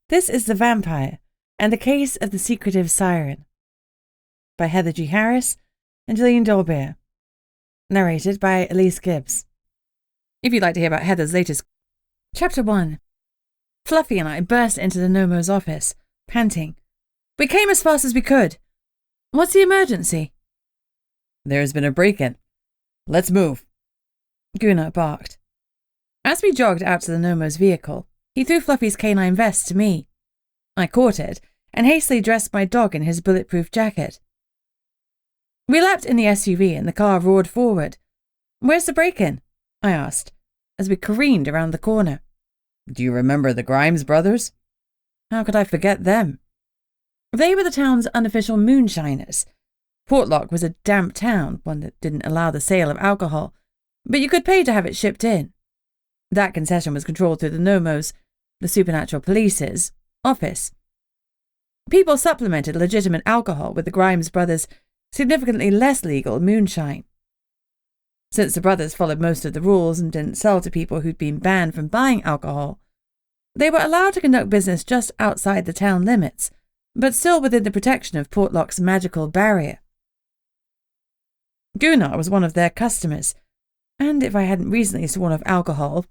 This is The Vampire and the Case of the Secretive Siren by Heather G. Harris and Gillian Dolbear. Narrated by Elise Gibbs. If you'd like to hear about Heather's latest... Chapter 1. Fluffy and I burst into the Nomo's office, panting. We came as fast as we could. What's the emergency? There's been a break-in. Let's move. Gunnar barked. As we jogged out to the Nomo's vehicle, he threw Fluffy's canine vest to me. I caught it and hastily dressed my dog in his bulletproof jacket. We leapt in the SUV and the car roared forward. Where's the break-in? I asked, as we careened around the corner. Do you remember the Grimes brothers? How could I forget them? They were the town's unofficial moonshiners. Portlock was a damp town, one that didn't allow the sale of alcohol, but you could pay to have it shipped in. That concession was controlled through the Nomo's, the supernatural police's, office. People supplemented legitimate alcohol with the Grimes brothers' significantly less legal moonshine. Since the brothers followed most of the rules and didn't sell to people who'd been banned from buying alcohol, they were allowed to conduct business just outside the town limits, but still within the protection of Portlock's magical barrier. Gunnar was one of their customers, and if I hadn't recently sworn off alcohol,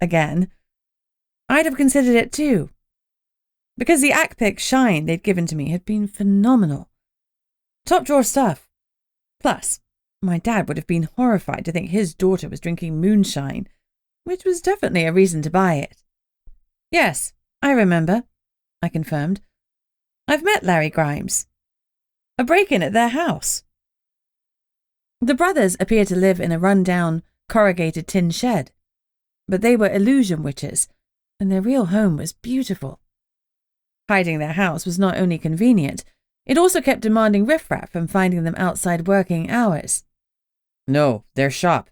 again, I'd have considered it too, because the Akpik shine they'd given to me had been phenomenal. Top-drawer stuff. Plus, my dad would have been horrified to think his daughter was drinking moonshine, which was definitely a reason to buy it. Yes, I remember, I confirmed. I've met Larry Grimes. A break-in at their house. The brothers appeared to live in a run-down, corrugated tin shed, but they were illusion witches, and their real home was beautiful. Hiding their house was not only convenient, it also kept demanding riffraff from finding them outside working hours. No, their shop.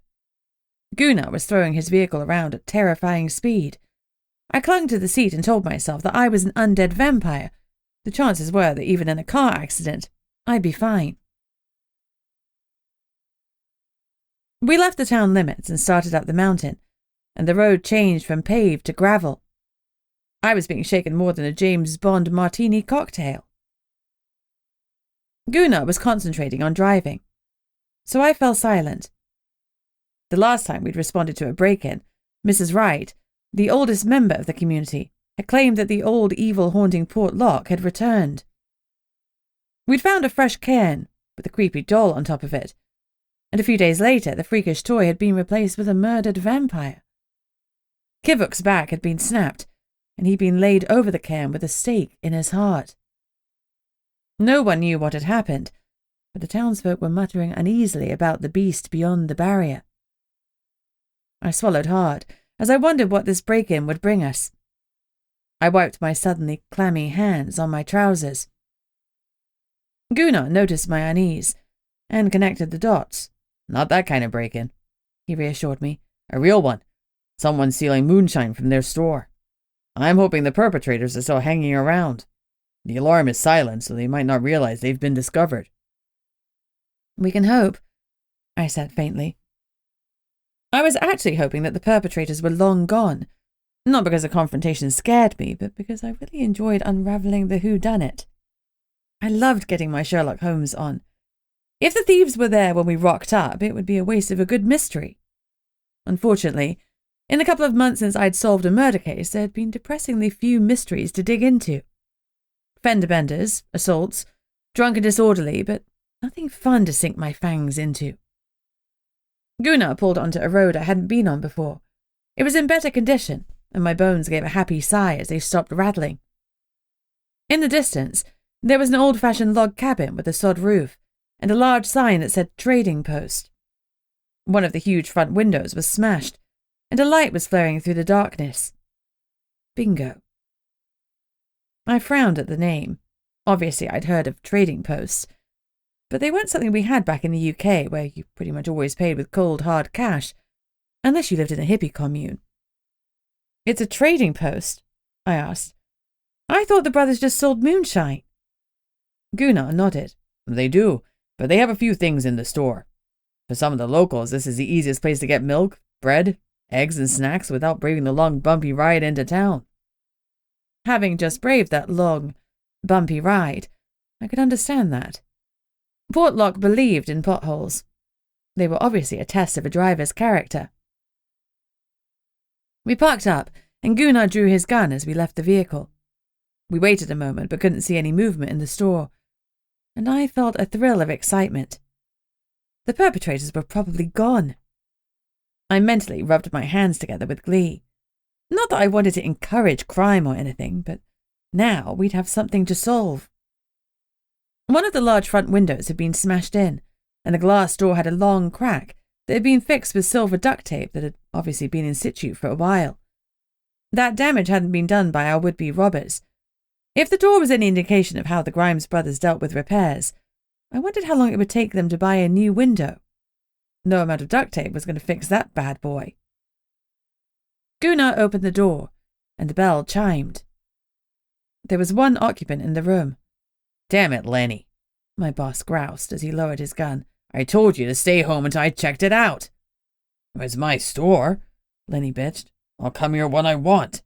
Gunnar was throwing his vehicle around at terrifying speed. I clung to the seat and told myself that I was an undead vampire. The chances were that even in a car accident, I'd be fine. We left the town limits and started up the mountain, and the road changed from paved to gravel. I was being shaken more than a James Bond martini cocktail. Gunnar was concentrating on driving, so I fell silent. The last time we'd responded to a break-in, Mrs. Wright, the oldest member of the community, had claimed that the old evil haunting Portlock had returned. We'd found a fresh cairn with a creepy doll on top of it, and a few days later the freakish toy had been replaced with a murdered vampire. Kivuk's back had been snapped, and he'd been laid over the cairn with a stake in his heart. No one knew what had happened, but the townsfolk were muttering uneasily about the beast beyond the barrier. I swallowed hard, as I wondered what this break-in would bring us. I wiped my suddenly clammy hands on my trousers. Gunnar noticed my unease, and connected the dots. Not that kind of break-in, he reassured me. A real one. Someone stealing moonshine from their store. I'm hoping the perpetrators are still hanging around. The alarm is silent, so they might not realize they've been discovered. We can hope, I said faintly. I was actually hoping that the perpetrators were long gone, not because the confrontation scared me, but because I really enjoyed unravelling the whodunit. I loved getting my Sherlock Holmes on. If the thieves were there when we rocked up, it would be a waste of a good mystery. Unfortunately, in the couple of months since I'd solved a murder case, there had been depressingly few mysteries to dig into. Fender benders, assaults, drunk and disorderly, but nothing fun to sink my fangs into. Gunnar pulled onto a road I hadn't been on before. It was in better condition, and my bones gave a happy sigh as they stopped rattling. In the distance, there was an old-fashioned log cabin with a sod roof, and a large sign that said Trading Post. One of the huge front windows was smashed, and a light was flaring through the darkness. Bingo. I frowned at the name. Obviously, I'd heard of trading posts, but they weren't something we had back in the UK, where you pretty much always paid with cold, hard cash, unless you lived in a hippie commune. It's a trading post? I asked. I thought the brothers just sold moonshine. Gunnar nodded. They do, but they have a few things in the store. For some of the locals, this is the easiest place to get milk, bread, eggs, and snacks without braving the long, bumpy ride into town. Having just braved that long, bumpy ride, I could understand that. Portlock believed in potholes. They were obviously a test of a driver's character. We parked up, and Gunnar drew his gun as we left the vehicle. We waited a moment but couldn't see any movement in the store, and I felt a thrill of excitement. The perpetrators were probably gone. I mentally rubbed my hands together with glee. Not that I wanted to encourage crime or anything, but now we'd have something to solve. One of the large front windows had been smashed in, and the glass door had a long crack that had been fixed with silver duct tape that had obviously been in situ for a while. That damage hadn't been done by our would-be robbers. If the door was any indication of how the Grimes brothers dealt with repairs, I wondered how long it would take them to buy a new window. No amount of duct tape was going to fix that bad boy. Gunnar opened the door, and the bell chimed. There was one occupant in the room. "Damn it, Lenny," my boss groused as he lowered his gun. "I told you to stay home until I checked it out." "It's my store," Lenny bitched. "I'll come here when I want."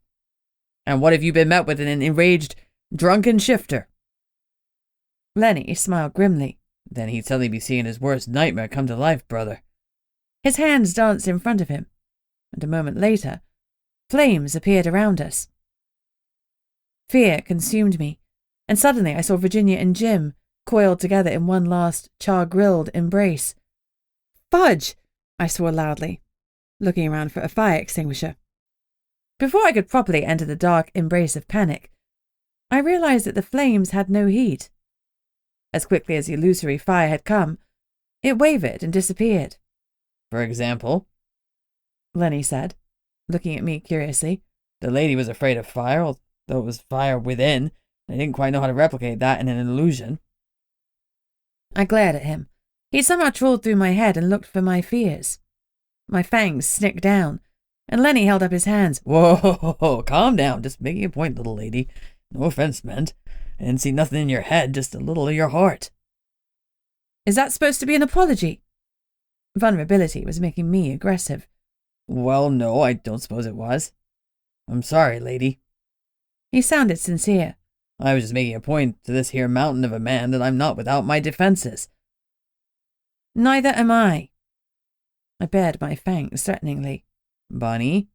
"And what if you've been met with an enraged, drunken shifter?" Lenny smiled grimly. "Then he'd suddenly be seeing his worst nightmare come to life, brother." His hands danced in front of him, and a moment later, flames appeared around us. Fear consumed me, and suddenly I saw Virginia and Jim coiled together in one last char-grilled embrace. "Fudge!" I swore loudly, looking around for a fire extinguisher. Before I could properly enter the dark embrace of panic, I realized that the flames had no heat. As quickly as the illusory fire had come, it wavered and disappeared. "For example," Lenny said, looking at me curiously, "the lady was afraid of fire, although it was fire within. I didn't quite know how to replicate that in an illusion." I glared at him. He somehow trawled through my head and looked for my fears. My fangs snicked down, and Lenny held up his hands. "Whoa, calm down. Just making a point, little lady. No offense meant. I didn't see nothing in your head, just a little of your heart." "Is that supposed to be an apology?" Vulnerability was making me aggressive. "Well, no, I don't suppose it was. I'm sorry, lady." He sounded sincere. "I was just making a point to this here mountain of a man that I'm not without my defenses." "Neither am I." I bared my fangs threateningly. "Bunny,"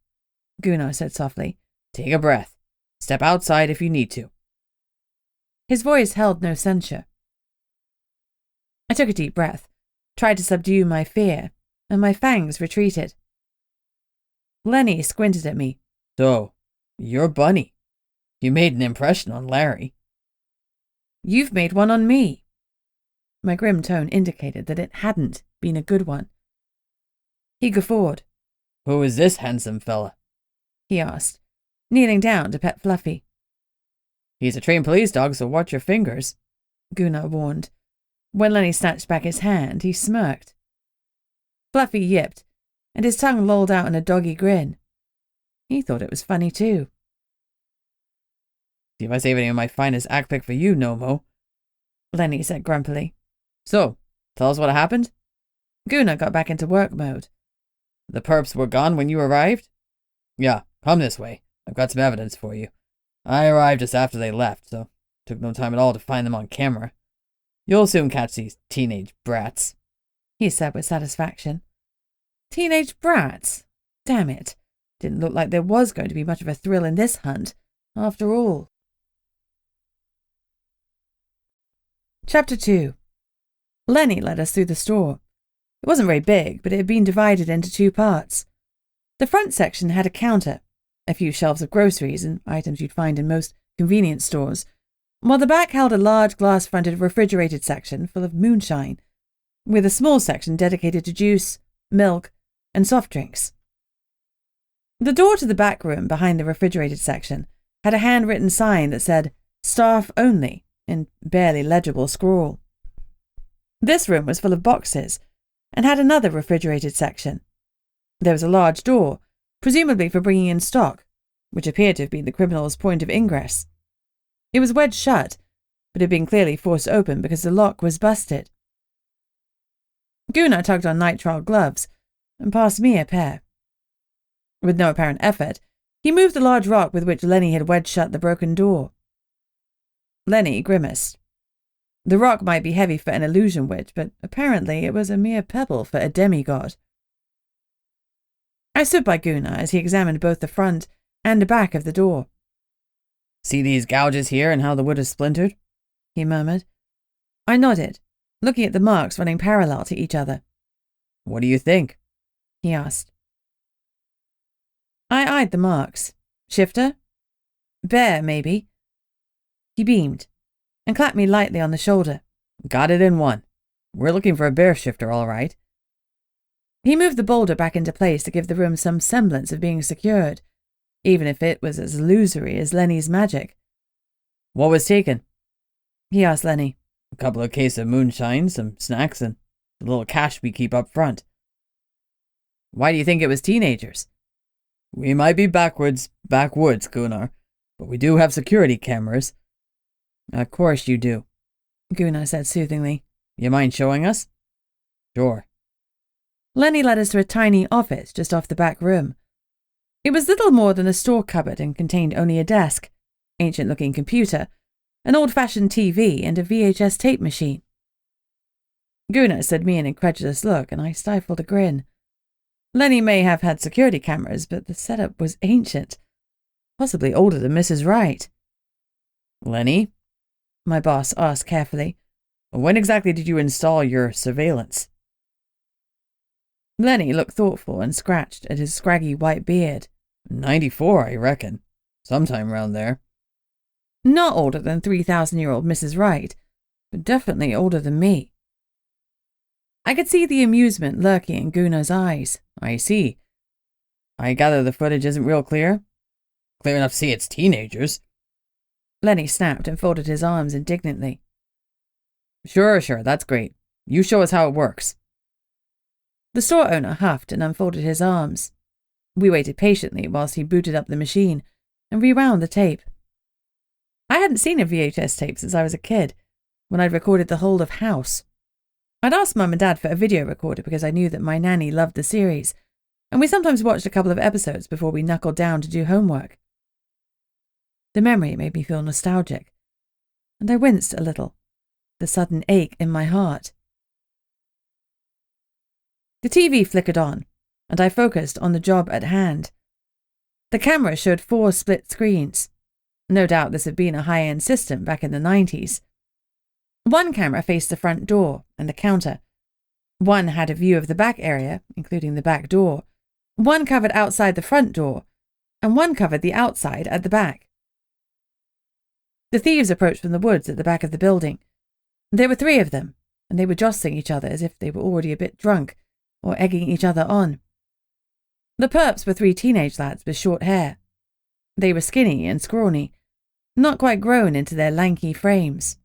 Gunnar said softly, "take a breath. Step outside if you need to." His voice held no censure. I took a deep breath, tried to subdue my fear, and my fangs retreated. Lenny squinted at me. "So, you're Bunny. You made an impression on Larry." "You've made one on me." My grim tone indicated that it hadn't been a good one. He guffawed. "Who is this handsome fella?" he asked, kneeling down to pet Fluffy. "He's a trained police dog, so watch your fingers," Gunnar warned. When Lenny snatched back his hand, he smirked. Fluffy yipped, and his tongue lolled out in a doggy grin. He thought it was funny too. "See if I save any of my finest act pick for you, Nomo," Lenny said grumpily. "So, tell us what happened?" Gunnar got back into work mode. "The perps were gone when you arrived?" "Yeah, come this way. I've got some evidence for you. I arrived just after they left, so took no time at all to find them on camera. You'll soon catch these teenage brats," he said with satisfaction. Teenage brats? Damn it. Didn't look like there was going to be much of a thrill in this hunt, after all. Chapter 2. Lenny led us through the store. It wasn't very big, but it had been divided into two parts. The front section had a counter, a few shelves of groceries and items you'd find in most convenience stores, while the back held a large glass-fronted refrigerated section full of moonshine, with a small section dedicated to juice, milk, and soft drinks. The door to the back room behind the refrigerated section had a handwritten sign that said, "Staff only," in barely legible scrawl. This room was full of boxes and had another refrigerated section. There was a large door, presumably for bringing in stock, which appeared to have been the criminal's point of ingress. It was wedged shut, but had been clearly forced open because the lock was busted. Gunnar tugged on nitrile gloves and passed me a pair. With no apparent effort, He moved the large rock with which Lenny had wedged shut the broken door. Lenny grimaced. The rock might be heavy for an illusion witch, but apparently it was a mere pebble for a demigod. I stood by Gunnar as he examined both the front and the back of the door. See these gouges here and how the wood is splintered? He murmured. I nodded, looking at the marks running parallel to each other. What do you think? He asked. I eyed the marks. Shifter? Bear, maybe. He beamed and clapped me lightly on the shoulder. Got it in one. We're looking for a bear shifter, all right. He moved the boulder back into place to give the room some semblance of being secured, even if it was as illusory as Lenny's magic. What was taken? He asked Lenny. A couple of cases of moonshine, some snacks, and the little cash we keep up front. Why do you think it was teenagers? We might be backwoods, Gunnar, but we do have security cameras. Of course you do, Gunnar said soothingly. You mind showing us? Sure. Lenny led us to a tiny office just off the back room. It was little more than a store cupboard and contained only a desk, ancient-looking computer, an old-fashioned TV, and a VHS tape machine. Gunnar said me an incredulous look, and I stifled a grin. Lenny may have had security cameras, but the setup was ancient, possibly older than Mrs. Wright. Lenny? My boss asked carefully. When exactly did you install your surveillance? Lenny looked thoughtful and scratched at his scraggy white beard. 94, I reckon. Sometime round there. Not older than 3,000-year-old Mrs. Wright, but definitely older than me. I could see the amusement lurking in Gunnar's eyes. I see. I gather the footage isn't real clear? Clear enough to see it's teenagers. Lenny snapped and folded his arms indignantly. Sure, that's great. You show us how it works. The store owner huffed and unfolded his arms. We waited patiently whilst he booted up the machine and rewound the tape. I hadn't seen a VHS tape since I was a kid, when I'd recorded the whole of House. I'd asked Mum and Dad for a video recorder because I knew that my nanny loved the series, and we sometimes watched a couple of episodes before we knuckled down to do homework. The memory made me feel nostalgic, and I winced a little, the sudden ache in my heart. The TV flickered on, and I focused on the job at hand. The camera showed 4 split screens. No doubt this had been a high-end system back in the 90s. One camera faced the front door and the counter. One had a view of the back area, including the back door. One covered outside the front door, and one covered the outside at the back. The thieves approached from the woods at the back of the building. There were 3 of them, and they were jostling each other as if they were already a bit drunk, or egging each other on. The perps were 3 teenage lads with short hair. They were skinny and scrawny, not quite grown into their lanky frames.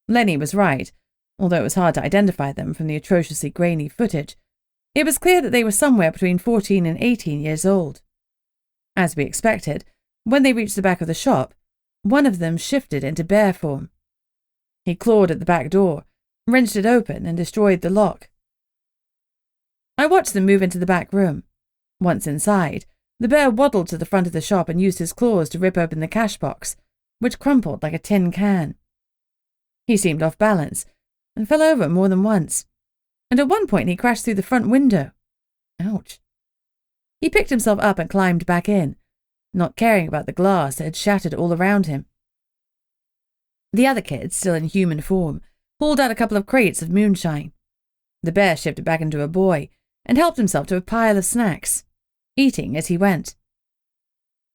Lenny was right, although it was hard to identify them from the atrociously grainy footage. It was clear that they were somewhere between 14 and 18 years old. As we expected, when they reached the back of the shop, one of them shifted into bear form. He clawed at the back door, wrenched it open, and destroyed the lock. I watched them move into the back room. Once inside, the bear waddled to the front of the shop and used his claws to rip open the cash box, which crumpled like a tin can. He seemed off balance and fell over more than once, and at one point he crashed through the front window. Ouch. He picked himself up and climbed back in, not caring about the glass that had shattered all around him. The other kids, still in human form, hauled out a couple of crates of moonshine. The bear shifted back into a boy and helped himself to a pile of snacks, eating as he went.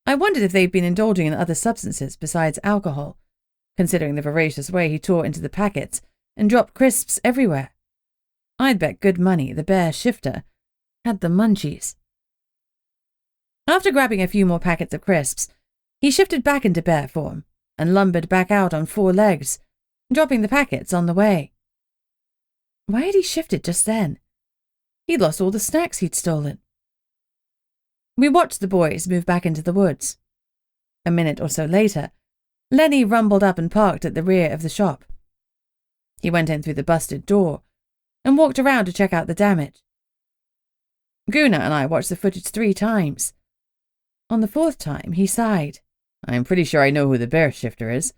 I wondered if they'd been indulging in other substances besides alcohol, considering the voracious way he tore into the packets and dropped crisps everywhere. I'd bet good money the bear shifter had the munchies. After grabbing a few more packets of crisps, he shifted back into bear form and lumbered back out on 4 legs, dropping the packets on the way. Why had he shifted just then? He'd lost all the snacks he'd stolen. We watched the boys move back into the woods. A minute or so later, Lenny rumbled up and parked at the rear of the shop. He went in through the busted door and walked around to check out the damage. Gunnar and I watched the footage 3 times. On the fourth time, he sighed. I'm pretty sure I know who the bear shifter is.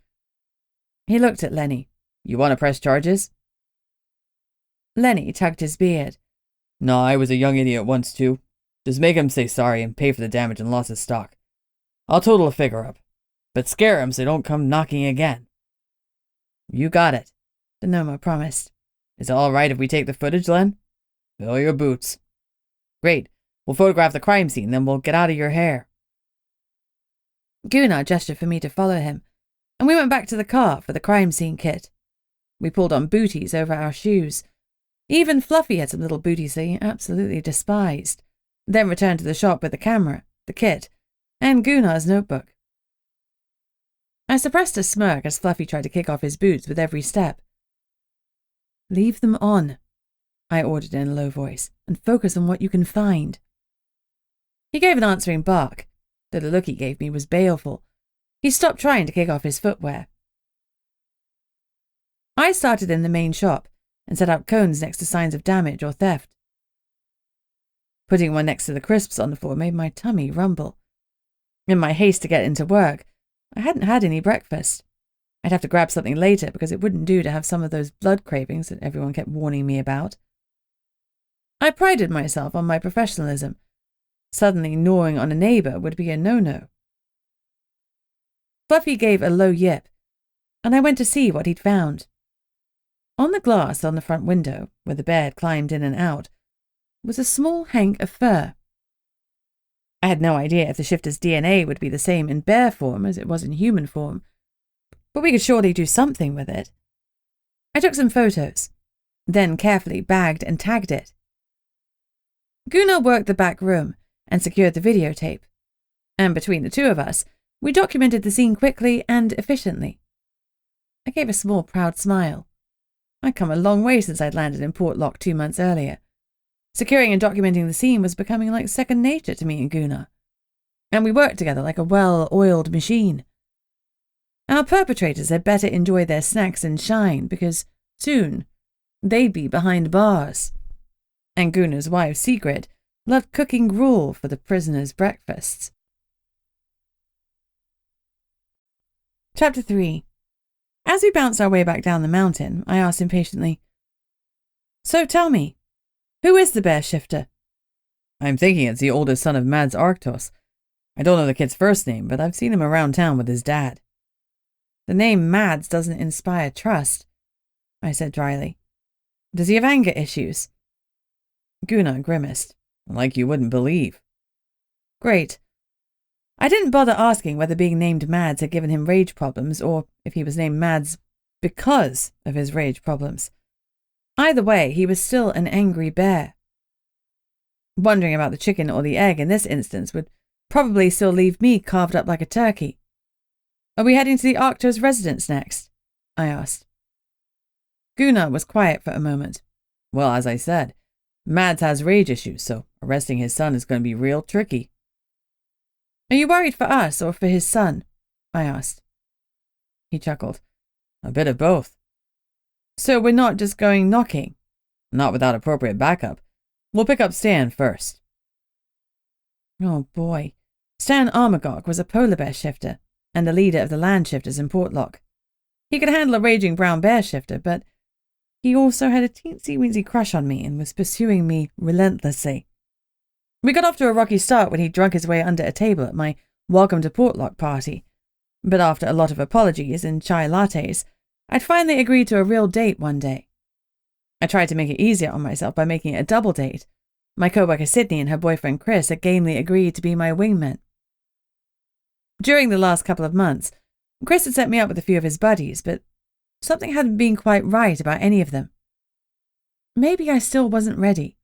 He looked at Lenny. You want to press charges? Lenny tugged his beard. No, I was a young idiot once too. Just make him say sorry and pay for the damage and loss of stock. I'll total a figure up. But scare him so they don't come knocking again. You got it, the Noma promised. Is it all right if we take the footage, Len? Fill your boots. Great. We'll photograph the crime scene, then we'll get out of your hair. Gunnar gestured for me to follow him, and we went back to the car for the crime scene kit. We pulled on booties over our shoes. Even Fluffy had some little booties that he absolutely despised, then returned to the shop with the camera, the kit, and Gunnar's notebook. I suppressed a smirk as Fluffy tried to kick off his boots with every step. Leave them on, I ordered in a low voice, and focus on what you can find. He gave an answering bark, though the look he gave me was baleful. He stopped trying to kick off his footwear. I started in the main shop and set out cones next to signs of damage or theft. Putting one next to the crisps on the floor made my tummy rumble. In my haste to get into work, I hadn't had any breakfast. I'd have to grab something later because it wouldn't do to have some of those blood cravings that everyone kept warning me about. I prided myself on my professionalism. Suddenly gnawing on a neighbour would be a no-no. Fluffy gave a low yip, and I went to see what he'd found. On the glass on the front window, where the bear had climbed in and out, was a small hank of fur. I had no idea if the shifter's DNA would be the same in bear form as it was in human form, but we could surely do something with it. I took some photos, then carefully bagged and tagged it. Gunnar worked the back room and secured the videotape, and between the two of us, we documented the scene quickly and efficiently. I gave a small, proud smile. I'd come a long way since I'd landed in Portlock 2 months earlier. Securing and documenting the scene was becoming like second nature to me and Gunnar, and we worked together like a well-oiled machine. Our perpetrators had better enjoy their snacks and shine, because soon they'd be behind bars. And Gunnar's wife, Secret, loved cooking gruel for the prisoners' breakfasts. Chapter 3. As we bounced our way back down the mountain, I asked impatiently, "So tell me, who is the bear shifter?" I'm thinking it's the oldest son of Mads Arctos. I don't know the kid's first name, but I've seen him around town with his dad. The name Mads doesn't inspire trust, I said dryly. Does he have anger issues? Gunnar grimaced. Like you wouldn't believe. Great. I didn't bother asking whether being named Mads had given him rage problems, or if he was named Mads because of his rage problems. Either way, he was still an angry bear. Wondering about the chicken or the egg in this instance would probably still leave me carved up like a turkey. Are we heading to the Arctos residence next? I asked. Gunnar was quiet for a moment. Well, as I said, Mads has rage issues, so arresting his son is going to be real tricky. Are you worried for us or for his son? I asked. He chuckled. A bit of both. So we're not just going knocking? Not without appropriate backup. We'll pick up Stan first. Oh boy. Stan Armagog was a polar bear shifter and the leader of the land shifters in Portlock. He could handle a raging brown bear shifter, but he also had a teensy-weensy crush on me and was pursuing me relentlessly. We got off to a rocky start when he drunk his way under a table at my Welcome to Portlock party, but after a lot of apologies and chai lattes, I'd finally agreed to a real date one day. I tried to make it easier on myself by making it a double date. My co-worker Sydney and her boyfriend Chris had gamely agreed to be my wingmen. During the last couple of months, Chris had set me up with a few of his buddies, but something hadn't been quite right about any of them. Maybe I still wasn't ready.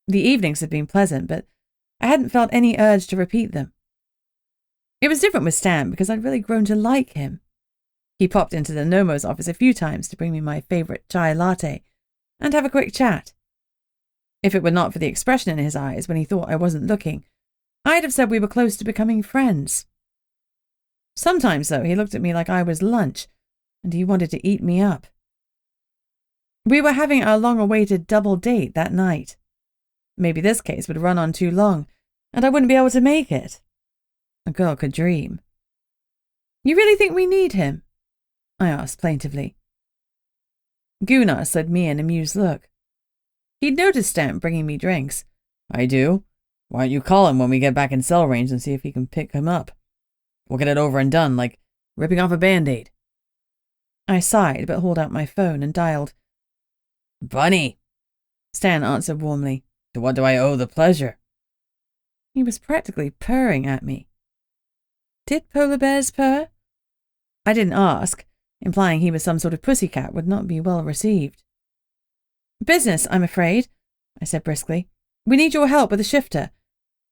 The evenings had been pleasant, but I hadn't felt any urge to repeat them. It was different with Stan because I'd really grown to like him. He popped into the Nomo's office a few times to bring me my favourite chai latte and have a quick chat. If it were not for the expression in his eyes when he thought I wasn't looking, I'd have said we were close to becoming friends. Sometimes, though, he looked at me like I was lunch, and he wanted to eat me up. We were having our long-awaited double date that night. Maybe this case would run on too long, and I wouldn't be able to make it. A girl could dream. You really think we need him? I asked plaintively. Gunnar slid me an amused look. He'd noticed Stan bringing me drinks. I do. Why don't you call him when we get back in cell range and see if he can pick him up? We'll get it over and done, like ripping off a Band-Aid. I sighed, but hauled out my phone and dialed. Bunny, Stan answered warmly. To what do I owe the pleasure? He was practically purring at me. Did polar bears purr? I didn't ask, implying he was some sort of pussycat would not be well received. Business, I'm afraid, I said briskly. We need your help with a shifter.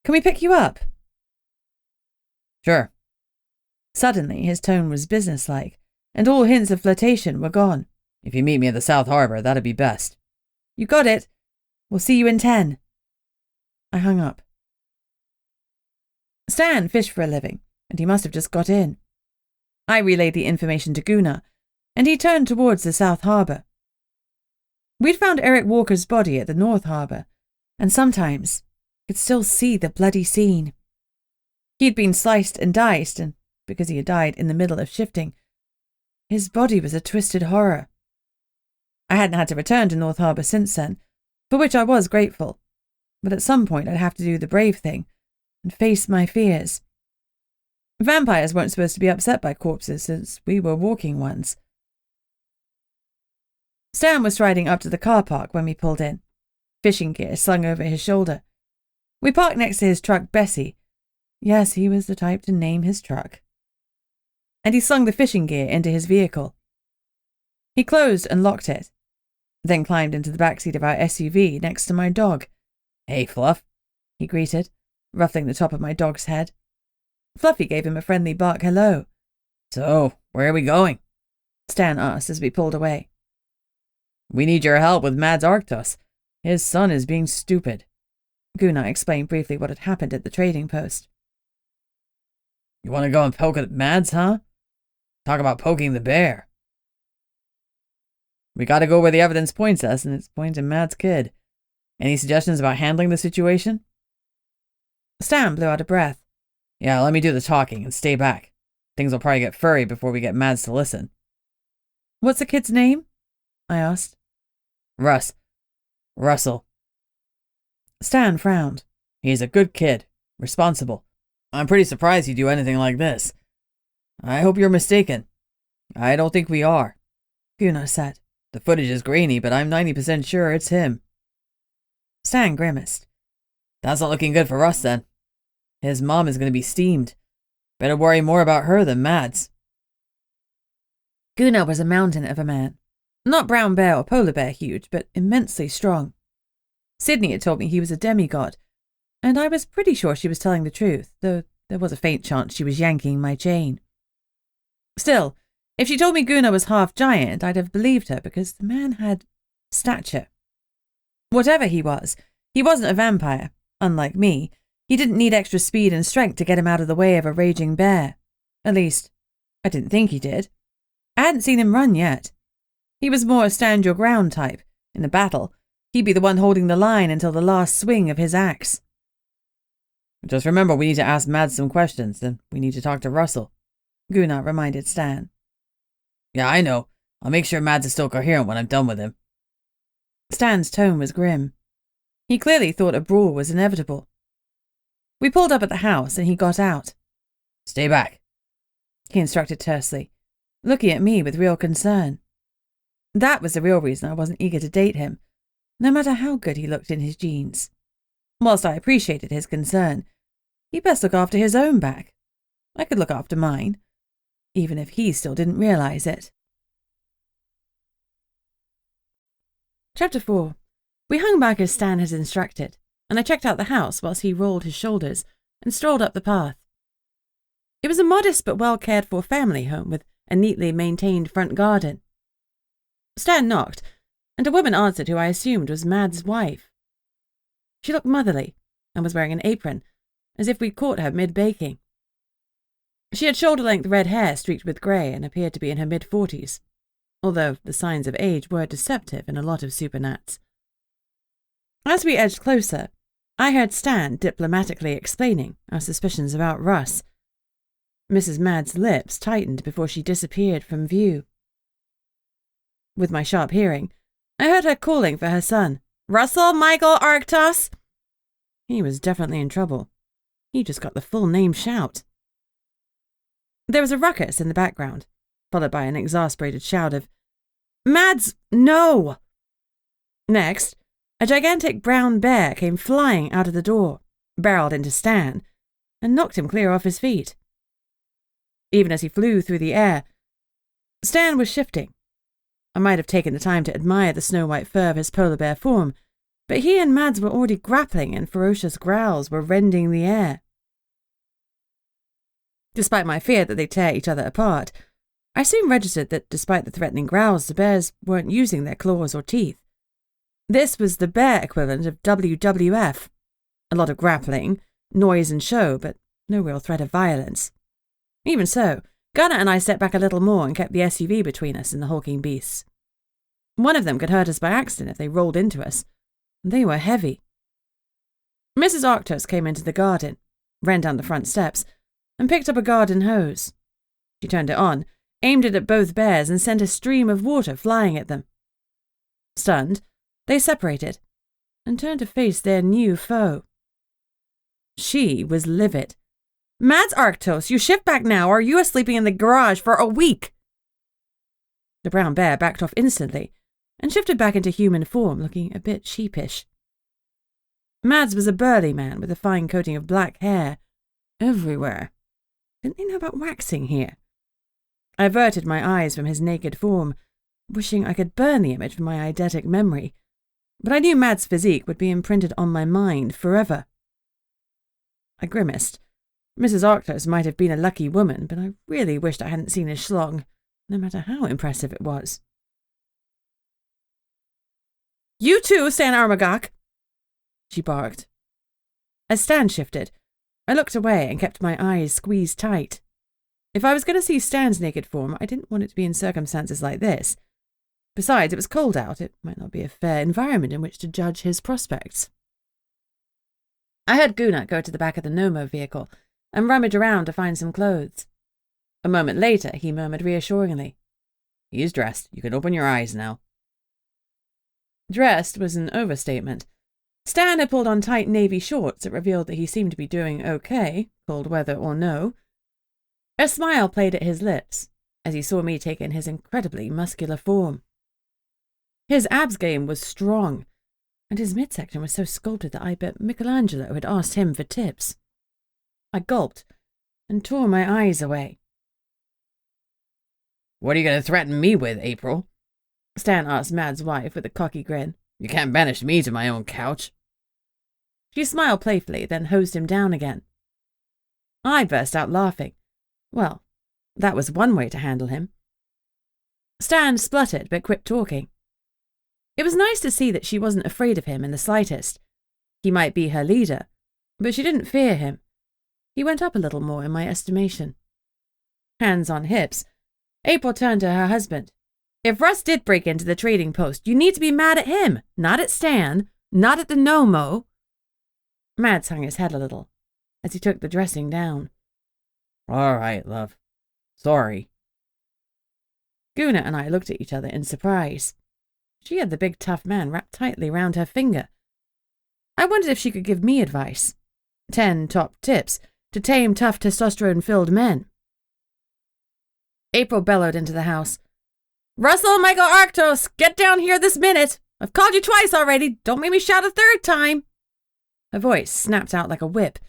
Can we pick you up? Sure. Suddenly his tone was businesslike, and all hints of flirtation were gone. If you meet me at the South Harbour, that'd be best. You got it. We'll see you in 10. I hung up. Stan fished for a living, and he must have just got in. I relayed the information to Gunnar, and he turned towards the South Harbour. We'd found Eric Walker's body at the North Harbour, and sometimes could still see the bloody scene. He'd been sliced and diced, and because he had died in the middle of shifting, his body was a twisted horror. I hadn't had to return to North Harbour since then, for which I was grateful, but at some point I'd have to do the brave thing and face my fears. Vampires weren't supposed to be upset by corpses, since we were walking ones. Stan was striding up to the car park when we pulled in, fishing gear slung over his shoulder. We parked next to his truck, Bessie. Yes, he was the type to name his truck. And he slung the fishing gear into his vehicle. He closed and locked it, then climbed into the backseat of our SUV next to my dog. Hey, Fluff, he greeted, ruffling the top of my dog's head. Fluffy gave him a friendly bark hello. So, where are we going? Stan asked as we pulled away. We need your help with Mads Arctos. His son is being stupid. Gunnar explained briefly what had happened at the trading post. You want to go and poke at Mads, huh? Talk about poking the bear. We gotta go where the evidence points us, and it's pointing Mads' kid. Any suggestions about handling the situation? Stan blew out a breath. Yeah, let me do the talking and stay back. Things will probably get furry before we get Mads to listen. What's the kid's name? I asked. Russell. Stan frowned. He's a good kid. Responsible. I'm pretty surprised he'd do anything like this. I hope you're mistaken. I don't think we are, Gunnar said. The footage is grainy, but I'm 90% sure it's him. Stan grimaced. That's not looking good for Russ, then. His mom is going to be steamed. Better worry more about her than Mads. Gunnar was a mountain of a man. Not brown bear or polar bear huge, but immensely strong. Sydney had told me he was a demigod, and I was pretty sure she was telling the truth, though there was a faint chance she was yanking my chain. Still, if she told me Gunnar was half giant, I'd have believed her, because the man had stature. Whatever he wasn't a vampire. Unlike me, he didn't need extra speed and strength to get him out of the way of a raging bear. At least, I didn't think he did. I hadn't seen him run yet. He was more a stand-your-ground type. In a battle, he'd be the one holding the line until the last swing of his axe. Just remember, we need to ask Mads some questions, and we need to talk to Russell, Gunnar reminded Stan. Yeah, I know. I'll make sure Mads is still coherent when I'm done with him. Stan's tone was grim. He clearly thought a brawl was inevitable. We pulled up at the house, and he got out. Stay back, he instructed tersely, looking at me with real concern. That was the real reason I wasn't eager to date him, no matter how good he looked in his jeans. Whilst I appreciated his concern, he'd best look after his own back. I could look after mine, even if he still didn't realize it. Chapter 4. We hung back as Stan had instructed, and I checked out the house whilst he rolled his shoulders and strolled up the path. It was a modest but well-cared-for family home with a neatly maintained front garden. Stan knocked, and a woman answered who I assumed was Mads' wife. She looked motherly and was wearing an apron, as if we'd caught her mid-baking. She had shoulder-length red hair streaked with grey and appeared to be in her mid-40s, although the signs of age were deceptive in a lot of supernats. As we edged closer, I heard Stan diplomatically explaining our suspicions about Russ Mrs. Madd's lips tightened before she disappeared from view. With my sharp hearing, I heard her calling for her son. "Russell Michael Arctos!" He was definitely in trouble. He just got the full name shout. There was a ruckus in the background, followed by an exasperated shout of, "Mads, no!" Next, a gigantic brown bear came flying out of the door, barreled into Stan, and knocked him clear off his feet. Even as he flew through the air, Stan was shifting. I might have taken the time to admire the snow-white fur of his polar bear form, but he and Mads were already grappling and ferocious growls were rending the air. Despite my fear that they'd tear each other apart, I soon registered that despite the threatening growls, the bears weren't using their claws or teeth. This was the bear equivalent of WWF. A lot of grappling, noise and show, but no real threat of violence. Even so, Gunnar and I stepped back a little more and kept the SUV between us and the hulking beasts. One of them could hurt us by accident if they rolled into us. They were heavy. Mrs. Arctos came into the garden, ran down the front steps, and picked up a garden hose. She turned it on, aimed it at both bears, and sent a stream of water flying at them. Stunned, they separated and turned to face their new foe. She was livid. "Mads Arctos, you shift back now, or you are sleeping in the garage for a week!" The brown bear backed off instantly and shifted back into human form, looking a bit sheepish. Mads was a burly man with a fine coating of black hair everywhere. Didn't they know about waxing here? I averted my eyes from his naked form, wishing I could burn the image from my eidetic memory, but I knew Mads' physique would be imprinted on my mind forever. I grimaced. Mrs. Arctos might have been a lucky woman, but I really wished I hadn't seen his schlong, no matter how impressive it was. "You too, Stan Armagok!" she barked. As Stan shifted, I looked away and kept my eyes squeezed tight. If I was going to see Stan's naked form, I didn't want it to be in circumstances like this. Besides, it was cold out. It might not be a fair environment in which to judge his prospects. I heard Gunnar go to the back of the Nomo vehicle and rummage around to find some clothes. A moment later, he murmured reassuringly, "He's dressed. You can open your eyes now." Dressed was an overstatement. Stan had pulled on tight navy shorts that revealed that he seemed to be doing okay, cold weather or no. A smile played at his lips as he saw me take in his incredibly muscular form. His abs game was strong, and his midsection was so sculpted that I bet Michelangelo had asked him for tips. I gulped and tore my eyes away. "What are you going to threaten me with, April?" Stan asked Mads' wife with a cocky grin. "You can't banish me to my own couch." She smiled playfully, then hosed him down again. I burst out laughing. Well, that was one way to handle him. Stan spluttered, but quit talking. It was nice to see that she wasn't afraid of him in the slightest. He might be her leader, but she didn't fear him. He went up a little more in my estimation. Hands on hips, April turned to her husband. "If Russ did break into the trading post, you need to be mad at him, not at Stan, not at the Nomo." Mads hung his head a little as he took the dressing down. "All right, love. Sorry." Gunnar and I looked at each other in surprise. She had the big tough man wrapped tightly round her finger. I wondered if she could give me advice. 10 top tips to tame tough testosterone-filled men. April bellowed into the house. "Russell Michael Arctos, get down here this minute! I've called you twice already. Don't make me shout a third time." Her voice snapped out like a whip,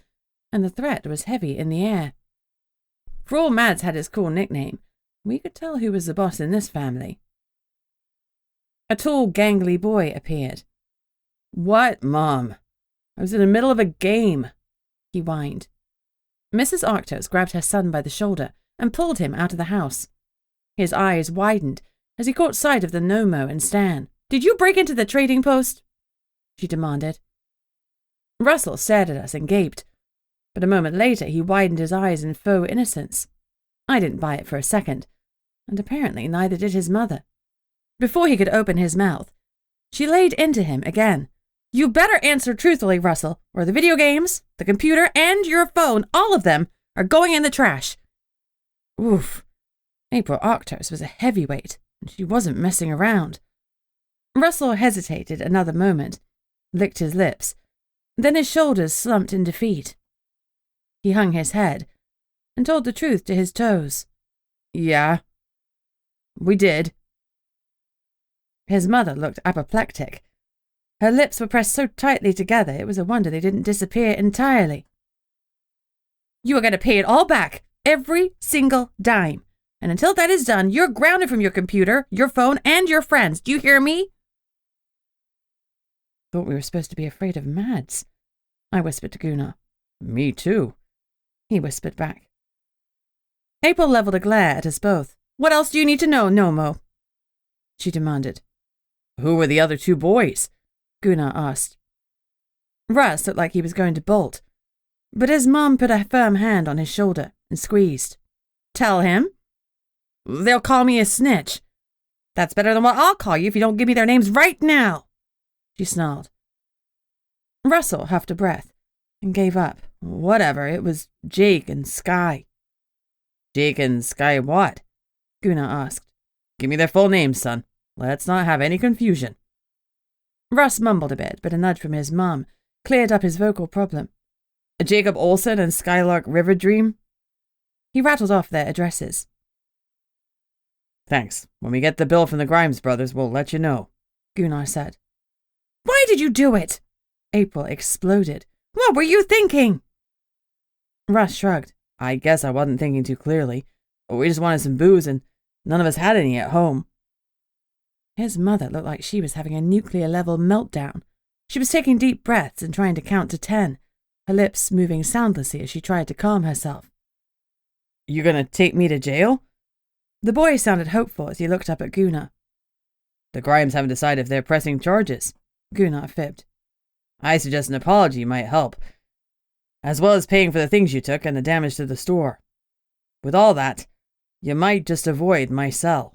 and the threat was heavy in the air. For all Mads had his cool nickname, we could tell who was the boss in this family. A tall, gangly boy appeared. "What, Mom? I was in the middle of a game," he whined. Mrs. Arctos grabbed her son by the shoulder and pulled him out of the house. His eyes widened as he caught sight of the Nomo and Stan. "Did you break into the trading post?" she demanded. Russell stared at us and gaped, but a moment later he widened his eyes in faux innocence. I didn't buy it for a second, and apparently neither did his mother. Before he could open his mouth, she laid into him again. "You better answer truthfully, Russell, or the video games, the computer, and your phone, all of them, are going in the trash. Oof. April Arctos was a heavyweight, and she wasn't messing around. Russell hesitated another moment, licked his lips, then his shoulders slumped in defeat. He hung his head and told the truth to his toes. Yeah, we did. His mother looked apoplectic. Her lips were pressed so tightly together it was a wonder they didn't disappear entirely. You are going to pay it all back, every single dime. And until that is done, you're grounded from your computer, your phone, and your friends. Do you hear me? Thought we were supposed to be afraid of Mads, I whispered to Gunnar. Me too, he whispered back. April leveled a glare at us both. What else do you need to know, Nomo? She demanded. Who were the other two boys? Gunnar asked. Russ looked like he was going to bolt, but his mom put a firm hand on his shoulder and squeezed. Tell him? They'll call me a snitch. That's better than what I'll call you if you don't give me their names right now, she snarled. Russell huffed a breath and gave up. Whatever, it was Jake and Sky. Jake and Sky what? Gunnar asked. Give me their full names, son. Let's not have any confusion. Russ mumbled a bit, but a nudge from his mom cleared up his vocal problem. Jacob Olsen and Skylark Riverdream? He rattled off their addresses. Thanks. When we get the bill from the Grimes brothers, we'll let you know, Gunnar said. Why did you do it? April exploded. What were you thinking? Russ shrugged. I guess I wasn't thinking too clearly. We just wanted some booze, and none of us had any at home. His mother looked like she was having a nuclear-level meltdown. She was taking deep breaths and trying to count to 10, her lips moving soundlessly as she tried to calm herself. You gonna take me to jail? The boy sounded hopeful as he looked up at Gunnar. The Grimes haven't decided if they're pressing charges, Gunnar fibbed. I suggest an apology might help, as well as paying for the things you took and the damage to the store. With all that, you might just avoid my cell.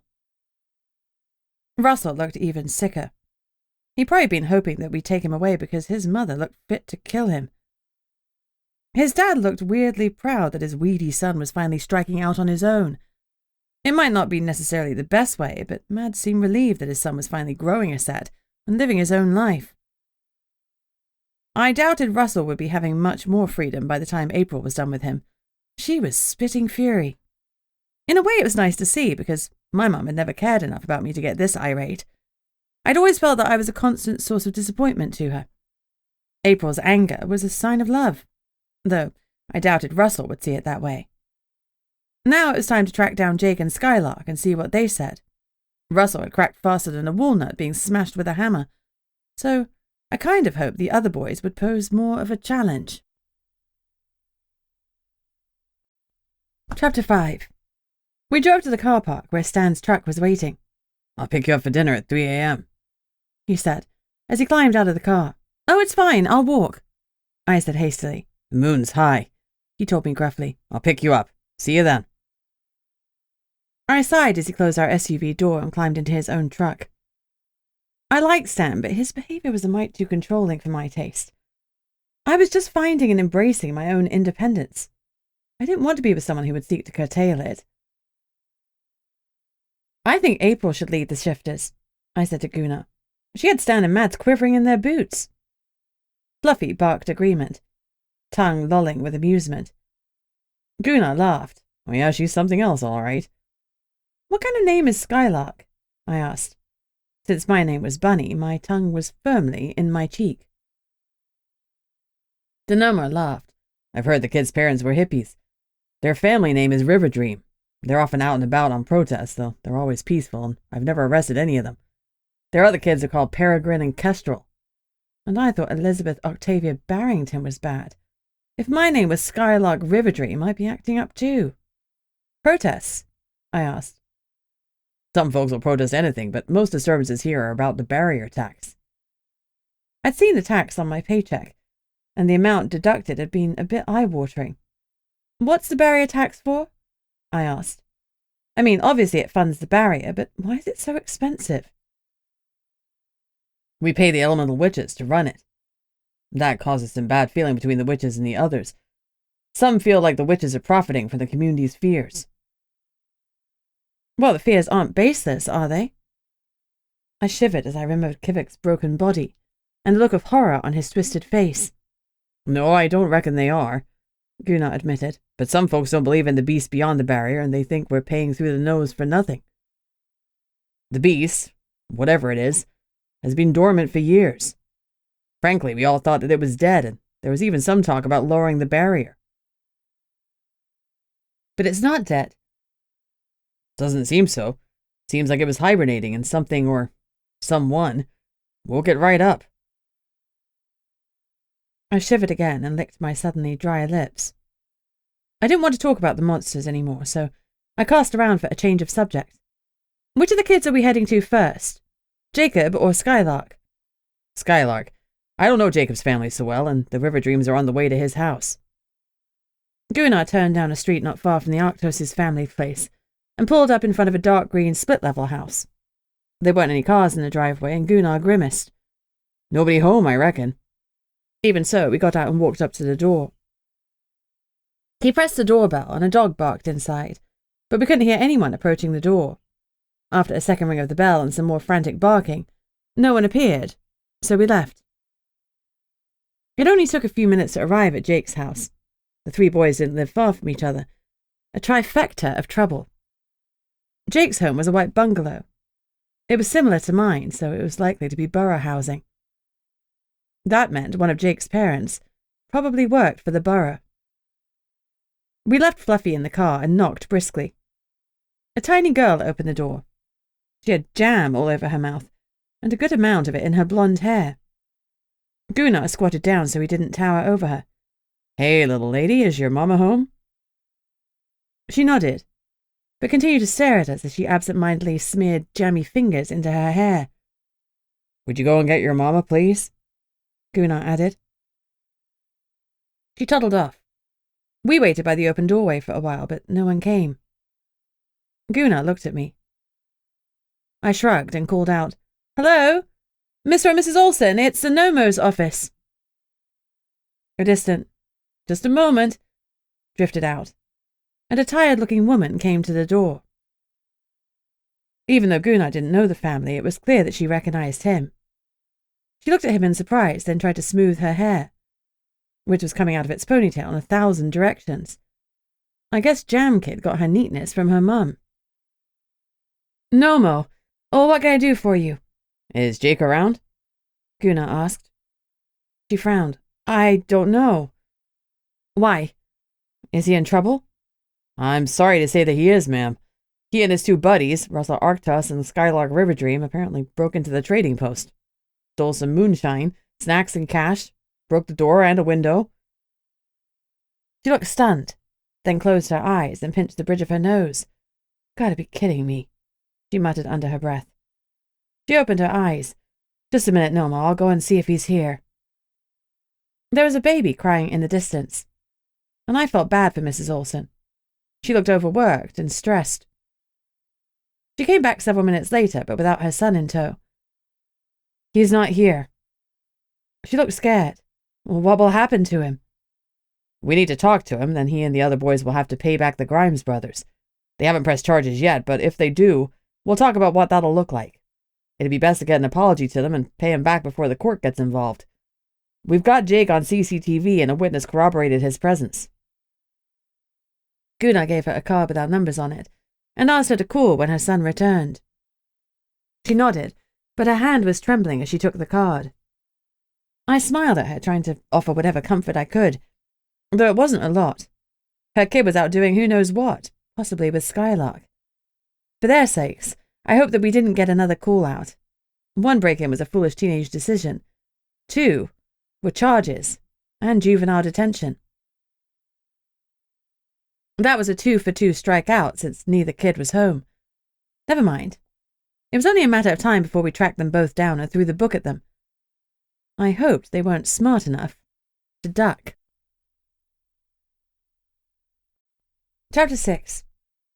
Russell looked even sicker. He'd probably been hoping that we'd take him away because his mother looked fit to kill him. His dad looked weirdly proud that his weedy son was finally striking out on his own. It might not be necessarily the best way, but Mads seemed relieved that his son was finally growing a set and living his own life. I doubted Russell would be having much more freedom by the time April was done with him. She was spitting fury. In a way, it was nice to see, because my mum had never cared enough about me to get this irate. I'd always felt that I was a constant source of disappointment to her. April's anger was a sign of love, though I doubted Russell would see it that way. Now it was time to track down Jake and Skylark and see what they said. Russell had cracked faster than a walnut being smashed with a hammer, so I kind of hoped the other boys would pose more of a challenge. Chapter 5. We drove to the car park where Stan's truck was waiting. I'll pick you up for dinner at 3 a.m., he said, as he climbed out of the car. Oh, it's fine, I'll walk, I said hastily. The moon's high, he told me gruffly. I'll pick you up. See you then. I sighed as he closed our SUV door and climbed into his own truck. I liked Stan, but his behavior was a mite too controlling for my taste. I was just finding and embracing my own independence. I didn't want to be with someone who would seek to curtail it. I think April should lead the shifters, I said to Gunnar. She had Stan and Mads quivering in their boots. Fluffy barked agreement, tongue lolling with amusement. Gunnar laughed. Oh yeah, she's something else, all right. What kind of name is Skylark? I asked. Since my name was Bunny, my tongue was firmly in my cheek. Denoma laughed. I've heard the kids' parents were hippies. Their family name is Riverdream. They're often out and about on protests, though they're always peaceful, and I've never arrested any of them. Their other kids are called Peregrine and Kestrel. And I thought Elizabeth Octavia Barrington was bad. If my name was Skylark Riverdream, I'd be acting up too. Protests? I asked. Some folks will protest anything, but most disturbances here are about the barrier tax. I'd seen the tax on my paycheck, and the amount deducted had been a bit eye-watering. What's the barrier tax for? I asked. I mean, obviously it funds the barrier, but why is it so expensive? We pay the elemental witches to run it. That causes some bad feeling between the witches and the others. Some feel like the witches are profiting from the community's fears. Well, the fears aren't baseless, are they? I shivered as I remembered Kivik's broken body and the look of horror on his twisted face. No, I don't reckon they are, Gunnar admitted, but some folks don't believe in the beast beyond the barrier and they think we're paying through the nose for nothing. The beast, whatever it is, has been dormant for years. Frankly, we all thought that it was dead, and there was even some talk about lowering the barrier. But it's not dead. Doesn't seem so. Seems like it was hibernating and something or someone woke it right up. I shivered again and licked my suddenly dry lips. I didn't want to talk about the monsters anymore, so I cast around for a change of subject. Which of the kids are we heading to first? Jacob or Skylark? Skylark. I don't know Jacob's family so well, and the River Dreams are on the way to his house. Gunnar turned down a street not far from the Arctos' family place and pulled up in front of a dark green split-level house. There weren't any cars in the driveway, and Gunnar grimaced. Nobody home, I reckon. Even so, we got out and walked up to the door. He pressed the doorbell, and a dog barked inside, but we couldn't hear anyone approaching the door. After a second ring of the bell and some more frantic barking, no one appeared, so we left. It only took a few minutes to arrive at Jake's house. The three boys didn't live far from each other. A trifecta of trouble. Jake's home was a white bungalow. It was similar to mine, so it was likely to be borough housing. That meant one of Jake's parents probably worked for the borough. We left Fluffy in the car and knocked briskly. A tiny girl opened the door. She had jam all over her mouth, and a good amount of it in her blonde hair. Gunnar squatted down so he didn't tower over her. Hey, little lady, is your mama home? She nodded, but continued to stare at us as she absent-mindedly smeared jammy fingers into her hair. Would you go and get your mama, please? Gunnar added. She toddled off. We waited by the open doorway for a while, but no one came. Gunnar looked at me. I shrugged and called out, "Hello? Mr. and Mrs. Olsen, it's the Nomo's office." A distant, "Just a moment," drifted out, and a tired-looking woman came to the door. Even though Gunnar didn't know the family, it was clear that she recognized him. She looked at him in surprise, then tried to smooth her hair, which was coming out of its ponytail in 1,000 directions. I guess Jam Kid got her neatness from her mum. "Nomo, what can I do for you?" Is Jake around? Gunnar asked. She frowned. "I don't know." "Why? Is he in trouble?" I'm sorry to say that he is, ma'am. He and his two buddies, Russell Arctos and Skylark Riverdream, apparently broke into the trading post. Stole some moonshine, snacks and cash, broke the door and a window. She looked stunned, then closed her eyes and pinched the bridge of her nose. "Gotta be kidding me," she muttered under her breath. She opened her eyes. "Just a minute, Noma, I'll go and see if he's here." There was a baby crying in the distance, and I felt bad for Mrs. Olsen. She looked overworked and stressed. She came back several minutes later, but without her son in tow. "He's not here." She looked scared. "Well, what will happen to him?" We need to talk to him, then he and the other boys will have to pay back the Grimes brothers. They haven't pressed charges yet, but if they do, we'll talk about what that'll look like. It'd be best to get an apology to them and pay him back before the court gets involved. We've got Jake on CCTV and a witness corroborated his presence. Gunnar gave her a card with our numbers on it and asked her to call when her son returned. She nodded, but her hand was trembling as she took the card. I smiled at her, trying to offer whatever comfort I could, though it wasn't a lot. Her kid was out doing who knows what, possibly with Skylark. For their sakes, I hoped that we didn't get another call-out. 1 break-in was a foolish teenage decision. 2 were charges and juvenile detention. That was a 2-for-2 strikeout since neither kid was home. Never mind. It was only a matter of time before we tracked them both down and threw the book at them. I hoped they weren't smart enough to duck. Chapter 6.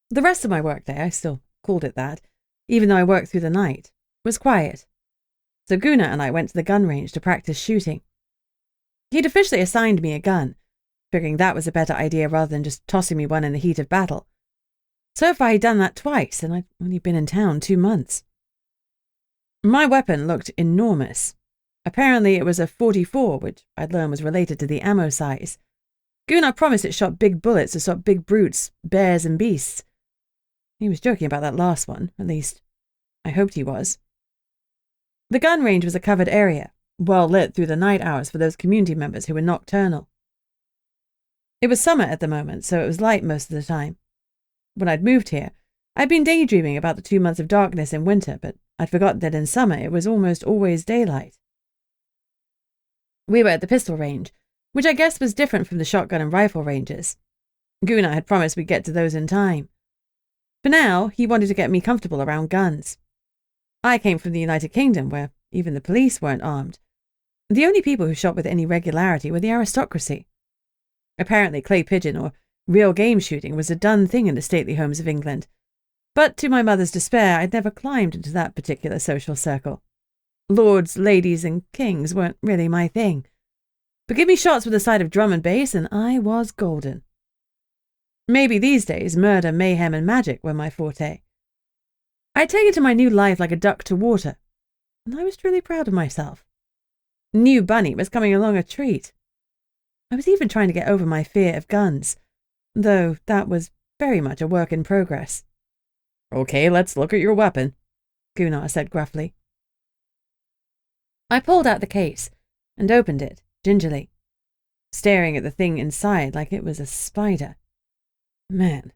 The rest of my workday, I still called it that, even though I worked through the night, was quiet. So Gunnar and I went to the gun range to practice shooting. He'd officially assigned me a gun, figuring that was a better idea rather than just tossing me one in the heat of battle. So far he'd done that twice, and I'd only been in town 2 months. My weapon looked enormous. Apparently it was a .44, which I'd learned was related to the ammo size. Gunnar promised it shot big bullets to stop big brutes, bears and beasts. He was joking about that last one, at least I hoped he was. The gun range was a covered area, well lit through the night hours for those community members who were nocturnal. It was summer at the moment, so it was light most of the time. When I'd moved here, I'd been daydreaming about the 2 months of darkness in winter, but I'd forgotten that in summer it was almost always daylight. We were at the pistol range, which I guess was different from the shotgun and rifle ranges. Gunnar had promised we'd get to those in time. For now, he wanted to get me comfortable around guns. I came from the United Kingdom, where even the police weren't armed. The only people who shot with any regularity were the aristocracy. Apparently clay pigeon or real game shooting was a done thing in the stately homes of England, but to my mother's despair I'd never climbed into that particular social circle. Lords, ladies and kings weren't really my thing. But give me shots with a side of drum and bass and I was golden. Maybe these days murder, mayhem and magic were my forte. I'd taken to my new life like a duck to water, and I was truly proud of myself. New Bunny was coming along a treat. I was even trying to get over my fear of guns, though that was very much a work in progress. Okay, let's look at your weapon, Gunnar said gruffly. I pulled out the case and opened it gingerly, staring at the thing inside like it was a spider. Man,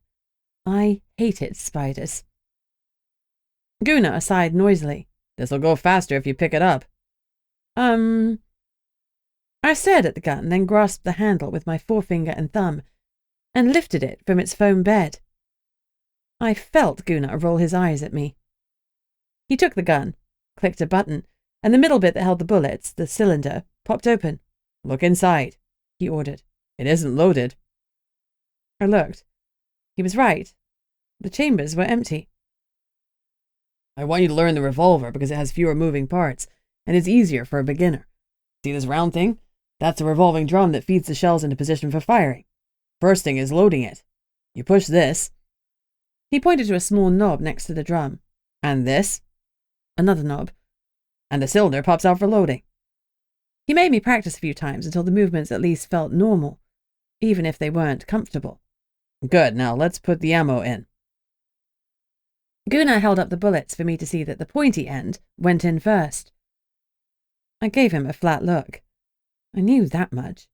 I hated spiders. Gunnar sighed noisily. This'll go faster if you pick it up. I stared at the gun, then grasped the handle with my forefinger and thumb and lifted it from its foam bed. I felt Gunnar roll his eyes at me. He took the gun, clicked a button, and the middle bit that held the bullets, the cylinder, popped open. Look inside, he ordered. It isn't loaded. I looked. He was right. The chambers were empty. I want you to learn the revolver because it has fewer moving parts and is easier for a beginner. See this round thing? That's a revolving drum that feeds the shells into position for firing. First thing is loading it. You push this. He pointed to a small knob next to the drum. And this. Another knob. And the cylinder pops out for loading. He made me practice a few times until the movements at least felt normal, even if they weren't comfortable. Good, now let's put the ammo in. Gunnar held up the bullets for me to see that the pointy end went in first. I gave him a flat look. I knew that much.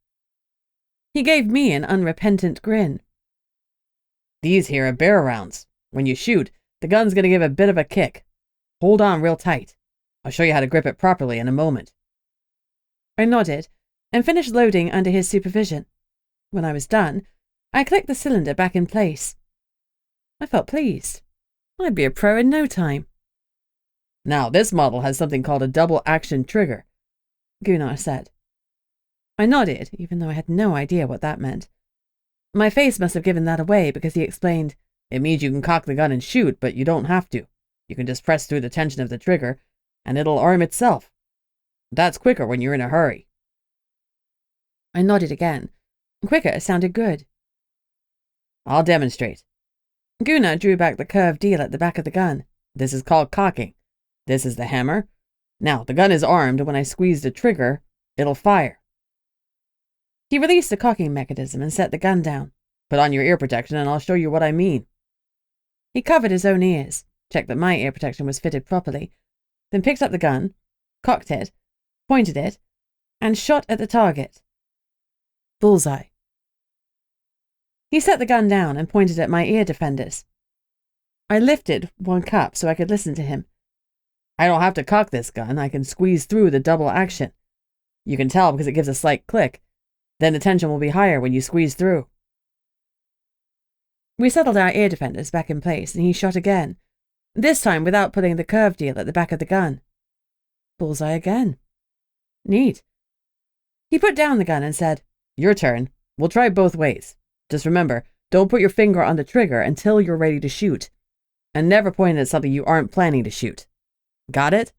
He gave me an unrepentant grin. These here are bear rounds. When you shoot, the gun's going to give a bit of a kick. Hold on real tight. I'll show you how to grip it properly in a moment. I nodded and finished loading under his supervision. When I was done, I clicked the cylinder back in place. I felt pleased. I'd be a pro in no time. Now, this model has something called a double-action trigger, Gunnar said. I nodded, even though I had no idea what that meant. My face must have given that away because he explained, It means you can cock the gun and shoot, but you don't have to. You can just press through the tension of the trigger, and it'll arm itself. That's quicker when you're in a hurry. I nodded again. Quicker sounded good. I'll demonstrate. Gunnar drew back the curved deal at the back of the gun. This is called cocking. This is the hammer. Now, the gun is armed, and when I squeeze the trigger, it'll fire. He released the cocking mechanism and set the gun down. Put on your ear protection, and I'll show you what I mean. He covered his own ears, checked that my ear protection was fitted properly, then picked up the gun, cocked it, pointed it, and shot at the target. Bullseye. He set the gun down and pointed at my ear defenders. I lifted one cup so I could listen to him. I don't have to cock this gun. I can squeeze through the double action. You can tell because it gives a slight click. Then the tension will be higher when you squeeze through. We settled our ear defenders back in place and he shot again, this time without putting the curved deal at the back of the gun. Bullseye again. Neat. He put down the gun and said, Your turn. We'll try both ways. Just remember, don't put your finger on the trigger until you're ready to shoot. And never point at something you aren't planning to shoot. Got it?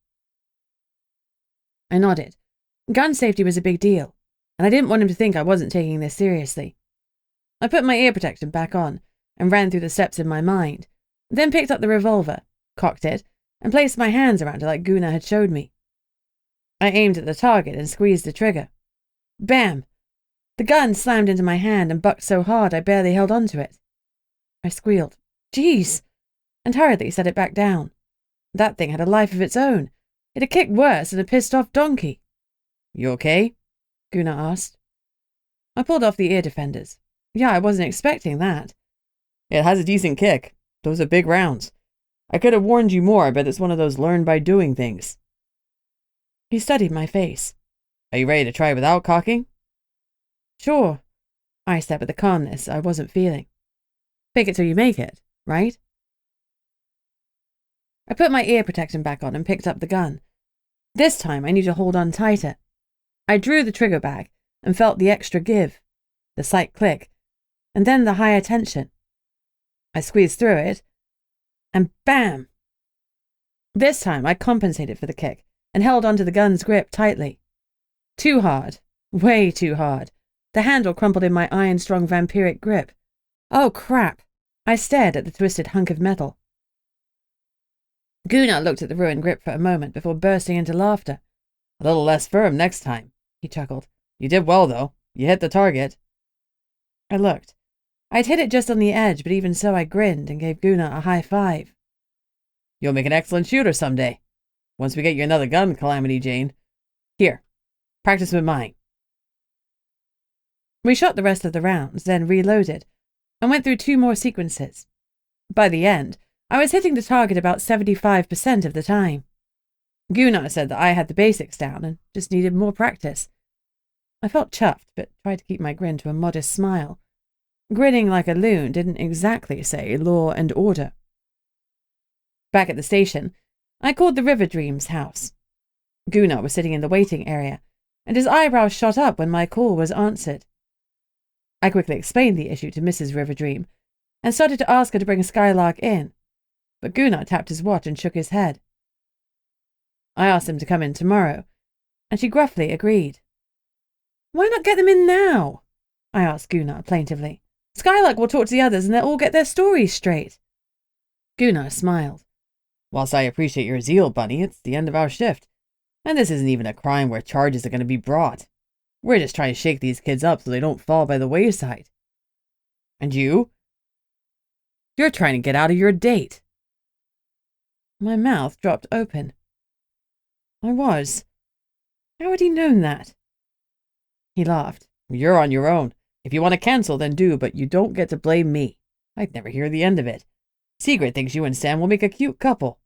I nodded. Gun safety was a big deal, and I didn't want him to think I wasn't taking this seriously. I put my ear protection back on, and ran through the steps in my mind, then picked up the revolver, cocked it, and placed my hands around it like Guna had showed me. I aimed at the target and squeezed the trigger. Bam! The gun slammed into my hand and bucked so hard I barely held onto it. I squealed, "Jeez!" and hurriedly set it back down. That thing had a life of its own. It had kicked worse than a pissed-off donkey. You okay? Guna asked. I pulled off the ear defenders. Yeah, I wasn't expecting that. It has a decent kick. Those are big rounds. I could have warned you more, but it's one of those learn-by-doing things. He studied my face. Are you ready to try without cocking? Sure, I said with a calmness I wasn't feeling. Fake it till you make it, right? I put my ear protection back on and picked up the gun. This time I knew to hold on tighter. I drew the trigger back and felt the extra give, the slight click, and then the higher tension. I squeezed through it, and bam! This time I compensated for the kick and held onto the gun's grip tightly. Too hard, way too hard. The handle crumpled in my iron-strong vampiric grip. Oh, crap! I stared at the twisted hunk of metal. Guna looked at the ruined grip for a moment before bursting into laughter. A little less firm next time, he chuckled. You did well, though. You hit the target. I looked. I'd hit it just on the edge, but even so I grinned and gave Guna a high five. You'll make an excellent shooter someday. Once we get you another gun, Calamity Jane. Here, practice with mine. We shot the rest of the rounds, then reloaded, and went through 2 more sequences. By the end, I was hitting the target about 75% of the time. Guna said that I had the basics down and just needed more practice. I felt chuffed, but tried to keep my grin to a modest smile. Grinning like a loon didn't exactly say law and order. Back at the station, I called the River Dreams house. Guna was sitting in the waiting area, and his eyebrows shot up when my call was answered. I quickly explained the issue to Mrs. Riverdream and started to ask her to bring Skylark in, but Guna tapped his watch and shook his head. I asked him to come in tomorrow, and she gruffly agreed. Why not get them in now? I asked Guna plaintively. Skylark will talk to the others and they'll all get their stories straight. Guna smiled. Whilst I appreciate your zeal, Bunny, it's the end of our shift, and this isn't even a crime where charges are going to be brought. We're just trying to shake these kids up so they don't fall by the wayside. And you? You're trying to get out of your date. My mouth dropped open. I was. How had he known that? He laughed. You're on your own. If you want to cancel, then do, but you don't get to blame me. I'd never hear the end of it. Secret thinks you and Sam will make a cute couple.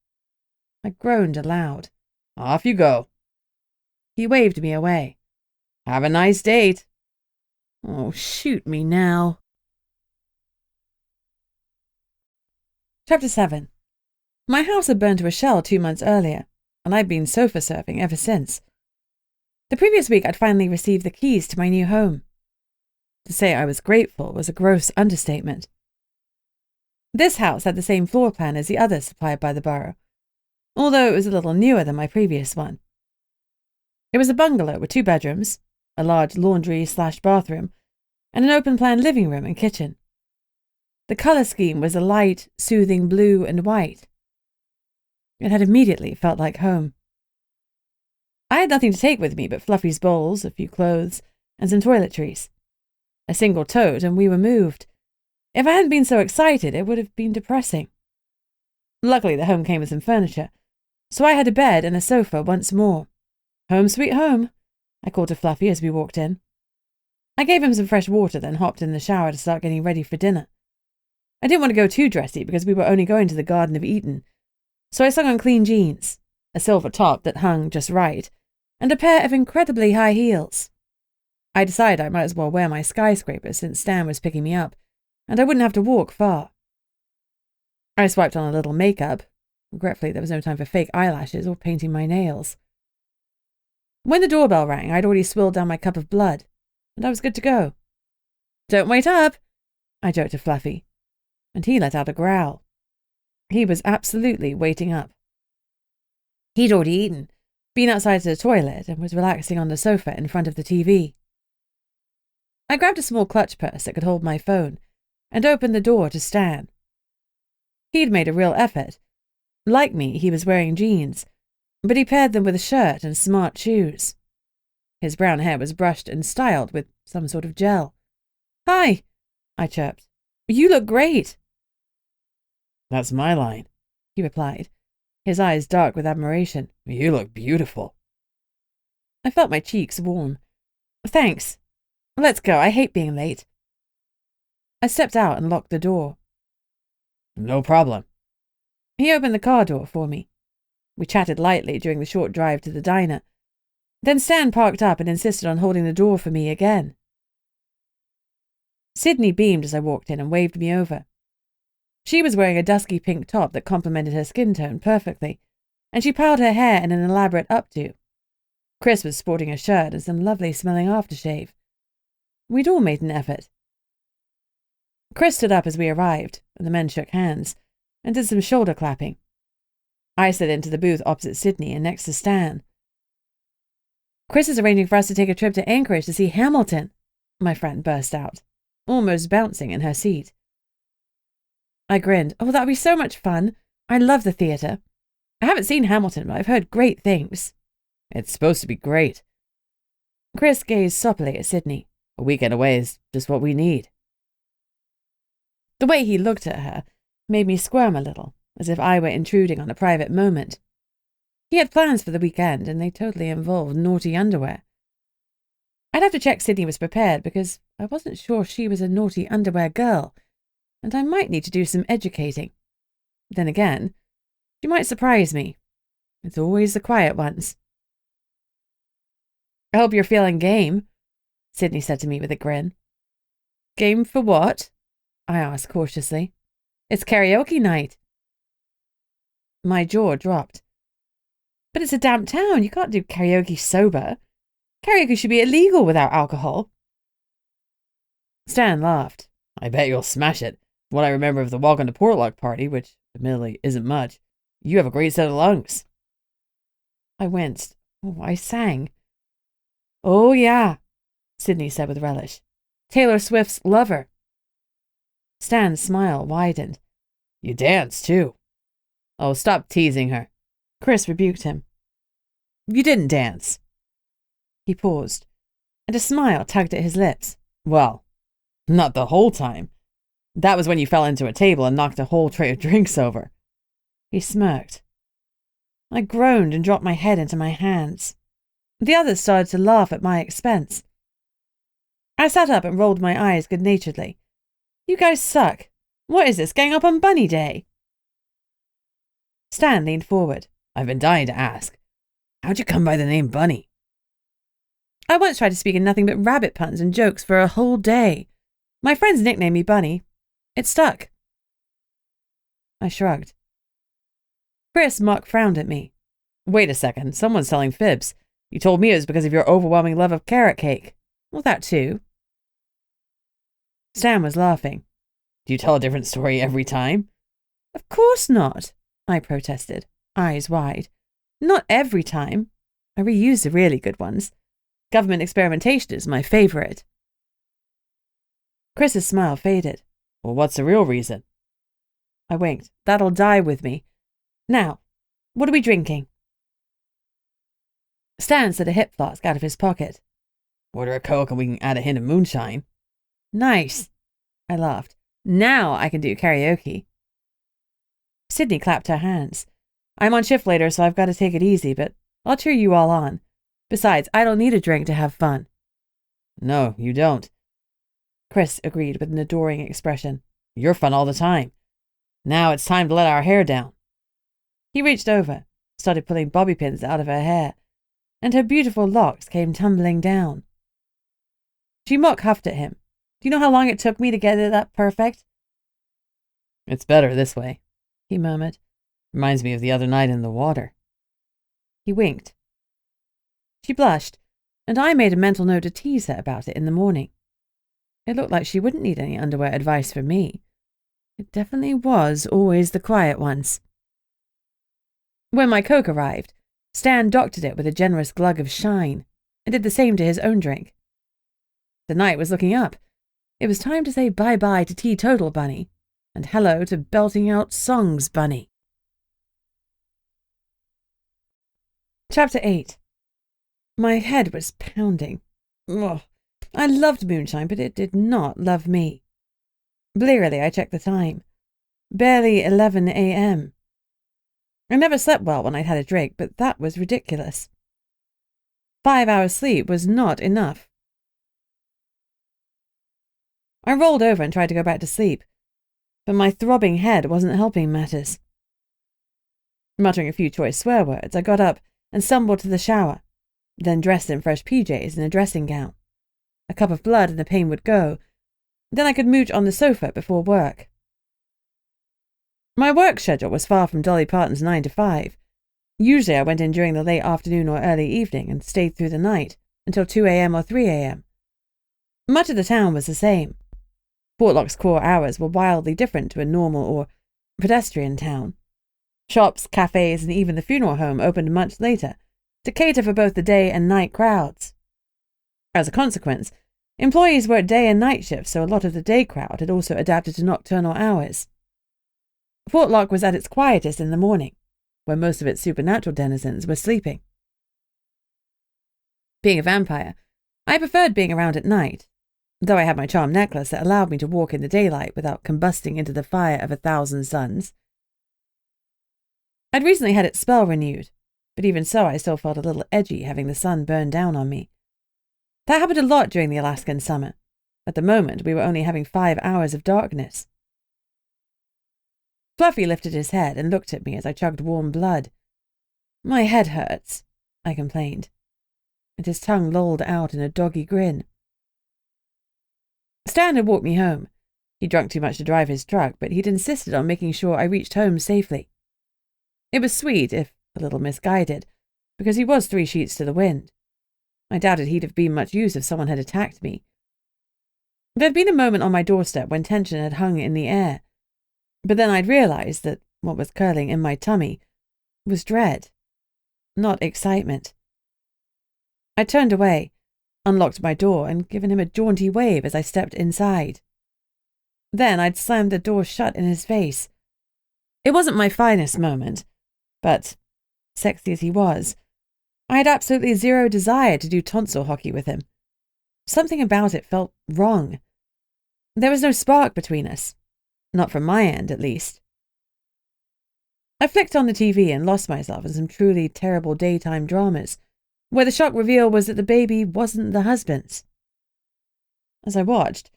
I groaned aloud. Off you go. He waved me away. Have a nice date. Oh, shoot me now. Chapter 7. My house had burned to a shell 2 months earlier, and I'd been sofa surfing ever since. The previous week I'd finally received the keys to my new home. To say I was grateful was a gross understatement. This house had the same floor plan as the others supplied by the borough, although it was a little newer than my previous one. It was a bungalow with 2 bedrooms, a large laundry/bathroom, and an open-plan living room and kitchen. The colour scheme was a light, soothing blue and white. It had immediately felt like home. I had nothing to take with me but Fluffy's bowls, a few clothes, and some toiletries. A single tote, and we were moved. If I hadn't been so excited, it would have been depressing. Luckily, the home came with some furniture, so I had a bed and a sofa once more. Home sweet home, I called to Fluffy as we walked in. I gave him some fresh water, then hopped in the shower to start getting ready for dinner. I didn't want to go too dressy because we were only going to the Garden of Eden, so I stuck on clean jeans, a silver top that hung just right, and a pair of incredibly high heels. I decided I might as well wear my skyscrapers since Stan was picking me up, and I wouldn't have to walk far. I swiped on a little makeup. Regretfully, there was no time for fake eyelashes or painting my nails. When the doorbell rang, I'd already swilled down my cup of blood, and I was good to go. Don't wait up, I joked to Fluffy, and he let out a growl. He was absolutely waiting up. He'd already eaten, been outside to the toilet, and was relaxing on the sofa in front of the TV. I grabbed a small clutch purse that could hold my phone, and opened the door to Stan. He'd made a real effort. Like me, he was wearing jeans, but he paired them with a shirt and smart shoes. His brown hair was brushed and styled with some sort of gel. "Hi," I chirped. "You look great." "That's my line," he replied, his eyes dark with admiration. "You look beautiful." I felt my cheeks warm. "Thanks. Let's go. I hate being late." I stepped out and locked the door. "No problem." He opened the car door for me. We chatted lightly during the short drive to the diner. Then Stan parked up and insisted on holding the door for me again. Sydney beamed as I walked in and waved me over. She was wearing a dusky pink top that complemented her skin tone perfectly, and she piled her hair in an elaborate updo. Chris was sporting a shirt and some lovely-smelling aftershave. We'd all made an effort. Chris stood up as we arrived, and the men shook hands, and did some shoulder clapping. I slid into the booth opposite Sydney and next to Stan. "Chris is arranging for us to take a trip to Anchorage to see Hamilton," my friend burst out, almost bouncing in her seat. I grinned. "Oh, that'll be so much fun. I love the theatre. I haven't seen Hamilton, but I've heard great things." "It's supposed to be great." Chris gazed soppily at Sydney. "A weekend away is just what we need." The way he looked at her made me squirm a little, as if I were intruding on a private moment. He had plans for the weekend, and they totally involved naughty underwear. I'd have to check Sydney was prepared, because I wasn't sure she was a naughty underwear girl, and I might need to do some educating. Then again, she might surprise me. It's always the quiet ones. "I hope you're feeling game," Sydney said to me with a grin. "Game for what?" I asked cautiously. "It's karaoke night." My jaw dropped. "But it's a damp town. You can't do karaoke sober. Karaoke should be illegal without alcohol." Stan laughed. "I bet you'll smash it. What I remember of the Welcome to Portlock party, which admittedly isn't much, you have a great set of lungs." I winced. Oh, I sang. "Oh, yeah," Sydney said with relish. "Taylor Swift's Lover." Stan's smile widened. "You dance, too." "Oh, stop teasing her." Chris rebuked him. "You didn't dance." He paused, and a smile tugged at his lips. "Well, not the whole time. That was when you fell into a table and knocked a whole tray of drinks over." He smirked. I groaned and dropped my head into my hands. The others started to laugh at my expense. I sat up and rolled my eyes good-naturedly. "You guys suck. What is this, gang up on Bunny Day?" Stan leaned forward. "I've been dying to ask. How'd you come by the name Bunny?" "I once tried to speak in nothing but rabbit puns and jokes for a whole day. My friends nicknamed me Bunny. It stuck." I shrugged. Chris mock frowned at me. "Wait a second. Someone's telling fibs. You told me it was because of your overwhelming love of carrot cake." "Well, that too." Stan was laughing. "Do you tell a different story every time?" "Of course not," I protested, eyes wide. "Not every time. I reuse the really good ones. Government experimentation is my favourite." Chris's smile faded. "Well, what's the real reason?" I winked. "That'll die with me. Now, what are we drinking?" Stan slid a hip flask out of his pocket. "Order a Coke and we can add a hint of moonshine." "Nice." I laughed. "Now I can do karaoke." Sydney clapped her hands. "I'm on shift later, so I've got to take it easy, but I'll cheer you all on. Besides, I don't need a drink to have fun." "No, you don't." Chris agreed with an adoring expression. "You're fun all the time. Now it's time to let our hair down." He reached over, started pulling bobby pins out of her hair, and her beautiful locks came tumbling down. She mock huffed at him. "Do you know how long it took me to get it up perfect?" "It's better this way," he murmured. "Reminds me of the other night in the water." He winked. She blushed, and I made a mental note to tease her about it in the morning. It looked like she wouldn't need any underwear advice from me. It definitely was always the quiet ones. When my Coke arrived, Stan doctored it with a generous glug of shine, and did the same to his own drink. The night was looking up. It was time to say bye-bye to teetotal Bunny, and hello to belting out songs Bunny. Chapter 8. My head was pounding. Ugh. I loved moonshine, but it did not love me. Blearily, I checked the time. Barely 11 a.m. I never slept well when I'd had a drink, but that was ridiculous. 5 hours sleep was not enough. I rolled over and tried to go back to sleep, but my throbbing head wasn't helping matters. Muttering a few choice swear words, I got up and stumbled to the shower, then dressed in fresh PJs and a dressing gown. A cup of blood and the pain would go. Then I could mooch on the sofa before work. My work schedule was far from Dolly Parton's 9 to 5. Usually I went in during the late afternoon or early evening and stayed through the night until 2 a.m. or 3 a.m. Much of the town was the same. Portlock's core hours were wildly different to a normal or pedestrian town. Shops, cafes, and even the funeral home opened much later to cater for both the day and night crowds. As a consequence, employees worked day and night shifts, so a lot of the day crowd had also adapted to nocturnal hours. Portlock was at its quietest in the morning, where most of its supernatural denizens were sleeping. Being a vampire, I preferred being around at night, though I had my charm necklace that allowed me to walk in the daylight without combusting into the fire of 1,000 suns. I'd recently had its spell renewed, but even so I still felt a little edgy having the sun burn down on me. That happened a lot during the Alaskan summer. At the moment, we were only having 5 hours of darkness. Fluffy lifted his head and looked at me as I chugged warm blood. "My head hurts," I complained, and his tongue lolled out in a doggy grin. Stan had walked me home. He drank too much to drive his truck, but he'd insisted on making sure I reached home safely. It was sweet, if a little misguided, because he was 3 sheets to the wind. I doubted he'd have been much use if someone had attacked me. There'd been a moment on my doorstep when tension had hung in the air, but then I'd realized that what was curling in my tummy was dread, not excitement. I turned away, unlocked my door, and given him a jaunty wave as I stepped inside. Then I'd slammed the door shut in his face. It wasn't my finest moment, but, sexy as he was, I had absolutely zero desire to do tonsil hockey with him. Something about it felt wrong. There was no spark between us. Not from my end, at least. I flicked on the TV and lost myself in some truly terrible daytime dramas, where the shock reveal was that the baby wasn't the husband's. As I watched,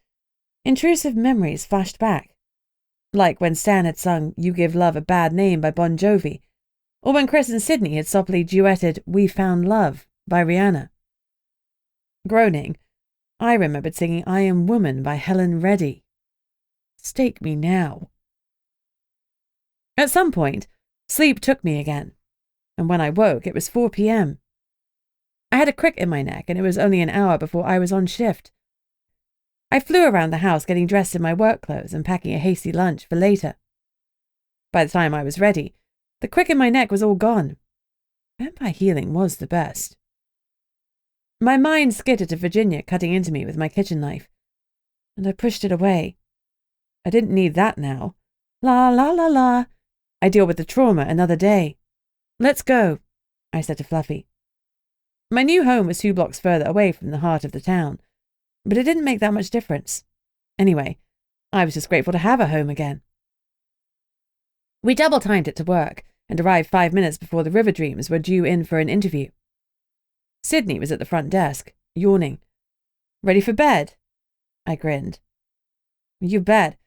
intrusive memories flashed back, like when Stan had sung "You Give Love a Bad Name" by Bon Jovi, or when Chris and Sydney had softly duetted "We Found Love" by Rihanna. Groaning, I remembered singing "I Am Woman" by Helen Reddy. Stake me now. At some point, sleep took me again, and when I woke, it was 4 p.m. I had a crick in my neck, and it was only an hour before I was on shift. I flew around the house getting dressed in my work clothes and packing a hasty lunch for later. By the time I was ready, the crick in my neck was all gone. Vampire healing was the best. My mind skittered to Virginia cutting into me with my kitchen knife, and I pushed it away. I didn't need that now. La la la la. I deal with the trauma another day. "Let's go," I said to Fluffy. My new home was 2 blocks further away from the heart of the town, but it didn't make that much difference. Anyway, I was just grateful to have a home again. We double-timed it to work and arrived 5 minutes before the River Dreams were due in for an interview. Sydney was at the front desk, yawning. "Ready for bed?" I grinned. "You bet.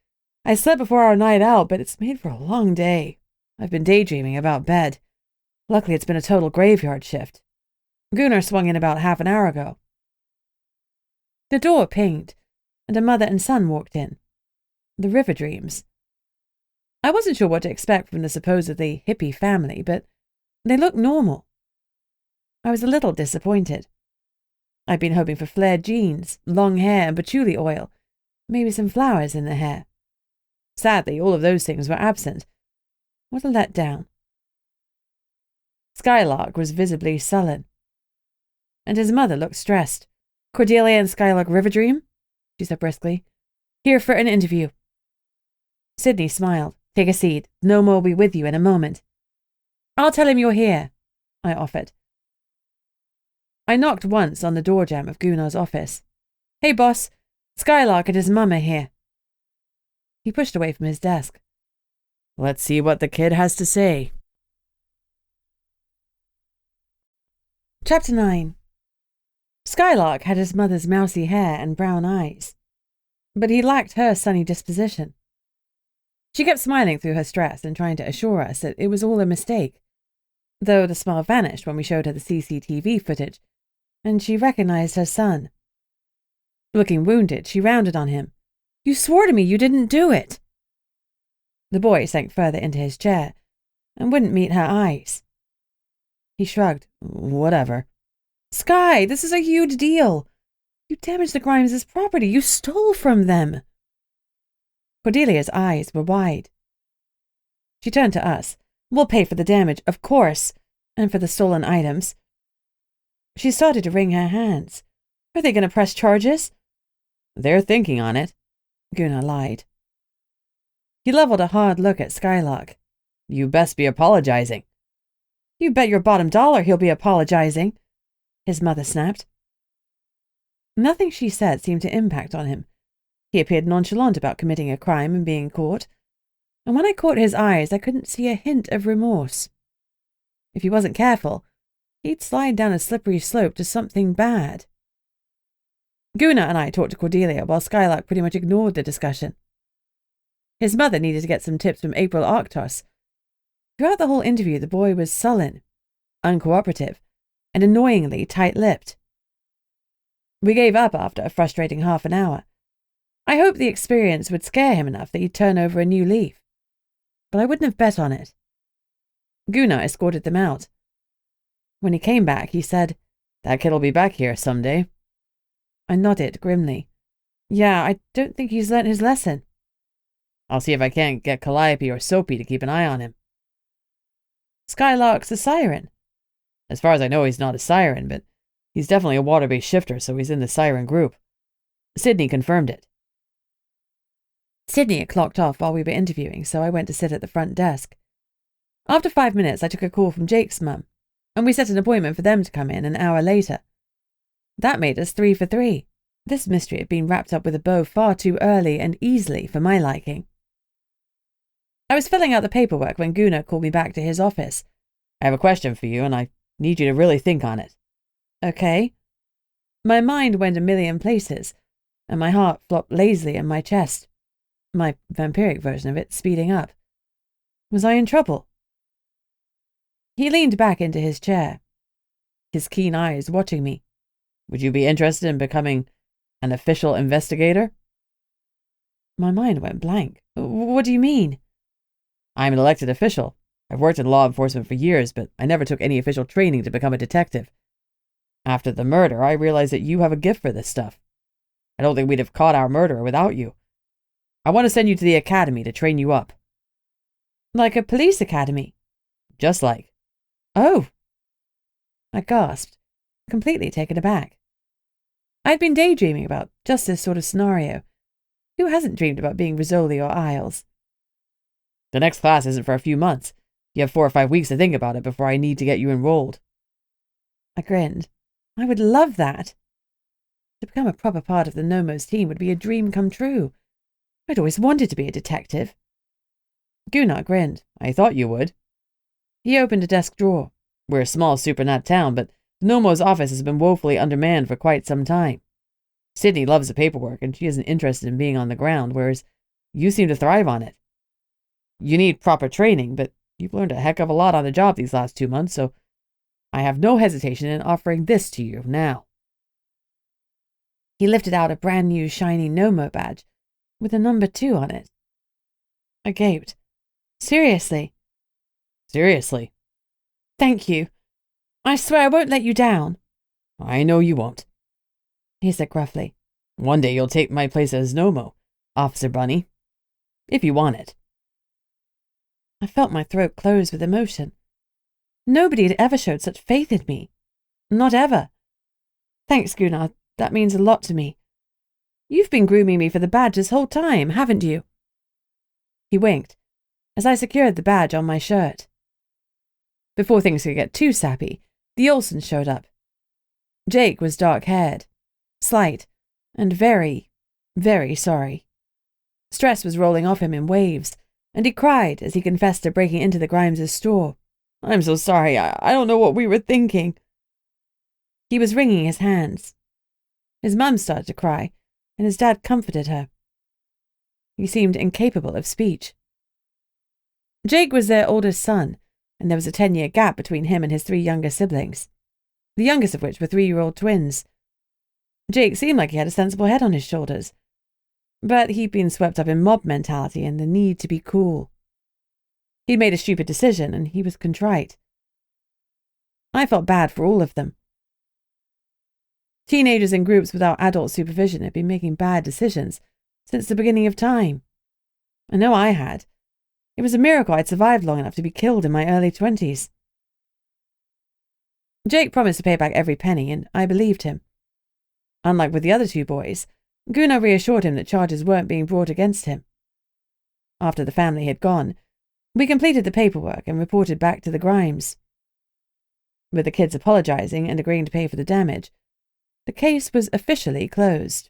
I slept before our night out, but it's made for a long day. I've been daydreaming about bed. Luckily, it's been a total graveyard shift. Gunnar swung in about half an hour ago." The door pinged, and a mother and son walked in. The River Dreams. I wasn't sure what to expect from the supposedly hippie family, but they looked normal. I was a little disappointed. I'd been hoping for flared jeans, long hair, and patchouli oil, maybe some flowers in the hair. Sadly, all of those things were absent. What a letdown. Skylark was visibly sullen, and his mother looked stressed. "Cordelia and Skylark Riverdream?" she said briskly. Here for an interview. Sydney smiled. Take a seat. Nomo will be with you in a moment. I'll tell him you're here, I offered. I knocked once on the door jamb of Gunnar's office. Hey, boss. Skylark and his mum are here. He pushed away from his desk. Let's see what the kid has to say. Chapter 9. Skylark had his mother's mousy hair and brown eyes, but he lacked her sunny disposition. She kept smiling through her stress and trying to assure us that it was all a mistake, though the smile vanished when we showed her the CCTV footage, and she recognized her son. Looking wounded, she rounded on him. You swore to me you didn't do it. The boy sank further into his chair and wouldn't meet her eyes. He shrugged. Whatever. Sky, this is a huge deal. You damaged the Grimes' property. You stole from them. Cordelia's eyes were wide. She turned to us. We'll pay for the damage, of course, and for the stolen items. She started to wring her hands. Are they going to press charges? They're thinking on it, Gunnar lied. He leveled a hard look at Skylark. You best be apologizing. You bet your bottom dollar he'll be apologizing, his mother snapped. Nothing she said seemed to impact on him. He appeared nonchalant about committing a crime and being caught, and when I caught his eyes, I couldn't see a hint of remorse. If he wasn't careful, he'd slide down a slippery slope to something bad. Gunnar and I talked to Cordelia while Skylark pretty much ignored the discussion. His mother needed to get some tips from April Arctos. Throughout the whole interview, the boy was sullen, uncooperative, and annoyingly tight-lipped. We gave up after a frustrating half an hour. I hoped the experience would scare him enough that he'd turn over a new leaf, but I wouldn't have bet on it. Gunnar escorted them out. When he came back, he said, That kid'll be back here someday. I nodded grimly. Yeah, I don't think he's learnt his lesson. I'll see if I can't get Calliope or Soapy to keep an eye on him. Skylark's a Siren. As far as I know, he's not a Siren, but he's definitely a water-based shifter, so he's in the Siren group. Sydney confirmed it. Sydney had clocked off while we were interviewing, so I went to sit at the front desk. After 5 minutes, I took a call from Jake's mum, and we set an appointment for them to come in an hour later. That made us 3 for 3. This mystery had been wrapped up with a bow far too early and easily for my liking. I was filling out the paperwork when Gunnar called me back to his office. I have a question for you, and I need you to really think on it. Okay. My mind went a million places, and my heart flopped lazily in my chest, my vampiric version of it speeding up. Was I in trouble? He leaned back into his chair, his keen eyes watching me. Would you be interested in becoming an official investigator? My mind went blank. What do you mean? I'm an elected official. I've worked in law enforcement for years, but I never took any official training to become a detective. After the murder, I realized that you have a gift for this stuff. I don't think we'd have caught our murderer without you. I want to send you to the academy to train you up. Like a police academy? Just like. Oh! I gasped, completely taken aback. I'd been daydreaming about just this sort of scenario. Who hasn't dreamed about being Rizzoli or Isles? The next class isn't for a few months. You have 4 or 5 weeks to think about it before I need to get you enrolled. I grinned. I would love that. To become a proper part of the Nomos team would be a dream come true. I'd always wanted to be a detective. Gunnar grinned. I thought you would. He opened a desk drawer. We're a small supernat town, but the Nomos office has been woefully undermanned for quite some time. Sydney loves the paperwork, and she isn't interested in being on the ground, whereas you seem to thrive on it. You need proper training, but you've learned a heck of a lot on the job these last 2 months, so I have no hesitation in offering this to you now. He lifted out a brand new shiny Nomo badge with a number 2 on it. I gaped. Seriously? Seriously. Thank you. I swear I won't let you down. I know you won't, he said gruffly. One day you'll take my place as Nomo, Officer Bunny. If you want it. I felt my throat close with emotion. Nobody had ever showed such faith in me. Not ever. Thanks, Gunnar. That means a lot to me. You've been grooming me for the badge this whole time, haven't you?" He winked as I secured the badge on my shirt. Before things could get too sappy, the Olsons showed up. Jake was dark-haired, slight, and very, very sorry. Stress was rolling off him in waves, and he cried as he confessed to breaking into the Grimes' store. "I'm so sorry, I don't know what we were thinking." He was wringing his hands. His mum started to cry, and his dad comforted her. He seemed incapable of speech. Jake was their oldest son, and there was a 10-year gap between him and his 3 younger siblings, the youngest of which were 3-year-old twins. Jake seemed like he had a sensible head on his shoulders, but he'd been swept up in mob mentality and the need to be cool. He'd made a stupid decision, and he was contrite. I felt bad for all of them. Teenagers in groups without adult supervision had been making bad decisions since the beginning of time. I know I had. It was a miracle I'd survived long enough to be killed in my early 20s. Jake promised to pay back every penny, and I believed him. Unlike with the other 2 boys, Gunnar reassured him that charges weren't being brought against him. After the family had gone, we completed the paperwork and reported back to the Grimes. With the kids apologizing and agreeing to pay for the damage, the case was officially closed.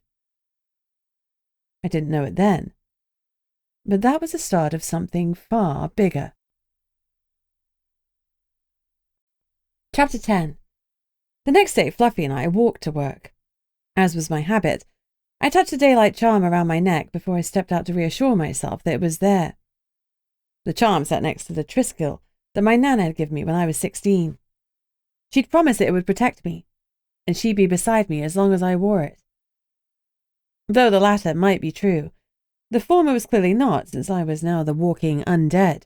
I didn't know it then, but that was the start of something far bigger. Chapter 10. The next day, Fluffy and I walked to work. As was my habit, I touched a daylight charm around my neck before I stepped out to reassure myself that it was there. The charm sat next to the Triskel that my Nana had given me when I was 16. She'd promised that it would protect me, and she'd be beside me as long as I wore it. Though the latter might be true, the former was clearly not, since I was now the walking undead.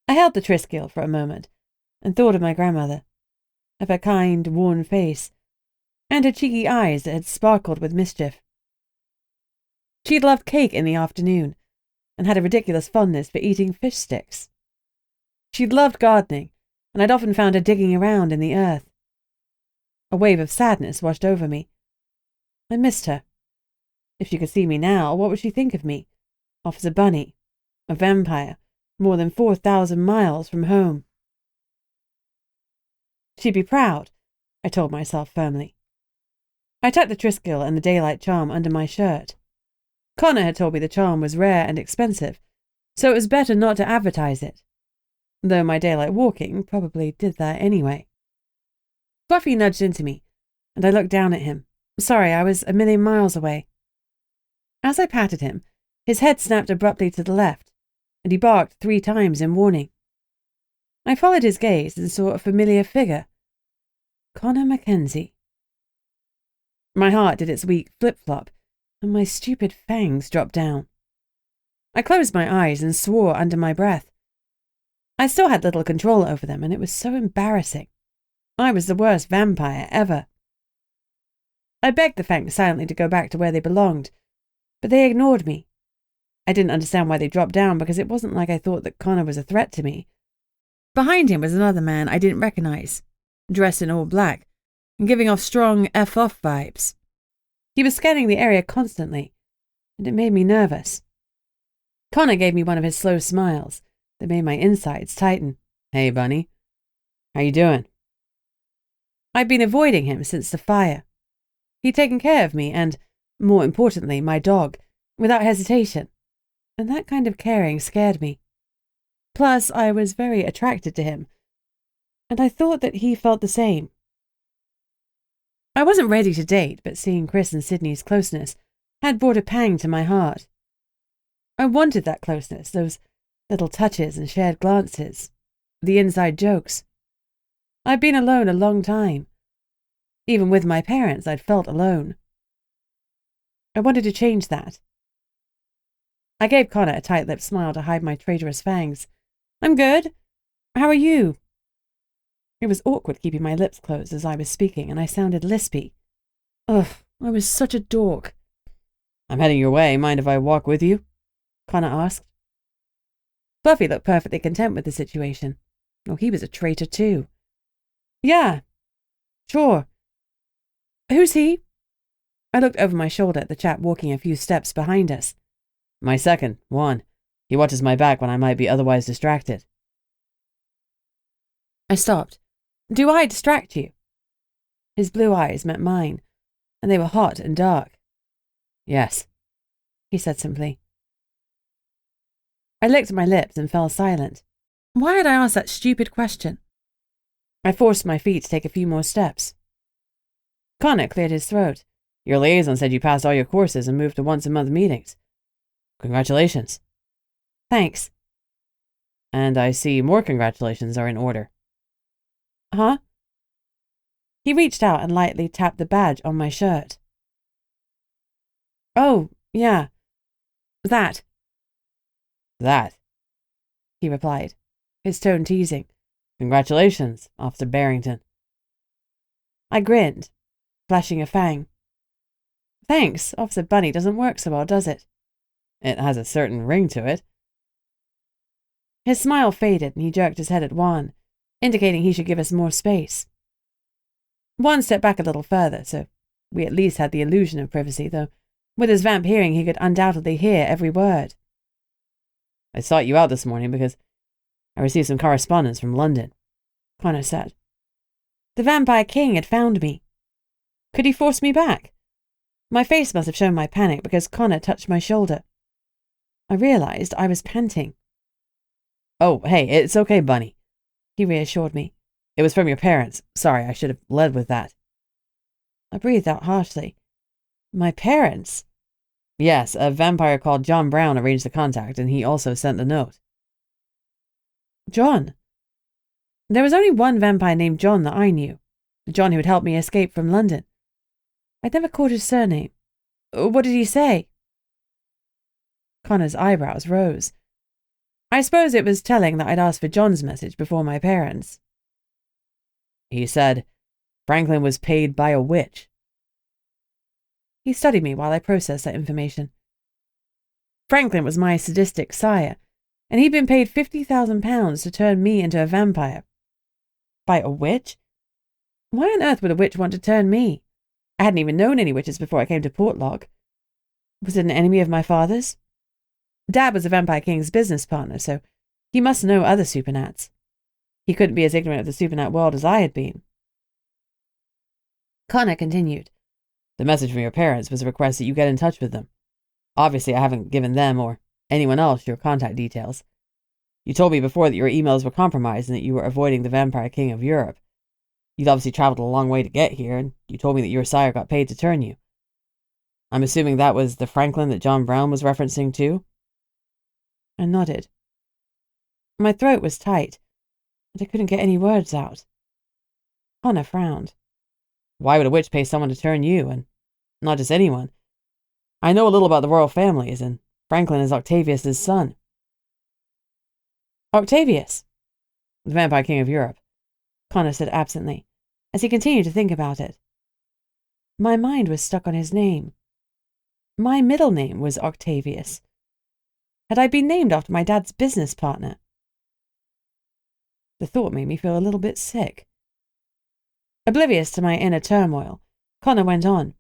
I held the Triskel for a moment and thought of my grandmother, of her kind, worn face, and her cheeky eyes that had sparkled with mischief. She'd loved cake in the afternoon, and had a ridiculous fondness for eating fish sticks. She'd loved gardening, and I'd often found her digging around in the earth. A wave of sadness washed over me. I missed her. If she could see me now, what would she think of me? Off as a bunny, a vampire, more than 4,000 miles from home. She'd be proud, I told myself firmly. I tucked the Triskel and the daylight charm under my shirt. Connor had told me the charm was rare and expensive, so it was better not to advertise it, though my daylight walking probably did that anyway. Fluffy nudged into me, and I looked down at him. Sorry, I was a million miles away. As I patted him, his head snapped abruptly to the left, and he barked 3 times in warning. I followed his gaze and saw a familiar figure. Connor Mackenzie. My heart did its weak flip-flop, and my stupid fangs dropped down. I closed my eyes and swore under my breath. I still had little control over them, and it was so embarrassing. I was the worst vampire ever. I begged the fangs silently to go back to where they belonged, but they ignored me. I didn't understand why they dropped down, because it wasn't like I thought that Connor was a threat to me. Behind him was another man I didn't recognize, dressed in all black, and giving off strong F-off vibes. He was scanning the area constantly, and it made me nervous. Connor gave me one of his slow smiles that made my insides tighten. "Hey, Bunny. How you doing?" I'd been avoiding him since the fire. He'd taken care of me and, more importantly, my dog, without hesitation, and that kind of caring scared me. Plus, I was very attracted to him, and I thought that he felt the same. I wasn't ready to date, but seeing Chris and Sydney's closeness had brought a pang to my heart. I wanted that closeness, those little touches and shared glances, the inside jokes. I'd been alone a long time. Even with my parents, I'd felt alone. I wanted to change that. I gave Connor a tight-lipped smile to hide my traitorous fangs. "I'm good. How are you?" It was awkward keeping my lips closed as I was speaking, and I sounded lispy. Ugh, I was such a dork. "I'm heading your way. Mind if I walk with you?" Connor asked. Fluffy looked perfectly content with the situation. Oh, he was a traitor too. "Yeah, sure. Who's he?" I looked over my shoulder at the chap walking a few steps behind us. My second, Juan. He watches my back when I might be otherwise distracted. I stopped. Do I distract you? His blue eyes met mine, and they were hot and dark. Yes, he said simply. I licked my lips and fell silent. Why had I asked that stupid question? I forced my feet to take a few more steps. Connor cleared his throat. Your liaison said you passed all your courses and moved to once-a-month meetings. Congratulations. Thanks. And I see more congratulations are in order. Huh? He reached out and lightly tapped the badge on my shirt. Oh, yeah. That, he replied, his tone teasing. Congratulations, Officer Barrington. I grinned, flashing a fang. Thanks, Officer Bunny doesn't work so well, does it? It has a certain ring to it. His smile faded and he jerked his head at Juan, indicating he should give us more space. Juan stepped back a little further, so we at least had the illusion of privacy, though with his vamp hearing he could undoubtedly hear every word. I sought you out this morning because I received some correspondence from London, Connor said. The Vampire King had found me. Could he force me back? My face must have shown my panic because Connor touched my shoulder. I realized I was panting. Oh, hey, it's okay, Bunny, he reassured me. It was from your parents. Sorry, I should have led with that. I breathed out harshly. My parents? Yes, a vampire called John Brown arranged the contact, and he also sent the note. John? There was only one vampire named John that I knew, the John who had helped me escape from London. I'd never caught his surname. What did he say? Connor's eyebrows rose. I suppose it was telling that I'd asked for John's message before my parents. He said Franklin was paid by a witch. He studied me while I processed that information. Franklin was my sadistic sire, and he'd been paid £50,000 to turn me into a vampire. By a witch? Why on earth would a witch want to turn me? I hadn't even known any witches before I came to Portlock. Was it an enemy of my father's? Dad was the Vampire King's business partner, so he must know other supernats. He couldn't be as ignorant of the supernat world as I had been. Connor continued. The message from your parents was a request that you get in touch with them. Obviously, I haven't given them or anyone else your contact details. You told me before that your emails were compromised and that you were avoiding the Vampire King of Europe. You'd obviously traveled a long way to get here, and you told me that your sire got paid to turn you. I'm assuming that was the Franklin that John Brown was referencing too? I nodded. My throat was tight, and I couldn't get any words out. Connor frowned. Why would a witch pay someone to turn you, and not just anyone? I know a little about the royal families, and Franklin is Octavius's son. Octavius? The Vampire King of Europe, Connor said absently, as he continued to think about it. My mind was stuck on his name. My middle name was Octavius. Had I been named after my dad's business partner? The thought made me feel a little bit sick. Oblivious to my inner turmoil, Connor went on.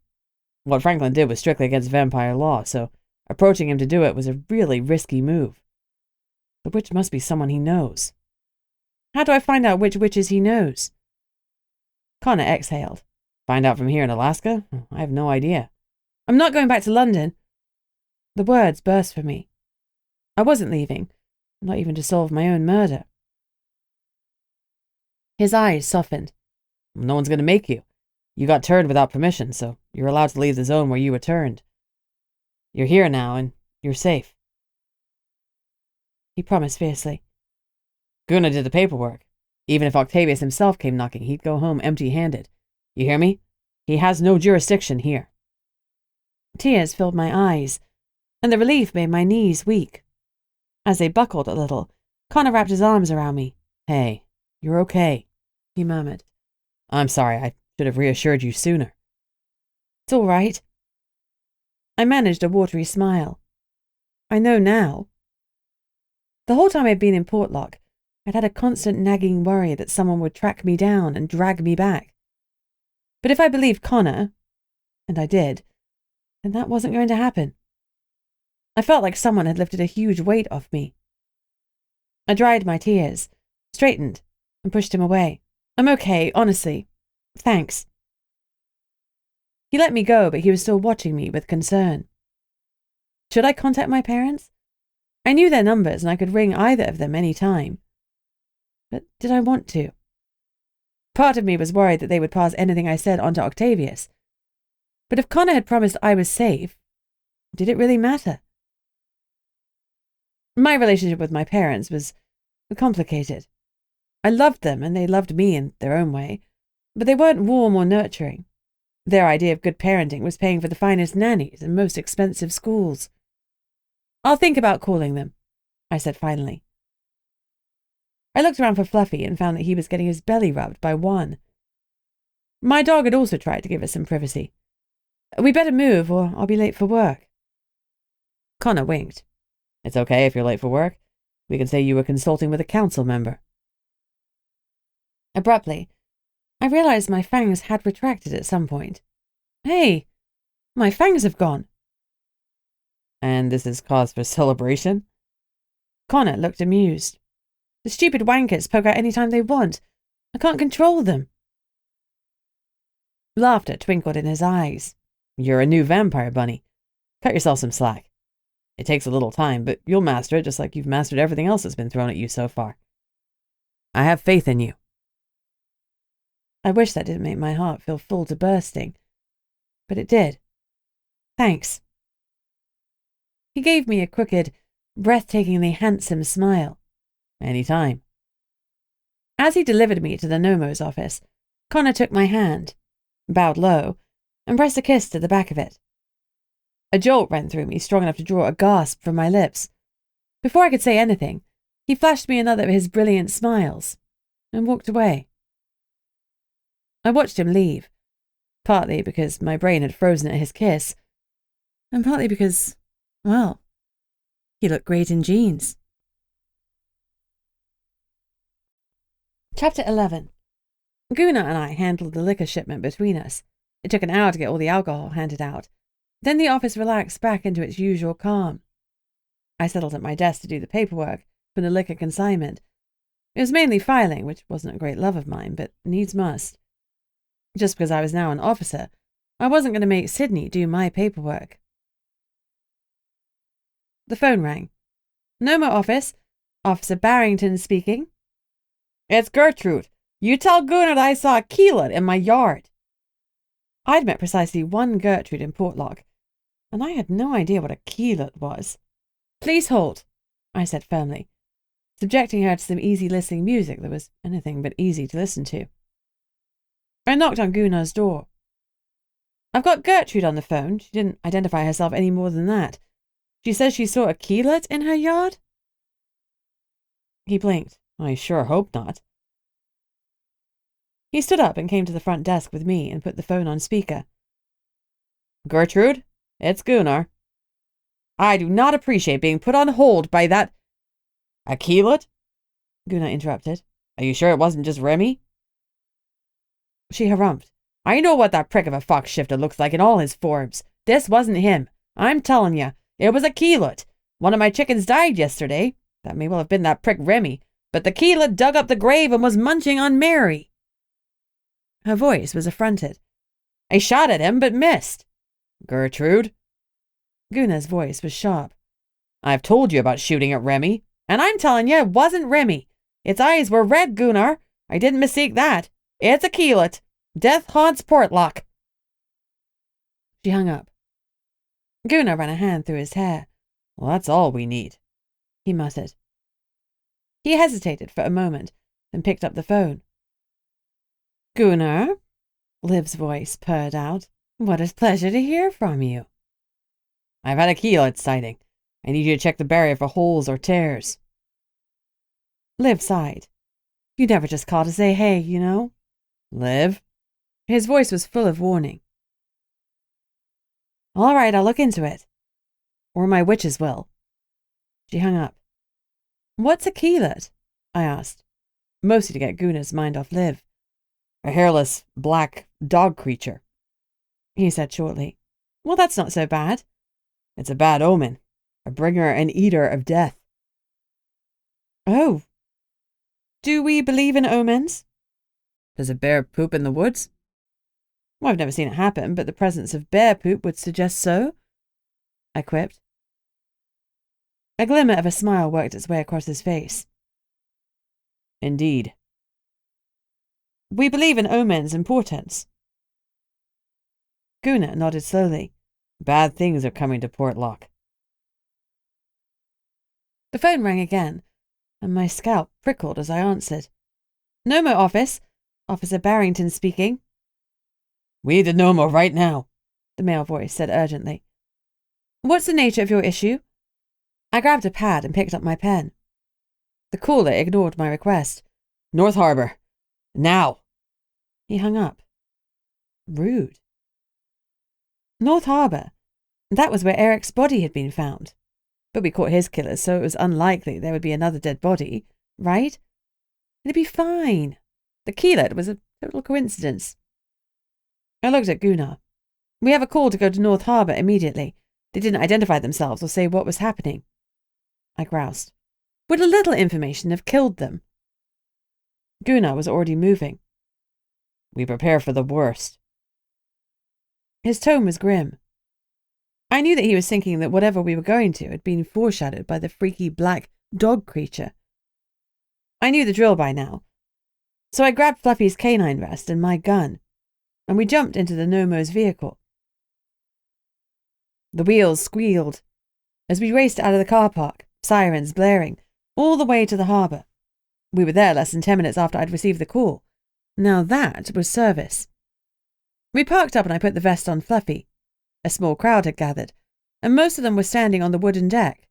What Franklin did was strictly against vampire law, so approaching him to do it was a really risky move. The witch must be someone he knows. How do I find out which witches he knows? Connor exhaled. Find out from here in Alaska? I have no idea. I'm not going back to London. The words burst from me. I wasn't leaving, not even to solve my own murder. His eyes softened. No one's going to make you. You got turned without permission, so you're allowed to leave the zone where you were turned. You're here now, and you're safe. He promised fiercely. Gunnar did the paperwork. Even if Octavius himself came knocking, he'd go home empty-handed. You hear me? He has no jurisdiction here. Tears filled my eyes, and the relief made my knees weak. As they buckled a little, Connor wrapped his arms around me. Hey, you're okay, he murmured. I'm sorry, I should have reassured you sooner. It's all right. I managed a watery smile. I know now. The whole time I'd been in Portlock, I'd had a constant nagging worry that someone would track me down and drag me back. But if I believed Connor, and I did, then that wasn't going to happen. I felt like someone had lifted a huge weight off me. I dried my tears, straightened, and pushed him away. I'm okay, honestly. Thanks. He let me go, but he was still watching me with concern. Should I contact my parents? I knew their numbers and I could ring either of them any time. But did I want to? Part of me was worried that they would pass anything I said on to Octavius. But if Connor had promised I was safe, did it really matter? My relationship with my parents was complicated. I loved them and they loved me in their own way, but they weren't warm or nurturing. Their idea of good parenting was paying for the finest nannies and most expensive schools. I'll think about calling them, I said finally. I looked around for Fluffy and found that he was getting his belly rubbed by Juan. My dog had also tried to give us some privacy. We better move or I'll be late for work. Connor winked. It's okay if you're late for work. We can say you were consulting with a council member. Abruptly, I realized my fangs had retracted at some point. Hey, my fangs have gone. And this is cause for celebration? Connor looked amused. The stupid wankers poke out any time they want. I can't control them. Laughter twinkled in his eyes. You're a new vampire, Bunny. Cut yourself some slack. It takes a little time, but you'll master it just like you've mastered everything else that's been thrown at you so far. I have faith in you. I wish that didn't make my heart feel full to bursting, but it did. Thanks. He gave me a crooked, breathtakingly handsome smile. Anytime. As he delivered me to the Nomo's office, Connor took my hand, bowed low, and pressed a kiss to the back of it. A jolt ran through me, strong enough to draw a gasp from my lips. Before I could say anything, he flashed me another of his brilliant smiles, and walked away. I watched him leave, partly because my brain had frozen at his kiss, and partly because, well, he looked great in jeans. Chapter 11. Gunnar and I handled the liquor shipment between us. It took an hour to get all the alcohol handed out. Then the office relaxed back into its usual calm. I settled at my desk to do the paperwork for the liquor consignment. It was mainly filing, which wasn't a great love of mine, but needs must. Just because I was now an officer, I wasn't going to make Sydney do my paperwork. The phone rang. Nomo office. Officer Barrington speaking. It's Gertrude. You tell Gunnar that I saw a keeler in my yard. I'd met precisely one Gertrude in Portlock, and I had no idea what a keelet was. Please hold, I said firmly, subjecting her to some easy listening music that was anything but easy to listen to. I knocked on Gunnar's door. I've got Gertrude on the phone. She didn't identify herself any more than that. She says she saw a keelet in her yard? He blinked. I sure hope not. He stood up and came to the front desk with me and put the phone on speaker. Gertrude, it's Gunnar. I do not appreciate being put on hold by that... A keelet? Gunnar interrupted. Are you sure it wasn't just Remy? She harumphed. I know what that prick of a fox shifter looks like in all his forms. This wasn't him. I'm telling you, it was a keelet. One of my chickens died yesterday. That may well have been that prick Remy. But the keelet dug up the grave and was munching on Mary. Her voice was affronted. I shot at him, but missed. Gertrude? Gunnar's voice was sharp. I've told you about shooting at Remy, and I'm telling you it wasn't Remy. Its eyes were red, Gunnar. I didn't mistake that. It's a keelet. Death haunts Portlock. She hung up. Gunnar ran a hand through his hair. Well, that's all we need, he muttered. He hesitated for a moment, then picked up the phone. Gunnar, Liv's voice purred out. What a pleasure to hear from you. I've had a keelet sighting. I need you to check the barrier for holes or tears. Liv sighed. You never just call to say hey, you know. Liv? His voice was full of warning. All right, I'll look into it. Or my witches will. She hung up. What's a keelet? I asked, mostly to get Gunnar's mind off Liv. A hairless, black dog creature, he said shortly. Well, that's not so bad. It's a bad omen. A bringer and eater of death. Oh. Do we believe in omens? Does a bear poop in the woods? Well, I've never seen it happen, but the presence of bear poop would suggest so, I quipped. A glimmer of a smile worked its way across his face. Indeed. We believe in omens and portents. Guna nodded slowly. Bad things are coming to Portlock. The phone rang again, and my scalp prickled as I answered. Nomo office. Officer Barrington speaking. We need the Nomo right now, the male voice said urgently. What's the nature of your issue? I grabbed a pad and picked up my pen. The caller ignored my request. North Harbour. Now. He hung up. Rude. North Harbour. That was where Eric's body had been found. But we caught his killers, so it was unlikely there would be another dead body, right? It'd be fine. The tequila was a total coincidence. I looked at Gunnar. We have a call to go to North Harbour immediately. They didn't identify themselves or say what was happening. I groused. Would a little information have killed them? Gunnar was already moving. We prepare for the worst. His tone was grim. I knew that he was thinking that whatever we were going to had been foreshadowed by the freaky black dog creature. I knew the drill by now, so I grabbed Fluffy's canine vest and my gun, and we jumped into the Nomo's vehicle. The wheels squealed as we raced out of the car park, sirens blaring, all the way to the harbour. We were there less than 10 minutes after I'd received the call. Now that was service. We parked up and I put the vest on Fluffy. A small crowd had gathered, and most of them were standing on the wooden deck,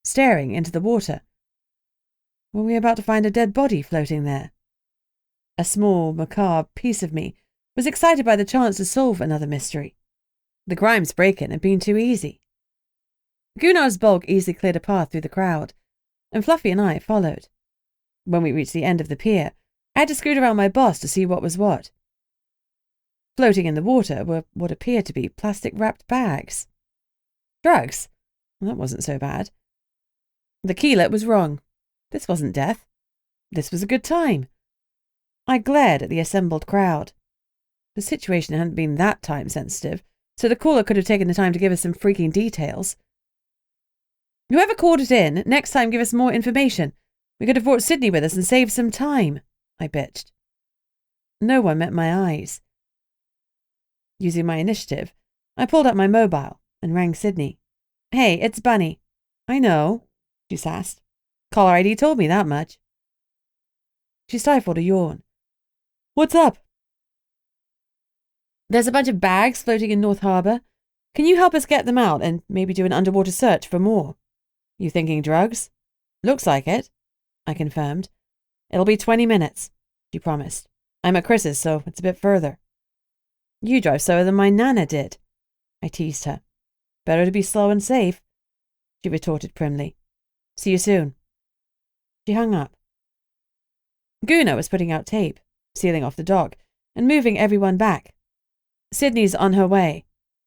staring into the water. Were we about to find a dead body floating there? A small, macabre piece of me was excited by the chance to solve another mystery. The Grimes break-in had been too easy. Gunnar's bulk easily cleared a path through the crowd, and Fluffy and I followed. When we reached the end of the pier, I had to scoot around my boss to see what was what. Floating in the water were what appeared to be plastic-wrapped bags. Drugs? Well, that wasn't so bad. The keeler was wrong. This wasn't death. This was a good time. I glared at the assembled crowd. The situation hadn't been that time-sensitive, so the caller could have taken the time to give us some freaking details. Whoever called it in, next time give us more information. We could have brought Sydney with us and saved some time, I bitched. No one met my eyes. Using my initiative, I pulled out my mobile and rang Sydney. Hey, it's Bunny. I know, she sassed. Caller ID told me that much. She stifled a yawn. What's up? There's a bunch of bags floating in North Harbour. Can you help us get them out and maybe do an underwater search for more? You thinking drugs? Looks like it, I confirmed. It'll be 20 minutes, she promised. I'm at Chris's, so it's a bit further. You drive slower than my Nana did, I teased her. Better to be slow and safe, she retorted primly. See you soon. She hung up. Gunnar was putting out tape, sealing off the dock, and moving everyone back. Sydney's on her way,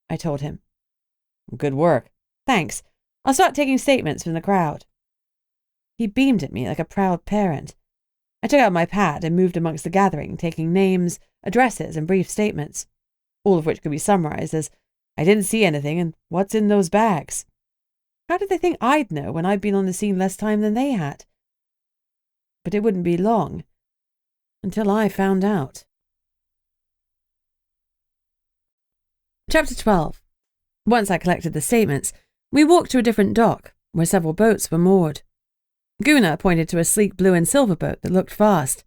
I told him. Good work. Thanks. I'll start taking statements from the crowd. He beamed at me like a proud parent. I took out my pad and moved amongst the gathering, taking names, addresses, and brief statements, all of which could be summarized as, I didn't see anything, and what's in those bags? How did they think I'd know when I'd been on the scene less time than they had? But it wouldn't be long until I found out. Chapter 12. Once I collected the statements, we walked to a different dock, where several boats were moored. Gunnar pointed to a sleek blue and silver boat that looked fast.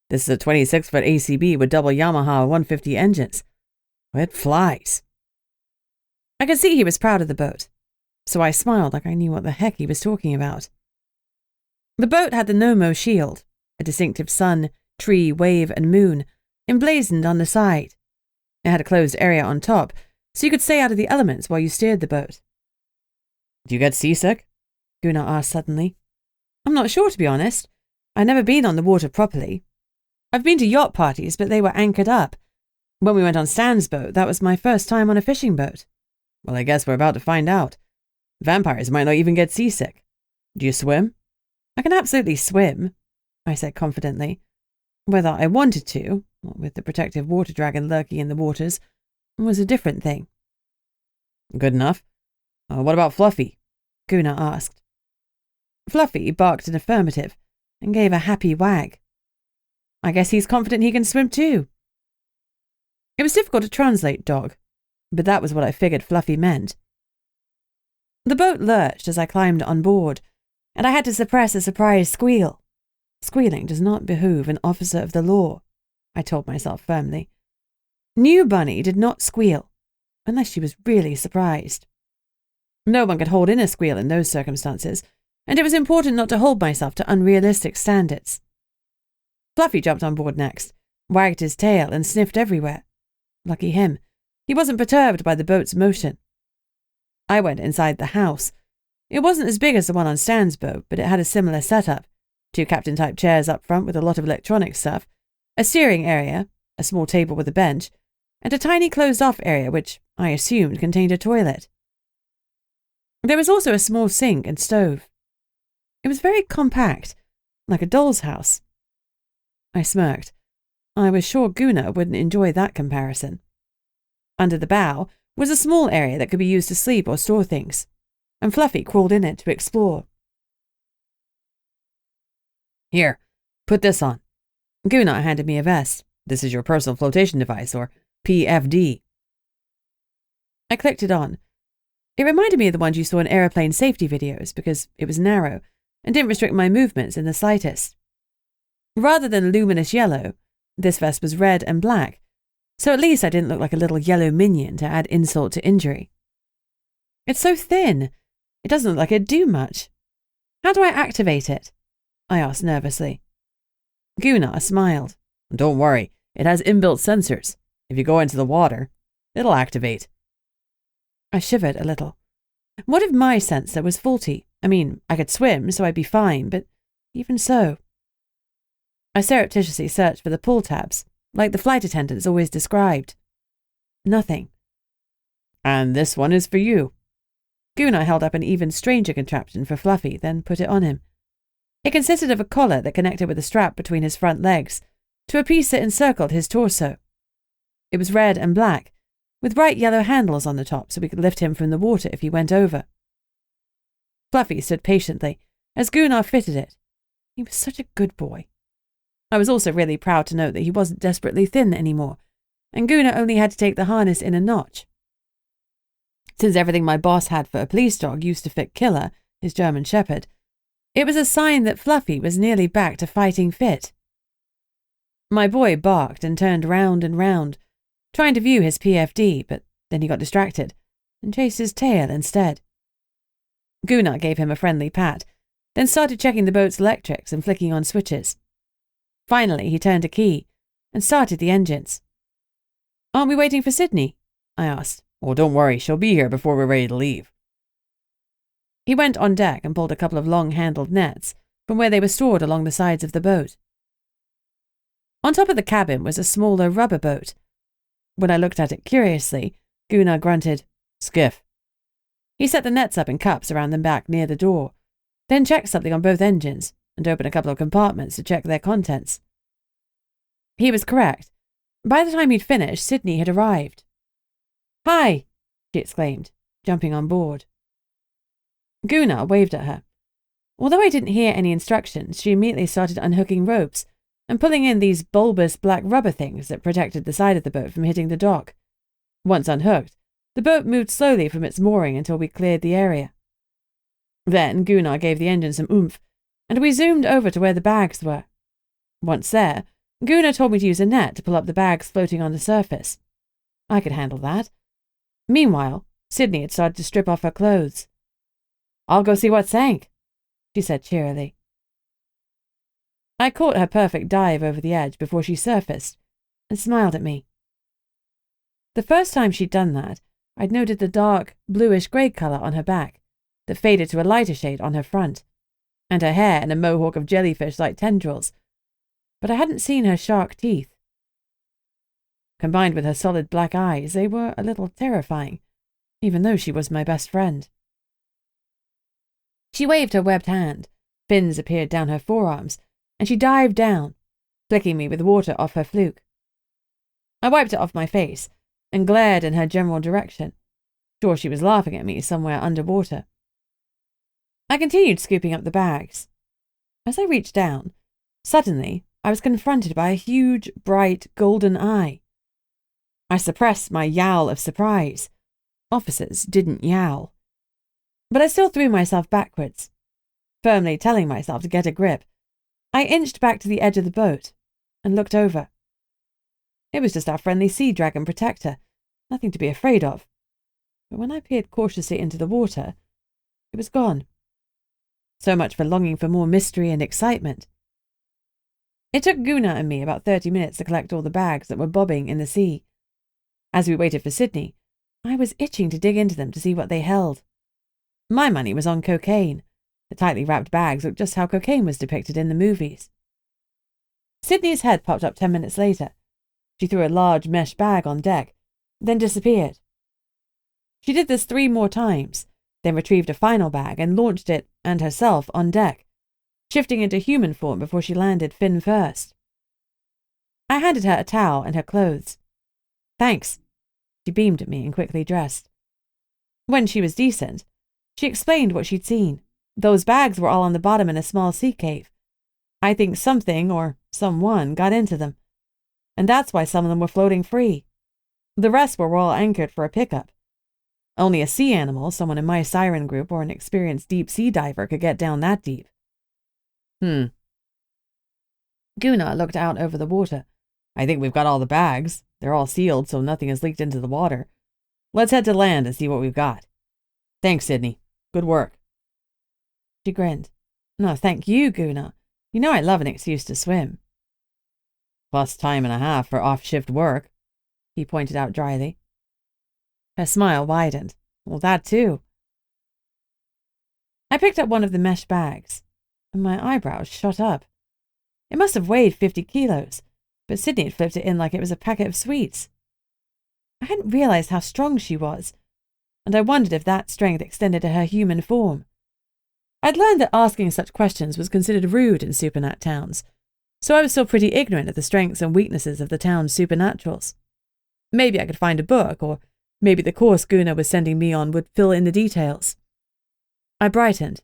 This is a 26-foot ACB with double Yamaha 150 engines. It flies. I could see he was proud of the boat, so I smiled like I knew what the heck he was talking about. The boat had the Nomo shield, a distinctive sun, tree, wave, and moon, emblazoned on the side. It had a closed area on top, so you could stay out of the elements while you steered the boat. Do you get seasick? Gunnar asked suddenly. I'm not sure, to be honest. I've never been on the water properly. I've been to yacht parties, but they were anchored up. When we went on Stan's boat, that was my first time on a fishing boat. Well, I guess we're about to find out. Vampires might not even get seasick. Do you swim? I can absolutely swim, I said confidently. Whether I wanted to, with the protective water dragon lurking in the waters, was a different thing. Good enough. What about Fluffy? Gunnar asked. Fluffy barked an affirmative and gave a happy wag. I guess he's confident he can swim too. It was difficult to translate dog, but that was what I figured Fluffy meant. The boat lurched as I climbed on board, and I had to suppress a surprised squeal. Squealing does not behoove an officer of the law, I told myself firmly. New Bunny did not squeal, unless she was really surprised. No one could hold in a squeal in those circumstances, and it was important not to hold myself to unrealistic standards. Fluffy jumped on board next, wagged his tail and sniffed everywhere. Lucky him. He wasn't perturbed by the boat's motion. I went inside the house. It wasn't as big as the one on Stan's boat, but it had a similar setup. 2 captain-type chairs up front with a lot of electronic stuff, a steering area, a small table with a bench, and a tiny closed-off area which I assumed contained a toilet. There was also a small sink and stove. It was very compact, like a doll's house. I smirked. I was sure Gunnar wouldn't enjoy that comparison. Under the bow was a small area that could be used to sleep or store things, and Fluffy crawled in it to explore. Here, put this on. Gunnar handed me a vest. This is your personal flotation device, or PFD. I clicked it on. It reminded me of the ones you saw in aeroplane safety videos because it was narrow and didn't restrict my movements in the slightest. Rather than luminous yellow, this vest was red and black, so at least I didn't look like a little yellow minion to add insult to injury. It's so thin, it doesn't look like it'd do much. How do I activate it? I asked nervously. Gunnar smiled. Don't worry, it has inbuilt sensors. If you go into the water, it'll activate. I shivered a little. What if my sensor was faulty? I mean, I could swim, so I'd be fine, but even so. I surreptitiously searched for the pull tabs, like the flight attendants always described. Nothing. And this one is for you. Gunnar held up an even stranger contraption for Fluffy, then put it on him. It consisted of a collar that connected with a strap between his front legs to a piece that encircled his torso. It was red and black, with bright yellow handles on the top so we could lift him from the water if he went over. Fluffy stood patiently as Gunnar fitted it. He was such a good boy. I was also really proud to note that he wasn't desperately thin anymore, and Gunnar only had to take the harness in a notch. Since everything my boss had for a police dog used to fit Killer, his German shepherd, it was a sign that Fluffy was nearly back to fighting fit. My boy barked and turned round and round, trying to view his PFD, but then he got distracted and chased his tail instead. Gunnar gave him a friendly pat, then started checking the boat's electrics and flicking on switches. Finally, he turned a key and started the engines. Aren't we waiting for Sydney? I asked. Oh, don't worry, she'll be here before we're ready to leave. He went on deck and pulled a couple of long-handled nets from where they were stored along the sides of the boat. On top of the cabin was a smaller rubber boat. When I looked at it curiously, Gunnar grunted, Skiff. He set the nets up in cups around the back near the door, then checked something on both engines and opened a couple of compartments to check their contents. He was correct. By the time he'd finished, Sydney had arrived. Hi, she exclaimed, jumping on board. Gunnar waved at her. Although I didn't hear any instructions, she immediately started unhooking ropes and pulling in these bulbous black rubber things that protected the side of the boat from hitting the dock. Once unhooked, the boat moved slowly from its mooring until we cleared the area. Then Gunnar gave the engine some oomph, and we zoomed over to where the bags were. Once there, Gunnar told me to use a net to pull up the bags floating on the surface. I could handle that. Meanwhile, Sydney had started to strip off her clothes. I'll go see what sank, she said cheerily. I caught her perfect dive over the edge before she surfaced and smiled at me. The first time she'd done that, I'd noted the dark, bluish-grey colour on her back that faded to a lighter shade on her front, and her hair in a mohawk of jellyfish-like tendrils, but I hadn't seen her shark teeth. Combined with her solid black eyes, they were a little terrifying, even though she was my best friend. She waved her webbed hand, fins appeared down her forearms, and she dived down, flicking me with water off her fluke. I wiped it off my face and glared in her general direction, sure she was laughing at me somewhere underwater. I continued scooping up the bags. As I reached down, suddenly I was confronted by a huge, bright, golden eye. I suppressed my yowl of surprise. Officers didn't yowl. But I still threw myself backwards. Firmly telling myself to get a grip, I inched back to the edge of the boat and looked over. It was just our friendly sea dragon protector, nothing to be afraid of. But when I peered cautiously into the water, it was gone. So much for longing for more mystery and excitement. It took Gunnar and me about 30 minutes to collect all the bags that were bobbing in the sea. As we waited for Sydney, I was itching to dig into them to see what they held. My money was on cocaine. The tightly wrapped bags looked just how cocaine was depicted in the movies. Sydney's head popped up 10 minutes later. She threw a large mesh bag on deck, then disappeared. She did this 3 more times, then retrieved a final bag and launched it and herself on deck, shifting into human form before she landed fin first. I handed her a towel and her clothes. Thanks. She beamed at me and quickly dressed. When she was decent, she explained what she'd seen. Those bags were all on the bottom in a small sea cave. I think something, or someone, got into them. And that's why some of them were floating free. The rest were all anchored for a pickup. Only a sea animal, someone in my Siren group, or an experienced deep-sea diver could get down that deep. Gunnar looked out over the water. I think we've got all the bags. They're all sealed, so nothing has leaked into the water. Let's head to land and see what we've got. Thanks, Sydney. Good work. She grinned. No, thank you, Gunnar. You know I love an excuse to swim. Plus time and a half for off-shift work, he pointed out dryly. Her smile widened. Well, that too. I picked up one of the mesh bags, and my eyebrows shot up. It must have weighed 50 kilos, but Sydney had flipped it in like it was a packet of sweets. I hadn't realized how strong she was, and I wondered if that strength extended to her human form. I'd learned that asking such questions was considered rude in supernat towns, so I was still pretty ignorant of the strengths and weaknesses of the town's supernaturals. Maybe I could find a book, or maybe the course Gunnar was sending me on would fill in the details. I brightened.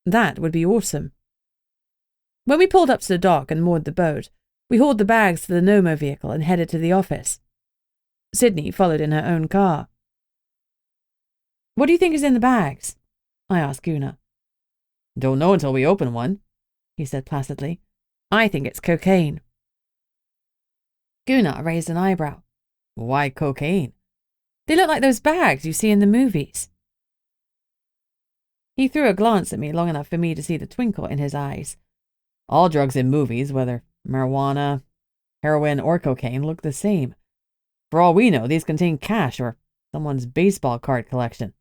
That would be awesome. When we pulled up to the dock and moored the boat, we hauled the bags to the Nomo vehicle and headed to the office. Sydney followed in her own car. What do you think is in the bags? I asked Gunnar. Don't know until we open one, he said placidly. I think it's cocaine. Gunnar raised an eyebrow. Why cocaine? They look like those bags you see in the movies. He threw a glance at me long enough for me to see the twinkle in his eyes. All drugs in movies, whether marijuana, heroin, or cocaine, look the same. For all we know, these contain cash or someone's baseball card collection.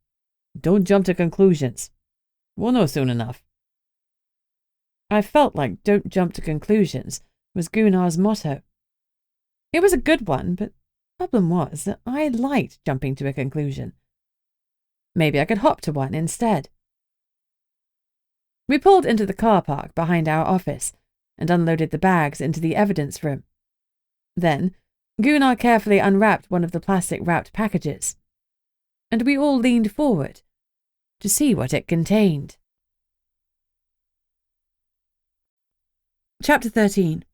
Don't jump to conclusions. We'll know soon enough. I felt like don't jump to conclusions was Gunnar's motto. It was a good one, but the problem was that I liked jumping to a conclusion. Maybe I could hop to one instead. We pulled into the car park behind our office and unloaded the bags into the evidence room. Then Gunnar carefully unwrapped one of the plastic-wrapped packages, and we all leaned forward to see what it contained. Chapter 13.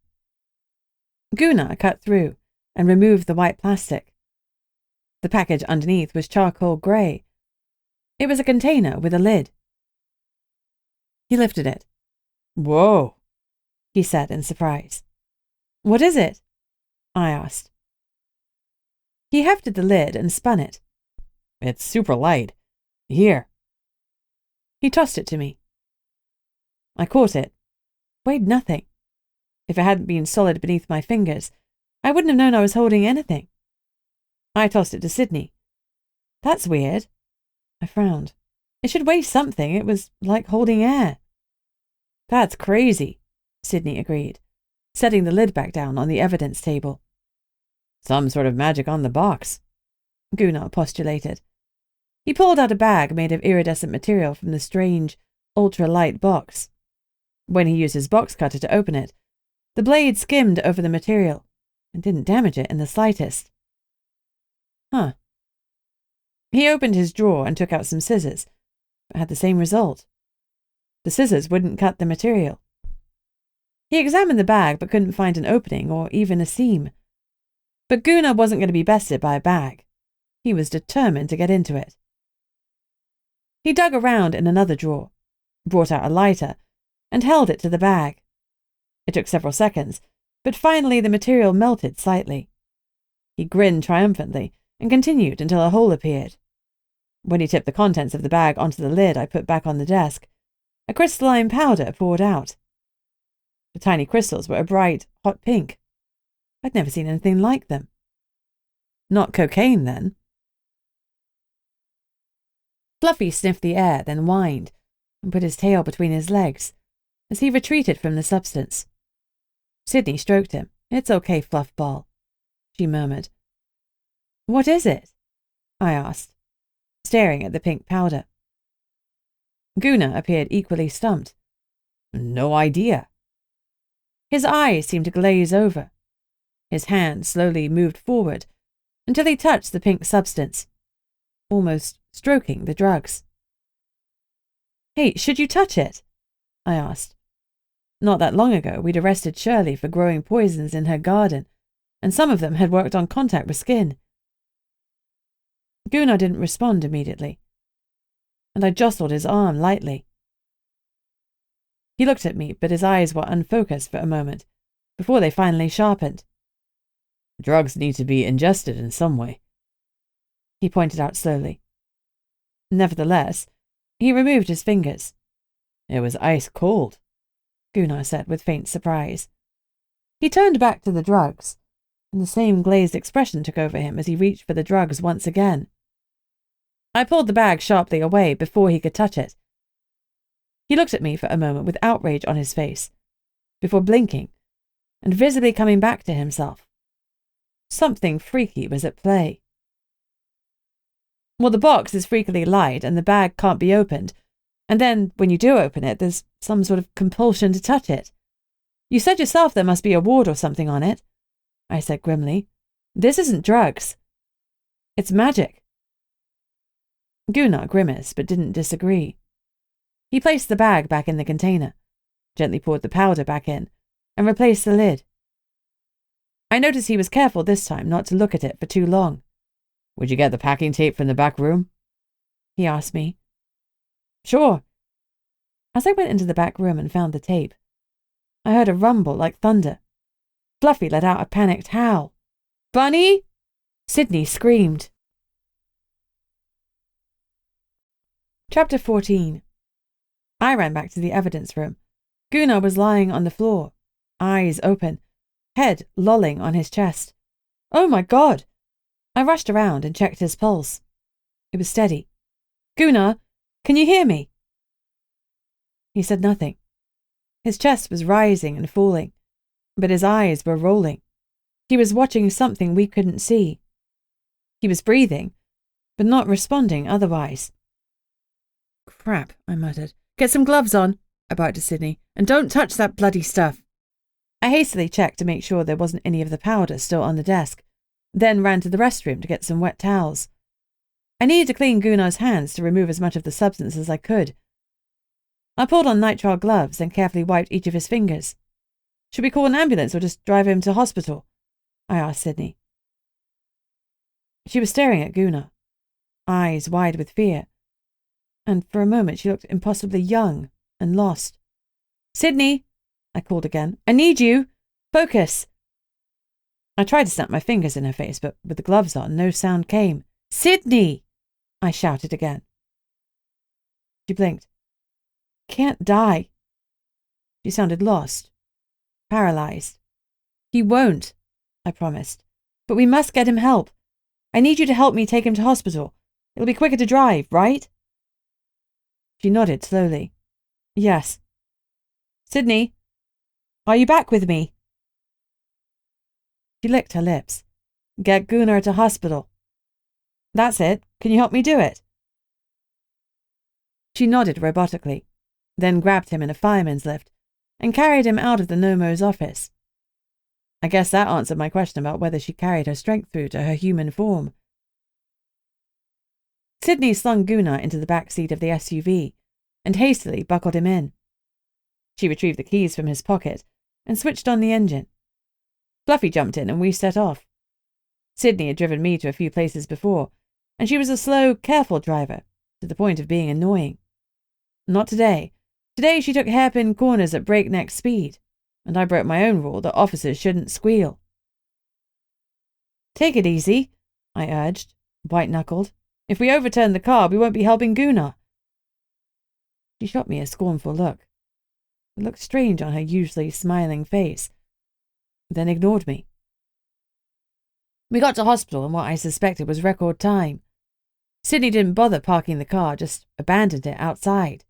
Gunnar cut through and removed the white plastic. The package underneath was charcoal grey. It was a container with a lid. He lifted it. Whoa, he said in surprise. What is it? I asked. He hefted the lid and spun it. It's super light. Here. He tossed it to me. I caught it. Weighed nothing. If it hadn't been solid beneath my fingers, I wouldn't have known I was holding anything. I tossed it to Sydney. That's weird. I frowned. It should weigh something. It was like holding air. That's crazy, Sydney agreed, setting the lid back down on the evidence table. Some sort of magic on the box, Gunnar postulated. He pulled out a bag made of iridescent material from the strange, ultra-light box. When he used his box cutter to open it, the blade skimmed over the material and didn't damage it in the slightest. Huh. He opened his drawer and took out some scissors, but had the same result. The scissors wouldn't cut the material. He examined the bag but couldn't find an opening or even a seam. But Gunnar wasn't going to be bested by a bag. He was determined to get into it. He dug around in another drawer, brought out a lighter, and held it to the bag. It took several seconds, but finally the material melted slightly. He grinned triumphantly and continued until a hole appeared. When he tipped the contents of the bag onto the lid I put back on the desk, a crystalline powder poured out. The tiny crystals were a bright, hot pink. I'd never seen anything like them. Not cocaine, then. Fluffy sniffed the air, then whined, and put his tail between his legs, as he retreated from the substance. Sydney stroked him. "It's okay, Fluffball," she murmured. "What is it?" I asked, staring at the pink powder. Gunnar appeared equally stumped. "No idea." His eyes seemed to glaze over. His hand slowly moved forward until he touched the pink substance, almost stroking the drugs. "Hey, should you touch it?" I asked. Not that long ago, we'd arrested Shirley for growing poisons in her garden, and some of them had worked on contact with skin. Gunnar didn't respond immediately, and I jostled his arm lightly. He looked at me, but his eyes were unfocused for a moment, before they finally sharpened. "Drugs need to be ingested in some way," he pointed out slowly. Nevertheless, he removed his fingers. "It was ice cold," Gunnar said with faint surprise. He turned back to the drugs, and the same glazed expression took over him as he reached for the drugs once again. I pulled the bag sharply away before he could touch it. He looked at me for a moment with outrage on his face, before blinking and visibly coming back to himself. Something freaky was at play. "Well, the box is freakily light and the bag can't be opened, and then, when you do open it, there's some sort of compulsion to touch it. You said yourself there must be a ward or something on it," I said grimly. "This isn't drugs. It's magic." Gunnar grimaced but didn't disagree. He placed the bag back in the container, gently poured the powder back in, and replaced the lid. I noticed he was careful this time not to look at it for too long. "Would you get the packing tape from the back room?" he asked me. "Sure." As I went into the back room and found the tape, I heard a rumble like thunder. Fluffy let out a panicked howl. "Bunny!" Sydney screamed. Chapter 14. I ran back to the evidence room. Gunnar was lying on the floor, eyes open, head lolling on his chest. "Oh my God!" I rushed around and checked his pulse. It was steady. "Gunnar, can you hear me?" He said nothing. His chest was rising and falling, but his eyes were rolling. He was watching something we couldn't see. He was breathing, but not responding otherwise. "Crap," I muttered. "Get some gloves on," I barked to Sydney, "and don't touch that bloody stuff." I hastily checked to make sure there wasn't any of the powder still on the desk, then ran to the restroom to get some wet towels. I needed to clean Gunnar's hands to remove as much of the substance as I could. I pulled on nitrile gloves and carefully wiped each of his fingers. "Should we call an ambulance or just drive him to hospital?" I asked Sydney. She was staring at Gunnar, eyes wide with fear, and for a moment she looked impossibly young and lost. "Sydney!" I called again. "I need you! Focus!" I tried to snap my fingers in her face, but with the gloves on, no sound came. "Sydney!" I shouted again. She blinked. "Can't die." She sounded lost, paralyzed. "He won't," I promised. "But we must get him help. I need you to help me take him to hospital. It'll be quicker to drive, right?" She nodded slowly. "Yes." "Sydney, are you back with me?" She licked her lips. "Get Gunnar to hospital." "That's it. Can you help me do it?" She nodded robotically, then grabbed him in a fireman's lift and carried him out of the Nomo's office. I guess that answered my question about whether she carried her strength through to her human form. Sydney slung Gunnar into the back seat of the SUV and hastily buckled him in. She retrieved the keys from his pocket and switched on the engine. Fluffy jumped in and we set off. Sydney had driven me to a few places before, and she was a slow, careful driver, to the point of being annoying. Not today. Today she took hairpin corners at breakneck speed, and I broke my own rule that officers shouldn't squeal. "Take it easy," I urged, white-knuckled. "If we overturn the car, we won't be helping Gunnar." She shot me a scornful look. It looked strange on her usually smiling face, then ignored me. We got to hospital in what I suspected was record time. Sydney didn't bother parking the car, just abandoned it outside.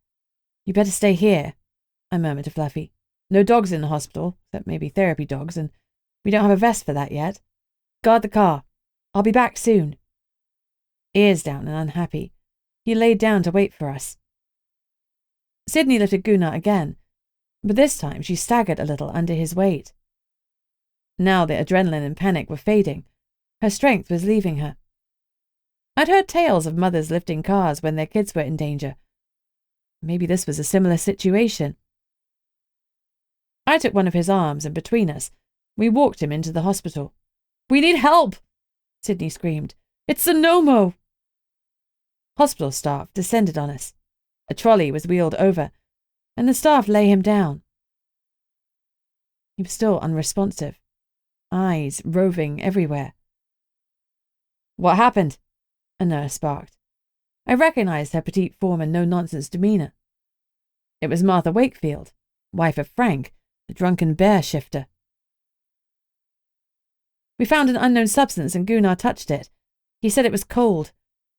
"You better stay here," I murmured to Fluffy. "No dogs in the hospital, except maybe therapy dogs, and we don't have a vest for that yet. Guard the car. I'll be back soon." Ears down and unhappy, he laid down to wait for us. Sydney lifted Gunnar again, but this time she staggered a little under his weight. Now the adrenaline and panic were fading. Her strength was leaving her. I'd heard tales of mothers lifting cars when their kids were in danger. Maybe this was a similar situation. I took one of his arms, and between us, we walked him into the hospital. "We need help!" Sydney screamed. "It's the Nomo!" Hospital staff descended on us. A trolley was wheeled over, and the staff lay him down. He was still unresponsive, eyes roving everywhere. "What happened?" a nurse barked. I recognized her petite form and no-nonsense demeanour. It was Martha Wakefield, wife of Frank, the drunken bear shifter. "We found an unknown substance and Gunnar touched it. He said it was cold.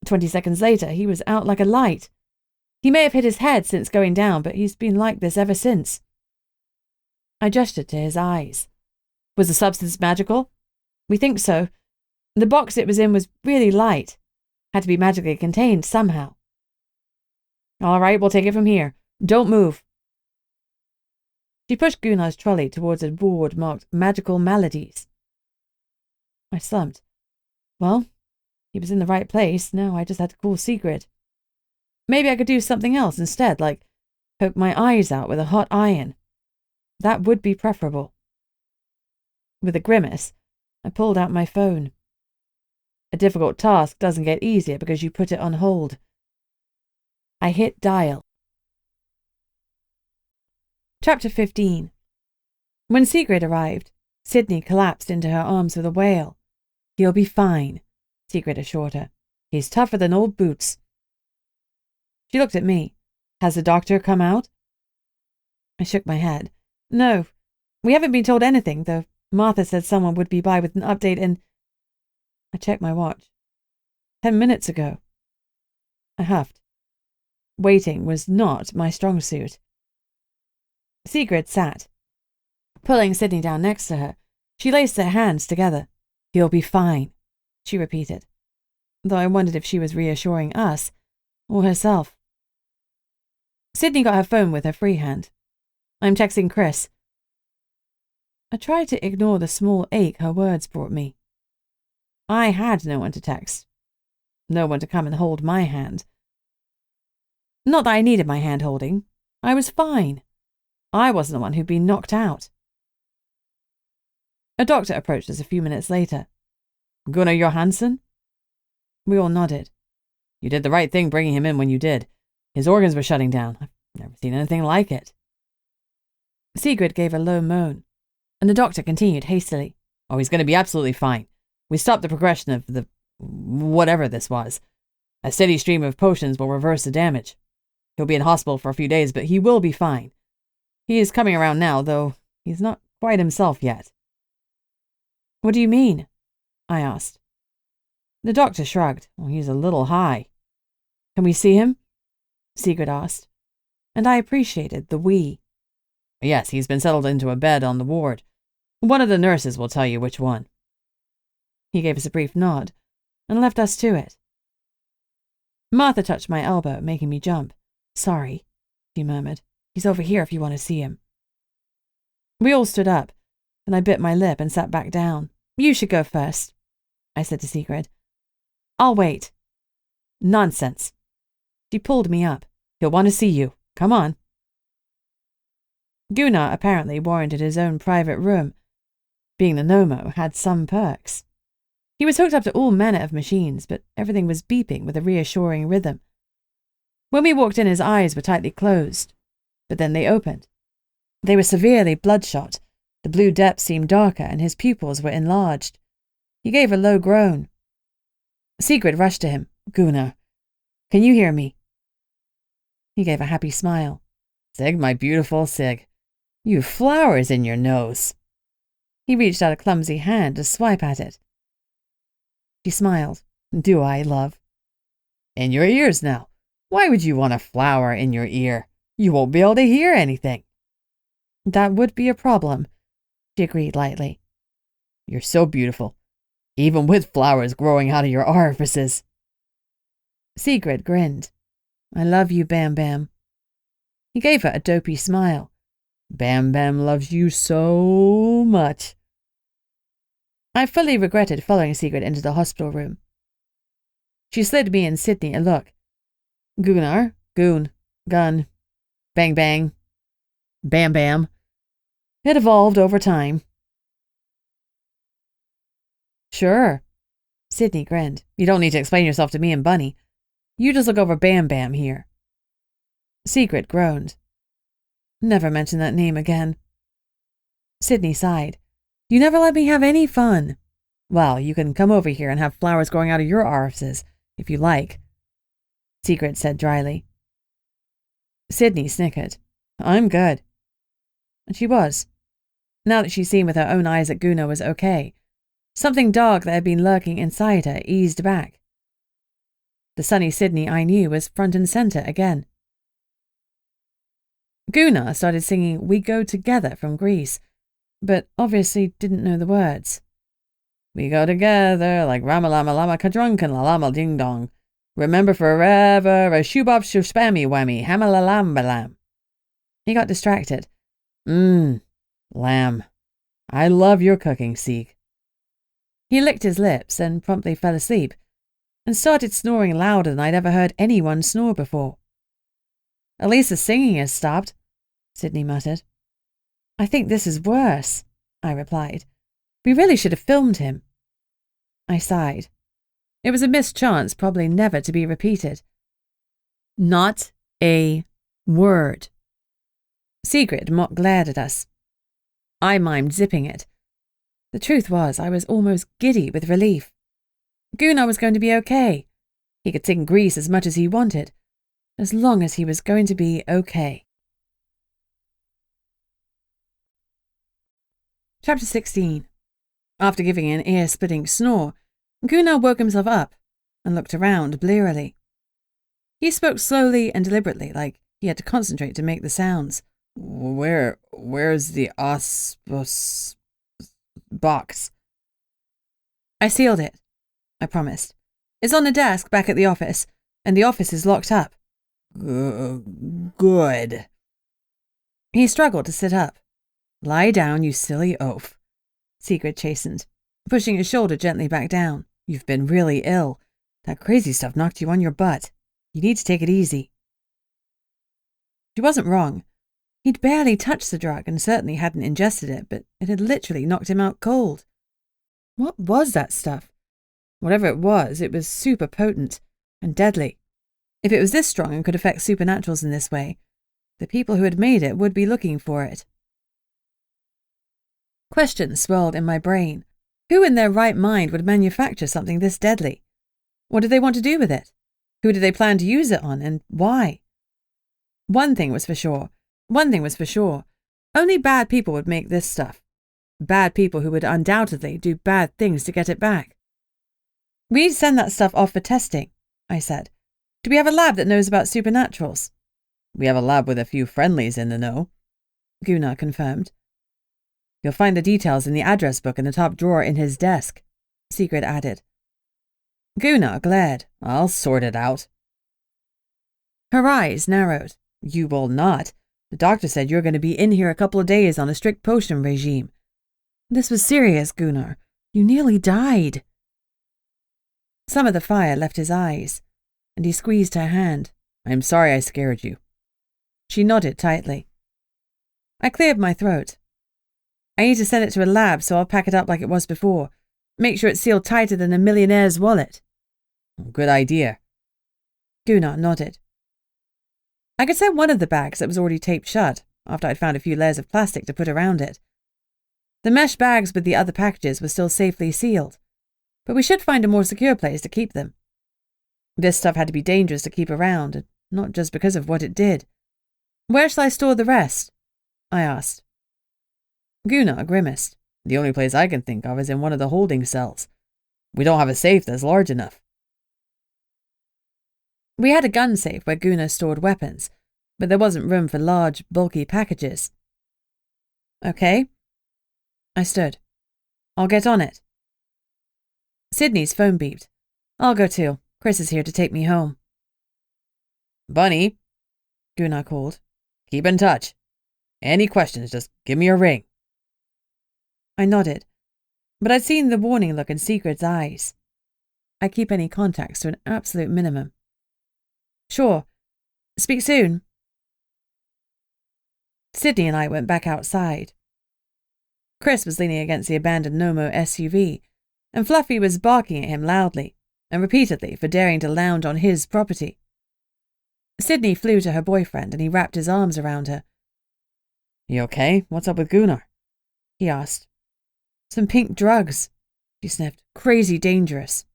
20 seconds later, he was out like a light. He may have hit his head since going down, but he's been like this ever since." I gestured to his eyes. "Was the substance magical?" "We think so. The box it was in was really light. Had to be magically contained somehow." "All right, we'll take it from here. Don't move." She pushed Gunnar's trolley towards a board marked Magical Maladies. I slumped. Well, he was in the right place. Now I just had to call Secret. Maybe I could do something else instead, like poke my eyes out with a hot iron. That would be preferable. With a grimace, I pulled out my phone. A difficult task doesn't get easier because you put it on hold. I hit dial. Chapter 15. When Secret arrived, Sydney collapsed into her arms with a wail. "He'll be fine," Secret assured her. "He's tougher than old boots." She looked at me. "Has the doctor come out?" I shook my head. "No, we haven't been told anything, though Martha said someone would be by with an update in—" I checked my watch. 10 minutes ago. I huffed. Waiting was not my strong suit. Sigrid sat. Pulling Sydney down next to her, she laced her hands together. "He'll be fine," she repeated, though I wondered if she was reassuring us or herself. Sydney got her phone with her free hand. "I'm texting Chris." I tried to ignore the small ache her words brought me. I had no one to text. No one to come and hold my hand. Not that I needed my hand holding. I was fine. I wasn't the one who'd been knocked out. A doctor approached us a few minutes later. "Gunnar Johansson?" We all nodded. "You did the right thing bringing him in when you did. His organs were shutting down. I've never seen anything like it." Sigrid gave a low moan, and the doctor continued hastily. "Oh, he's going to be absolutely fine. We stopped the progression of the whatever this was. A steady stream of potions will reverse the damage. He'll be in hospital for a few days, but he will be fine. He is coming around now, though he's not quite himself yet." "What do you mean?" I asked. The doctor shrugged. "Well, he's a little high." "Can we see him?" Sigrid asked, and I appreciated the "we." "Yes, he's been settled into a bed on the ward. One of the nurses will tell you which one." He gave us a brief nod and left us to it. Martha touched my elbow, making me jump. Sorry, she murmured. He's over here if you want to see him. We all stood up, and I bit my lip and sat back down. You should go first, I said to Secret. I'll wait. Nonsense. She pulled me up. He'll want to see you. Come on. Gunnar apparently warranted his own private room. Being the Nomo had some perks. He was hooked up to all manner of machines, but everything was beeping with a reassuring rhythm. When we walked in, his eyes were tightly closed, but then they opened. They were severely bloodshot. The blue depths seemed darker, and his pupils were enlarged. He gave a low groan. Sigrid rushed to him. Gunnar, can you hear me? He gave a happy smile. Sig, my beautiful Sig, you've flowers in your nose. He reached out a clumsy hand to swipe at it. She smiled. Do I, love? In your ears now. Why would you want a flower in your ear? You won't be able to hear anything. That would be a problem, she agreed lightly. You're so beautiful, even with flowers growing out of your orifices. Sigrid grinned. I love you, Bam Bam. He gave her a dopey smile. Bam Bam loves you so much. I fully regretted following Sigrid into the hospital room. She slid me and Sydney a look. Gunnar, goon, gun, bang bang, bam bam. It evolved over time. Sure. Sydney grinned. You don't need to explain yourself to me and Bunny. You just look over Bam Bam here. Sigrid groaned. Never mention that name again. Sydney sighed. You never let me have any fun. Well, you can come over here and have flowers growing out of your orifices, if you like, Sigrid said dryly. Sydney snickered. I'm good. And she was. Now that she'd seen with her own eyes that Gunnar was okay, something dark that had been lurking inside her eased back. The sunny Sydney I knew was front and centre again. Gunnar started singing We Go Together from Greece, but obviously didn't know the words. We go together like Rama-lama lama kadrunkan la-lama ding-dong. Remember forever a shoebop shoo-spammy whammy hamma-la-lam-ba-lam. He got distracted. Lamb. I love your cooking, Sieg. He licked his lips and promptly fell asleep, and started snoring louder than I'd ever heard anyone snore before. At least the singing has stopped, Sydney muttered. I think this is worse, I replied. We really should have filmed him. I sighed. It was a missed chance, probably never to be repeated. Not a word. Sigrid mock glared at us. I mimed zipping it. The truth was, I was almost giddy with relief. Gunnar was going to be okay. He could sing Grease as much as he wanted, as long as he was going to be okay. Chapter 16. After giving an ear-splitting snore, Gunnar woke himself up and looked around blearily. He spoke slowly and deliberately, like he had to concentrate to make the sounds. Where's the auspicious box? I sealed it, I promised. It's on the desk back at the office, and the office is locked up. Good. He struggled to sit up. Lie down, you silly oaf, Sigrid chastened, pushing his shoulder gently back down. You've been really ill. That crazy stuff knocked you on your butt. You need to take it easy. She wasn't wrong. He'd barely touched the drug and certainly hadn't ingested it, but it had literally knocked him out cold. What was that stuff? Whatever it was super potent and deadly. If it was this strong and could affect supernaturals in this way, the people who had made it would be looking for it. Questions swirled in my brain. Who in their right mind would manufacture something this deadly? What did they want to do with it? Who did they plan to use it on, and why? One thing was for sure. Only bad people would make this stuff. Bad people who would undoubtedly do bad things to get it back. We need to send that stuff off for testing, I said. Do we have a lab that knows about supernaturals? We have a lab with a few friendlies in the know, Gunnar confirmed. You'll find the details in the address book in the top drawer in his desk, Sigrid added. Gunnar glared. I'll sort it out. Her eyes narrowed. You will not. The doctor said you're going to be in here a couple of days on a strict potion regime. This was serious, Gunnar. You nearly died. Some of the fire left his eyes, and he squeezed her hand. I'm sorry I scared you. She nodded tightly. I cleared my throat. I need to send it to a lab, so I'll pack it up like it was before. Make sure it's sealed tighter than a millionaire's wallet. Good idea. Gunnar nodded. I could send one of the bags that was already taped shut, after I'd found a few layers of plastic to put around it. The mesh bags with the other packages were still safely sealed, but we should find a more secure place to keep them. This stuff had to be dangerous to keep around, and not just because of what it did. Where shall I store the rest? I asked. Gunnar grimaced. The only place I can think of is in one of the holding cells. We don't have a safe that's large enough. We had a gun safe where Gunnar stored weapons, but there wasn't room for large, bulky packages. Okay. I stood. I'll get on it. Sydney's phone beeped. I'll go too. Chris is here to take me home. Bunny, Gunnar called. Keep in touch. Any questions, just give me a ring. I nodded, but I'd seen the warning look in Secret's eyes. I keep any contacts to an absolute minimum. Sure. Speak soon. Sydney and I went back outside. Chris was leaning against the abandoned Nomo SUV, and Fluffy was barking at him loudly and repeatedly for daring to lounge on his property. Sydney flew to her boyfriend and he wrapped his arms around her. You okay? What's up with Gunnar? He asked. Some pink drugs, she sniffed. Crazy dangerous.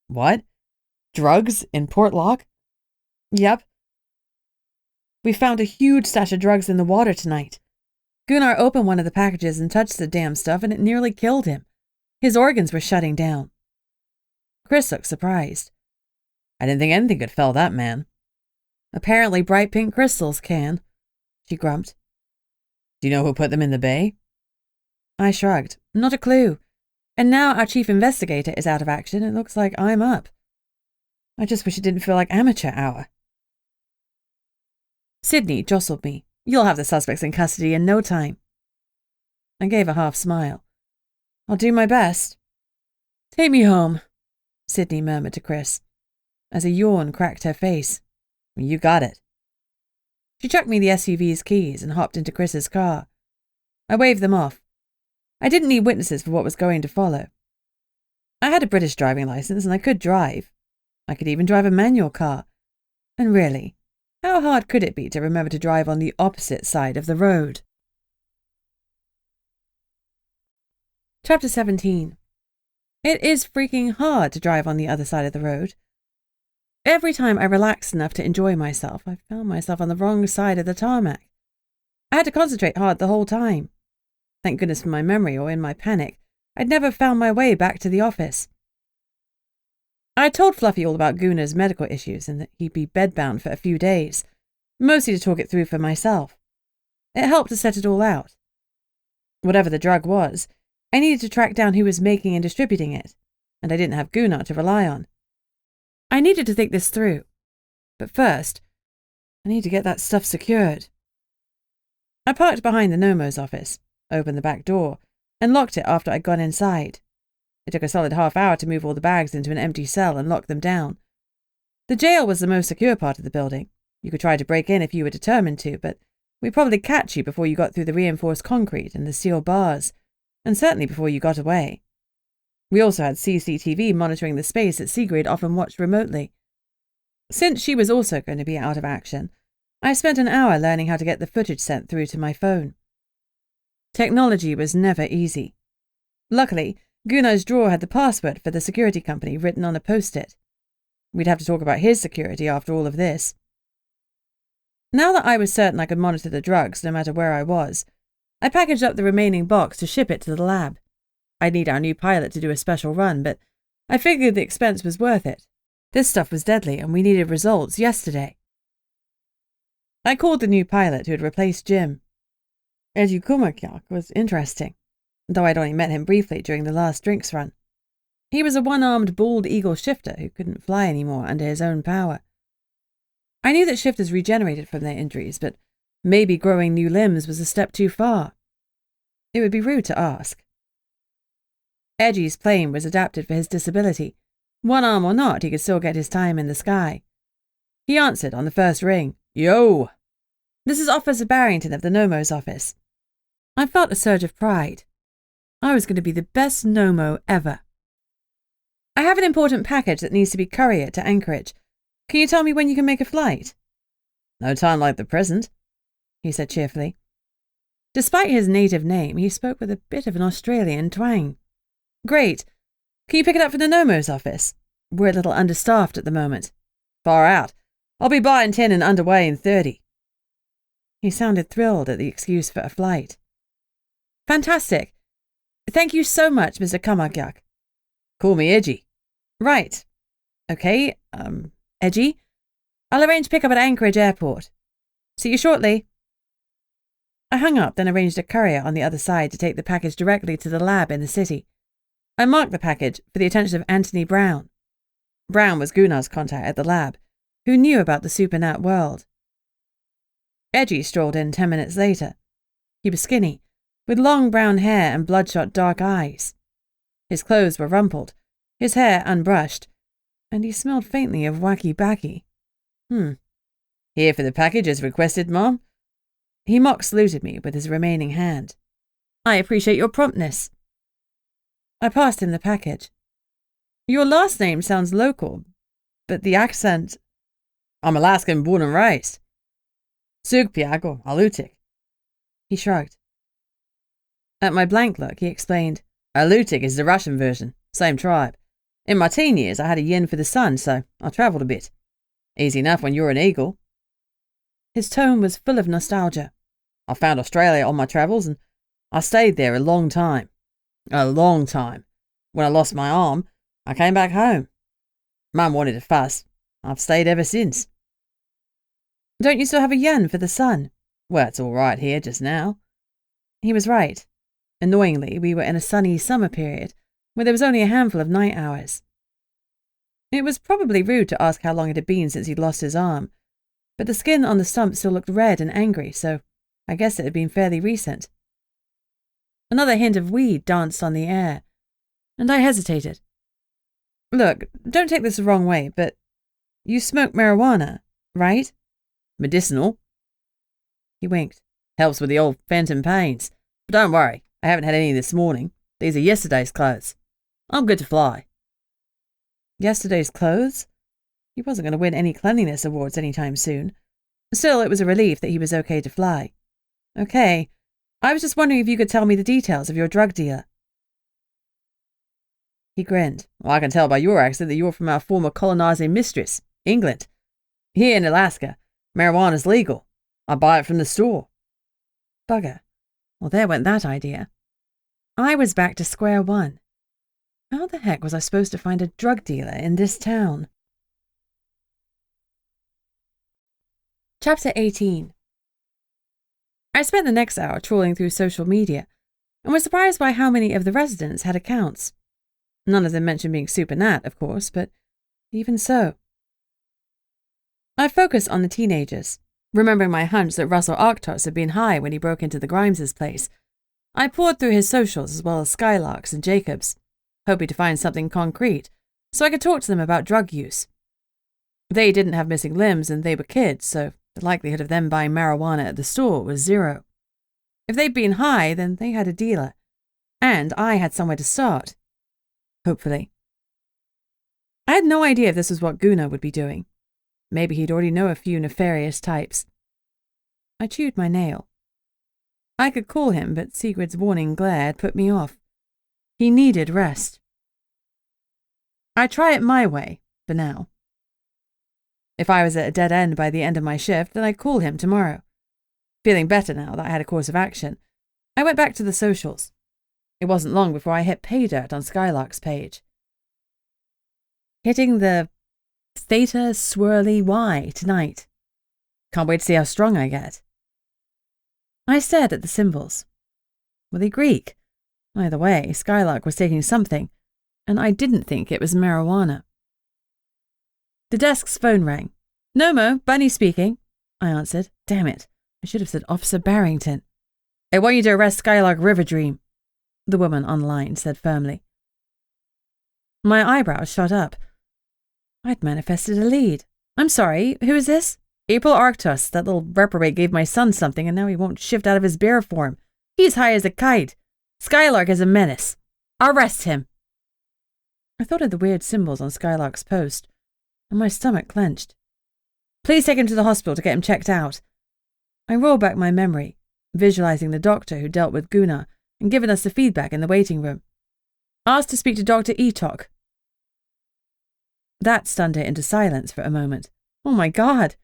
What? Drugs in Portlock? Yep. We found a huge stash of drugs in the water tonight. Gunnar opened one of the packages and touched the damn stuff, and it nearly killed him. His organs were shutting down. Chris looked surprised. I didn't think anything could fell that man. Apparently bright pink crystals can, she grumped. Do you know who put them in the bay? I shrugged. Not a clue. And now our chief investigator is out of action. It looks like I'm up. I just wish it didn't feel like amateur hour. Sydney jostled me. You'll have the suspects in custody in no time. I gave a half smile. I'll do my best. Take me home, Sydney murmured to Chris, as a yawn cracked her face. You got it. She chucked me the SUV's keys and hopped into Chris's car. I waved them off. I didn't need witnesses for what was going to follow. I had a British driving license and I could drive. I could even drive a manual car. And really, how hard could it be to remember to drive on the opposite side of the road? Chapter 17. It is freaking hard to drive on the other side of the road. Every time I relaxed enough to enjoy myself, I found myself on the wrong side of the tarmac. I had to concentrate hard the whole time. Thank goodness for my memory, or in my panic, I'd never found my way back to the office. I told Fluffy all about Gunnar's medical issues and that he'd be bedbound for a few days, mostly to talk it through for myself. It helped to set it all out. Whatever the drug was, I needed to track down who was making and distributing it, and I didn't have Gunnar to rely on. I needed to think this through, but first, I need to get that stuff secured. I parked behind the Nomo's office, opened the back door, and locked it after I'd gone inside. It took a solid half hour to move all the bags into an empty cell and lock them down. The jail was the most secure part of the building. You could try to break in if you were determined to, but we'd probably catch you before you got through the reinforced concrete and the steel bars, and certainly before you got away. We also had CCTV monitoring the space that Sigrid often watched remotely. Since she was also going to be out of action, I spent an hour learning how to get the footage sent through to my phone. Technology was never easy. Luckily, Gunnar's drawer had the password for the security company written on a post-it. We'd have to talk about his security after all of this. Now that I was certain I could monitor the drugs no matter where I was, I packaged up the remaining box to ship it to the lab. I'd need our new pilot to do a special run, but I figured the expense was worth it. This stuff was deadly and we needed results yesterday. I called the new pilot who had replaced Jim. Eddie Kumakyak was interesting, though I'd only met him briefly during the last drinks run. He was a one-armed bald eagle shifter who couldn't fly anymore under his own power. I knew that shifters regenerated from their injuries, but maybe growing new limbs was a step too far. It would be rude to ask. Edgy's plane was adapted for his disability. One arm or not, he could still get his time in the sky. He answered on the first ring. "Yo!" "This is Officer Barrington of the Nomo's office." I felt a surge of pride. I was going to be the best Nomo ever. "I have an important package that needs to be couriered to Anchorage. Can you tell me when you can make a flight?" "No time like the present," he said cheerfully. Despite his native name, he spoke with a bit of an Australian twang. "Great. Can you pick it up from the Nomo's office? We're a little understaffed at the moment." "Far out. I'll be by in 10 and underway in 30. He sounded thrilled at the excuse for a flight. "Fantastic. Thank you so much, Mr. Kamagyak." "Call me Edgy." "Right. Okay, Edgy. I'll arrange pickup at Anchorage Airport. See you shortly." I hung up, then arranged a courier on the other side to take the package directly to the lab in the city. I marked the package for the attention of Anthony Brown. Brown was Gunnar's contact at the lab, who knew about the supernat world. Edgy strolled in 10 minutes later. He was skinny, with long brown hair and bloodshot dark eyes. His clothes were rumpled, his hair unbrushed, and he smelled faintly of wacky-backy. "Here for the package as requested, Mom?" He mock saluted me with his remaining hand. "I appreciate your promptness." I passed him the package. "Your last name sounds local, but the accent—" "I'm Alaskan born and raised. Sugpiaq or Alutik." He shrugged. At my blank look, he explained, "Alutik is the Russian version, same tribe. In my teen years, I had a yen for the sun, so I travelled a bit. Easy enough when you're an eagle." His tone was full of nostalgia. "I found Australia on my travels, and I stayed there a long time. A long time. When I lost my arm, I came back home. Mum wanted a fuss. I've stayed ever since." "Don't you still have a yen for the sun?" "Well, it's all right here just now." He was right. Annoyingly, we were in a sunny summer period, where there was only a handful of night hours. It was probably rude to ask how long it had been since he'd lost his arm, but the skin on the stump still looked red and angry, so I guess it had been fairly recent. Another hint of weed danced on the air, and I hesitated. "Look, don't take this the wrong way, but you smoke marijuana, right?" "Medicinal." He winked. "Helps with the old phantom pains. But don't worry, I haven't had any this morning. These are yesterday's clothes. I'm good to fly." Yesterday's clothes? He wasn't going to win any cleanliness awards anytime soon. Still, it was a relief that he was okay to fly. "Okay. I was just wondering if you could tell me the details of your drug dealer." He grinned. "Well, I can tell by your accent that you're from our former colonizing mistress, England. Here in Alaska, marijuana's legal. I buy it from the store." Bugger. Well, there went that idea. I was back to square one. How the heck was I supposed to find a drug dealer in this town? Chapter 18. I spent the next hour trawling through social media and was surprised by how many of the residents had accounts. None of them mentioned being super nat, of course, but even so. I focused on the teenagers, remembering my hunch that Russell Arctos had been high when he broke into the Grimes' place. I poured through his socials as well as Skylark's and Jacob's, hoping to find something concrete so I could talk to them about drug use. They didn't have missing limbs and they were kids, so the likelihood of them buying marijuana at the store was 0. If they'd been high, then they had a dealer, and I had somewhere to start. Hopefully. I had no idea if this was what Gunnar would be doing. Maybe he'd already know a few nefarious types. I chewed my nail. I could call him, but Sigrid's warning glare had put me off. He needed rest. I'd try it my way, for now. If I was at a dead end by the end of my shift, then I'd call him tomorrow. Feeling better now that I had a course of action, I went back to the socials. It wasn't long before I hit pay dirt on Skylark's page. Hitting the Theta Swirly Y tonight. Can't wait to see how strong I get. I stared at the symbols. Were they Greek? Either way, Skylark was taking something, and I didn't think it was marijuana. The desk's phone rang. Nomo, Bunny speaking, I answered. Damn it, I should have said Officer Barrington. I want you to arrest Skylark Riverdream, the woman on the line said firmly. My eyebrows shot up. I'd manifested a lead. I'm sorry, who is this? April Arctos. That little reprobate gave my son something and now he won't shift out of his bear form. He's high as a kite. Skylark is a menace. Arrest him. I thought of the weird symbols on Skylark's post, and my stomach clenched. Please take him to the hospital to get him checked out. I rolled back my memory, visualizing the doctor who dealt with Gunnar and given us the feedback in the waiting room. Asked to speak to Dr. Etok. That stunned her into silence for a moment. Oh my God!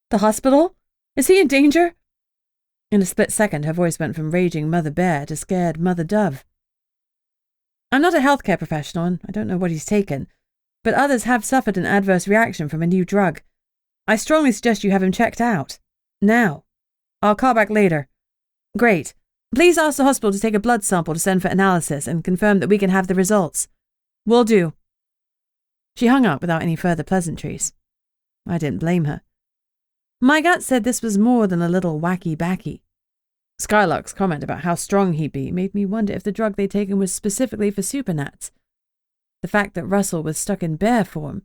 The hospital? Is he in danger? In a split second, her voice went from raging Mother Bear to scared Mother Dove. I'm not a healthcare professional and I don't know what he's taken, but others have suffered an adverse reaction from a new drug. I strongly suggest you have him checked out. Now. I'll call back later. Great. Please ask the hospital to take a blood sample to send for analysis and confirm that we can have the results. Will do. She hung up without any further pleasantries. I didn't blame her. My gut said this was more than a little wacky-backy. Skylark's comment about how strong he'd be made me wonder if the drug they'd taken was specifically for supernats. The fact that Russell was stuck in bear form.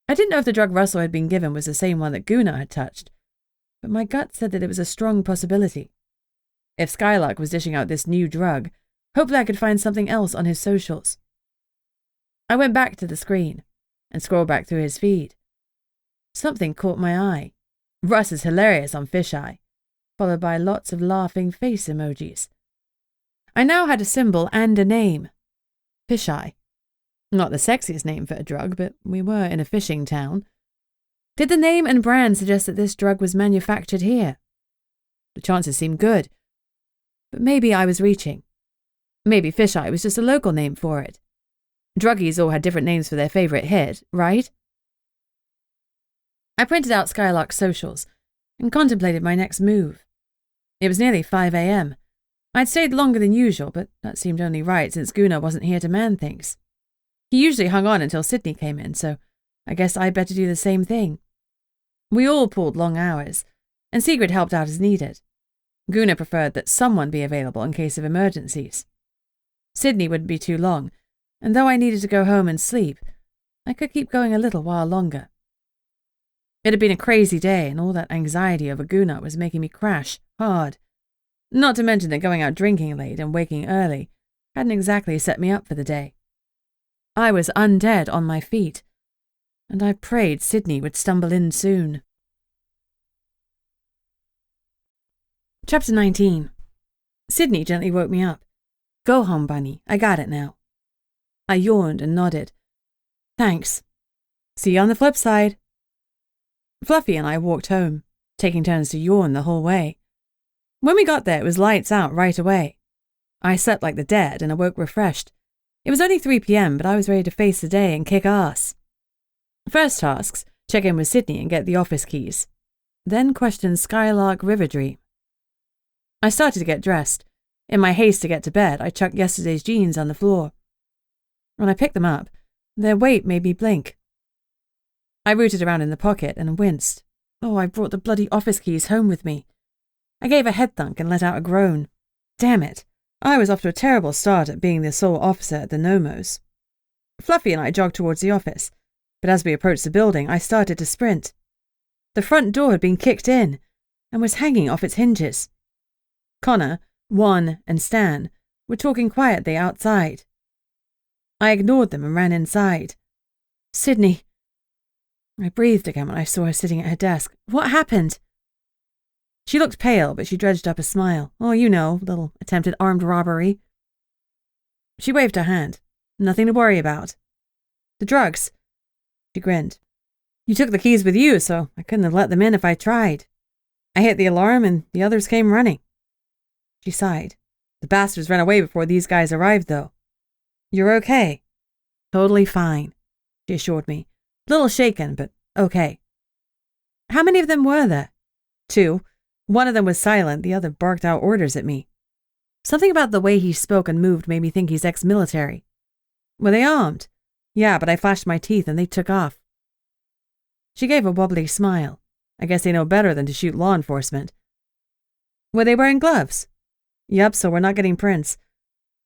I didn't know if the drug Russell had been given was the same one that Gunnar had touched, but my gut said that it was a strong possibility. If Skylark was dishing out this new drug, hopefully I could find something else on his socials. I went back to the screen and scrolled back through his feed. Something caught my eye. Russ is hilarious on Fisheye, followed by lots of laughing face emojis. I now had a symbol and a name. Fisheye. Not the sexiest name for a drug, but we were in a fishing town. Did the name and brand suggest that this drug was manufactured here? The chances seemed good. But maybe I was reaching. Maybe Fisheye was just a local name for it. Druggies all had different names for their favourite hit, right? I printed out Skylark's socials and contemplated my next move. It was nearly 5 a.m. I'd stayed longer than usual, but that seemed only right since Gunnar wasn't here to man things. He usually hung on until Sydney came in, so I guess I'd better do the same thing. We all pulled long hours, and Sigrid helped out as needed. Gunnar preferred that someone be available in case of emergencies. Sydney wouldn't be too long, and though I needed to go home and sleep, I could keep going a little while longer. It had been a crazy day, and all that anxiety over Gunnar was making me crash hard. Not to mention that going out drinking late and waking early hadn't exactly set me up for the day. I was undead on my feet, and I prayed Sydney would stumble in soon. Chapter 19. Sydney gently woke me up. Go home, Bunny. I got it now. I yawned and nodded. Thanks. See you on the flip side. Fluffy and I walked home, taking turns to yawn the whole way. When we got there, it was lights out right away. I slept like the dead and awoke refreshed. It was only 3 p.m, but I was ready to face the day and kick ass. First tasks, check in with Sydney and get the office keys. Then question Skylark Riverdream. I started to get dressed. In my haste to get to bed, I chucked yesterday's jeans on the floor. When I picked them up, their weight made me blink. I rooted around in the pocket and winced. Oh, I brought the bloody office keys home with me. I gave a head thunk and let out a groan. Damn it. I was off to a terrible start at being the sole officer at the Nomos. Fluffy and I jogged towards the office, but as we approached the building, I started to sprint. The front door had been kicked in and was hanging off its hinges. Connor, Juan, and Stan were talking quietly outside. I ignored them and ran inside. Sydney. I breathed again when I saw her sitting at her desk. What happened? She looked pale, but she dredged up a smile. Oh, you know, little attempted armed robbery. She waved her hand. Nothing to worry about. The drugs. She grinned. You took the keys with you, so I couldn't have let them in if I tried. I hit the alarm and the others came running. She sighed. The bastards ran away before these guys arrived, though. You're okay. Totally fine, she assured me. A little shaken, but okay. How many of them were there? 2. One of them was silent, the other barked out orders at me. Something about the way he spoke and moved made me think he's ex-military. Were they armed? Yeah, but I flashed my teeth and they took off. She gave a wobbly smile. I guess they know better than to shoot law enforcement. Were they wearing gloves? Yep, so we're not getting prints.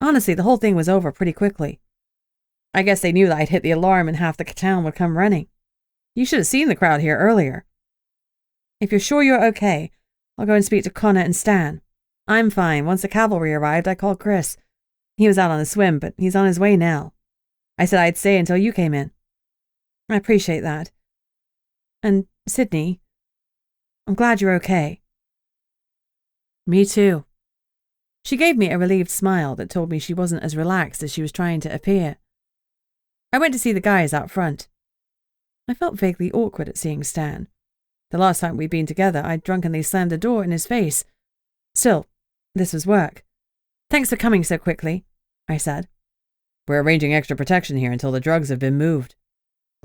Honestly, the whole thing was over pretty quickly. I guess they knew that I'd hit the alarm and half the town would come running. You should have seen the crowd here earlier. If you're sure you're okay, I'll go and speak to Connor and Stan. I'm fine. Once the cavalry arrived, I called Chris. He was out on a swim, but he's on his way now. I said I'd stay until you came in. I appreciate that. And, Sydney, I'm glad you're okay. Me too. She gave me a relieved smile that told me she wasn't as relaxed as she was trying to appear. I went to see the guys out front. I felt vaguely awkward at seeing Stan. The last time we'd been together, I'd drunkenly slammed the door in his face. Still, this was work. Thanks for coming so quickly, I said. We're arranging extra protection here until the drugs have been moved,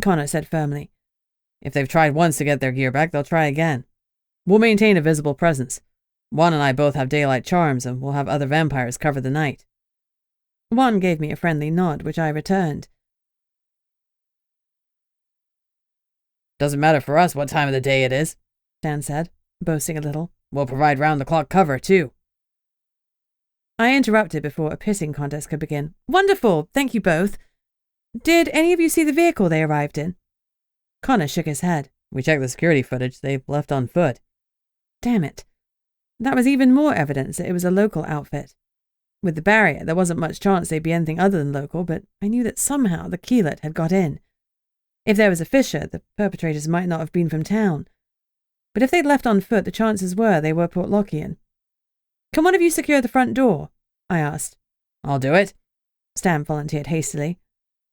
Connor said firmly. If they've tried once to get their gear back, they'll try again. We'll maintain a visible presence. Juan and I both have daylight charms, and we'll have other vampires cover the night. Juan gave me a friendly nod, which I returned. Doesn't matter for us what time of the day it is, Stan said, boasting a little. We'll provide round-the-clock cover, too. I interrupted before a pissing contest could begin. Wonderful, thank you both. Did any of you see the vehicle they arrived in? Connor shook his head. We checked the security footage. They've left on foot. Damn it. That was even more evidence that it was a local outfit. With the barrier, there wasn't much chance they'd be anything other than local, but I knew that somehow the keelet had got in. If there was a fissure, the perpetrators might not have been from town. But if they'd left on foot, the chances were they were Portlockian. Can one of you secure the front door? I asked. I'll do it. Stan volunteered hastily.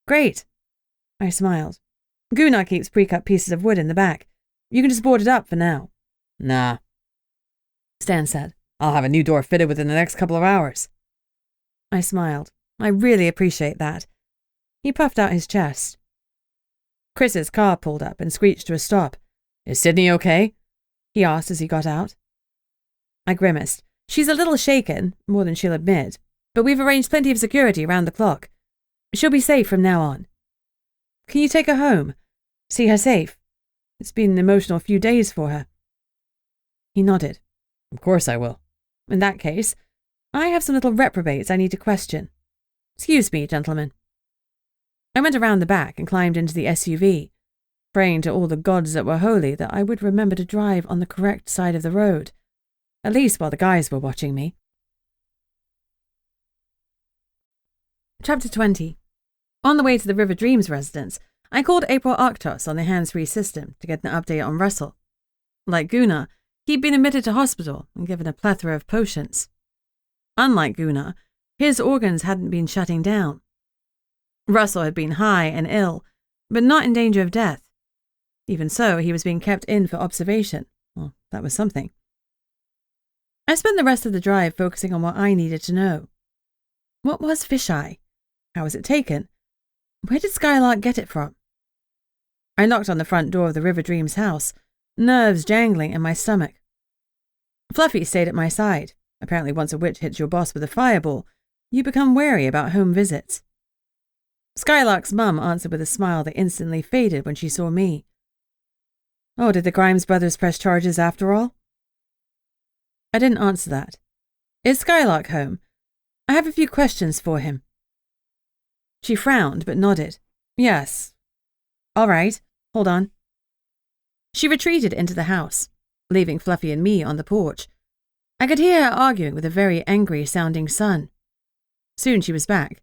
Great. I smiled. Gunnar keeps pre-cut pieces of wood in the back. You can just board it up for now. Nah, Stan said. I'll have a new door fitted within the next couple of hours. I smiled. I really appreciate that. He puffed out his chest. Chris's car pulled up and screeched to a stop. Is Sydney okay? He asked as he got out. I grimaced. She's a little shaken, more than she'll admit, but we've arranged plenty of security around the clock. She'll be safe from now on. Can you take her home? See her safe? It's been an emotional few days for her. He nodded. Of course I will. In that case, I have some little reprobates I need to question. Excuse me, gentlemen. I went around the back and climbed into the SUV, praying to all the gods that were holy that I would remember to drive on the correct side of the road, at least while the guys were watching me. Chapter 20. On the way to the River Dreams residence, I called April Arctos on the hands-free system to get an update on Russell. Like Gunnar, he'd been admitted to hospital and given a plethora of potions. Unlike Gunnar, his organs hadn't been shutting down. Russell had been high and ill, but not in danger of death. Even so, he was being kept in for observation. Well, that was something. I spent the rest of the drive focusing on what I needed to know. What was fisheye? How was it taken? Where did Skylark get it from? I knocked on the front door of the River Dreams house, nerves jangling in my stomach. Fluffy stayed at my side. Apparently once a witch hits your boss with a fireball, you become wary about home visits. Skylark's mum answered with a smile that instantly faded when she saw me. Oh, did the Grimes brothers press charges after all? I didn't answer that. Is Skylark home? I have a few questions for him. She frowned but nodded. Yes. All right, hold on. She retreated into the house, leaving Fluffy and me on the porch. I could hear her arguing with a very angry-sounding son. Soon she was back,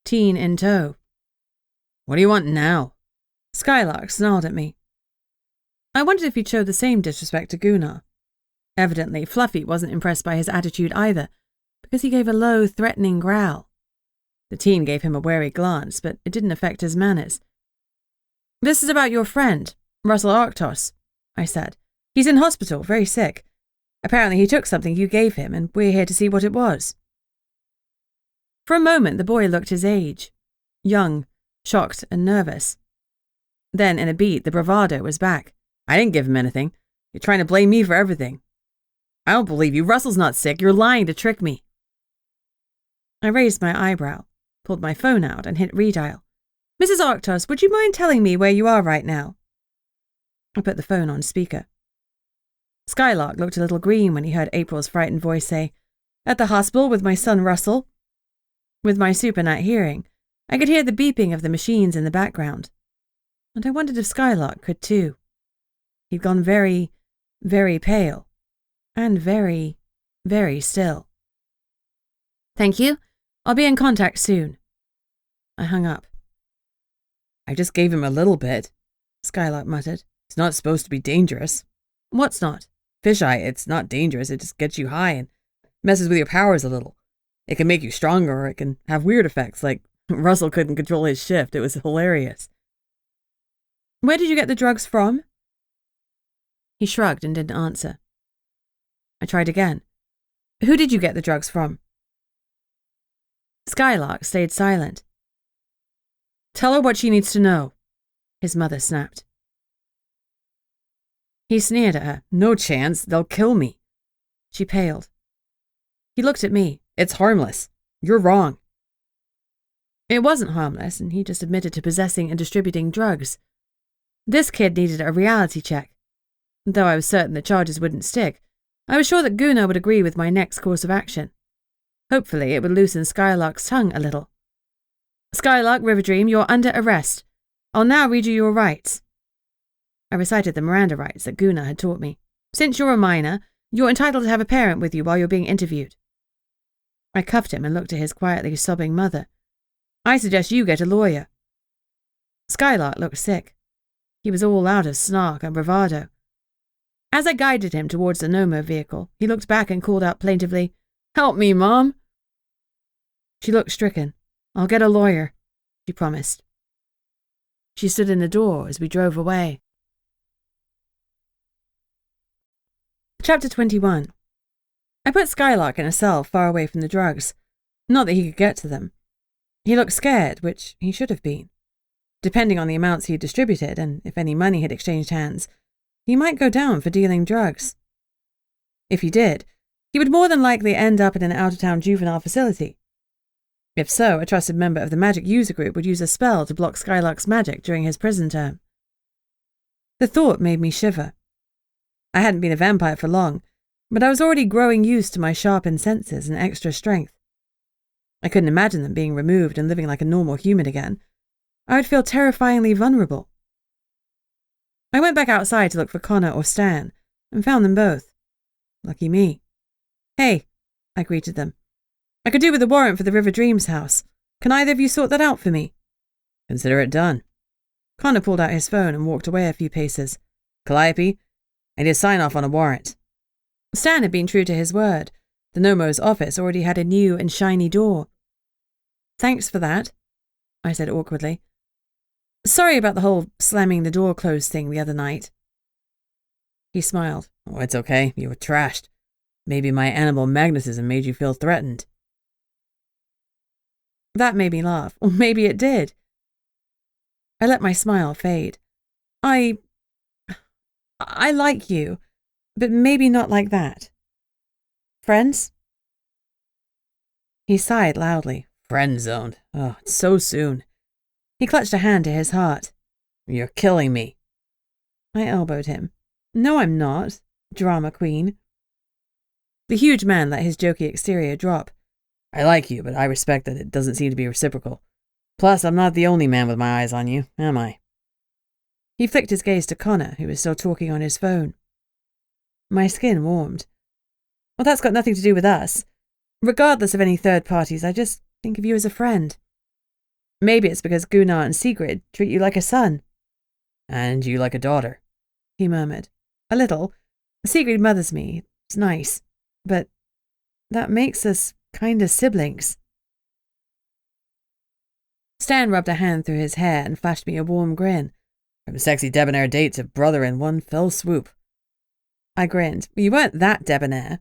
teen in tow. What do you want now? Skylark snarled at me. I wondered if he'd show the same disrespect to Gunnar. Evidently, Fluffy wasn't impressed by his attitude either, because he gave a low, threatening growl. The teen gave him a wary glance, but it didn't affect his manners. This is about your friend, Russell Arctos, I said. He's in hospital, very sick. Apparently he took something you gave him, and we're here to see what it was. For a moment, the boy looked his age. Young, shocked and nervous. Then, in a beat, the bravado was back. I didn't give him anything. You're trying to blame me for everything. I don't believe you. Russell's not sick. You're lying to trick me. I raised my eyebrow, pulled my phone out and hit redial. Mrs. Arctos, would you mind telling me where you are right now? I put the phone on speaker. Skylark looked a little green when he heard April's frightened voice say, "At the hospital with my son Russell." With my super night hearing, I could hear the beeping of the machines in the background, and I wondered if Skylark could too. He'd gone very, very pale, and very, very still. "Thank you. I'll be in contact soon." I hung up. "I just gave him a little bit," Skylark muttered. "It's not supposed to be dangerous." "What's not?" "Fisheye, it's not dangerous. It just gets you high and messes with your powers a little. It can make you stronger, or it can have weird effects, like Russell couldn't control his shift. It was hilarious." "Where did you get the drugs from?" He shrugged and didn't answer. I tried again. "Who did you get the drugs from?" Skylark stayed silent. "Tell her what she needs to know," his mother snapped. He sneered at her. "No chance. They'll kill me." She paled. He looked at me. "It's harmless. You're wrong." It wasn't harmless, and he just admitted to possessing and distributing drugs. This kid needed a reality check. Though I was certain the charges wouldn't stick, I was sure that Gunnar would agree with my next course of action. Hopefully it would loosen Skylark's tongue a little. "Skylark, Riverdream, you're under arrest. I'll now read you your rights." I recited the Miranda rights that Gunnar had taught me. "Since you're a minor, you're entitled to have a parent with you while you're being interviewed." I cuffed him and looked at his quietly sobbing mother. "I suggest you get a lawyer." Skylark looked sick. He was all out of snark and bravado. As I guided him towards the Nomo vehicle, he looked back and called out plaintively, "Help me, Mom." She looked stricken. "I'll get a lawyer," she promised. She stood in the door as we drove away. Chapter 21. I put Skylark in a cell far away from the drugs. Not that he could get to them. He looked scared, which he should have been. Depending on the amounts he had distributed, and if any money had exchanged hands, he might go down for dealing drugs. If he did, he would more than likely end up in an out-of-town juvenile facility. If so, a trusted member of the magic user group would use a spell to block Skylark's magic during his prison term. The thought made me shiver. I hadn't been a vampire for long, but I was already growing used to my sharpened senses and extra strength. I couldn't imagine them being removed and living like a normal human again. I would feel terrifyingly vulnerable. I went back outside to look for Connor or Stan, and found them both. Lucky me. "Hey," I greeted them. "I could do with a warrant for the River Dreams house. Can either of you sort that out for me?" "Consider it done." Connor pulled out his phone and walked away a few paces. "Calliope, I need a sign-off on a warrant." Stan had been true to his word. The Nomo's office already had a new and shiny door. "Thanks for that," I said awkwardly. "Sorry about the whole slamming the door closed thing the other night." He smiled. "Oh, it's okay. You were trashed. Maybe my animal magnetism made you feel threatened." That made me laugh. Or maybe it did. I let my smile fade. I like you, but maybe not like that. Friends?" He sighed loudly. "Friend-zoned. Oh, it's so soon." He clutched a hand to his heart. "You're killing me." I elbowed him. "No, I'm not, drama queen." The huge man let his jokey exterior drop. "I like you, but I respect that it doesn't seem to be reciprocal. Plus, I'm not the only man with my eyes on you, am I?" He flicked his gaze to Connor, who was still talking on his phone. My skin warmed. "Well, that's got nothing to do with us. Regardless of any third parties, I just think of you as a friend. Maybe it's because Gunnar and Secret treat you like a son." "And you like a daughter," he murmured. "A little. Secret mothers me. It's nice. But that makes us kind of siblings." Stan rubbed a hand through his hair and flashed me a warm grin. "From sexy debonair date to brother in one fell swoop." I grinned. "You weren't that debonair."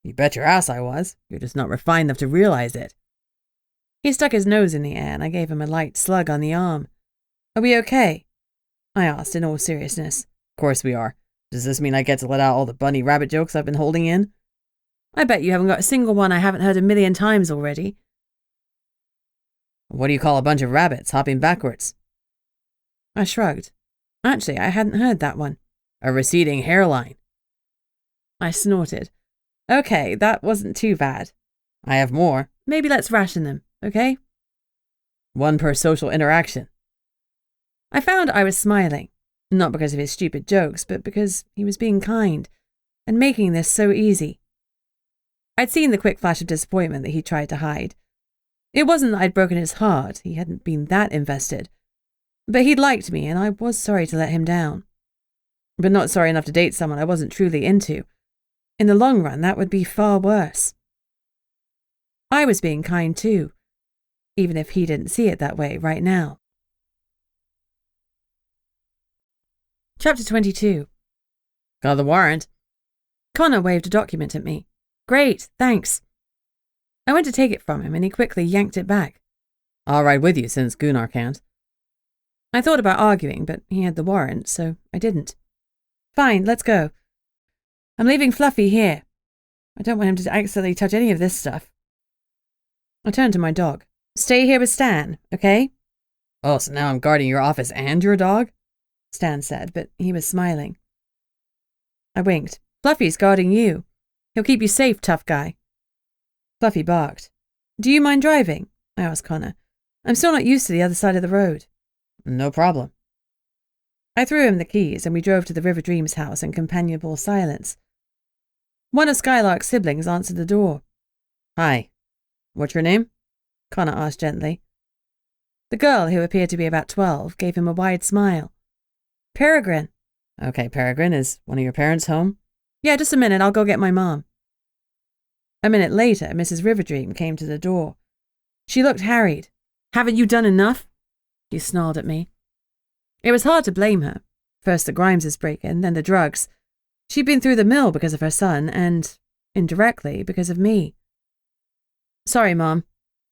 "You bet your ass I was. You're just not refined enough to realize it." He stuck his nose in the air and I gave him a light slug on the arm. "Are we okay?" I asked in all seriousness. "Of course we are. Does this mean I get to let out all the bunny rabbit jokes I've been holding in?" "I bet you haven't got a single one I haven't heard 1,000,000 times already." "What do you call a bunch of rabbits hopping backwards?" I shrugged. Actually, I hadn't heard that one. A receding hairline. I snorted. Okay, that wasn't too bad. I have more. Maybe let's ration them, okay? 1 per social interaction. I found I was smiling, not because of his stupid jokes, but because he was being kind and making this so easy. I'd seen the quick flash of disappointment that he tried to hide. It wasn't that I'd broken his heart, he hadn't been that invested. But he'd liked me, and I was sorry to let him down. But not sorry enough to date someone I wasn't truly into. In the long run, that would be far worse. I was being kind too, even if he didn't see it that way right now. Chapter 22. Got the warrant. Connor waved a document at me. Great, thanks. I went to take it from him, and he quickly yanked it back. I'll ride with you since Gunnar can't. I thought about arguing, but he had the warrant, so I didn't. Fine, let's go. I'm leaving Fluffy here. I don't want him to accidentally touch any of this stuff. I turned to my dog. Stay here with Stan, okay? Oh, so now I'm guarding your office and your dog? Stan said, but he was smiling. I winked. Fluffy's guarding you. He'll keep you safe, tough guy. Fluffy barked. Do you mind driving? I asked Connor. I'm still not used to the other side of the road. No problem. I threw him the keys, and we drove to the River Dreams house in companionable silence. One of Skylark's siblings answered the door. Hi. What's your name? Connor asked gently. The girl, who appeared to be about 12, gave him a wide smile. Peregrine. Okay, Peregrine, is one of your parents home? Yeah, just a minute, I'll go get my mom. A minute later, Mrs. Riverdream came to the door. She looked harried. Haven't you done enough? She snarled at me. It was hard to blame her. First the Grimeses break-in, then the drugs. She'd been through the mill because of her son, and, indirectly, because of me. Sorry, Mom.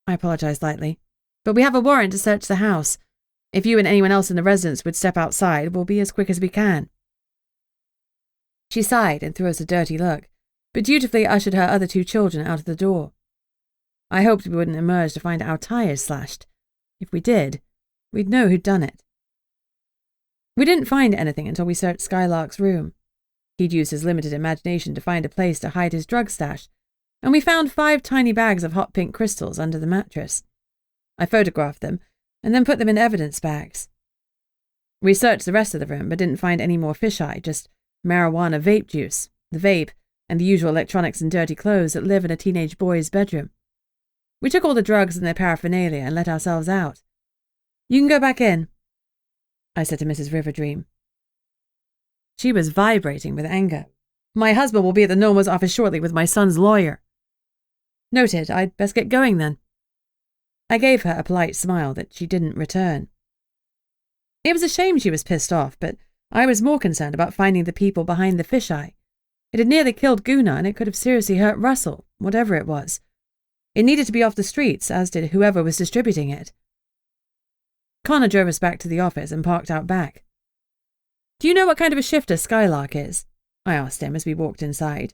I apologized lightly. But we have a warrant to search the house. If you and anyone else in the residence would step outside, we'll be as quick as we can. She sighed and threw us a dirty look, but dutifully ushered her other 2 children out of the door. I hoped we wouldn't emerge to find our tires slashed. If we did, we'd know who'd done it. We didn't find anything until we searched Skylark's room. He'd used his limited imagination to find a place to hide his drug stash, and we found 5 tiny bags of hot pink crystals under the mattress. I photographed them, and then put them in evidence bags. We searched the rest of the room, but didn't find any more fisheye, just marijuana vape juice, the vape, and the usual electronics and dirty clothes that live in a teenage boy's bedroom. We took all the drugs and their paraphernalia and let ourselves out. You can go back in, I said to Mrs. Riverdream. She was vibrating with anger. My husband will be at the Noma's office shortly with my son's lawyer. Noted, I'd best get going then. I gave her a polite smile that she didn't return. It was a shame she was pissed off, but I was more concerned about finding the people behind the fisheye. It had nearly killed Gunnar, and it could have seriously hurt Russell, whatever it was. It needed to be off the streets, as did whoever was distributing it. Connor drove us back to the office and parked out back. Do you know what kind of a shifter Skylark is? I asked him as we walked inside.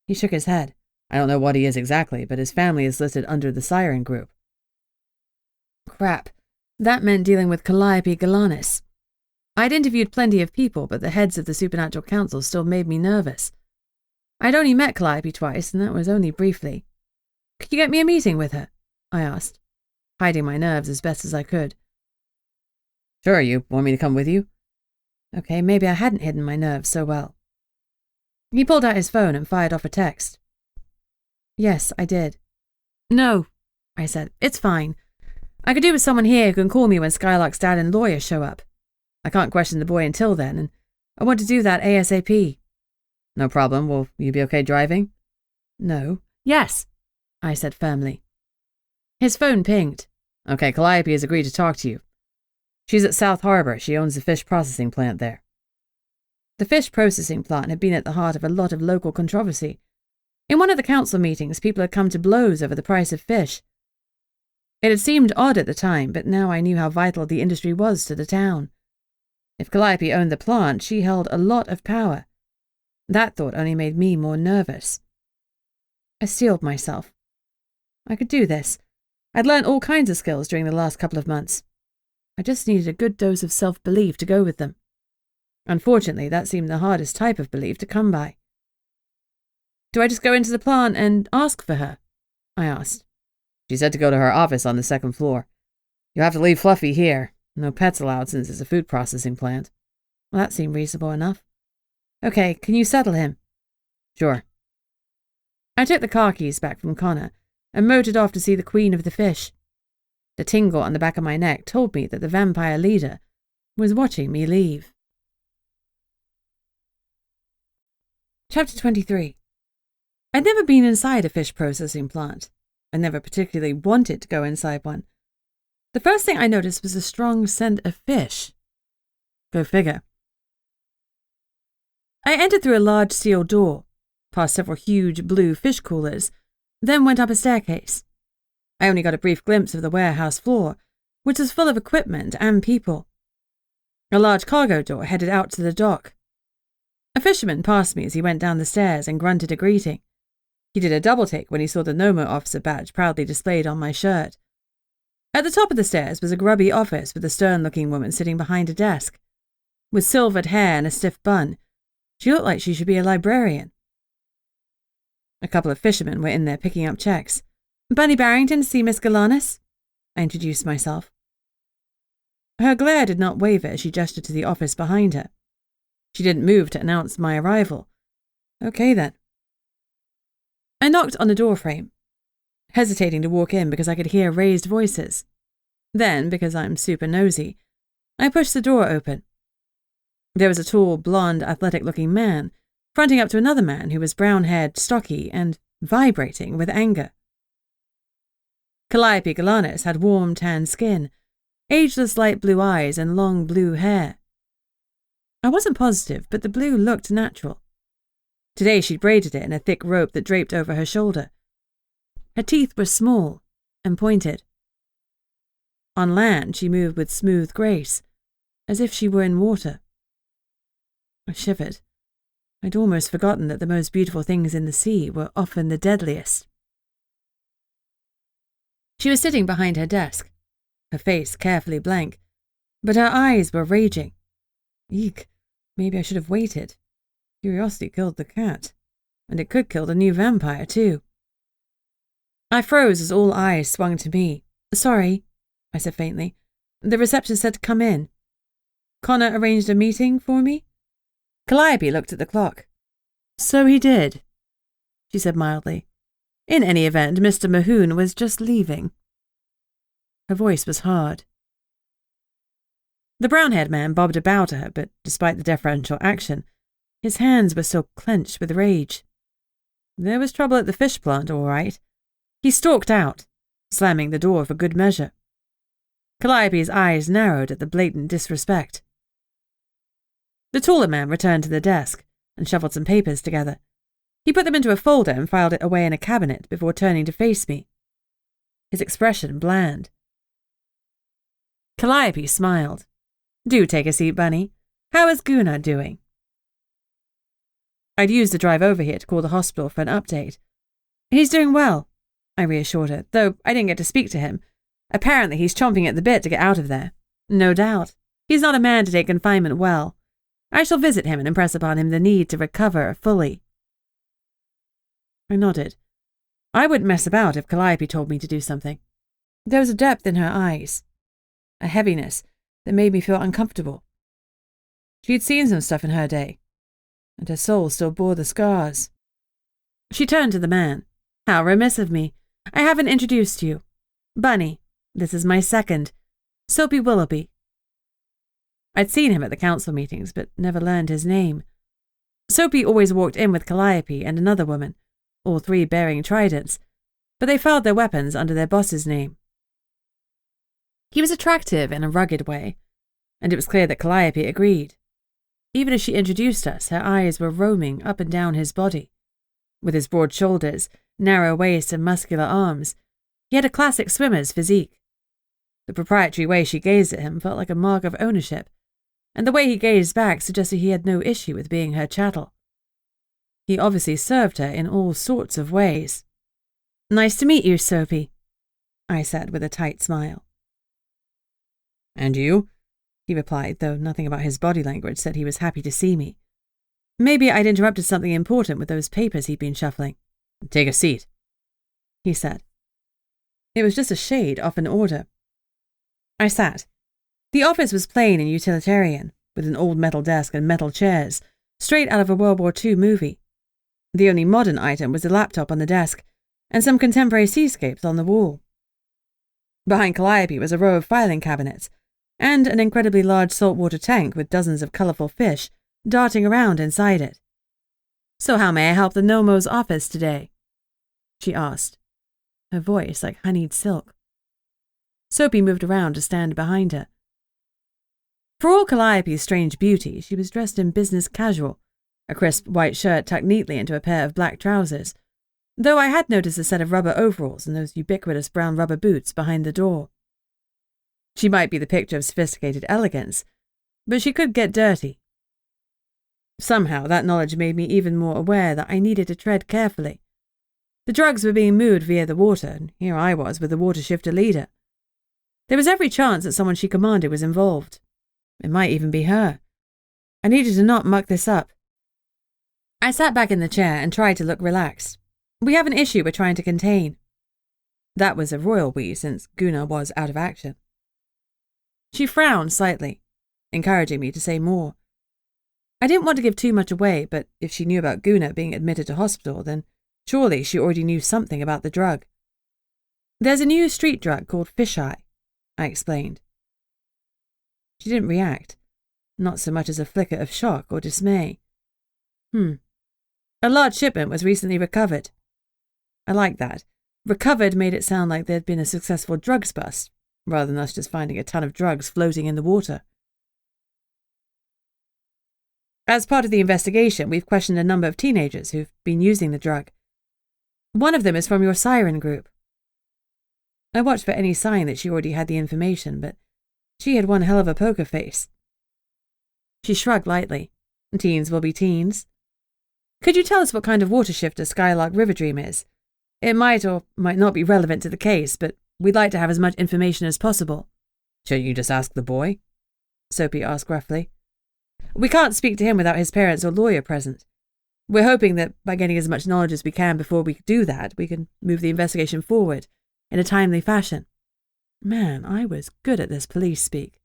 He shook his head. I don't know what he is exactly, but his family is listed under the Siren group. Crap. That meant dealing with Calliope Galanis. I'd interviewed plenty of people, but the heads of the Supernatural Council still made me nervous. I'd only met Calliope twice, and that was only briefly. Could you get me a meeting with her? I asked, hiding my nerves as best as I could. Sure, you want me to come with you? Okay, maybe I hadn't hidden my nerves so well. He pulled out his phone and fired off a text. Yes, I did. No, I said, it's fine. I could do with someone here who can call me when Skylark's dad and lawyer show up. I can't question the boy until then, and I want to do that ASAP. No problem. Will you be okay driving? No. Yes, I said firmly. His phone pinged. Okay, Calliope has agreed to talk to you. She's at South Harbour. She owns the fish processing plant there. The fish processing plant had been at the heart of a lot of local controversy. In one of the council meetings, people had come to blows over the price of fish. It had seemed odd at the time, but now I knew how vital the industry was to the town. If Calliope owned the plant, she held a lot of power. That thought only made me more nervous. I steeled myself. I could do this. I'd learned all kinds of skills during the last couple of months. I just needed a good dose of self-belief to go with them. Unfortunately, that seemed the hardest type of belief to come by. Do I just go into the plant and ask for her? I asked. She said to go to her office on the second floor. You'll have to leave Fluffy here. No pets allowed since it's a food processing plant. Well, that seemed reasonable enough. Okay, can you settle him? Sure. I took the car keys back from Connor and motored off to see the Queen of the Fish. The tingle on the back of my neck told me that the vampire leader was watching me leave. Chapter 23. I'd never been inside a fish processing plant. I never particularly wanted to go inside one. The first thing I noticed was a strong scent of fish. Go figure. I entered through a large steel door, past several huge blue fish coolers, then went up a staircase. I only got a brief glimpse of the warehouse floor, which was full of equipment and people. A large cargo door headed out to the dock. A fisherman passed me as he went down the stairs and grunted a greeting. He did a double-take when he saw the Nomo officer badge proudly displayed on my shirt. At the top of the stairs was a grubby office with a stern-looking woman sitting behind a desk. With silvered hair and a stiff bun, she looked like she should be a librarian. A couple of fishermen were in there picking up checks. Bunny Barrington to see Miss Galanis? I introduced myself. Her glare did not waver as she gestured to the office behind her. She didn't move to announce my arrival. Okay, then. I knocked on the doorframe, hesitating to walk in because I could hear raised voices. Then, because I'm super nosy, I pushed the door open. There was a tall, blonde, athletic-looking man fronting up to another man who was brown-haired, stocky, and vibrating with anger. Calliope Galanis had warm, tan skin, ageless light blue eyes, and long blue hair. I wasn't positive, but the blue looked natural. Today she'd braided it in a thick rope that draped over her shoulder. Her teeth were small and pointed. On land, she moved with smooth grace, as if she were in water. I shivered. I'd almost forgotten that the most beautiful things in the sea were often the deadliest. She was sitting behind her desk, her face carefully blank, but her eyes were raging. Eek, maybe I should have waited. Curiosity killed the cat, and it could kill the new vampire, too. I froze as all eyes swung to me. Sorry, I said faintly. The receptionist said to come in. Connor arranged a meeting for me? Calliope looked at the clock. So he did, she said mildly. In any event, Mr. Mahoon was just leaving. Her voice was hard. The brown-haired man bobbed about her, but despite the deferential action, his hands were still clenched with rage. There was trouble at the fish plant, all right. He stalked out, slamming the door for good measure. Calliope's eyes narrowed at the blatant disrespect. The taller man returned to the desk and shuffled some papers together. He put them into a folder and filed it away in a cabinet before turning to face me. His expression bland. Calliope smiled. Do take a seat, Bunny. How is Gunnar doing? I'd used the drive over here to call the hospital for an update. He's doing well, I reassured her, though I didn't get to speak to him. Apparently he's chomping at the bit to get out of there. No doubt. He's not a man to take confinement well. I shall visit him and impress upon him the need to recover fully. I nodded. I wouldn't mess about if Calliope told me to do something. There was a depth in her eyes, a heaviness that made me feel uncomfortable. She'd seen some stuff in her day, and her soul still bore the scars. She turned to the man. How remiss of me. I haven't introduced you. Bunny, this is my second, Soapy Willoughby. I'd seen him at the council meetings, but never learned his name. Soapy always walked in with Calliope and another woman, all three bearing tridents, but they filed their weapons under their boss's name. He was attractive in a rugged way, and it was clear that Calliope agreed. Even as she introduced us, her eyes were roaming up and down his body. With his broad shoulders, narrow waist, and muscular arms, he had a classic swimmer's physique. The proprietary way she gazed at him felt like a mark of ownership, and the way he gazed back suggested he had no issue with being her chattel. He obviously served her in all sorts of ways. Nice to meet you, Soapy, I said with a tight smile. And you? he replied, though nothing about his body language said he was happy to see me. Maybe I'd interrupted something important with those papers he'd been shuffling. Take a seat, he said. It was just a shade off an order. I sat. The office was plain and utilitarian, with an old metal desk and metal chairs, straight out of a World War II movie. The only modern item was the laptop on the desk, and some contemporary seascapes on the wall. Behind Calliope was a row of filing cabinets, and an incredibly large saltwater tank with dozens of colourful fish darting around inside it. "So how may I help the Nomo's office today?" she asked, her voice like honeyed silk. Soapy moved around to stand behind her. For all Calliope's strange beauty, she was dressed in business casual, a crisp white shirt tucked neatly into a pair of black trousers, though I had noticed a set of rubber overalls and those ubiquitous brown rubber boots behind the door. She might be the picture of sophisticated elegance, but she could get dirty. Somehow that knowledge made me even more aware that I needed to tread carefully. The drugs were being moved via the water, and here I was with the water shifter leader. There was every chance that someone she commanded was involved. It might even be her. I needed to not muck this up. I sat back in the chair and tried to look relaxed. We have an issue we're trying to contain. That was a royal we, since Guna was out of action. She frowned slightly, encouraging me to say more. I didn't want to give too much away, but if she knew about Guna being admitted to hospital, then surely she already knew something about the drug. "There's a new street drug called fisheye," I explained. She didn't react, not so much as a flicker of shock or dismay. A large shipment was recently recovered. I liked that. Recovered made it sound like there'd been a successful drugs bust, rather than us just finding a ton of drugs floating in the water. As part of the investigation, we've questioned a number of teenagers who've been using the drug. One of them is from your Siren group. I watched for any sign that she already had the information, but she had one hell of a poker face. She shrugged lightly. Teens will be teens. "Could you tell us what kind of water shifter Skylark Riverdream is? It might or might not be relevant to the case, but we'd like to have as much information as possible." "Shouldn't you just ask the boy?" Soapy asked gruffly. "We can't speak to him without his parents or lawyer present. We're hoping that by getting as much knowledge as we can before we do that, we can move the investigation forward in a timely fashion." Man, I was good at this police speak.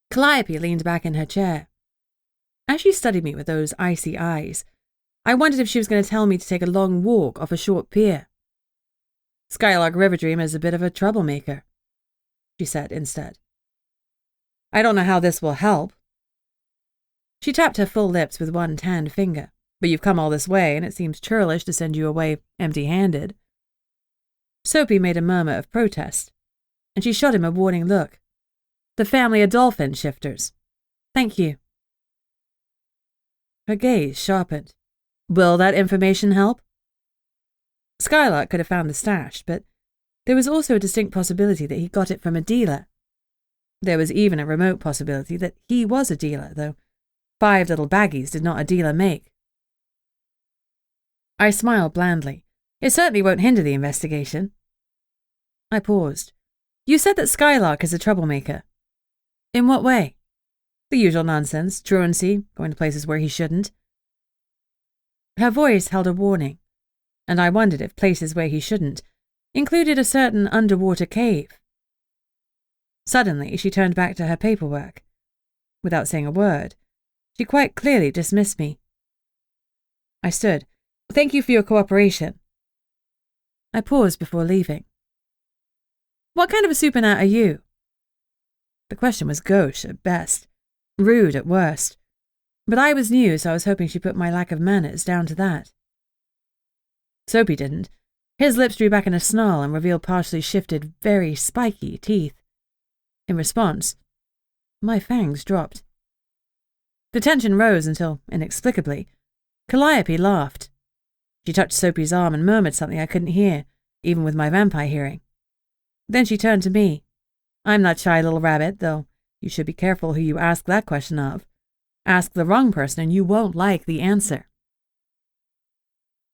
Calliope leaned back in her chair. As she studied me with those icy eyes, I wondered if she was going to tell me to take a long walk off a short pier. "Skylark Riverdream is a bit of a troublemaker," she said instead. "I don't know how this will help." She tapped her full lips with one tanned finger. "But you've come all this way, and it seems churlish to send you away empty-handed." Soapy made a murmur of protest, and she shot him a warning look. "The family of dolphin shifters. Thank you." Her gaze sharpened. "Will that information help?" Skylark could have found the stash, but there was also a distinct possibility that he got it from a dealer. There was even a remote possibility that he was a dealer, though 5 little baggies did not a dealer make. I smiled blandly. "It certainly won't hinder the investigation." I paused. "You said that Skylark is a troublemaker. In what way?" "The usual nonsense, truancy, going to places where he shouldn't." Her voice held a warning, and I wondered if places where he shouldn't included a certain underwater cave. Suddenly, she turned back to her paperwork. Without saying a word, she quite clearly dismissed me. I stood. "Thank you for your cooperation." I paused before leaving. "What kind of a supernat are you?" The question was gauche at best, rude at worst, but I was new, so I was hoping she put my lack of manners down to that. Soapy didn't. His lips drew back in a snarl and revealed partially shifted, very spiky teeth. In response, my fangs dropped. The tension rose until, inexplicably, Calliope laughed. She touched Soapy's arm and murmured something I couldn't hear, even with my vampire hearing. Then she turned to me. "I'm not shy, little rabbit, though you should be careful who you ask that question of. Ask the wrong person and you won't like the answer."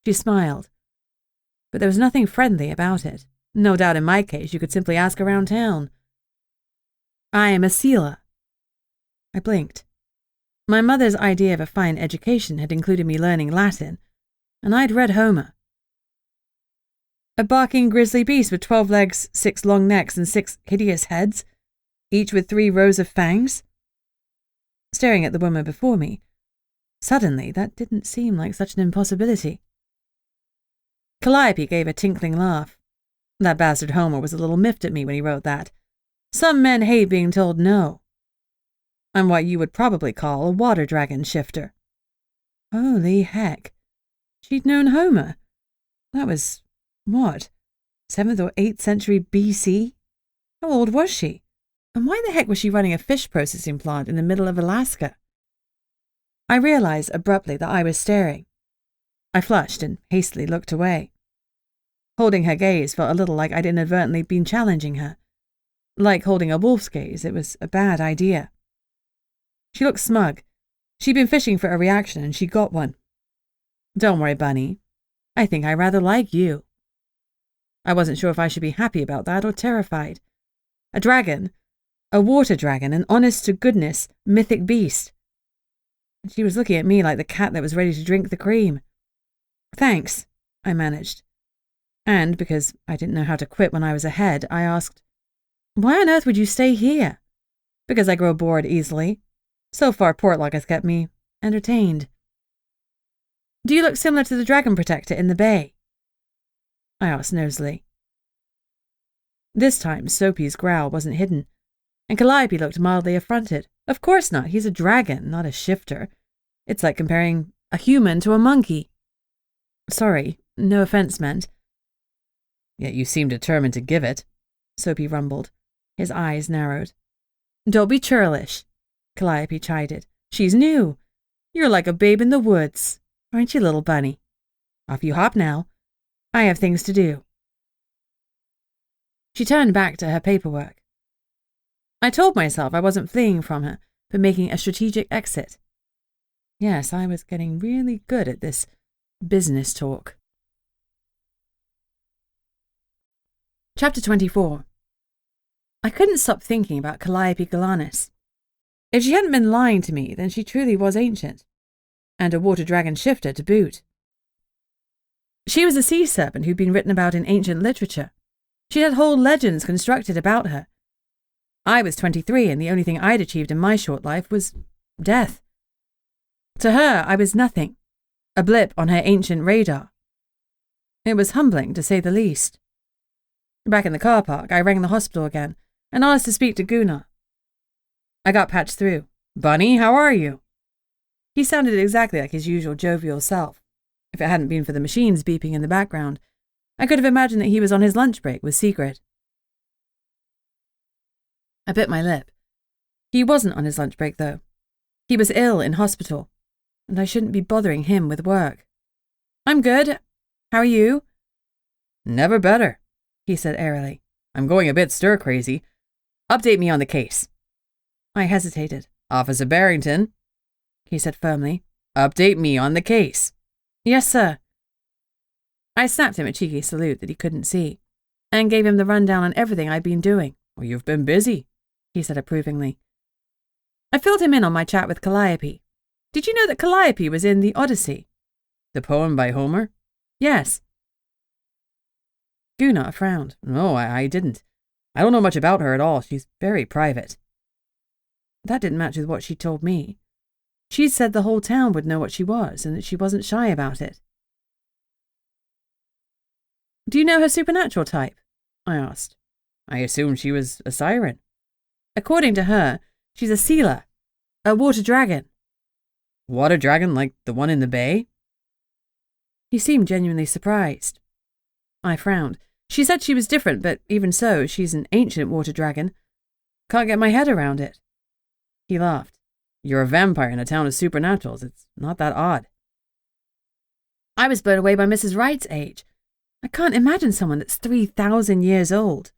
She smiled, but there was nothing friendly about it. No doubt in my case you could simply ask around town. I am a sealer. I blinked. My mother's idea of a fine education had included me learning Latin, and I'd read Homer. A barking grizzly beast with 12 legs, 6 long necks, and 6 hideous heads, each with 3 rows of fangs? Staring at the woman before me, suddenly that didn't seem like such an impossibility. Calliope gave a tinkling laugh. That bastard Homer was a little miffed at me when he wrote that. Some men hate being told no. I'm what you would probably call a water dragon shifter. Holy heck. She'd known Homer. That was, what, 7th or 8th century BC? How old was she? And why the heck was she running a fish processing plant in the middle of Alaska? I realized abruptly that I was staring. I flushed and hastily looked away. Holding her gaze felt a little like I'd inadvertently been challenging her. Like holding a wolf's gaze, it was a bad idea. She looked smug. She'd been fishing for a reaction and she got one. Don't worry, Bunny. I think I rather like you. I wasn't sure if I should be happy about that or terrified. A dragon, a water dragon, an honest-to-goodness mythic beast. And she was looking at me like the cat that was ready to drink the cream. Thanks, I managed. And, because I didn't know how to quit when I was ahead, I asked, why on earth would you stay here? Because I grow bored easily. So far, Portlock has kept me entertained. Do you look similar to the dragon protector in the bay? I asked nosily. This time, Soapy's growl wasn't hidden, and Calliope looked mildly affronted. Of course not. He's a dragon, not a shifter. It's like comparing a human to a monkey. Sorry, no offense meant. Yet you seem determined to give it, Soapy rumbled. His eyes narrowed. Don't be churlish, Calliope chided. She's new. You're like a babe in the woods, aren't you, little bunny? Off you hop now. I have things to do. She turned back to her paperwork. I told myself I wasn't fleeing from her, but making a strategic exit. Yes, I was getting really good at this business talk. Chapter 24. I couldn't stop thinking about Calliope Galanis. If she hadn't been lying to me, then she truly was ancient. And a water dragon shifter to boot. She was a sea serpent who'd been written about in ancient literature. She had whole legends constructed about her. I was 23, and the only thing I'd achieved in my short life was death. To her, I was nothing. A blip on her ancient radar. It was humbling, to say the least. Back in the car park, I rang the hospital again and asked to speak to Gunnar. I got patched through. Bunny, how are you? He sounded exactly like his usual jovial self. If it hadn't been for the machines beeping in the background, I could have imagined that he was on his lunch break with Secret. I bit my lip. He wasn't on his lunch break, though. He was ill in hospital, and I shouldn't be bothering him with work. I'm good. How are you? Never better, he said airily. I'm going a bit stir-crazy. Update me on the case. I hesitated. Officer Barrington, he said firmly. Update me on the case. Yes, sir. I snapped him a cheeky salute that he couldn't see, and gave him the rundown on everything I'd been doing. Well, you've been busy, he said approvingly. I filled him in on my chat with Calliope. Did you know that Calliope was in the Odyssey? The poem by Homer? Yes. Gunnar frowned. No, I didn't. I don't know much about her at all. She's very private. That didn't match with what she told me. She'd said the whole town would know what she was, and that she wasn't shy about it. Do you know her supernatural type? I asked. I assumed she was a siren. According to her, she's a sealer, a water dragon. Water dragon like the one in the bay? He seemed genuinely surprised. I frowned. She said she was different, but even so, she's an ancient water dragon. Can't get my head around it. He laughed. You're a vampire in a town of supernaturals. It's not that odd. I was blown away by Mrs. Wright's age. I can't imagine someone that's 3,000 years old.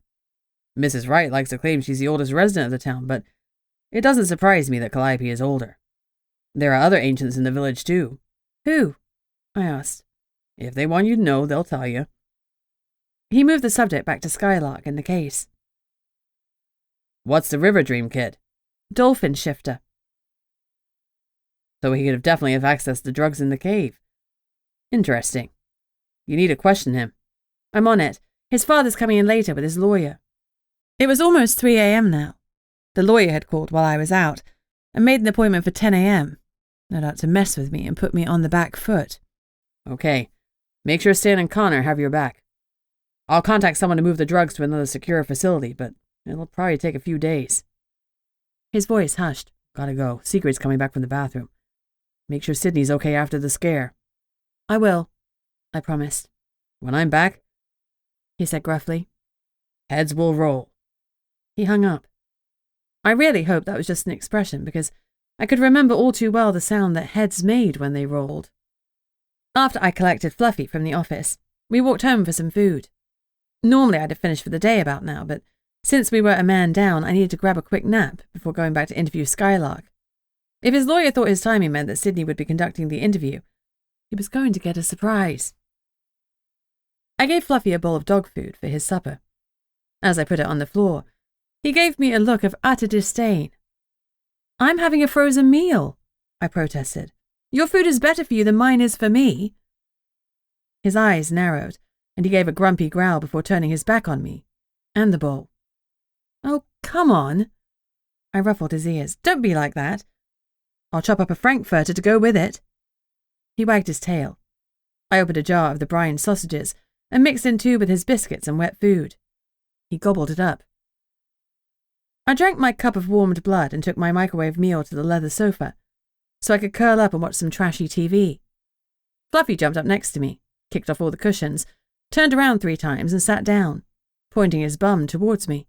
Mrs. Wright likes to claim she's the oldest resident of the town, but it doesn't surprise me that Calliope is older. There are other ancients in the village, too. Who? I asked. If they want you to know, they'll tell you. He moved the subject back to Skylark and the case. What's the River Dream kid? Dolphin shifter. So he could have definitely have accessed the drugs in the cave. Interesting. You need to question him. I'm on it. His father's coming in later with his lawyer. It was almost 3 a.m. now. The lawyer had called while I was out and made an appointment for 10 a.m. No doubt to mess with me and put me on the back foot. Okay. Make sure Stan and Connor have your back. I'll contact someone to move the drugs to another secure facility, but it'll probably take a few days. His voice hushed. Gotta go. Secret's coming back from the bathroom. Make sure Sydney's okay after the scare. I will, I promised. When I'm back, he said gruffly, heads will roll. He hung up. I really hoped that was just an expression, because I could remember all too well the sound that heads made when they rolled. After I collected Fluffy from the office, we walked home for some food. Normally I'd have finished for the day about now, but since we were a man down, I needed to grab a quick nap before going back to interview Skylark. If his lawyer thought his timing meant that Sydney would be conducting the interview, he was going to get a surprise. I gave Fluffy a bowl of dog food for his supper. As I put it on the floor, he gave me a look of utter disdain. I'm having a frozen meal, I protested. Your food is better for you than mine is for me. His eyes narrowed, and he gave a grumpy growl before turning his back on me and the bowl. Oh, come on. I ruffled his ears. Don't be like that. I'll chop up a frankfurter to go with it. He wagged his tail. I opened a jar of the brine sausages and mixed in 2 with his biscuits and wet food. He gobbled it up. I drank my cup of warmed blood and took my microwave meal to the leather sofa, so I could curl up and watch some trashy TV. Fluffy jumped up next to me, kicked off all the cushions, turned around 3 times and sat down, pointing his bum towards me.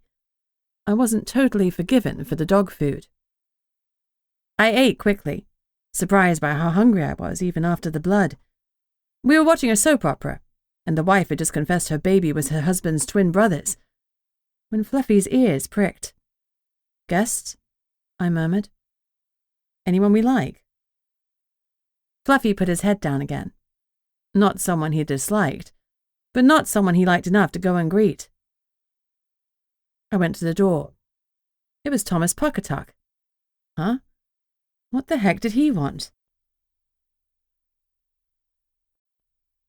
I wasn't totally forgiven for the dog food. I ate quickly, surprised by how hungry I was even after the blood. We were watching a soap opera, and the wife had just confessed her baby was her husband's twin brothers, when Fluffy's ears pricked. Guests? I murmured. Anyone we like? Fluffy put his head down again. Not someone he disliked, but not someone he liked enough to go and greet. I went to the door. It was Thomas Puckatuck. Huh? What the heck did he want?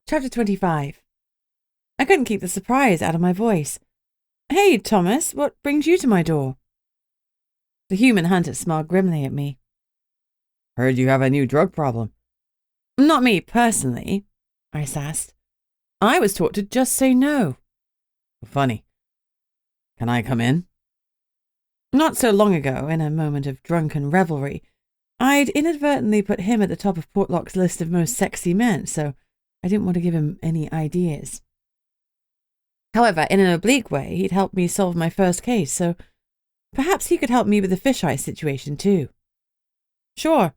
Chapter 25. I couldn't keep the surprise out of my voice. Hey, Thomas, what brings you to my door? The human hunter smiled grimly at me. Heard you have a new drug problem. Not me personally, I sassed. I was taught to just say no. Funny. Can I come in? Not so long ago, in a moment of drunken revelry, I'd inadvertently put him at the top of Portlock's list of most sexy men, so I didn't want to give him any ideas. However, in an oblique way, he'd helped me solve my first case, so perhaps he could help me with the fisheye situation too. Sure.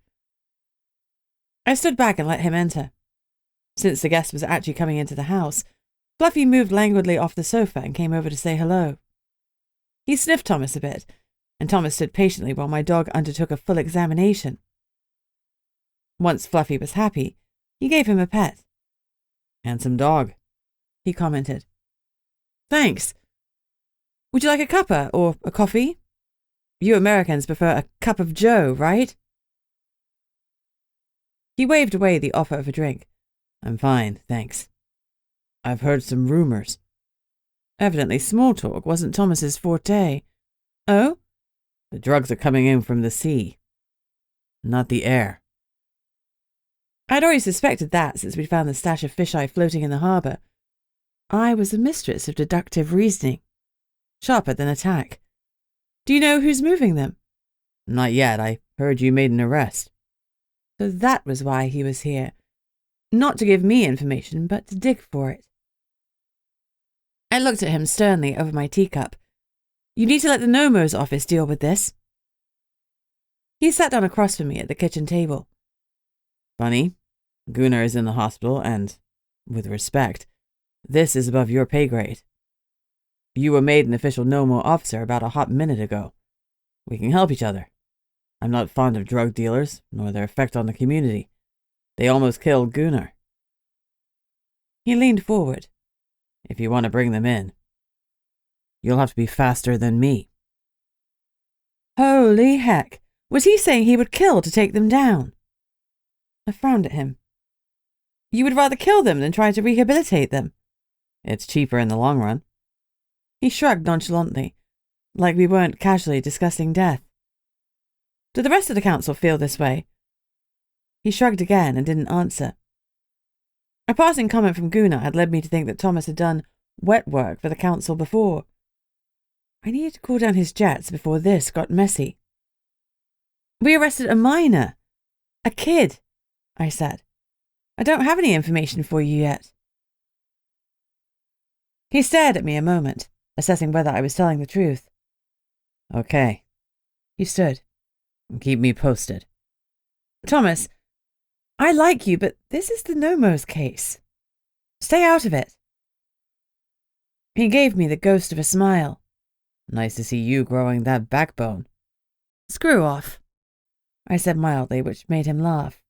I stood back and let him enter. Since the guest was actually coming into the house, Fluffy moved languidly off the sofa and came over to say hello. He sniffed Thomas a bit, and Thomas stood patiently while my dog undertook a full examination. Once Fluffy was happy, he gave him a pet. Handsome dog, he commented. Thanks. Would you like a cuppa or a coffee? You Americans prefer a cup of joe, right? He waved away the offer of a drink. I'm fine, thanks. I've heard some rumors. Evidently small talk wasn't Thomas's forte. Oh? The drugs are coming in from the sea, not the air. I'd already suspected that since we'd found the stash of fisheye floating in the harbour. I was a mistress of deductive reasoning, sharper than attack. Do you know who's moving them? Not yet. I heard you made an arrest. So that was why he was here. Not to give me information, but to dig for it. I looked at him sternly over my teacup. You need to let the Nomo's office deal with this. He sat down across from me at the kitchen table. Funny, Gunnar is in the hospital and, with respect, this is above your pay grade. You were made an official Nomo officer about a hot minute ago. We can help each other. I'm not fond of drug dealers, nor their effect on the community. They almost killed Gunnar. He leaned forward. If you want to bring them in, you'll have to be faster than me. Holy heck! Was he saying he would kill to take them down? I frowned at him. You would rather kill them than try to rehabilitate them? It's cheaper in the long run. He shrugged nonchalantly, like we weren't casually discussing death. Do the rest of the council feel this way? He shrugged again and didn't answer. A passing comment from Gunnar had led me to think that Thomas had done wet work for the council before. I needed to cool down his jets before this got messy. We arrested a minor. A kid, I said. I don't have any information for you yet. He stared at me a moment, assessing whether I was telling the truth. Okay. He stood. Keep me posted. Thomas, I like you, but this is the Nomos case. Stay out of it. He gave me the ghost of a smile. Nice to see you growing that backbone. Screw off, I said mildly, which made him laugh.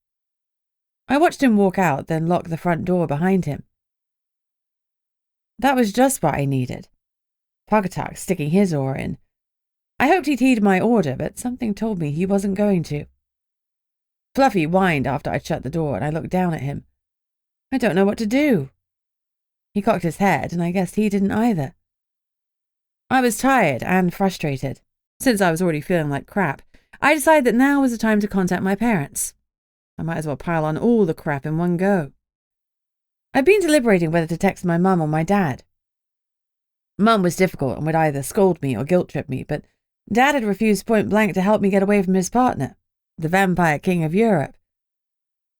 I watched him walk out, then lock the front door behind him. That was just what I needed. Portlock sticking his oar in. I hoped he'd heed my order, but something told me he wasn't going to. Fluffy whined after I'd shut the door, and I looked down at him. I don't know what to do. He cocked his head, and I guessed he didn't either. I was tired and frustrated. Since I was already feeling like crap, I decided that now was the time to contact my parents. I might as well pile on all the crap in one go. I'd been deliberating whether to text my mum or my dad. Mum was difficult and would either scold me or guilt-trip me, but Dad had refused point-blank to help me get away from his partner, the vampire king of Europe.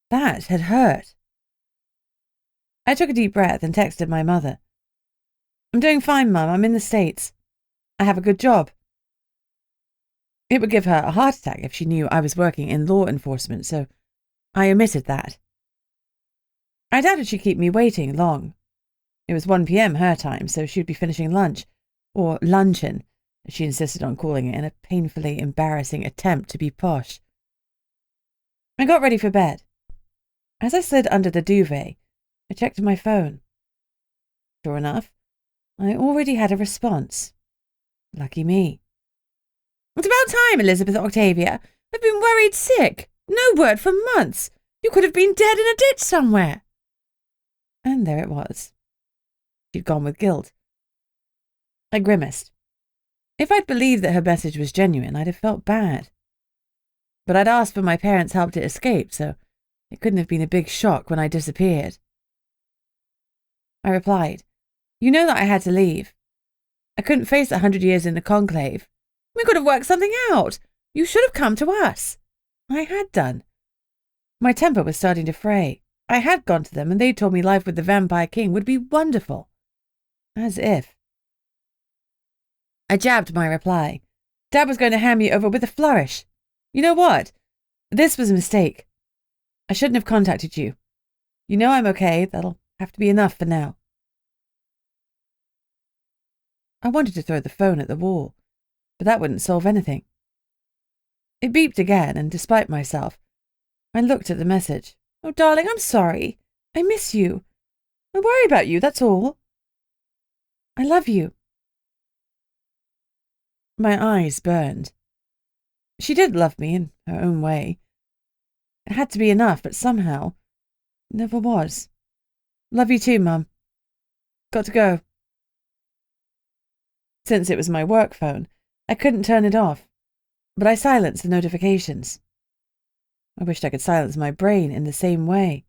That had hurt. I took a deep breath and texted my mother. I'm doing fine, Mum. I'm in the States. I have a good job. It would give her a heart attack if she knew I was working in law enforcement, so I omitted that. I doubted she'd keep me waiting long. It was 1 p.m. her time, so she'd be finishing lunch, or luncheon, as she insisted on calling it in a painfully embarrassing attempt to be posh. I got ready for bed. As I slid under the duvet, I checked my phone. Sure enough, I already had a response. Lucky me. It's about time, Elizabeth Octavia. I've been worried sick. No word for months. You could have been dead in a ditch somewhere. And there it was. She'd gone with guilt. I grimaced. If I'd believed that her message was genuine, I'd have felt bad. But I'd asked for my parents' help to escape, so it couldn't have been a big shock when I disappeared. I replied, You know that I had to leave. I couldn't face 100 years in the conclave. We could have worked something out. You should have come to us. I had done. My temper was starting to fray. I had gone to them, and they told me life with the Vampire King would be wonderful. As if. I jabbed my reply. Dad was going to hand me over with a flourish. You know what? This was a mistake. I shouldn't have contacted you. You know I'm okay. That'll have to be enough for now. I wanted to throw the phone at the wall, but that wouldn't solve anything. It beeped again, and despite myself, I looked at the message. Oh, darling, I'm sorry. I miss you. I worry about you, that's all. I love you. My eyes burned. She did love me in her own way. It had to be enough, but somehow it never was. Love you too, Mum. Got to go. Since it was my work phone, I couldn't turn it off, but I silenced the notifications. I wished I could silence my brain in the same way.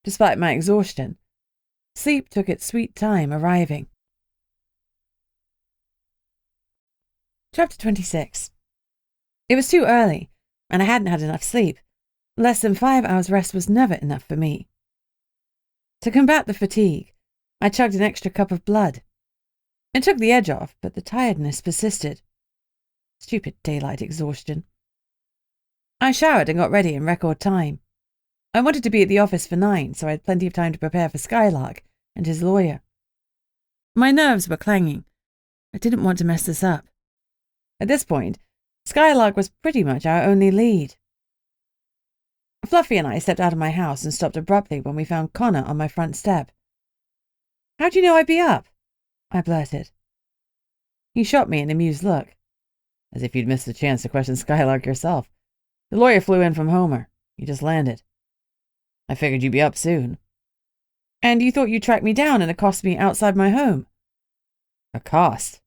Despite my exhaustion, sleep took its sweet time arriving. Chapter 26. It was too early, and I hadn't had enough sleep. Less than 5 hours rest was never enough for me. To combat the fatigue, I chugged an extra cup of blood. It took the edge off, but the tiredness persisted. Stupid daylight exhaustion. I showered and got ready in record time. I wanted to be at the office for 9, so I had plenty of time to prepare for Skylark and his lawyer. My nerves were clanging. I didn't want to mess this up. At this point, Skylark was pretty much our only lead. Fluffy and I stepped out of my house and stopped abruptly when we found Connor on my front step. How'd you know I'd be up? I blurted. He shot me an amused look. As if you'd missed the chance to question Skylark yourself. The lawyer flew in from Homer. You just landed. I figured you'd be up soon. And you thought you'd track me down and accost me outside my home? Accost?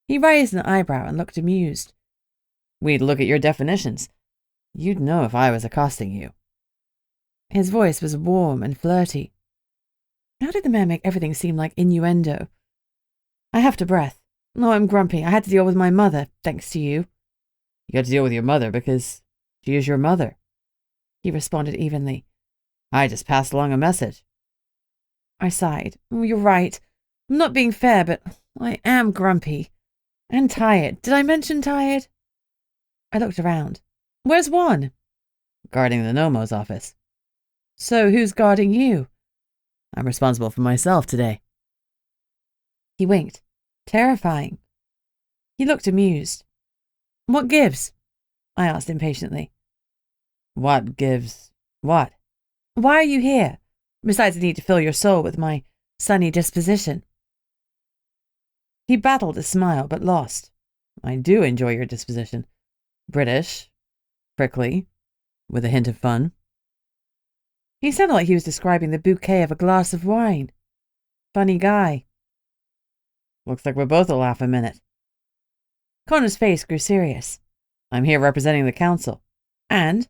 He raised an eyebrow and looked amused. We'd look at your definitions. You'd know if I was accosting you. His voice was warm and flirty. How did the man make everything seem like innuendo? I huffed a breath. No, I'm grumpy. I had to deal with my mother, thanks to you. You had to deal with your mother because she is your mother. He responded evenly. I just passed along a message. I sighed. Oh, you're right. I'm not being fair, but I am grumpy. And tired. Did I mention tired? I looked around. Where's Juan? Guarding the Nomo's office. So who's guarding you? I'm responsible for myself today. He winked. Terrifying. He looked amused. What gives? I asked impatiently. What gives what? Why are you here, besides the need to fill your soul with my sunny disposition? He battled a smile, but lost. I do enjoy your disposition. British, prickly, with a hint of fun. He sounded like he was describing the bouquet of a glass of wine. Funny guy. Looks like we're both a laugh a minute. Connor's face grew serious. I'm here representing the council. And?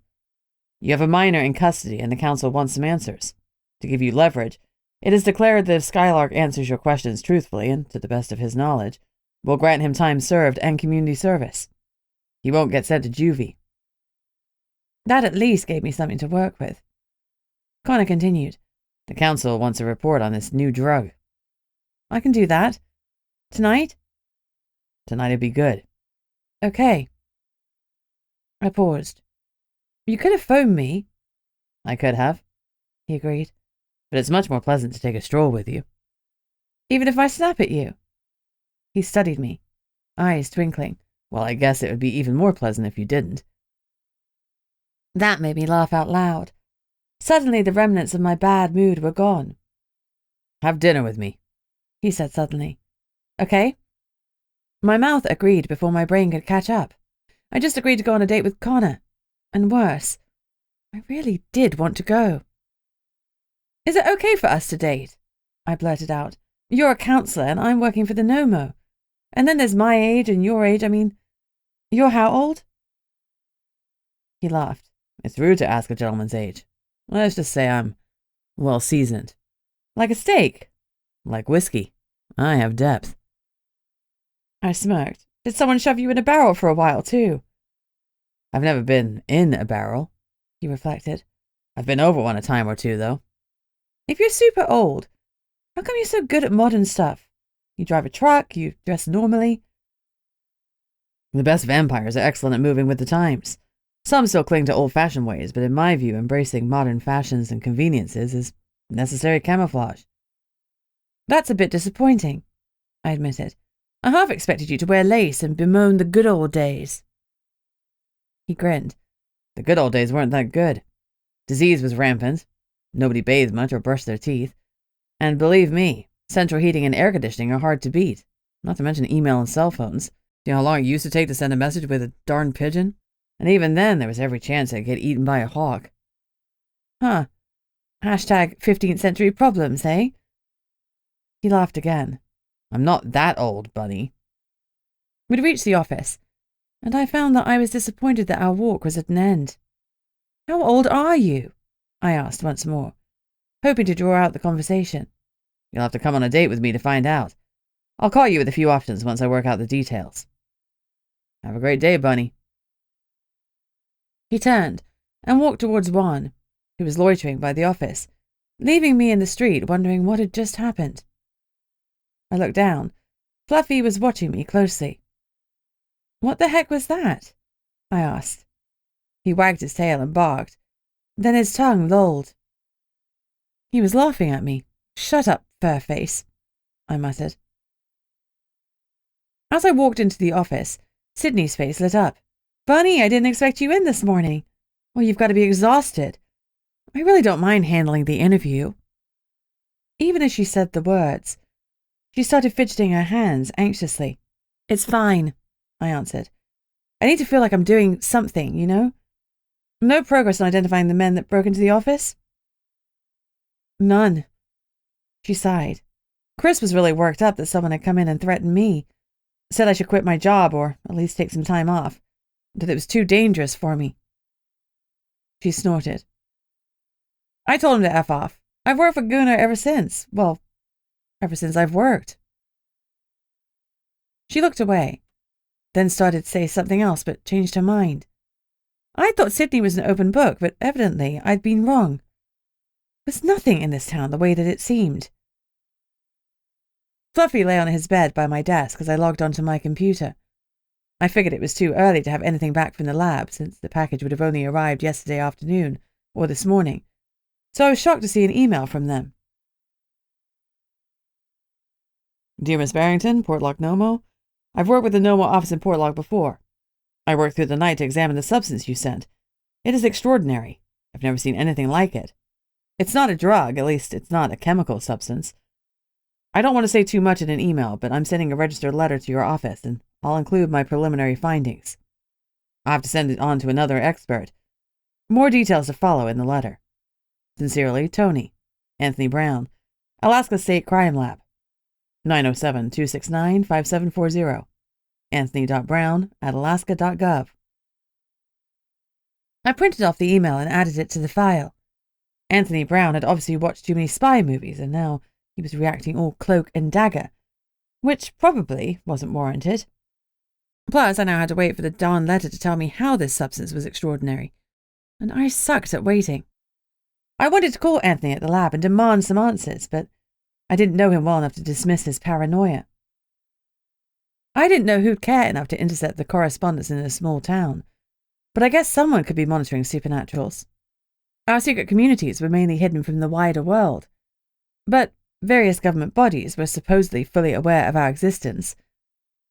You have a minor in custody and the council wants some answers. To give you leverage, it is declared that if Skylark answers your questions truthfully and to the best of his knowledge, we'll grant him time served and community service. He won't get sent to juvie. That at least gave me something to work with. Connor continued. The council wants a report on this new drug. I can do that. Tonight? Tonight'd be good. Okay. I paused. You could have phoned me. I could have, he agreed. But it's much more pleasant to take a stroll with you. Even if I snap at you? He studied me, eyes twinkling. Well, I guess it would be even more pleasant if you didn't. That made me laugh out loud. Suddenly the remnants of my bad mood were gone. Have dinner with me, he said suddenly. Okay. My mouth agreed before my brain could catch up. I just agreed to go on a date with Connor. And worse, I really did want to go. Is it okay for us to date? I blurted out. You're a counsellor and I'm working for the Nomo. And then there's my age and your age. I mean, you're how old? He laughed. It's rude to ask a gentleman's age. Let's just say I'm well seasoned. Like a steak? Like whiskey. I have depth. I smirked. Did someone shove you in a barrel for a while, too? I've never been in a barrel, he reflected. I've been over one a time or two, though. If you're super old, how come you're so good at modern stuff? You drive a truck, you dress normally. The best vampires are excellent at moving with the times. Some still cling to old-fashioned ways, but in my view, embracing modern fashions and conveniences is necessary camouflage. That's a bit disappointing, I admitted. I half expected you to wear lace and bemoan the good old days. He grinned. The good old days weren't that good. Disease was rampant. Nobody bathed much or brushed their teeth. And believe me, central heating and air conditioning are hard to beat. Not to mention email and cell phones. Do you know how long it used to take to send a message with a darn pigeon? And even then, there was every chance I'd get eaten by a hawk. Huh. Hashtag 15th century problems, eh? He laughed again. I'm not that old, Bunny. We'd reached the office, and I found that I was disappointed that our walk was at an end. How old are you? I asked once more, hoping to draw out the conversation. You'll have to come on a date with me to find out. I'll call you with a few options once I work out the details. Have a great day, Bunny. He turned and walked towards Juan, who was loitering by the office, leaving me in the street wondering what had just happened. I looked down. Fluffy was watching me closely. What the heck was that? I asked. He wagged his tail and barked. Then his tongue lolled. He was laughing at me. Shut up, fur-face, I muttered. As I walked into the office, Sydney's face lit up. Bunny, I didn't expect you in this morning. Well, you've got to be exhausted. I really don't mind handling the interview. Even as she said the words, she started fidgeting her hands anxiously. It's fine, I answered. I need to feel like I'm doing something, you know? No progress on identifying the men that broke into the office? None. She sighed. Chris was really worked up that someone had come in and threatened me. Said I should quit my job or at least take some time off. That it was too dangerous for me. She snorted. I told him to F off. I've worked for Gunnar ever since. Well, ever since I've worked. She looked away, then started to say something else, but changed her mind. I thought Sydney was an open book, but evidently I'd been wrong. There's nothing in this town the way that it seemed. Fluffy lay on his bed by my desk as I logged onto my computer. I figured it was too early to have anything back from the lab, since the package would have only arrived yesterday afternoon, or this morning, so I was shocked to see an email from them. Dear Miss Barrington, Portlock Nomo, I've worked with the Nomo office in Portlock before. I worked through the night to examine the substance you sent. It is extraordinary. I've never seen anything like it. It's not a drug, at least it's not a chemical substance. I don't want to say too much in an email, but I'm sending a registered letter to your office, and I'll include my preliminary findings. I'll have to send it on to another expert. More details to follow in the letter. Sincerely, Tony. Anthony Brown, Alaska State Crime Lab. 907-269-5740. Anthony.brown@alaska.gov. I printed off the email and added it to the file. Anthony Brown had obviously watched too many spy movies, and now he was reacting all cloak and dagger, which probably wasn't warranted. Plus, I now had to wait for the darn letter to tell me how this substance was extraordinary, and I sucked at waiting. I wanted to call Anthony at the lab and demand some answers, but I didn't know him well enough to dismiss his paranoia. I didn't know who'd care enough to intercept the correspondence in a small town, but I guess someone could be monitoring supernaturals. Our secret communities were mainly hidden from the wider world, but various government bodies were supposedly fully aware of our existence.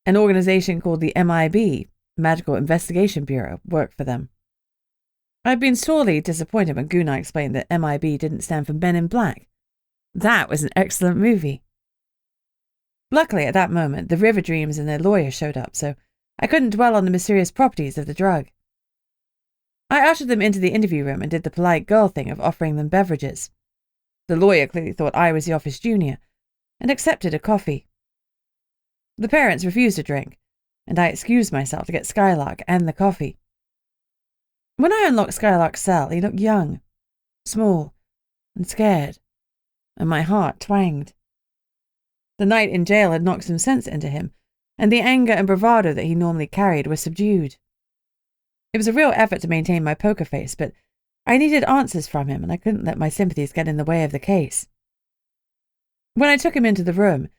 An organization called the MIB, Magical Investigation Bureau, worked for them. I'd been sorely disappointed when Gunnar explained that MIB didn't stand for Men in Black. That was an excellent movie. Luckily, at that moment, the River Dreams and their lawyer showed up, so I couldn't dwell on the mysterious properties of the drug. I ushered them into the interview room and did the polite girl thing of offering them beverages. The lawyer clearly thought I was the office junior, and accepted a coffee. The parents refused a drink, and I excused myself to get Skylark and the coffee. When I unlocked Skylark's cell, he looked young, small, and scared, and my heart twanged. The night in jail had knocked some sense into him, and the anger and bravado that he normally carried were subdued. It was a real effort to maintain my poker face, but I needed answers from him, and I couldn't let my sympathies get in the way of the case. When I took him into the room,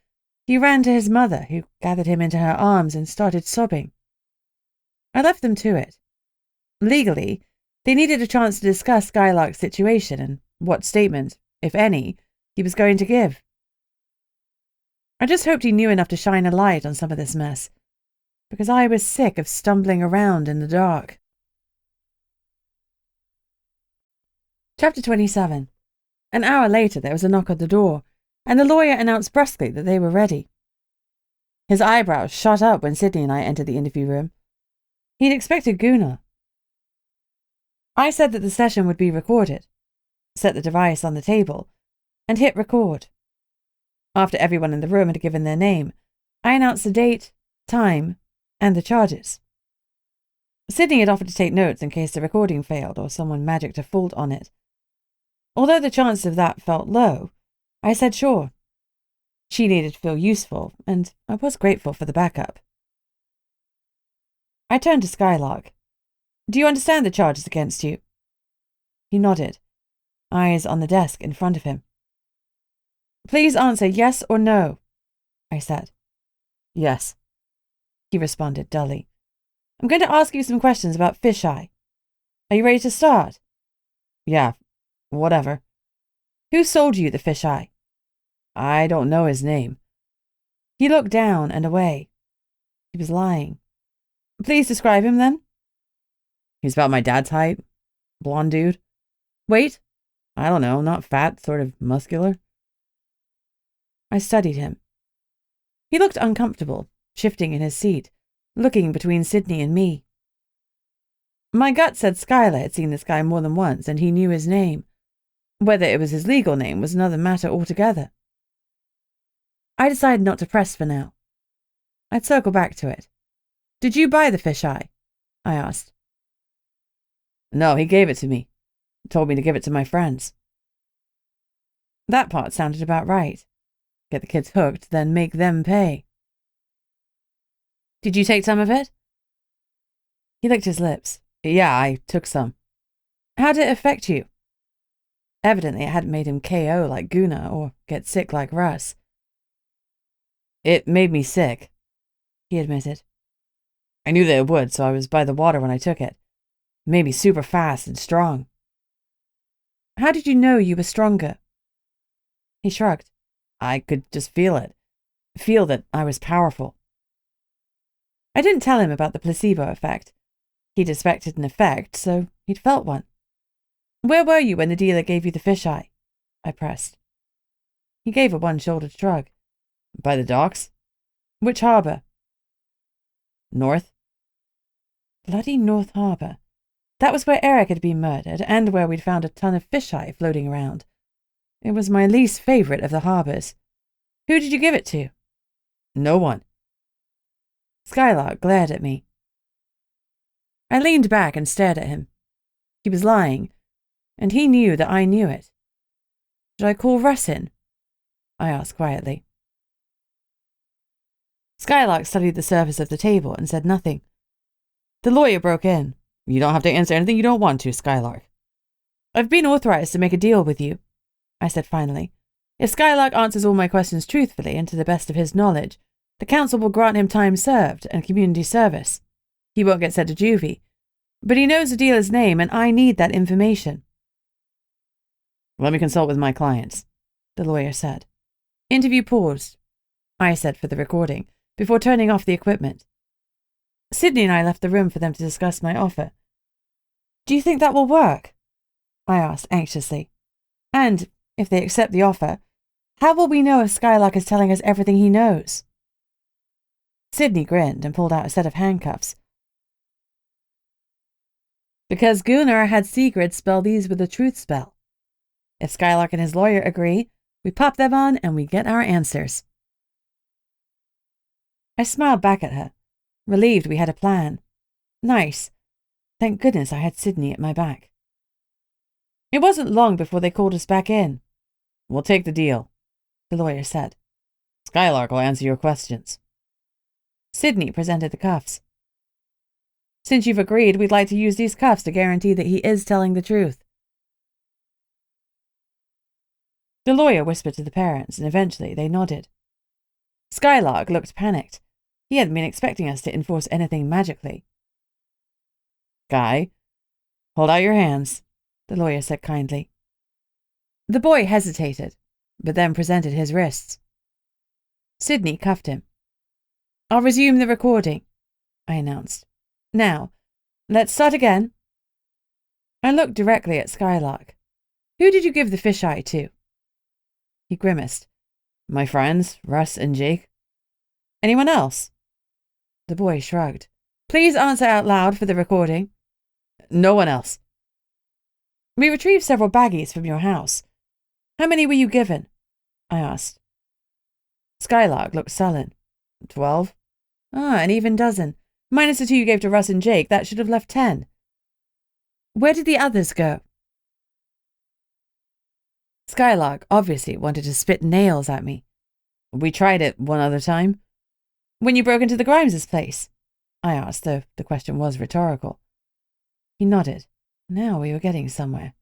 he ran to his mother, who gathered him into her arms and started sobbing. I left them to it. Legally, they needed a chance to discuss Skylark's situation and what statement, if any, he was going to give. I just hoped he knew enough to shine a light on some of this mess, because I was sick of stumbling around in the dark. Chapter 27. An hour later, there was a knock at the door, and the lawyer announced brusquely that they were ready. His eyebrows shot up when Sydney and I entered the interview room. He'd expected Gunnar. I said that the session would be recorded, set the device on the table, and hit record. After everyone in the room had given their name, I announced the date, time, and the charges. Sydney had offered to take notes in case the recording failed or someone magicked a fault on it. Although the chance of that felt low, I said sure. She needed to feel useful, and I was grateful for the backup. I turned to Skylark. Do you understand the charges against you? He nodded, eyes on the desk in front of him. Please answer yes or no, I said. Yes, he responded dully. I'm going to ask you some questions about Fisheye. Are you ready to start? Yeah, whatever. Who sold you the Fisheye? I don't know his name. He looked down and away. He was lying. Please describe him then. He's about my dad's height. Blonde dude. Weight? I don't know, not fat, sort of muscular. I studied him. He looked uncomfortable, shifting in his seat, looking between Sydney and me. My gut said Skylar had seen this guy more than once and he knew his name. Whether it was his legal name was another matter altogether. I decided not to press for now. I'd circle back to it. Did you buy the fisheye? I asked. No, he gave it to me. He told me to give it to my friends. That part sounded about right. Get the kids hooked, then make them pay. Did you take some of it? He licked his lips. Yeah, I took some. How did it affect you? Evidently it hadn't made him KO like Gunnar or get sick like Russ. It made me sick, he admitted. I knew that it would, so I was by the water when I took it. It made me super fast and strong. How did you know you were stronger? He shrugged. I could just feel it. Feel that I was powerful. I didn't tell him about the placebo effect. He'd expected an effect, so he'd felt one. Where were you when the dealer gave you the fisheye? I pressed. He gave a one-shouldered shrug. By the docks? Which harbour? North. Bloody North Harbour. That was where Eric had been murdered and where we'd found a ton of fisheye floating around. It was my least favourite of the harbours. Who did you give it to? No one. Skylark glared at me. I leaned back and stared at him. He was lying, and he knew that I knew it. Should I call Russ in? I asked quietly. Skylark studied the surface of the table and said nothing. The lawyer broke in. You don't have to answer anything you don't want to, Skylark. I've been authorized to make a deal with you, I said finally. If Skylark answers all my questions truthfully and to the best of his knowledge, the council will grant him time served and community service. He won't get sent to juvie, but he knows the dealer's name and I need that information. Let me consult with my clients, the lawyer said. Interview paused, I said for the recording, before turning off the equipment. Sydney and I left the room for them to discuss my offer. Do you think that will work? I asked anxiously. And, if they accept the offer, how will we know if Skylark is telling us everything he knows? Sydney grinned and pulled out a set of handcuffs. Because Gunnar had Sigrid spell these with a truth spell. If Skylark and his lawyer agree, we pop them on and we get our answers. I smiled back at her, relieved we had a plan. Nice. Thank goodness I had Sydney at my back. It wasn't long before they called us back in. We'll take the deal, the lawyer said. Skylark will answer your questions. Sydney presented the cuffs. Since you've agreed, we'd like to use these cuffs to guarantee that he is telling the truth. The lawyer whispered to the parents, and eventually they nodded. Skylark looked panicked. He hadn't been expecting us to enforce anything magically. Guy, hold out your hands, the lawyer said kindly. The boy hesitated, but then presented his wrists. Sydney cuffed him. I'll resume the recording, I announced. Now, let's start again. I looked directly at Skylark. Who did you give the fisheye to? He grimaced. My friends, Russ and Jake. Anyone else? The boy shrugged. Please answer out loud for the recording. No one else. We retrieved several baggies from your house. How many were you given? I asked. Skylark looked sullen. 12. An even dozen. Minus the 2 you gave to Russ and Jake, that should have left 10. Where did the others go? Skylark obviously wanted to spit nails at me. We tried it one other time. When you broke into the Grimes' place? I asked, though the question was rhetorical. He nodded. Now we were getting somewhere.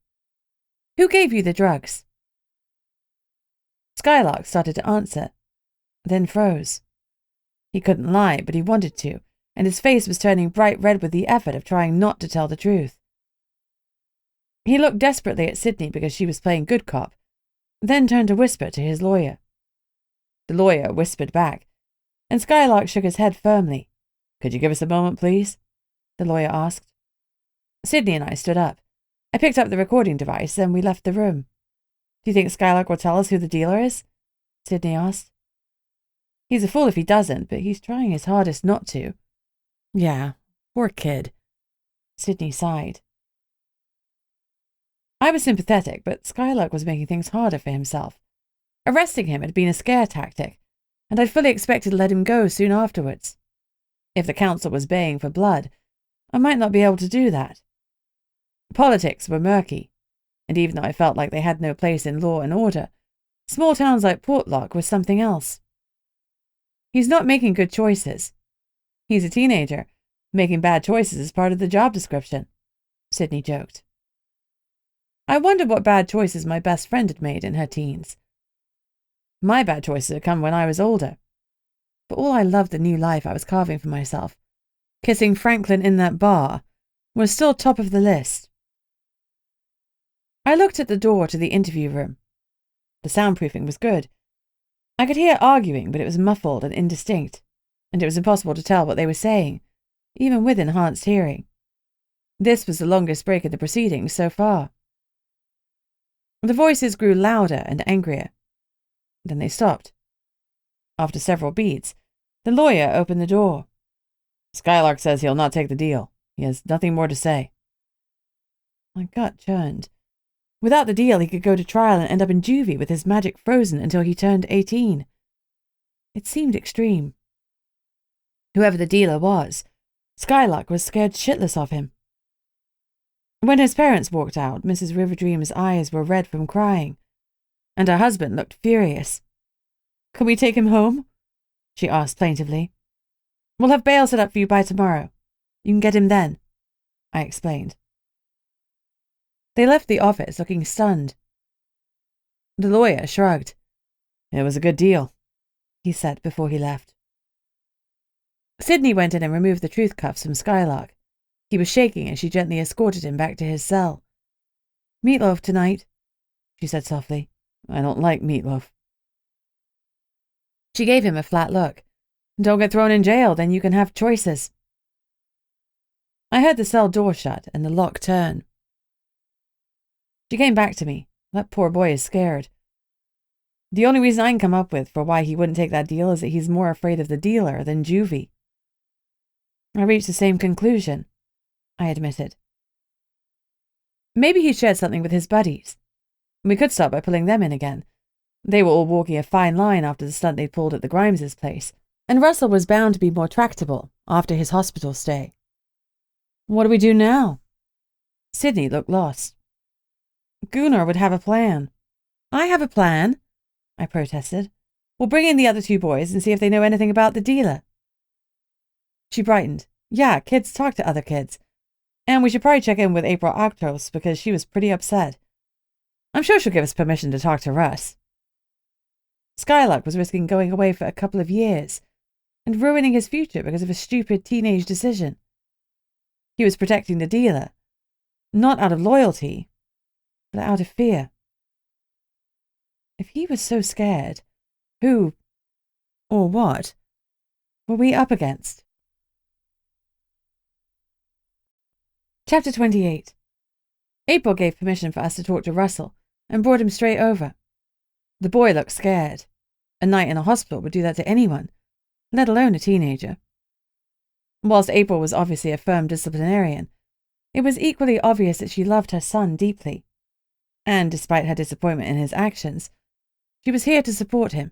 Who gave you the drugs? Skylark started to answer, then froze. He couldn't lie, but he wanted to, and his face was turning bright red with the effort of trying not to tell the truth. He looked desperately at Sydney because she was playing good cop, then turned to whisper to his lawyer. The lawyer whispered back, and Skylark shook his head firmly. Could you give us a moment, please? The lawyer asked. Sydney and I stood up. I picked up the recording device, and we left the room. Do you think Skylark will tell us who the dealer is? Sydney asked. He's a fool if he doesn't, but he's trying his hardest not to. Yeah, poor kid. Sydney sighed. I was sympathetic, but Skylark was making things harder for himself. Arresting him had been a scare tactic, and I'd fully expected to let him go soon afterwards. If the council was baying for blood, I might not be able to do that. Politics were murky, and even though I felt like they had no place in law and order, small towns like Portlock were something else. He's not making good choices. He's a teenager. Making bad choices is part of the job description, Sydney joked. I wondered what bad choices my best friend had made in her teens. My bad choices had come when I was older. But all I loved the new life I was carving for myself, kissing Franklin in that bar, was still top of the list. I looked at the door to the interview room. The soundproofing was good. I could hear arguing, but it was muffled and indistinct, and it was impossible to tell what they were saying, even with enhanced hearing. This was the longest break in the proceedings so far. The voices grew louder and angrier. Then they stopped. After several beats, the lawyer opened the door. Skylark says he'll not take the deal. He has nothing more to say. My gut churned. Without the deal, he could go to trial and end up in juvie with his magic frozen until he turned 18. It seemed extreme. Whoever the dealer was, Skylark was scared shitless of him. When his parents walked out, Mrs. Riverdream's eyes were red from crying, and her husband looked furious. Can we take him home? She asked plaintively. We'll have bail set up for you by tomorrow. You can get him then, I explained. They left the office looking stunned. The lawyer shrugged. It was a good deal, he said before he left. Sydney went in and removed the truth cuffs from Skylark. He was shaking as she gently escorted him back to his cell. Meatloaf tonight, she said softly. I don't like meatloaf. She gave him a flat look. Don't get thrown in jail, then you can have choices. I heard the cell door shut and the lock turn. She came back to me. That poor boy is scared. The only reason I can come up with for why he wouldn't take that deal is that he's more afraid of the dealer than juvie. I reached the same conclusion, I admitted. Maybe he shared something with his buddies. We could start by pulling them in again. They were all walking a fine line after the stunt they pulled at the Grimes' place, and Russell was bound to be more tractable after his hospital stay. What do we do now? Sydney looked lost. Gunnar would have a plan. I have a plan, I protested. We'll bring in the other two boys and see if they know anything about the dealer. She brightened. Yeah, kids talk to other kids. And we should probably check in with April Actos because she was pretty upset. I'm sure she'll give us permission to talk to Russ. Skylark was risking going away for a couple of years and ruining his future because of a stupid teenage decision. He was protecting the dealer, not out of loyalty, but out of fear. If he was so scared, who, or what, were we up against? Chapter 28. April gave permission for us to talk to Russell and brought him straight over. The boy looked scared. A night in a hospital would do that to anyone, let alone a teenager. Whilst April was obviously a firm disciplinarian, it was equally obvious that she loved her son deeply. And despite her disappointment in his actions, she was here to support him.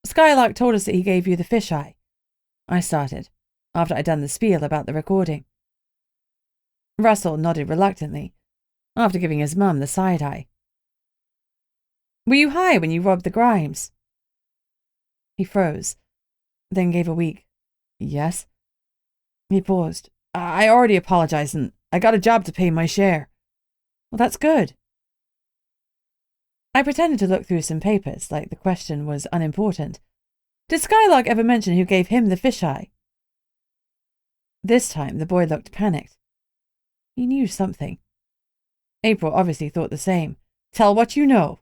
Skylark told us that he gave you the fisheye. I started, after I'd done the spiel about the recording. Russell nodded reluctantly, after giving his mum the side-eye. Were you high when you robbed the Grimes? He froze, then gave a weak, yes. He paused. I already apologized and I got a job to pay my share. Well, that's good. I pretended to look through some papers, like the question was unimportant. Did Skylark ever mention who gave him the fisheye? This time the boy looked panicked. He knew something. April obviously thought the same. Tell what you know,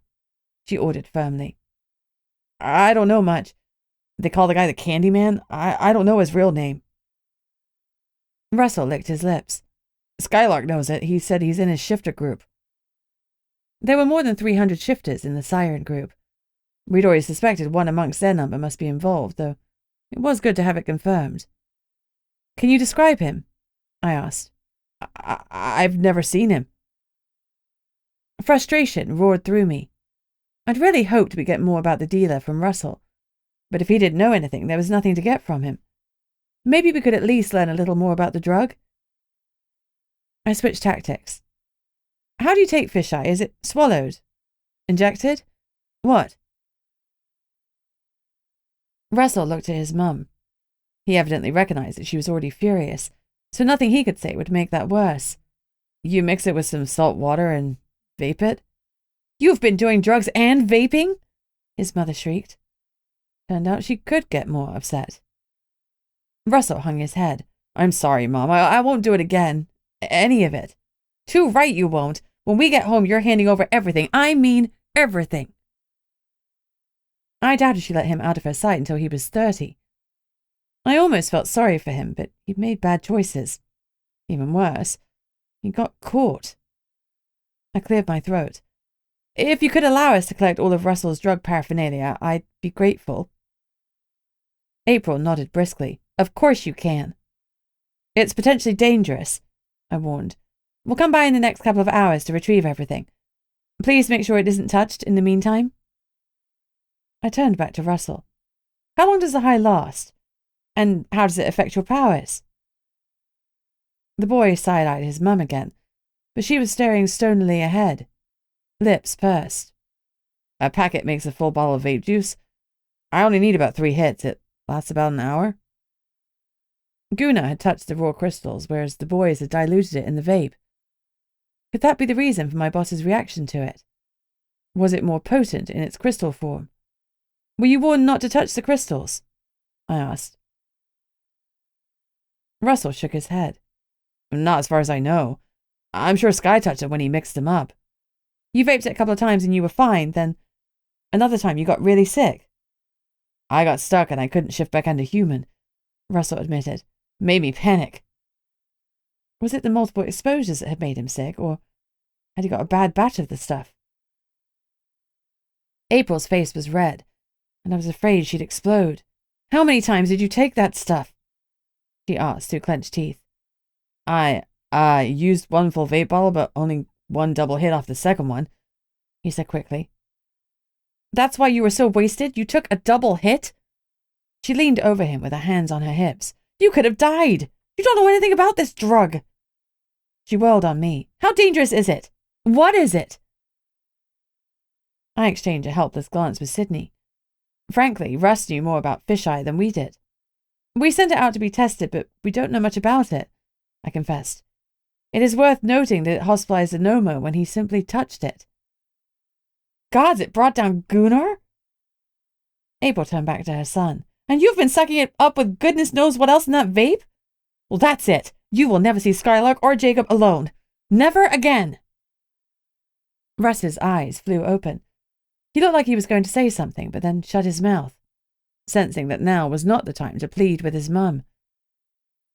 she ordered firmly. I don't know much. They call the guy the Candyman. I don't know his real name. Russell licked his lips. Skylark knows it. He said he's in his shifter group. There were more than 300 shifters in the Siren group. We'd already suspected one amongst their number must be involved, though it was good to have it confirmed. Can you describe him? I asked. I've never seen him. Frustration roared through me. I'd really hoped we'd get more about the dealer from Russell, but if he didn't know anything, there was nothing to get from him. Maybe we could at least learn a little more about the drug. I switched tactics. How do you take fisheye? Is it swallowed? Injected? What? Russell looked at his mum. He evidently recognized that she was already furious, so nothing he could say would make that worse. You mix it with some salt water and vape it? You've been doing drugs and vaping? His mother shrieked. Turned out she could get more upset. Russell hung his head. I'm sorry, Mom. I won't do it again. Any of it. Too right you won't. When we get home, you're handing over everything. I mean everything. I doubted she let him out of her sight until he was 30. I almost felt sorry for him, but he'd made bad choices. Even worse, he got caught. I cleared my throat. If you could allow us to collect all of Russell's drug paraphernalia, I'd be grateful. April nodded briskly. Of course you can. It's potentially dangerous, I warned. We'll come by in the next couple of hours to retrieve everything. Please make sure it isn't touched in the meantime. I turned back to Russell. How long does the high last? And how does it affect your powers? The boy side-eyed his mum again, but she was staring stonily ahead. Lips pursed. A packet makes a full bottle of vape juice. I only need about 3 hits. It lasts about an hour. Guna had touched the raw crystals, whereas the boys had diluted it in the vape. Could that be the reason for my boss's reaction to it? Was it more potent in its crystal form? Were you warned not to touch the crystals? I asked. Russell shook his head. Not as far as I know. I'm sure Sky touched it when he mixed them up. You vaped it a couple of times and you were fine, then another time you got really sick. I got stuck and I couldn't shift back onto human, Russell admitted. Made me panic. Was it the multiple exposures that had made him sick, or had he got a bad batch of the stuff? April's face was red, and I was afraid she'd explode. How many times did you take that stuff? She asked through clenched teeth. I used 1 full vape bottle, but only 1 double hit off the second one, he said quickly. That's why you were so wasted? You took a double hit? She leaned over him with her hands on her hips. You could have died. You don't know anything about this drug. She whirled on me. How dangerous is it? What is it? I exchanged a helpless glance with Sydney. Frankly, Russ knew more about fisheye than we did. We sent it out to be tested, but we don't know much about it, I confessed. It is worth noting that it hospitalized a Nomo when he simply touched it. Gods, it brought down Gunnar? April turned back to her son. And you've been sucking it up with goodness knows what else in that vape? Well, that's it. You will never see Skylark or Jacob alone. Never again. Russ's eyes flew open. He looked like he was going to say something, but then shut his mouth, sensing that now was not the time to plead with his mum.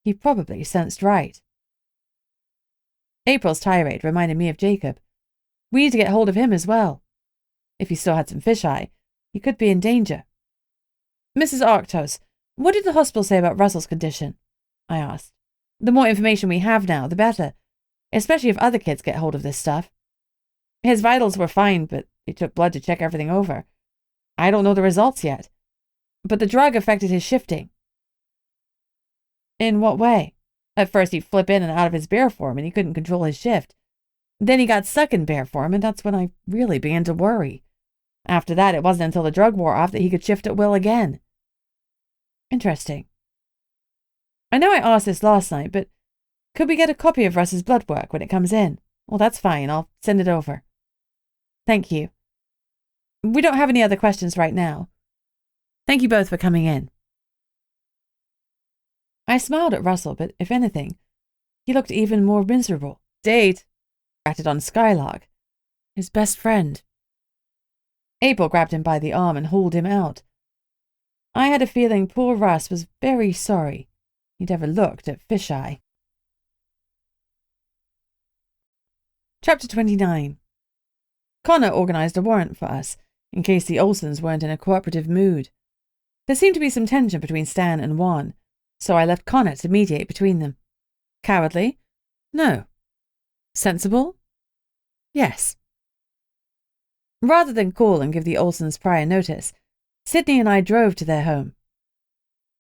He probably sensed right. April's tirade reminded me of Jacob. We need to get hold of him as well. If he still had some fisheye, he could be in danger. Mrs. Arctos, what did the hospital say about Russell's condition? I asked. The more information we have now, the better, especially if other kids get hold of this stuff. His vitals were fine, but they took blood to check everything over. I don't know the results yet, but the drug affected his shifting. In what way? At first he'd flip in and out of his bear form and he couldn't control his shift. Then he got stuck in bear form, and that's when I really began to worry. After that, it wasn't until the drug wore off that he could shift at will again. Interesting. I know I asked this last night, but could we get a copy of Russ's blood work when it comes in? Well, that's fine. I'll send it over. Thank you. We don't have any other questions right now. Thank you both for coming in. I smiled at Russell, but if anything, he looked even more miserable. Date. Ratted on Skylark. His best friend. April grabbed him by the arm and hauled him out. I had a feeling poor Russ was very sorry he'd ever looked at fisheye. Chapter 29. Connor organised a warrant for us, in case the Olsons weren't in a cooperative mood. There seemed to be some tension between Stan and Juan, So I left Connor to mediate between them. Cowardly? No. Sensible? Yes. Rather than call and give the Olsons prior notice, Sydney and I drove to their home.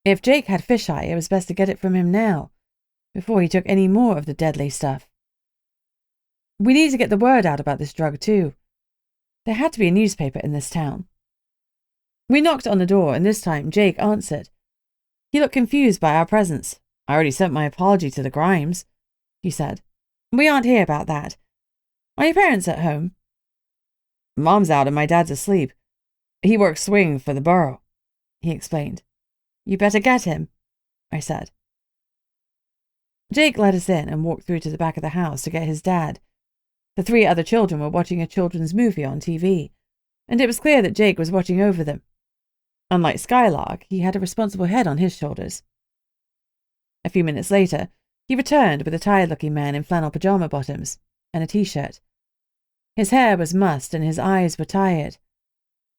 If Jake had fisheye, it was best to get it from him now, before he took any more of the deadly stuff. We needed to get the word out about this drug too. There had to be a newspaper in this town. We knocked on the door, and this time Jake answered. He looked confused by our presence. I already sent my apology to the Grimes, he said. We aren't here about that. Are your parents at home? Mom's out and my dad's asleep. He works swing for the borough, he explained. You better get him, I said. Jake let us in and walked through to the back of the house to get his dad. The 3 other children were watching a children's movie on TV, and it was clear that Jake was watching over them. Unlike Skylark, he had a responsible head on his shoulders. A few minutes later, he returned with a tired-looking man in flannel pajama bottoms and a t-shirt. His hair was mussed and his eyes were tired.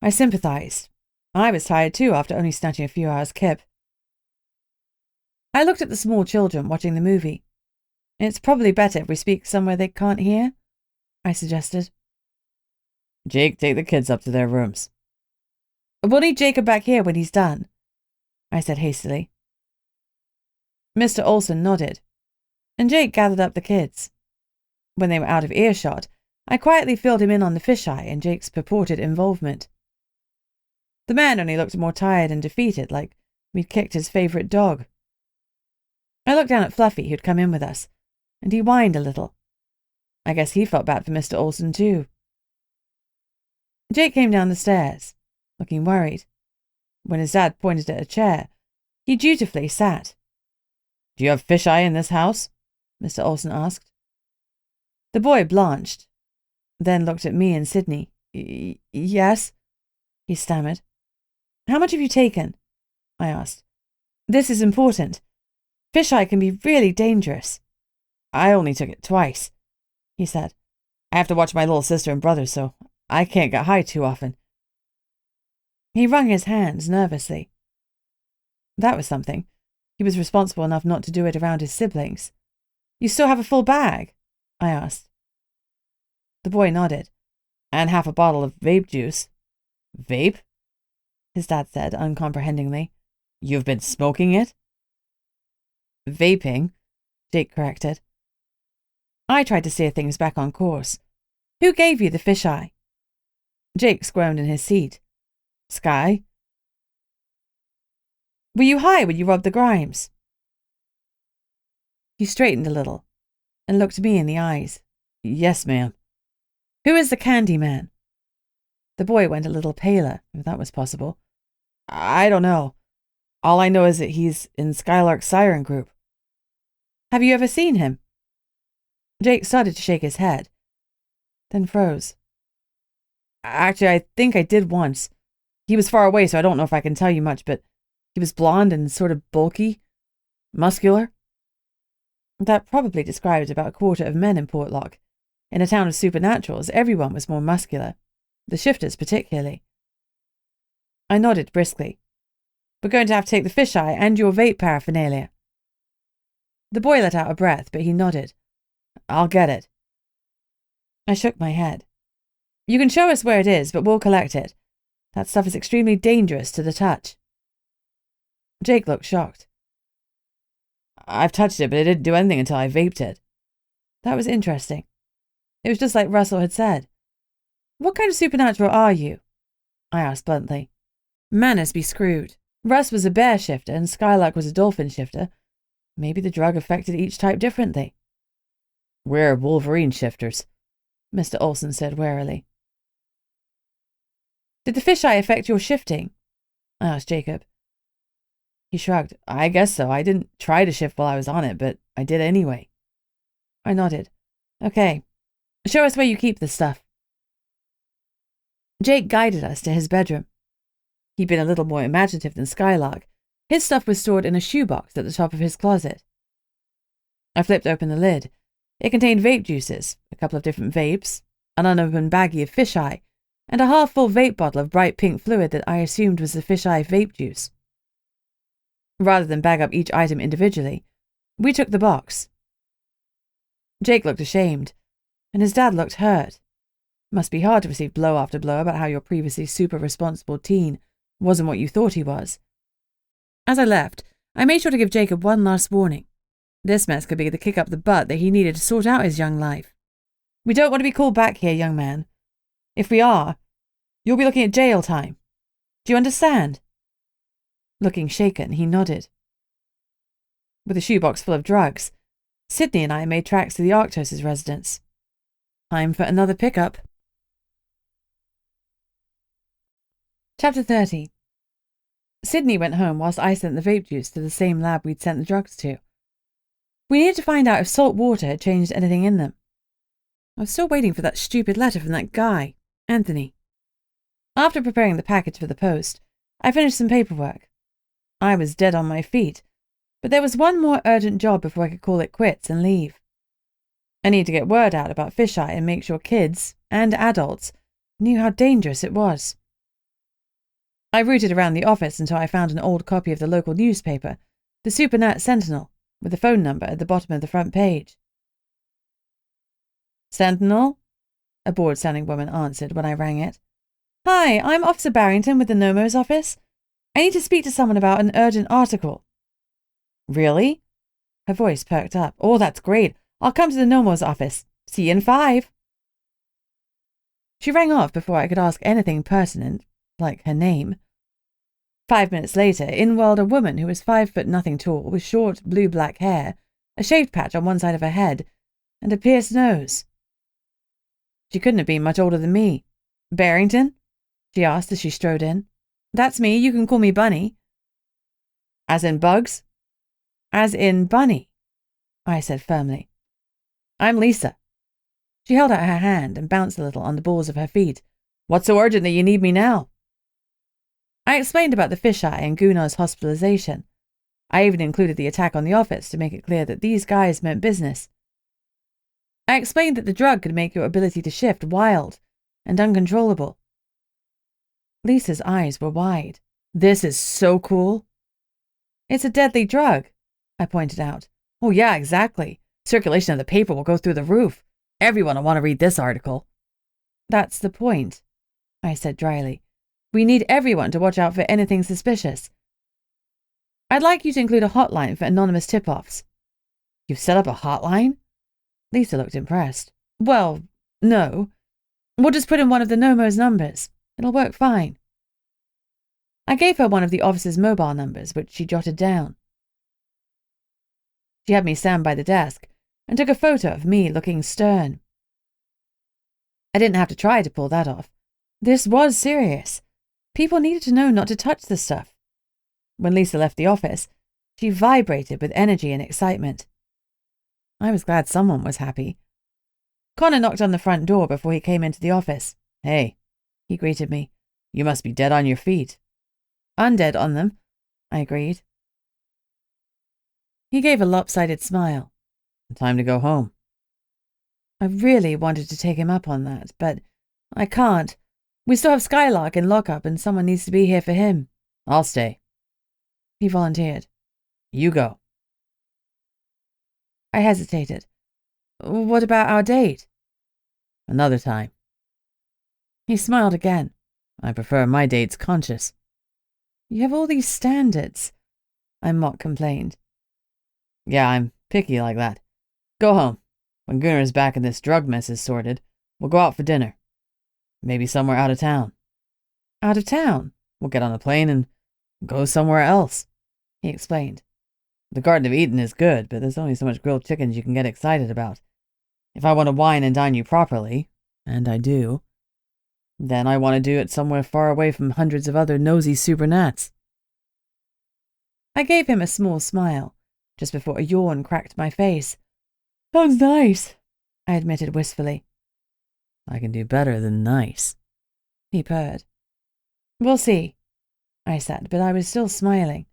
I sympathized. I was tired too after only snatching a few hours' kip. I looked at the small children watching the movie. It's probably better if we speak somewhere they can't hear, I suggested. Jake, take the kids up to their rooms. We'll need Jacob back here when he's done, I said hastily. Mr. Olson nodded, and Jake gathered up the kids. When they were out of earshot, I quietly filled him in on the fisheye and Jake's purported involvement. The man only looked more tired and defeated, like we'd kicked his favourite dog. I looked down at Fluffy, who'd come in with us, and he whined a little. I guess he felt bad for Mr. Olson too. Jake came down the stairs, looking worried. When his dad pointed at a chair, he dutifully sat. Do you have fisheye in this house? Mr. Olson asked. The boy blanched, then looked at me and Sydney. Yes, he stammered. How much have you taken? I asked. This is important. Fisheye can be really dangerous. I only took it twice, he said. I have to watch my little sister and brother, so I can't get high too often. He wrung his hands nervously. That was something. He was responsible enough not to do it around his siblings. You still have a full bag? I asked. The boy nodded. And half a bottle of vape juice. Vape? His dad said, uncomprehendingly. You've been smoking it? Vaping, Jake corrected. I tried to steer things back on course. Who gave you the fisheye? Jake squirmed in his seat. Sky? Were you high when you robbed the Grimes? He straightened a little and looked me in the eyes. Yes, ma'am. Who is the Candy Man? The boy went a little paler, if that was possible. I don't know. All I know is that he's in Skylark's Siren group. Have you ever seen him? Jake started to shake his head, then froze. Actually, I think I did once. He was far away, so I don't know if I can tell you much, but he was blonde and sort of bulky, muscular. That probably described about a quarter of men in Portlock. In a town of supernaturals, everyone was more muscular, the shifters particularly. I nodded briskly. We're going to have to take the fisheye and your vape paraphernalia. The boy let out a breath, but he nodded. I'll get it. I shook my head. You can show us where it is, but we'll collect it. That stuff is extremely dangerous to the touch. Jake looked shocked. I've touched it, but it didn't do anything until I vaped it. That was interesting. It was just like Russell had said. What kind of supernatural are you? I asked bluntly. Manners be screwed. Russ was a bear shifter and Skylark was a dolphin shifter. Maybe the drug affected each type differently. We're Wolverine shifters, Mr. Olson said warily. Did the fisheye affect your shifting? I asked Jacob. He shrugged. I guess so. I didn't try to shift while I was on it, but I did anyway. I nodded. Okay. Show us where you keep this stuff. Jake guided us to his bedroom. He'd been a little more imaginative than Skylark. His stuff was stored in a shoebox at the top of his closet. I flipped open the lid. It contained vape juices, a couple of different vapes, an unopened baggie of fisheye, and a half-full vape bottle of bright pink fluid that I assumed was the fisheye vape juice. Rather than bag up each item individually, we took the box. Jake looked ashamed, and his dad looked hurt. Must be hard to receive blow after blow about how your previously super responsible teen wasn't what you thought he was. As I left, I made sure to give Jacob one last warning. This mess could be the kick up the butt that he needed to sort out his young life. We don't want to be called back here, young man. If we are, you'll be looking at jail time. Do you understand? Looking shaken, he nodded. With a shoebox full of drugs, Sydney and I made tracks to the Arctos' residence. Time for another pickup. Chapter 30. Sydney went home whilst I sent the vape juice to the same lab we'd sent the drugs to. We needed to find out if salt water had changed anything in them. I was still waiting for that stupid letter from that guy, Anthony. After preparing the package for the post, I finished some paperwork. I was dead on my feet, but there was one more urgent job before I could call it quits and leave. I needed to get word out about fisheye and make sure kids, and adults, knew how dangerous it was. I rooted around the office until I found an old copy of the local newspaper, the Supernat Sentinel, with the phone number at the bottom of the front page. Sentinel? A bored-sounding woman answered when I rang it. Hi, I'm Officer Barrington with the NOMO's office. I need to speak to someone about an urgent article. Really? Her voice perked up. Oh, that's great. I'll come to the NOMO's office. See you in 5. She rang off before I could ask anything pertinent, like her name. 5 minutes later, in whirled a woman who was 5 foot nothing tall, with short, blue-black hair, a shaved patch on one side of her head, and a pierced nose. She couldn't have been much older than me. Barrington? She asked as she strode in. That's me. You can call me Bunny. As in Bugs? As in Bunny, I said firmly. I'm Lisa. She held out her hand and bounced a little on the balls of her feet. What's so urgent that you need me now? I explained about the fisheye and Gunnar's hospitalization. I even included the attack on the office to make it clear that these guys meant business. I explained that the drug could make your ability to shift wild and uncontrollable. Lisa's eyes were wide. This is so cool. It's a deadly drug, I pointed out. Oh yeah, exactly. Circulation of the paper will go through the roof. Everyone will want to read this article. That's the point, I said dryly. We need everyone to watch out for anything suspicious. I'd like you to include a hotline for anonymous tip-offs. You've set up a hotline? Lisa looked impressed. Well, no. We'll just put in one of the NOMO's numbers. It'll work fine. I gave her one of the office's mobile numbers, which she jotted down. She had me stand by the desk and took a photo of me looking stern. I didn't have to try to pull that off. This was serious. People needed to know not to touch the stuff. When Lisa left the office, she vibrated with energy and excitement. I was glad someone was happy. Connor knocked on the front door before he came into the office. Hey, he greeted me. You must be dead on your feet. Undead on them, I agreed. He gave a lopsided smile. Time to go home. I really wanted to take him up on that, but I can't. We still have Skylark in lockup and someone needs to be here for him. I'll stay. He volunteered. You go. I hesitated. What about our date? Another time. He smiled again. I prefer my dates conscious. You have all these standards, I mock complained. Yeah, I'm picky like that. Go home. When Gunnar's back and this drug mess is sorted, we'll go out for dinner. Maybe somewhere out of town. Out of town? We'll get on a plane and go somewhere else, he explained. The Garden of Eden is good, but there's only so much grilled chickens you can get excited about. If I want to wine and dine you properly, and I do, then I want to do it somewhere far away from hundreds of other nosy supernats. I gave him a small smile, just before a yawn cracked my face. Sounds nice, I admitted wistfully. I can do better than nice, he purred. We'll see, I said, but I was still smiling.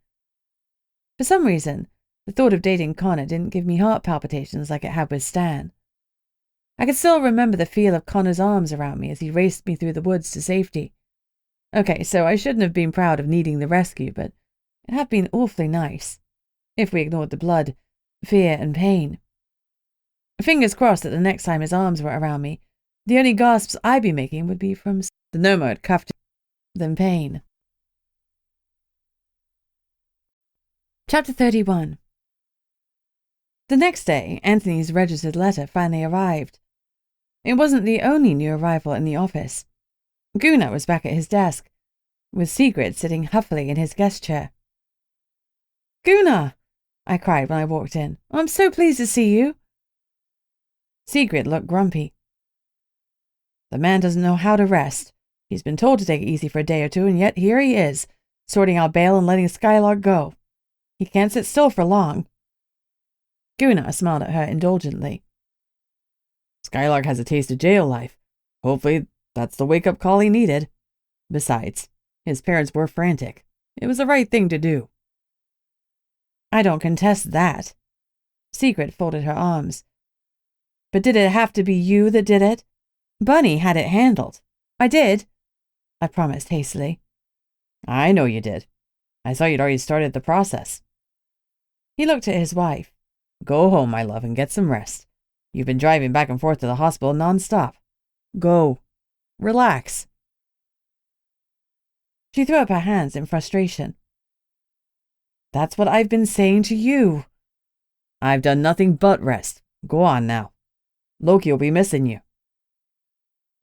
For some reason, the thought of dating Connor didn't give me heart palpitations like it had with Stan. I could still remember the feel of Connor's arms around me as he raced me through the woods to safety. Okay, so I shouldn't have been proud of needing the rescue, but It had been awfully nice, if we ignored the blood, fear, and pain. Fingers crossed that the next time his arms were around me, the only gasps I'd be making would be from the Nomo had cuffed than pain. Chapter 31. The next day, Anthony's registered letter finally arrived. It wasn't the only new arrival in the office. Gunnar was back at his desk, with Secret sitting huffily in his guest chair. "Gunnar!" I cried when I walked in. "I'm so pleased to see you." Secret looked grumpy. "The man doesn't know how to rest. He's been told to take it easy for a day or two, and yet here he is, sorting out bail and letting Skylark go. He can't sit still for long." Gunnar smiled at her indulgently. "Skylark has a taste of jail life. Hopefully that's the wake-up call he needed. Besides, his parents were frantic. It was the right thing to do." "I don't contest that." Secret folded her arms. "But did it have to be you that did it? Bunny had it handled." "I did," I promised hastily. "I know you did. I saw you'd already started the process." He looked at his wife. "Go home, my love, and get some rest. You've been driving back and forth to the hospital non-stop. Go. Relax." She threw up her hands in frustration. "That's what I've been saying to you." "I've done nothing but rest. Go on now. Loki will be missing you."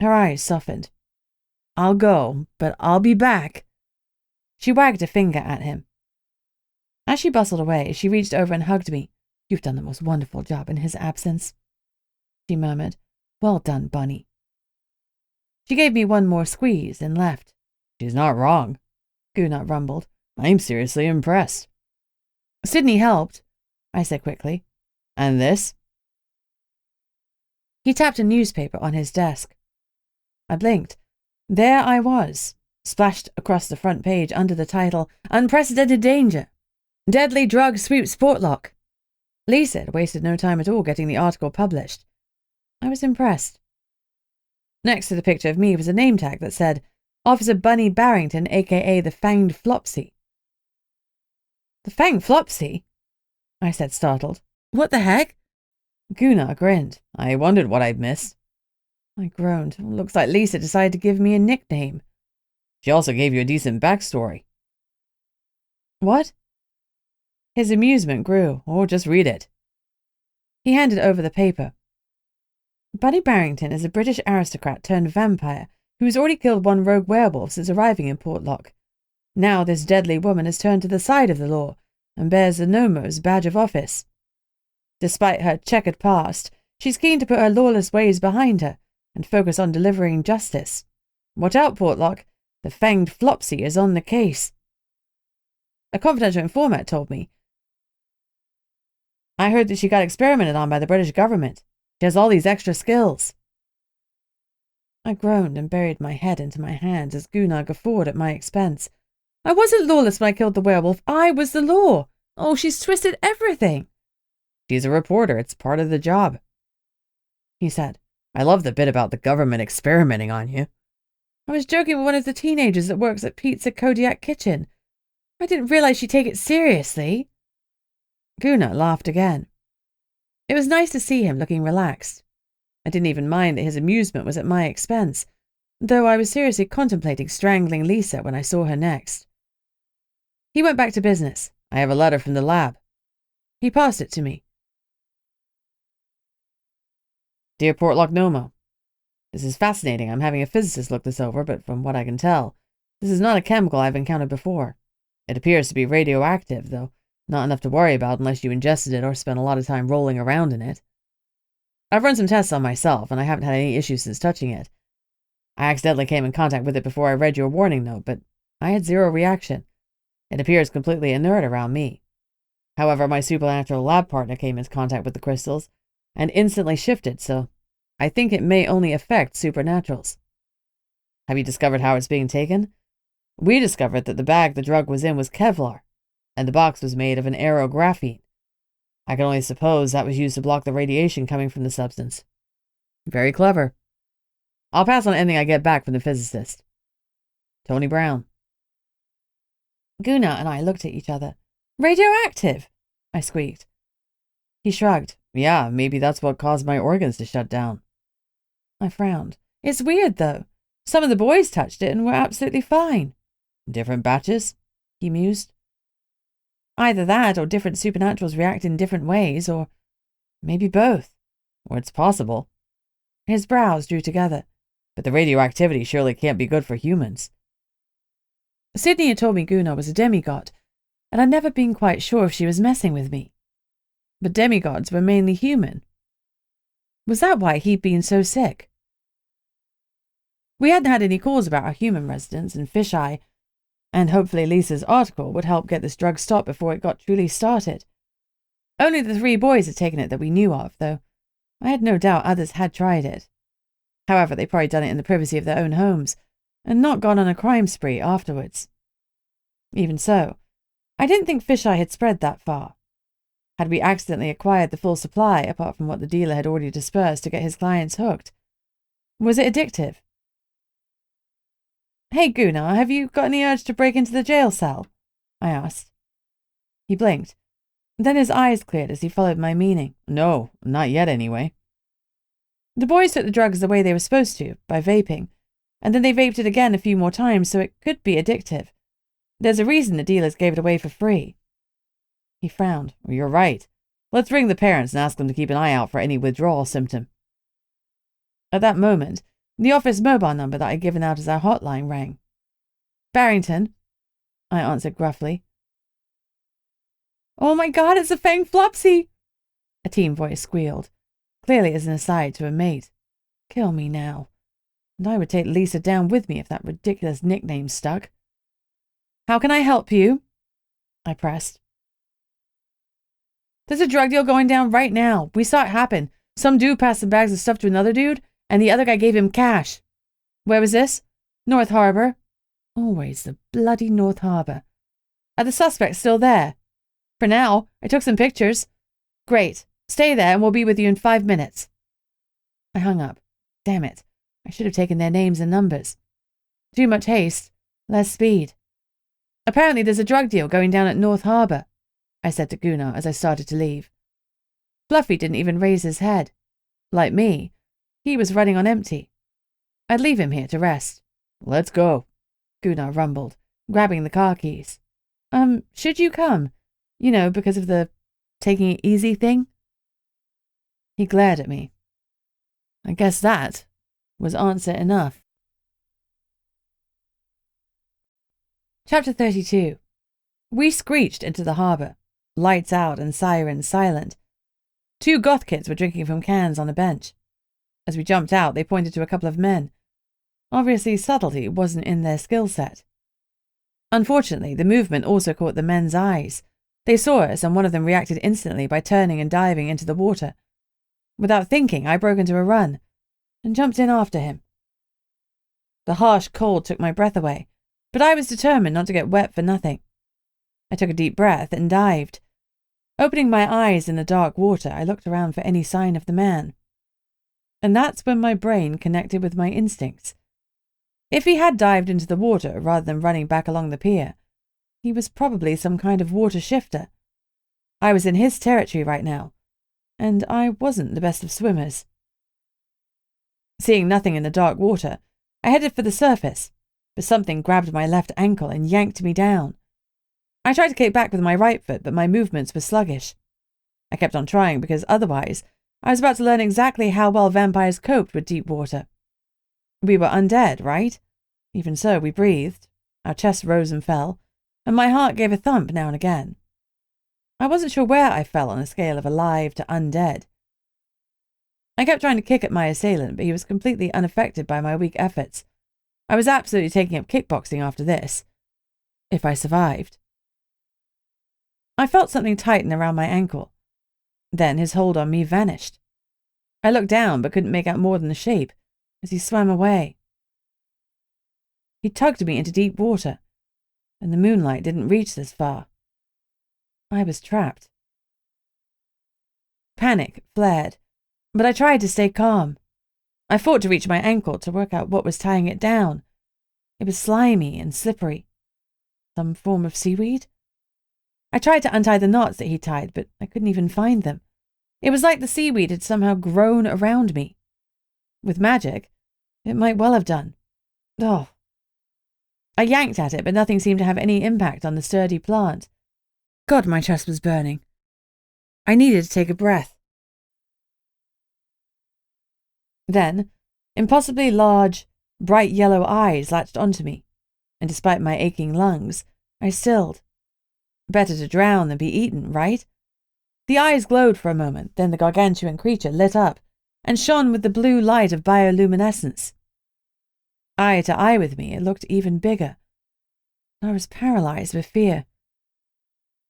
Her eyes softened. "I'll go, but I'll be back." She wagged a finger at him. As she bustled away, she reached over and hugged me. "You've done the most wonderful job in his absence," she murmured. "Well done, Bunny." She gave me one more squeeze and left. "She's not wrong," Gunnar rumbled. "I'm seriously impressed." "Sydney helped," I said quickly. "And this?" He tapped a newspaper on his desk. I blinked. There I was, splashed across the front page under the title, "Unprecedented Danger. Deadly Drug Sweeps Portlock." Lisa had wasted no time at all getting the article published. I was impressed. Next to the picture of me was a name tag that said, "Officer Bunny Barrington, a.k.a. the Fanged Flopsy." "The Fanged Flopsy?" I said, startled. "What the heck?" Gunnar grinned. "I wondered what I'd missed." I groaned. "Looks like Lisa decided to give me a nickname." "She also gave you a decent backstory." "What?" His amusement grew. "Oh, just read it." He handed over the paper. "Bunny Barrington is a British aristocrat turned vampire who has already killed one rogue werewolf since arriving in Portlock. Now this deadly woman has turned to the side of the law and bears the Nomo's badge of office. Despite her checkered past, she's keen to put her lawless ways behind her and focus on delivering justice. Watch out, Portlock. The Fanged Flopsy is on the case." A confidential informant told me. "I heard that she got experimented on by the British government. She has all these extra skills." I groaned and buried my head into my hands as Gunnar guffawed at my expense. "I wasn't lawless when I killed the werewolf. I was the law. Oh, she's twisted everything." "She's a reporter. It's part of the job," he said. "I love the bit about the government experimenting on you." "I was joking with one of the teenagers that works at Pizza Kodiak Kitchen. I didn't realize she'd take it seriously." Gunnar laughed again. It was nice to see him looking relaxed. I didn't even mind that his amusement was at my expense, though I was seriously contemplating strangling Lisa when I saw her next. He went back to business. "I have a letter from the lab." He passed it to me. "Dear Portlock Nomo, this is fascinating. I'm having a physicist look this over, but from what I can tell, this is not a chemical I've encountered before. It appears to be radioactive, though not enough to worry about unless you ingested it or spent a lot of time rolling around in it. I've run some tests on myself, and I haven't had any issues since touching it. I accidentally came in contact with it before I read your warning note, but I had zero reaction. It appears completely inert around me. However, my supernatural lab partner came into contact with the crystals and instantly shifted, so I think it may only affect supernaturals. Have you discovered how it's being taken? We discovered that the bag the drug was in was Kevlar, and the box was made of an aerographene. I can only suppose that was used to block the radiation coming from the substance. Very clever. I'll pass on anything I get back from the physicist. Tony Brown." Gunnar and I looked at each other. Radioactive, I squeaked. He shrugged. Yeah, maybe that's what caused my organs to shut down. I frowned. It's weird, though. Some of the boys touched it and were absolutely fine. Different batches? He mused. Either that or different supernaturals react in different ways, or maybe both. Or it's possible. His brows drew together. But the radioactivity surely can't be good for humans. Sydney had told me Gunnar was a demigod, and I'd never been quite sure if she was messing with me. But demigods were mainly human. Was that why he'd been so sick? We hadn't had any calls about our human residents, and fisheye, and hopefully Lisa's article would help get this drug stopped before it got truly started. Only the 3 boys had taken it that we knew of, though I had no doubt others had tried it. However, they'd probably done it in the privacy of their own homes, and not gone on a crime spree afterwards. Even so, I didn't think fisheye had spread that far. Had we accidentally acquired the full supply, apart from what the dealer had already dispersed to get his clients hooked? Was it addictive? Hey, Gunnar, have you got any urge to break into the jail cell? I asked. He blinked. Then his eyes cleared as he followed my meaning. No, not yet anyway. The boys took the drugs the way they were supposed to, by vaping, and then they vaped it again a few more times, so it could be addictive. There's a reason the dealers gave it away for free. He frowned. You're right. Let's ring the parents and ask them to keep an eye out for any withdrawal symptom. At that moment, the office mobile number that I'd given out as our hotline rang. Barrington, I answered gruffly. Oh my God, it's a Fang Flopsy! A teen voice squealed, clearly as an aside to a mate. Kill me now. And I would take Lisa down with me if that ridiculous nickname stuck. How can I help you? I pressed. There's a drug deal going down right now. We saw it happen. Some dude passed some bags of stuff to another dude, and the other guy gave him cash. Where was this? North Harbour. Always the bloody North Harbour. Are the suspects still there? For now. I took some pictures. Great. Stay there and we'll be with you in 5 minutes. I hung up. Damn it. I should have taken their names and numbers. Too much haste. Less speed. Apparently there's a drug deal going down at North Harbour, I said to Gunnar as I started to leave. Fluffy didn't even raise his head. Like me, he was running on empty. I'd leave him here to rest. Let's go, Gunnar rumbled, grabbing the car keys. Should you come? You know, because of the taking it easy thing? He glared at me. I guess that was answer enough. Chapter 32. We screeched into the harbour, lights out and sirens silent. 2 goth kids were drinking from cans on a bench. As we jumped out, they pointed to a couple of men. Obviously, subtlety wasn't in their skill set. Unfortunately, the movement also caught the men's eyes. They saw us, and one of them reacted instantly by turning and diving into the water. Without thinking, I broke into a run and jumped in after him. The harsh cold took my breath away, but I was determined not to get wet for nothing. I took a deep breath and dived. Opening my eyes in the dark water, I looked around for any sign of the man. And that's when my brain connected with my instincts. If he had dived into the water rather than running back along the pier, he was probably some kind of water shifter. I was in his territory right now, and I wasn't the best of swimmers. Seeing nothing in the dark water, I headed for the surface, but something grabbed my left ankle and yanked me down. I tried to kick back with my right foot, but my movements were sluggish. I kept on trying because otherwise I was about to learn exactly how well vampires coped with deep water. We were undead, right? Even so, we breathed. Our chests rose and fell, and my heart gave a thump now and again. I wasn't sure where I fell on a scale of alive to undead. I kept trying to kick at my assailant, but he was completely unaffected by my weak efforts. I was absolutely taking up kickboxing after this, if I survived. I felt something tighten around my ankle. Then his hold on me vanished. I looked down but couldn't make out more than the shape as he swam away. He tugged me into deep water, and the moonlight didn't reach this far. I was trapped. Panic flared, but I tried to stay calm. I fought to reach my ankle to work out what was tying it down. It was slimy and slippery. Some form of seaweed? I tried to untie the knots that he tied, but I couldn't even find them. It was like the seaweed had somehow grown around me. With magic, it might well have done. Oh. I yanked at it, but nothing seemed to have any impact on the sturdy plant. God, my chest was burning. I needed to take a breath. Then, impossibly large, bright yellow eyes latched onto me, and despite my aching lungs, I stilled. Better to drown than be eaten, right? The eyes glowed for a moment, then the gargantuan creature lit up and shone with the blue light of bioluminescence. Eye to eye with me, it looked even bigger. I was paralyzed with fear.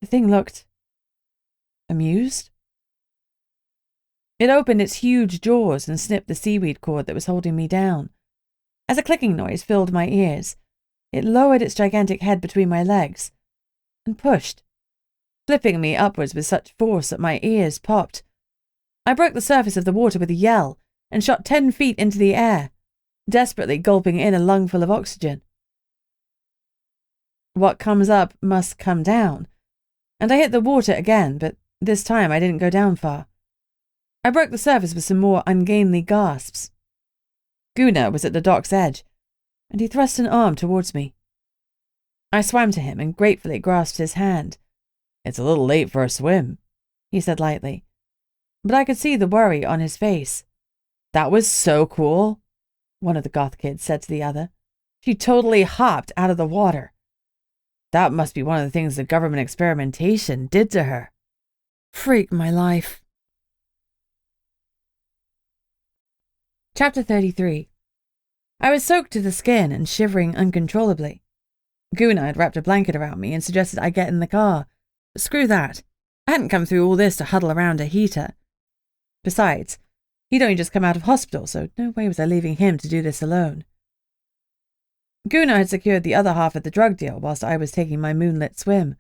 The thing looked amused. It opened its huge jaws and snipped the seaweed cord that was holding me down. As a clicking noise filled my ears, it lowered its gigantic head between my legs and pushed, flipping me upwards with such force that my ears popped. I broke the surface of the water with a yell and shot 10 feet into the air, desperately gulping in a lungful of oxygen. What comes up must come down, and I hit the water again, but this time I didn't go down far. I broke the surface with some more ungainly gasps. Gunnar was at the dock's edge, and he thrust an arm towards me. I swam to him and gratefully grasped his hand. "It's a little late for a swim," he said lightly, but I could see the worry on his face. "That was so cool," one of the goth kids said to the other. "She totally hopped out of the water. That must be one of the things the government experimentation did to her." Freak my life. Chapter 33. I was soaked to the skin and shivering uncontrollably. Gunnar had wrapped a blanket around me and suggested I get in the car. But screw that. I hadn't come through all this to huddle around a heater. Besides, he'd only just come out of hospital, so no way was I leaving him to do this alone. Gunnar had secured the other half of the drug deal whilst I was taking my moonlit swim.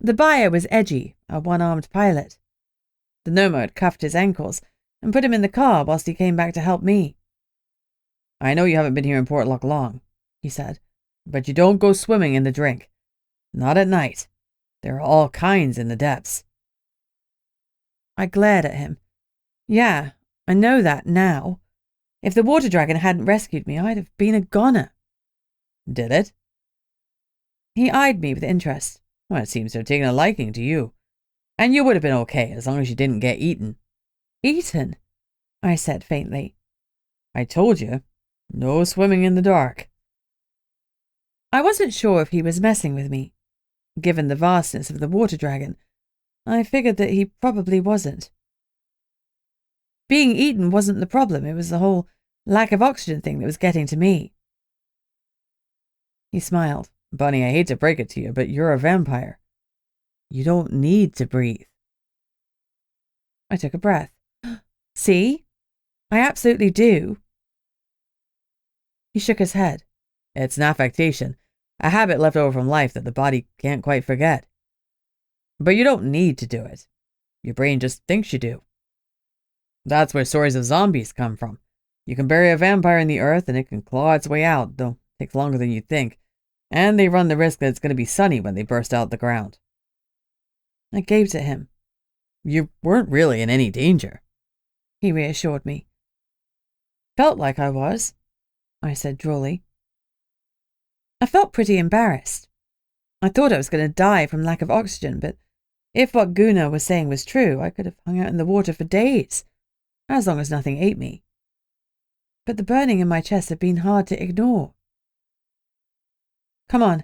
The buyer was Edgy, a one-armed pilot. The nomad cuffed his ankles and put him in the car whilst he came back to help me. "I know you haven't been here in Portlock long," he said, "but you don't go swimming in the drink. Not at night. There are all kinds in the depths." I glared at him. Yeah, I know that now. If the water dragon hadn't rescued me, I'd have been a goner. "Did it?" He eyed me with interest. "Well, it seems to have taken a liking to you. And you would have been okay as long as you didn't get eaten." "Eaten?" I said faintly. "I told you, no swimming in the dark." I wasn't sure if he was messing with me. Given the vastness of the water dragon, I figured that he probably wasn't. Being eaten wasn't the problem, it was the whole lack of oxygen thing that was getting to me. He smiled. "Bunny, I hate to break it to you, but you're a vampire. You don't need to breathe." I took a breath. See? I absolutely do. He shook his head. "It's an affectation, a habit left over from life that the body can't quite forget. But you don't need to do it. Your brain just thinks you do. That's where stories of zombies come from. You can bury a vampire in the earth and it can claw its way out, though it takes longer than you think, and they run the risk that it's going to be sunny when they burst out the ground." I gaped at him. "You weren't really in any danger," he reassured me. "Felt like I was," I said drolly. I felt pretty embarrassed. I thought I was going to die from lack of oxygen, but if what Gunnar was saying was true, I could have hung out in the water for days, as long as nothing ate me. But the burning in my chest had been hard to ignore. "Come on,"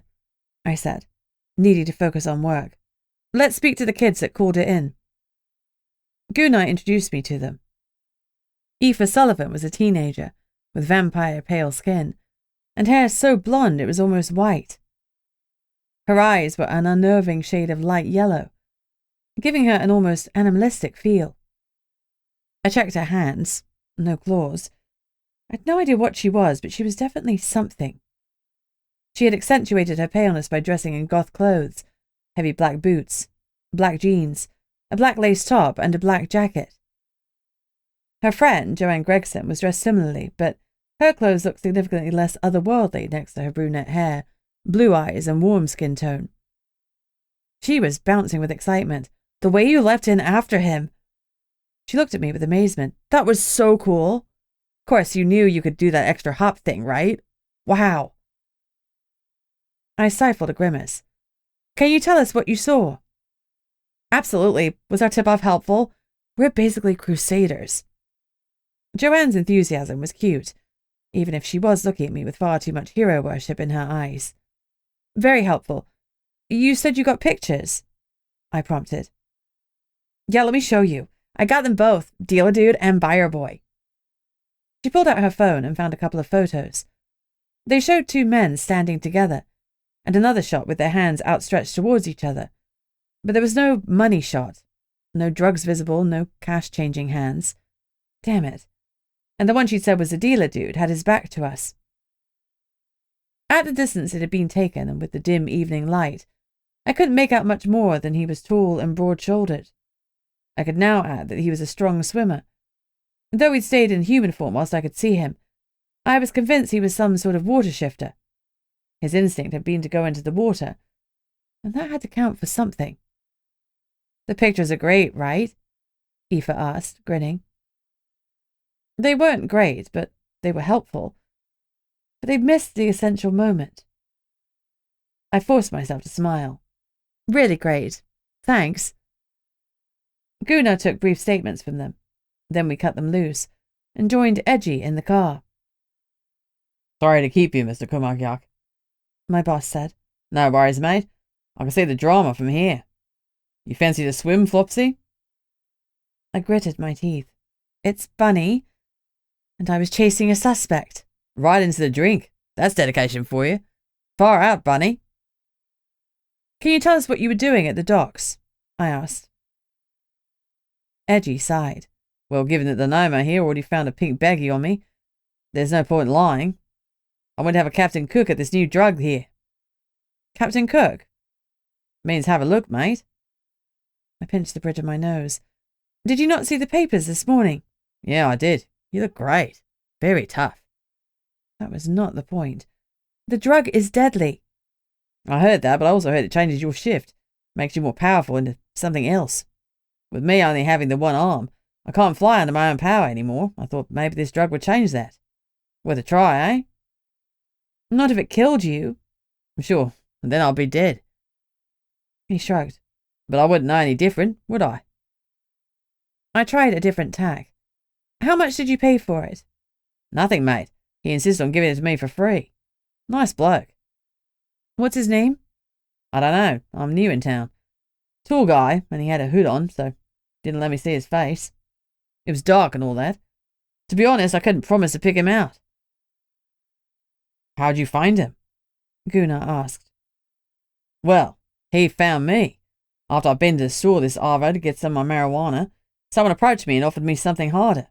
I said, needing to focus on work. "Let's speak to the kids that called it in." Gunnar introduced me to them. Aoife Sullivan was a teenager, with vampire pale skin, and hair so blonde it was almost white. Her eyes were an unnerving shade of light yellow, giving her an almost animalistic feel. I checked her hands. No claws. I'd no idea what she was, but she was definitely something. She had accentuated her paleness by dressing in goth clothes, heavy black boots, black jeans, a black lace top, and a black jacket. Her friend, Joanne Gregson, was dressed similarly, but her clothes looked significantly less otherworldly next to her brunette hair, blue eyes and warm skin tone. She was bouncing with excitement. The way you leapt in after him. She looked at me with amazement. That was so cool. Of course, you knew you could do that extra hop thing, right? Wow. I stifled a grimace. Can you tell us what you saw? Absolutely. Was our tip-off helpful? We're basically crusaders. Joanne's enthusiasm was cute, even if she was looking at me with far too much hero worship in her eyes. Very helpful. You said you got pictures? I prompted. Yeah, let me show you. I got them both, dealer dude and buyer boy. She pulled out her phone and found a couple of photos. They showed two men standing together, and another shot with their hands outstretched towards each other. But there was no money shot, no drugs visible, no cash-changing hands. Damn it. And the one she'd said was a dealer dude had his back to us. At the distance it had been taken, and with the dim evening light, I couldn't make out much more than he was tall and broad-shouldered. I could now add that he was a strong swimmer. Though he'd stayed in human form whilst I could see him, I was convinced he was some sort of water shifter. His instinct had been to go into the water, and that had to count for something. The pictures are great, right? Aoife asked, grinning. They weren't great, but they were helpful. But they missed the essential moment. I forced myself to smile. Really great. Thanks. Gunnar took brief statements from them. Then we cut them loose and joined Edgy in the car. Sorry to keep you, Mr. Kumakyak, my boss said. No worries, mate. I can see the drama from here. You fancy to swim, Flopsy? I gritted my teeth. It's Bunny, and I was chasing a suspect. Right into the drink. That's dedication for you. Far out, Bunny. Can you tell us what you were doing at the docks? I asked. Edgy sighed. Well, given that the Noma here already found a pink baggie on me, there's no point in lying. I went to have a Captain Cook at this new drug here. Captain Cook? Means have a look, mate. I pinched the bridge of my nose. Did you not see the papers this morning? Yeah, I did. You look great. Very tough. That was not the point. The drug is deadly. I heard that, but I also heard it changes your shift. Makes you more powerful into something else. With me only having the one arm, I can't fly under my own power anymore. I thought maybe this drug would change that. Worth a try, eh? Not if it killed you. Sure, and then I'll be dead. He shrugged. But I wouldn't know any different, would I? I tried a different tack. How much did you pay for it? Nothing, mate. He insists on giving it to me for free. Nice bloke. What's his name? I don't know. I'm new in town. Tall guy, and he had a hood on, so didn't let me see his face. It was dark and all that. To be honest, I couldn't promise to pick him out. How'd you find him? Gunnar asked. Well, he found me. After I'd been to the store this Arvo to get some of my marijuana, someone approached me and offered me something harder.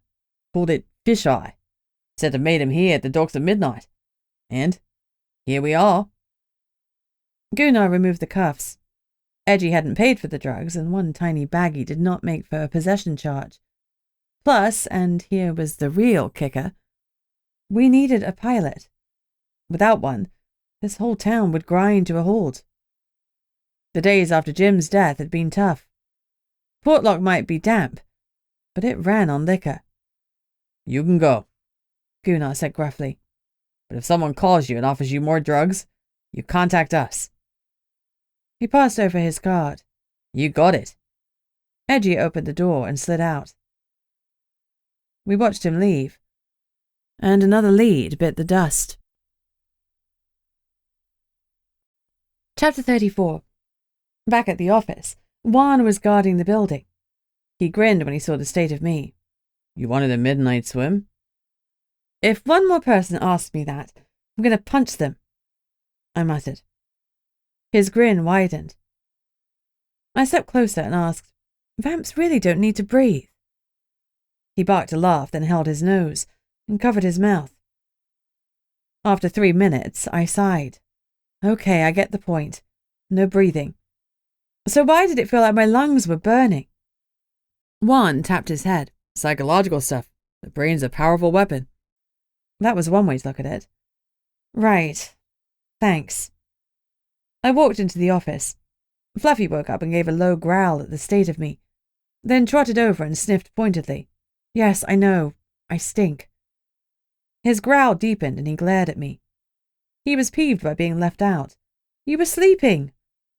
Called it fish eye. Said to meet him here at the docks at midnight. And here we are. Gunnar removed the cuffs. Edgy hadn't paid for the drugs, and one tiny baggie did not make for a possession charge. Plus, and here was the real kicker, we needed a pilot. Without one, this whole town would grind to a halt. The days after Jim's death had been tough. Portlock might be damp, but it ran on liquor. You can go, Gunnar said gruffly. But if someone calls you and offers you more drugs, you contact us. He passed over his card. You got it. Edgy opened the door and slid out. We watched him leave, and another lead bit the dust. Chapter 34. Back at the office, Juan was guarding the building. He grinned when he saw the state of me. You wanted a midnight swim? If one more person asks me that, I'm going to punch them, I muttered. His grin widened. I stepped closer and asked, Vamps really don't need to breathe. He barked a laugh, then held his nose and covered his mouth. After 3 minutes, I sighed. Okay, I get the point. No breathing. So why did it feel like my lungs were burning? Juan tapped his head. Psychological stuff. The brain's a powerful weapon. That was one way to look at it. Right. Thanks. I walked into the office. Fluffy woke up and gave a low growl at the state of me, then trotted over and sniffed pointedly. Yes, I know. I stink. His growl deepened and he glared at me. He was peeved by being left out. You were sleeping,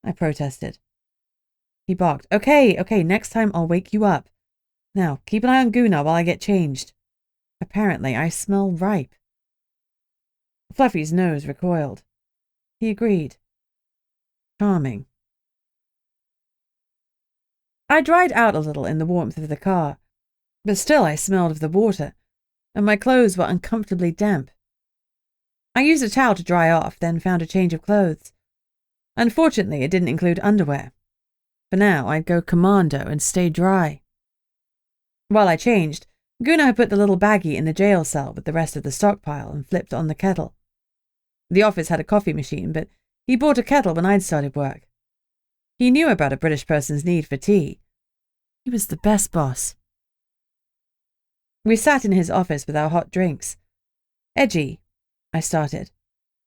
I protested. He barked. Okay, next time I'll wake you up. Now, keep an eye on Guna while I get changed. Apparently, I smell ripe. Fluffy's nose recoiled. He agreed. Charming. I dried out a little in the warmth of the car, but still I smelled of the water, and my clothes were uncomfortably damp. I used a towel to dry off, then found a change of clothes. Unfortunately, it didn't include underwear. For now, I'd go commando and stay dry. While I changed, Guna put the little baggie in the jail cell with the rest of the stockpile and flipped on the kettle. The office had a coffee machine, but he bought a kettle when I'd started work. He knew about a British person's need for tea. He was the best boss. We sat in his office with our hot drinks. Edgy, I started.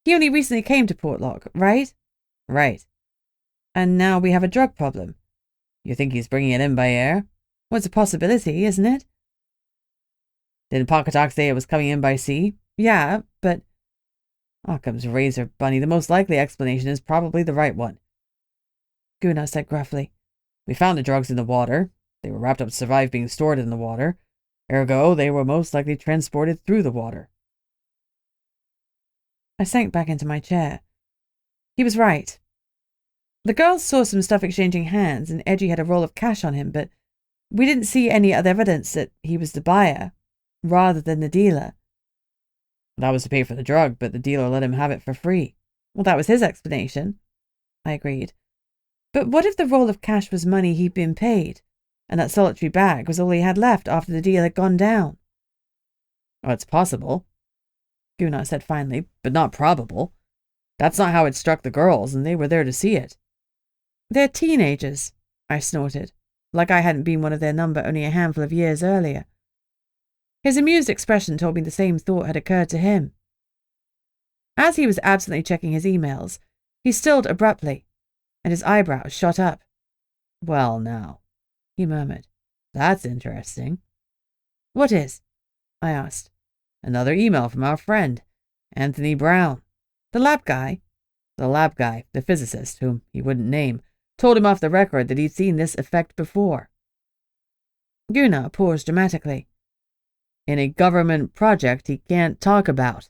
He only recently came to Portlock, right? Right. And now we have a drug problem. You think he's bringing it in by air? Well, it's a possibility, isn't it? Didn't Pocketalk say it was coming in by sea? Yeah, but... Occam's razor, Bunny. The most likely explanation is probably the right one. Guna said gruffly. We found the drugs in the water. They were wrapped up to survive being stored in the water. Ergo, they were most likely transported through the water. I sank back into my chair. He was right. The girls saw some stuff exchanging hands, and Edgy had a roll of cash on him, but we didn't see any other evidence that he was the buyer, rather than the dealer. That was to pay for the drug, but the dealer let him have it for free. Well, that was his explanation. I agreed. But what if the roll of cash was money he'd been paid, and that solitary bag was all he had left after the deal had gone down? Oh, it's possible, Guna said finally, but not probable. That's not how it struck the girls, and they were there to see it. They're teenagers, I snorted, like I hadn't been one of their number only a handful of years earlier. His amused expression told me the same thought had occurred to him. As he was absently checking his emails, he stilled abruptly, and his eyebrows shot up. Well, now, he murmured. That's interesting. What is? I asked. Another email from our friend, Anthony Brown. The lab guy? The lab guy, the physicist, whom he wouldn't name, told him off the record that he'd seen this effect before. Guna paused dramatically. In a government project he can't talk about.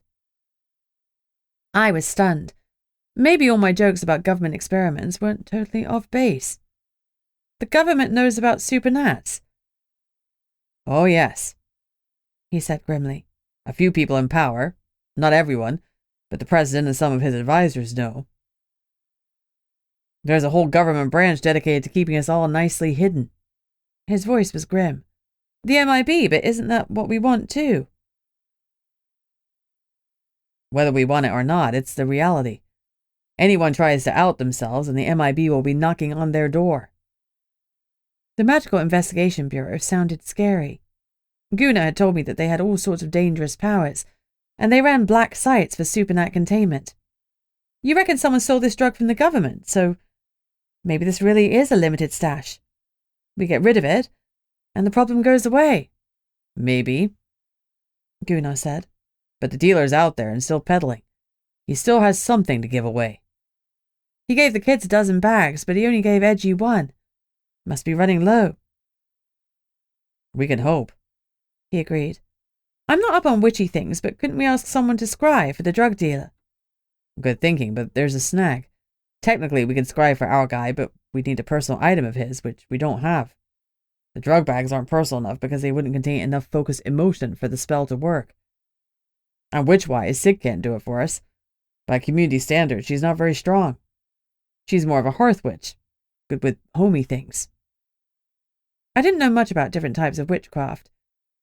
I was stunned. Maybe all my jokes about government experiments weren't totally off base. The government knows about supernats. Oh, yes, he said grimly. A few people in power, not everyone, but the president and some of his advisors know. There's a whole government branch dedicated to keeping us all nicely hidden. His voice was grim. The MIB, but isn't that what we want too? Whether we want it or not, it's the reality. Anyone tries to out themselves and the MIB will be knocking on their door. The Magical Investigation Bureau sounded scary. Guna had told me that they had all sorts of dangerous powers, and they ran black sites for supernat containment. You reckon someone stole this drug from the government, so maybe this really is a limited stash. We get rid of it, and the problem goes away. Maybe, Guna said. But the dealer's out there and still peddling. He still has something to give away. He gave the kids a dozen bags, but he only gave Edgy one. Must be running low. We can hope, he agreed. I'm not up on witchy things, but couldn't we ask someone to scry for the drug dealer? Good thinking, but there's a snag. Technically, we can scry for our guy, but we'd need a personal item of his, which we don't have. The drug bags aren't personal enough because they wouldn't contain enough focused emotion for the spell to work. And witch-wise, Sig can't do it for us. By community standards, she's not very strong. She's more of a hearth witch, good with homey things. I didn't know much about different types of witchcraft.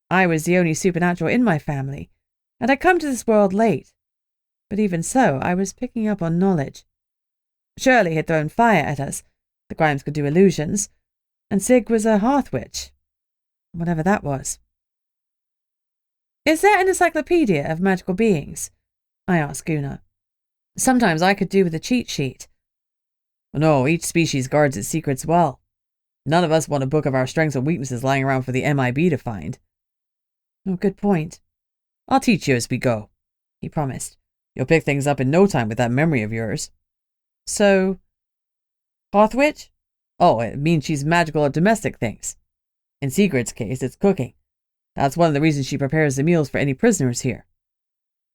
I was the only supernatural in my family, and I'd come to this world late. But even so, I was picking up on knowledge. Shirley had thrown fire at us. The Grimes could do illusions. And Sig was a hearth witch. Whatever that was. Is there an encyclopedia of magical beings? I asked Guna. Sometimes I could do with a cheat sheet. No, each species guards its secrets well. None of us want a book of our strengths and weaknesses lying around for the MIB to find. Oh, good point. I'll teach you as we go, he promised. You'll pick things up in no time with that memory of yours. So, Hearth Witch? Oh, it means she's magical at domestic things. In Secret's case, it's cooking. That's one of the reasons she prepares the meals for any prisoners here.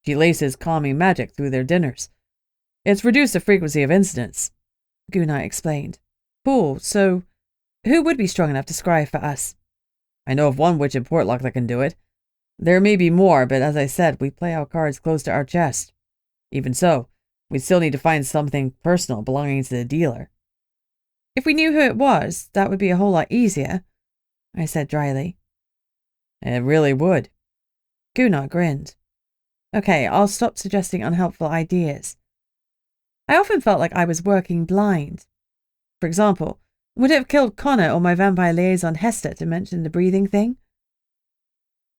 She laces calming magic through their dinners. It's reduced the frequency of incidents, Gunnar explained. Cool, so who would be strong enough to scry for us? I know of one witch in Portlock that can do it. There may be more, but as I said, we play our cards close to our chest. Even so, we still need to find something personal belonging to the dealer. If we knew who it was, that would be a whole lot easier, I said dryly. It really would. Gunnar grinned. Okay, I'll stop suggesting unhelpful ideas. I often felt like I was working blind. For example, would it have killed Connor or my vampire liaison Hester to mention the breathing thing?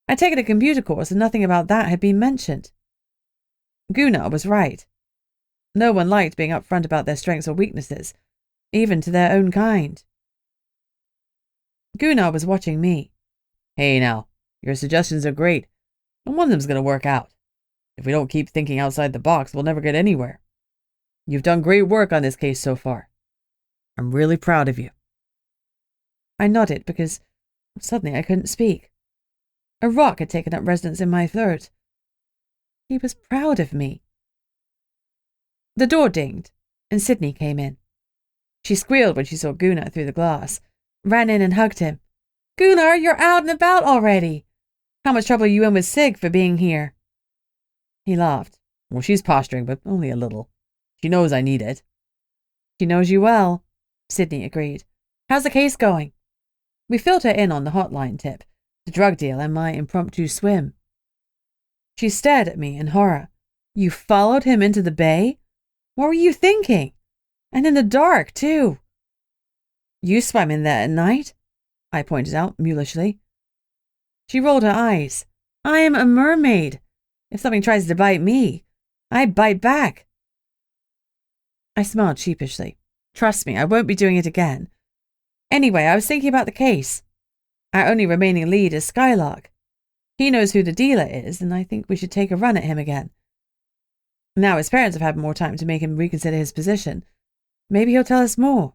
I'd taken a computer course and nothing about that had been mentioned. Gunnar was right. No one liked being upfront about their strengths or weaknesses, even to their own kind. Gunnar was watching me. Hey now, your suggestions are great, and one of them's going to work out. If we don't keep thinking outside the box, we'll never get anywhere. You've done great work on this case so far. I'm really proud of you. I nodded because suddenly I couldn't speak. A rock had taken up residence in my throat. He was proud of me. The door dinged, and Sydney came in. She squealed when she saw Gunnar through the glass, ran in and hugged him. Gunnar, you're out and about already. How much trouble are you in with Sig for being here? He laughed. Well, she's posturing, but only a little. She knows I need it. She knows you well, Sydney agreed. How's the case going? We filled her in on the hotline tip, the drug deal, and my impromptu swim. She stared at me in horror. You followed him into the bay? What were you thinking? And in the dark, too. You swam in there at night, I pointed out mulishly. She rolled her eyes. I am a mermaid. If something tries to bite me, I bite back. I smiled sheepishly. Trust me, I won't be doing it again. Anyway, I was thinking about the case. Our only remaining lead is Skylark. He knows who the dealer is, and I think we should take a run at him again. Now his parents have had more time to make him reconsider his position. Maybe he'll tell us more.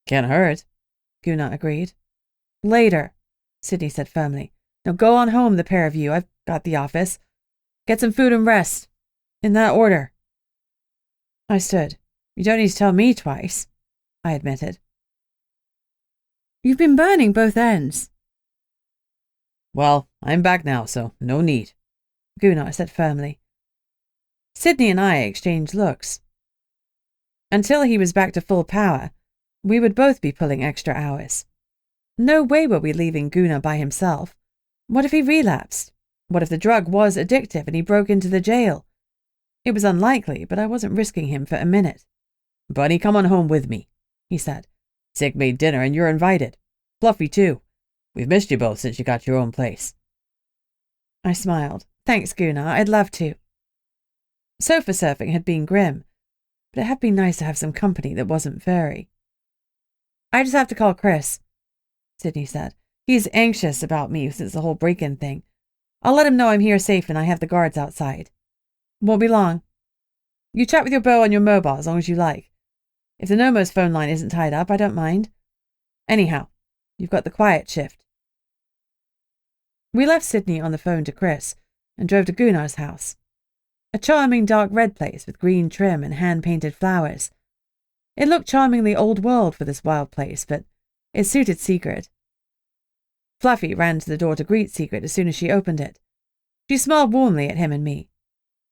Can't hurt, Gunnar agreed. Later, Sydney said firmly. Now go on home, the pair of you. I've got the office. Get some food and rest. In that order. I stood. You don't need to tell me twice, I admitted. You've been burning both ends. Well, I'm back now, so no need, Gunnar said firmly. Sydney and I exchanged looks. Until he was back to full power, we would both be pulling extra hours. No way were we leaving Gunnar by himself. What if he relapsed? What if the drug was addictive and he broke into the jail? It was unlikely, but I wasn't risking him for a minute. Bunny, come on home with me, he said. Sig made dinner and you're invited. Fluffy, too. We've missed you both since you got your own place. I smiled. Thanks, Gunnar. I'd love to. Sofa surfing had been grim, but it had been nice to have some company that wasn't furry. I just have to call Chris, Sydney said. He's anxious about me since the whole break-in thing. I'll let him know I'm here safe and I have the guards outside. Won't be long. You chat with your beau on your mobile as long as you like. If the Nomo's phone line isn't tied up, I don't mind. Anyhow, you've got the quiet shift. We left Sydney on the phone to Chris and drove to Gunnar's house. A charming dark red place with green trim and hand-painted flowers. It looked charmingly old world for this wild place, but it suited Secret. Fluffy ran to the door to greet Secret as soon as she opened it. She smiled warmly at him and me,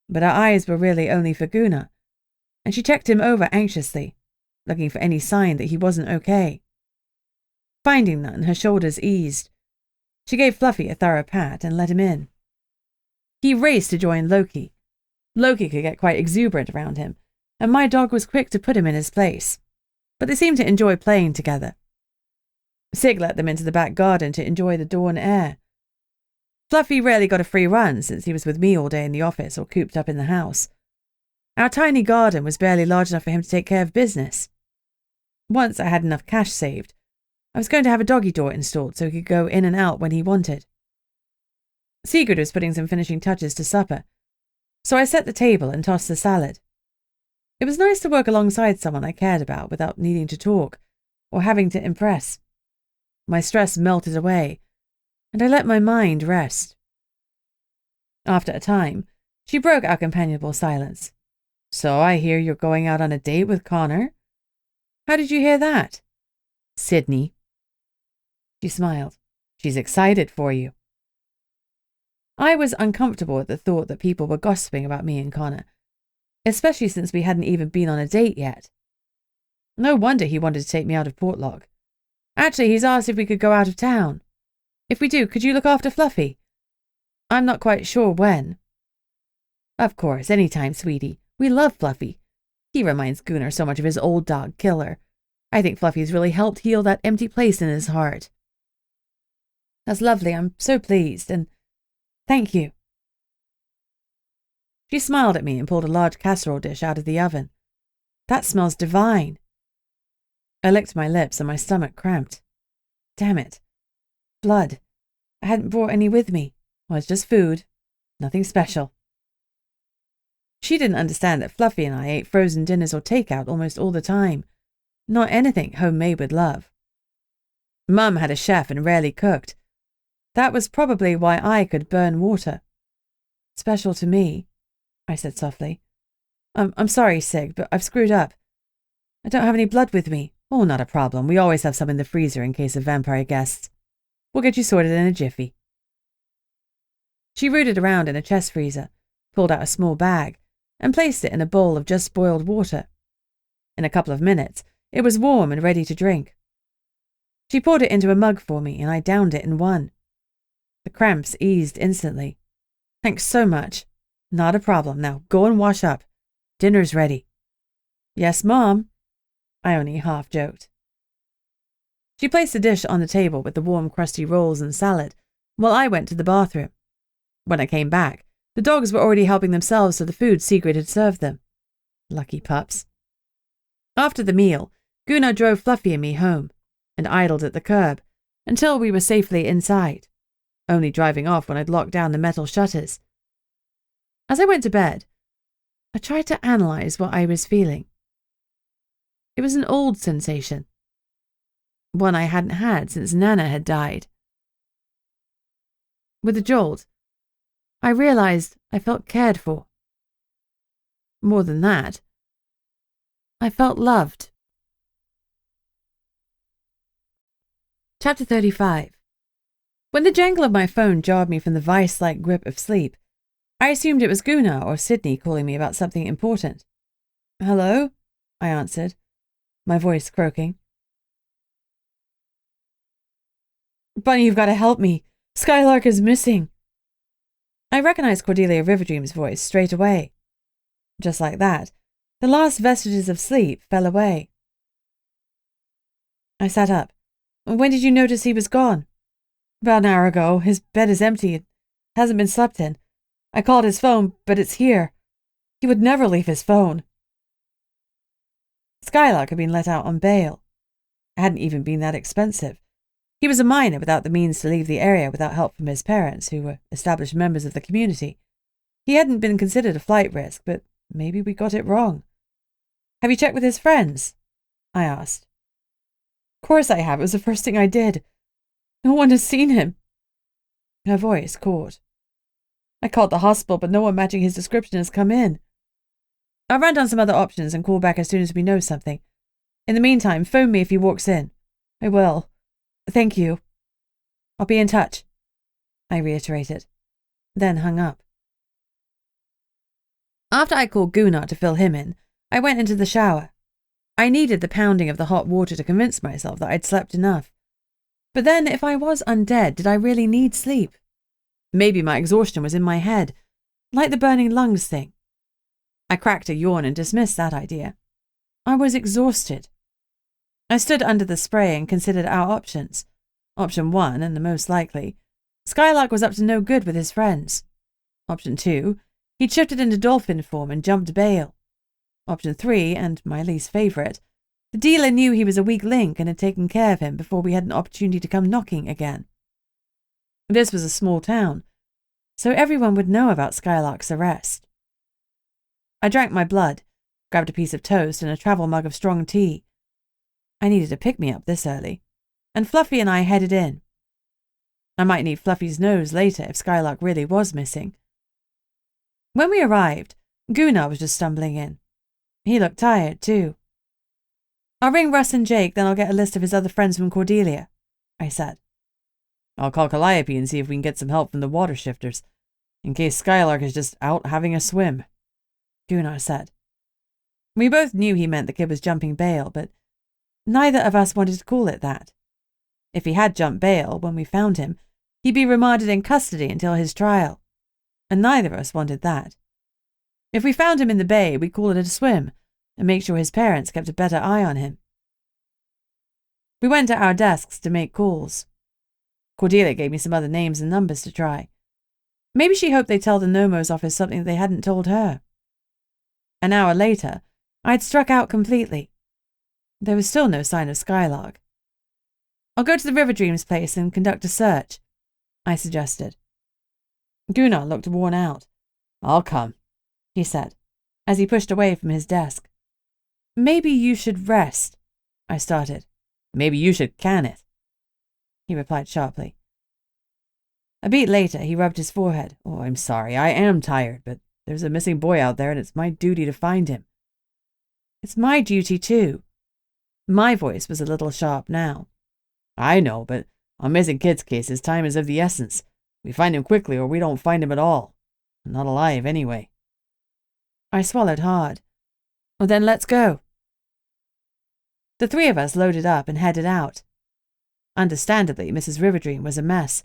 but her eyes were really only for Gunnar, and she checked him over anxiously, looking for any sign that he wasn't okay. Finding none, her shoulders eased. She gave Fluffy a thorough pat and let him in. He raced to join Loki. Loki could get quite exuberant around him, and my dog was quick to put him in his place, but they seemed to enjoy playing together. Sig let them into the back garden to enjoy the dawn air. Fluffy rarely got a free run since he was with me all day in the office or cooped up in the house. Our tiny garden was barely large enough for him to take care of business. Once I had enough cash saved, I was going to have a doggy door installed so he could go in and out when he wanted. Sigurd was putting some finishing touches to supper, so I set the table and tossed the salad. It was nice to work alongside someone I cared about without needing to talk or having to impress. My stress melted away, and I let my mind rest. After a time, she broke our companionable silence. "So I hear you're going out on a date with Connor? How did you hear that?" "Sydney." She smiled. "She's excited for you." I was uncomfortable at the thought that people were gossiping about me and Connor, especially since we hadn't even been on a date yet. No wonder he wanted to take me out of Portlock. Actually, he's asked if we could go out of town. If we do, could you look after Fluffy? I'm not quite sure when. Of course, anytime, sweetie. We love Fluffy. He reminds Gunnar so much of his old dog, Killer. I think Fluffy's really helped heal that empty place in his heart. That's lovely. I'm so pleased, and thank you. She smiled at me and pulled a large casserole dish out of the oven. That smells divine. I licked my lips and my stomach cramped. Damn it. Blood. I hadn't brought any with me. Well, it's just food. Nothing special. She didn't understand that Fluffy and I ate frozen dinners or takeout almost all the time. Not anything homemade with love. Mum had a chef and rarely cooked. That was probably why I could burn water. Special to me, I said softly. I'm sorry, Sig, but I've screwed up. I don't have any blood with me. Oh, not a problem. We always have some in the freezer in case of vampire guests. We'll get you sorted in a jiffy. She rooted around in a chest freezer, pulled out a small bag, and placed it in a bowl of just boiled water. In a couple of minutes, it was warm and ready to drink. She poured it into a mug for me, and I downed it in one. The cramps eased instantly. Thanks so much. Not a problem. Now go and wash up. Dinner's ready. Yes, Mom. I only half joked. She placed the dish on the table with the warm, crusty rolls and salad, while I went to the bathroom. When I came back, the dogs were already helping themselves to the food Sigrid had served them. Lucky pups. After the meal, Gunnar drove Fluffy and me home, and idled at the curb until we were safely inside, only driving off when I'd locked down the metal shutters. As I went to bed, I tried to analyze what I was feeling. It was an old sensation, one I hadn't had since Nana had died. With a jolt, I realized I felt cared for. More than that, I felt loved. Chapter 35. When the jangle of my phone jarred me from the vice-like grip of sleep, I assumed it was Gunnar or Sydney calling me about something important. "Hello?" I answered, my voice croaking. "Bunny, you've got to help me. Skylark is missing." I recognized Cordelia Riverdream's voice straight away. Just like that, the last vestiges of sleep fell away. I sat up. "When did you notice he was gone?" "About an hour ago. His bed is empty. It hasn't been slept in. I called his phone, but it's here. He would never leave his phone." Skylark had been let out on bail. It hadn't even been that expensive. He was a minor without the means to leave the area without help from his parents, who were established members of the community. He hadn't been considered a flight risk, but maybe we got it wrong. "Have you checked with his friends?" I asked. "Of course I have. It was the first thing I did. No one has seen him." Her voice caught. "I called the hospital, but no one matching his description has come in. I'll run down some other options and call back as soon as we know something. In the meantime, phone me if he walks in." "I will. Thank you. I'll be in touch," I reiterated, then hung up. After I called Gunnar to fill him in, I went into the shower. I needed the pounding of the hot water to convince myself that I'd slept enough. But then, if I was undead, did I really need sleep? Maybe my exhaustion was in my head, like the burning lungs thing. I cracked a yawn and dismissed that idea. I was exhausted. I stood under the spray and considered our options. Option 1, and the most likely, Skylark was up to no good with his friends. Option 2, he'd shifted into dolphin form and jumped bail. Option 3, and my least favourite, the dealer knew he was a weak link and had taken care of him before we had an opportunity to come knocking again. This was a small town, so everyone would know about Skylark's arrest. I drank my blood, grabbed a piece of toast and a travel mug of strong tea. I needed a pick-me-up this early, and Fluffy and I headed in. I might need Fluffy's nose later if Skylark really was missing. When we arrived, Gunnar was just stumbling in. He looked tired, too. "I'll ring Russ and Jake, then I'll get a list of his other friends from Cordelia," I said. "I'll call Calliope and see if we can get some help from the water shifters, in case Skylark is just out having a swim," Gunnar said. We both knew he meant the kid was jumping bail, but neither of us wanted to call it that. If he had jumped bail when we found him, he'd be remanded in custody until his trial, and neither of us wanted that. If we found him in the bay, we'd call it a swim and make sure his parents kept a better eye on him. We went to our desks to make calls. Cordelia gave me some other names and numbers to try. Maybe she hoped they'd tell the Nomo's office something they hadn't told her. An hour later, I'd struck out completely. There was still no sign of Skylark. "I'll go to the River Dreams place and conduct a search," I suggested. Gunnar looked worn out. "I'll come," he said, as he pushed away from his desk. "Maybe you should rest," I started. "Maybe you should can it," he replied sharply. A beat later, he rubbed his forehead. "Oh, I'm sorry. I am tired, but there's a missing boy out there, and it's my duty to find him." "It's my duty, too." My voice was a little sharp now. "I know, but on missing kids' cases, time is of the essence. We find him quickly or we don't find him at all. Not alive, anyway." I swallowed hard. "Well, then let's go." The three of us loaded up and headed out. Understandably, Mrs. Riverdream was a mess.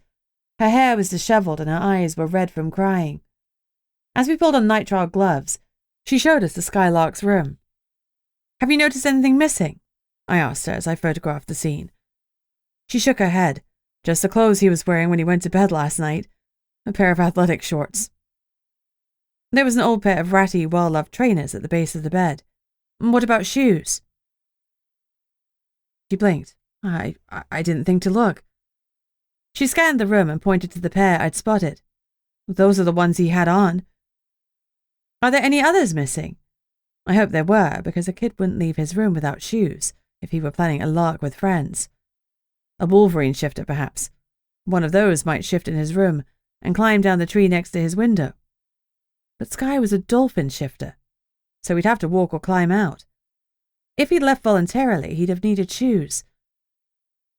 Her hair was disheveled and her eyes were red from crying. As we pulled on nitrile gloves, she showed us the Skylark's room. "Have you noticed anything missing?" I asked her as I photographed the scene. She shook her head. "Just the clothes he was wearing when he went to bed last night. A pair of athletic shorts." There was an old pair of ratty, well-loved trainers at the base of the bed. "What about shoes?" She blinked. I didn't think to look." She scanned the room and pointed to the pair I'd spotted. "Those are the ones he had on." "Are there any others missing?" I hoped there were, because a kid wouldn't leave his room without shoes if he were planning a lark with friends. A Wolverine shifter, perhaps. One of those might shift in his room and climb down the tree next to his window. But Sky was a dolphin shifter, so he'd have to walk or climb out. If he'd left voluntarily, he'd have needed shoes.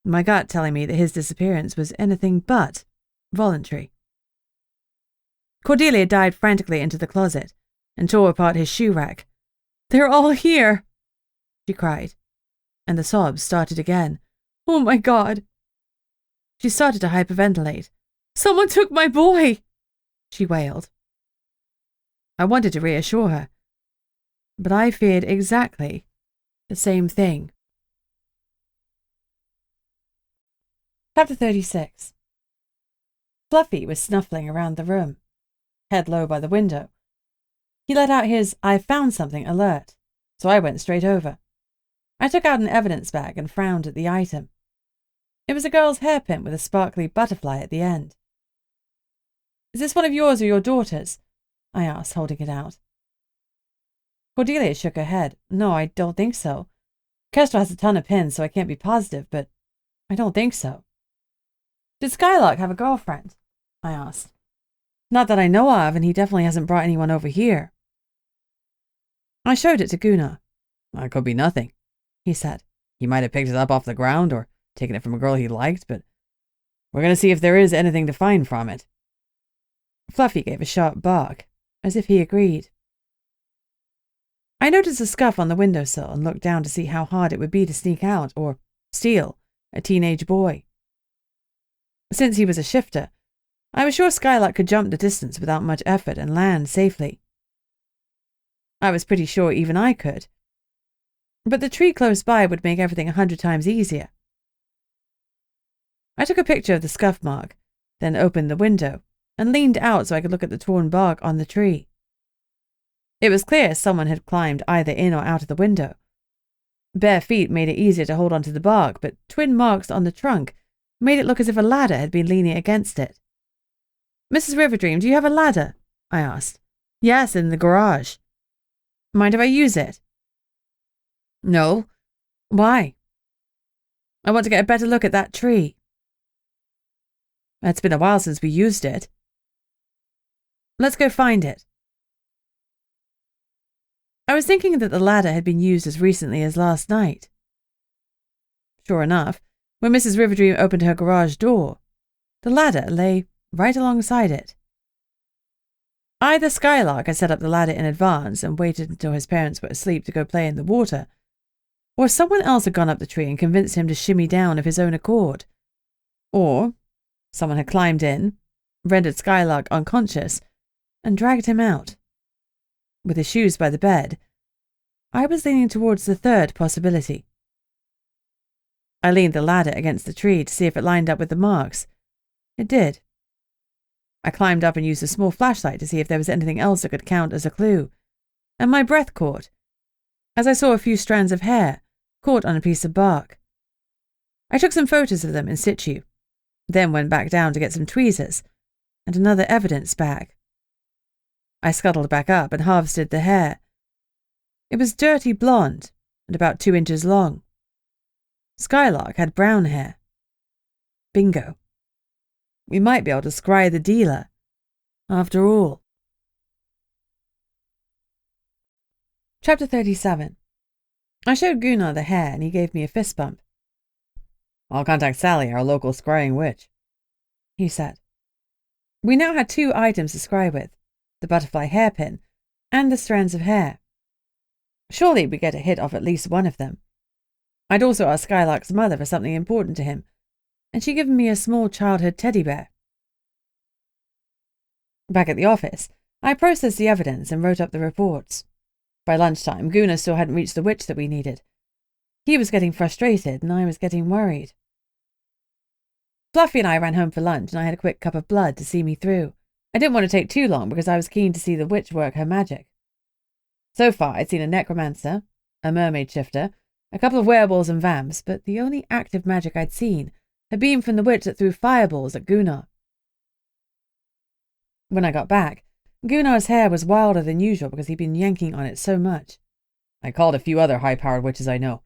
My gut telling me that his disappearance was anything but voluntary. Cordelia dived frantically into the closet and tore apart his shoe rack. "They're all here!" she cried, and the sobs started again. "Oh my God!" She started to hyperventilate. "Someone took my boy!" she wailed. I wanted to reassure her, but I feared exactly the same thing. Chapter 36. Fluffy was snuffling around the room, head low by the window. He let out his "I've found something" alert, so I went straight over. I took out an evidence bag and frowned at the item. It was a girl's hairpin with a sparkly butterfly at the end. "Is this one of yours or your daughter's?" I asked, holding it out. Cordelia shook her head. "No, I don't think so. Kestrel has a ton of pins, so I can't be positive, but I don't think so." "Did Skylark have a girlfriend?" I asked. "Not that I know of, and he definitely hasn't brought anyone over here." I showed it to Gunnar. "It could be nothing," he said. "He might have picked it up off the ground or taken it from a girl he liked, but we're going to see if there is anything to find from it." Fluffy gave a sharp bark, as if he agreed. I noticed a scuff on the windowsill and looked down to see how hard it would be to sneak out or steal a teenage boy. Since he was a shifter, I was sure Skylark could jump the distance without much effort and land safely. I was pretty sure even I could. But the tree close by would make everything 100 times easier. I took a picture of the scuff mark, then opened the window and leaned out so I could look at the torn bark on the tree. It was clear someone had climbed either in or out of the window. Bare feet made it easier to hold onto the bark, but twin marks on the trunk made it look as if a ladder had been leaning against it. "Mrs. Riverdream, do you have a ladder?" I asked. "Yes, in the garage." "Mind if I use it?" "No." "Why?" "I want to get a better look at that tree." "It's been a while since we used it." "Let's go find it." I was thinking that the ladder had been used as recently as last night. Sure enough, when Mrs. Riverdream opened her garage door, the ladder lay right alongside it. Either Skylark had set up the ladder in advance and waited until his parents were asleep to go play in the water, or someone else had gone up the tree and convinced him to shimmy down of his own accord, or someone had climbed in, rendered Skylark unconscious, and dragged him out. With his shoes by the bed, I was leaning towards the third possibility. I leaned the ladder against the tree to see if it lined up with the marks. It did. I climbed up and used a small flashlight to see if there was anything else that could count as a clue, and my breath caught as I saw a few strands of hair caught on a piece of bark. I took some photos of them in situ, then went back down to get some tweezers and another evidence bag. I scuttled back up and harvested the hair. It was dirty blonde and about 2 inches long. Skylark had brown hair. Bingo. We might be able to scry the dealer, after all. Chapter 37. I showed Gunnar the hair and he gave me a fist bump. "I'll contact Sally, our local scrying witch," he said. We now had 2 items to scry with, the butterfly hairpin and the strands of hair. Surely we'd get a hit off at least one of them. I'd also asked Skylark's mother for something important to him, and she'd given me a small childhood teddy bear. Back at the office, I processed the evidence and wrote up the reports. By lunchtime, Gunnar still hadn't reached the witch that we needed. He was getting frustrated, and I was getting worried. Fluffy and I ran home for lunch, and I had a quick cup of blood to see me through. I didn't want to take too long because I was keen to see the witch work her magic. So far, I'd seen a necromancer, a mermaid shifter, a couple of werewolves and vamps, but the only active magic I'd seen had been from the witch that threw fireballs at Gunnar. When I got back, Gunnar's hair was wilder than usual because he'd been yanking on it so much. "I called a few other high-powered witches I know.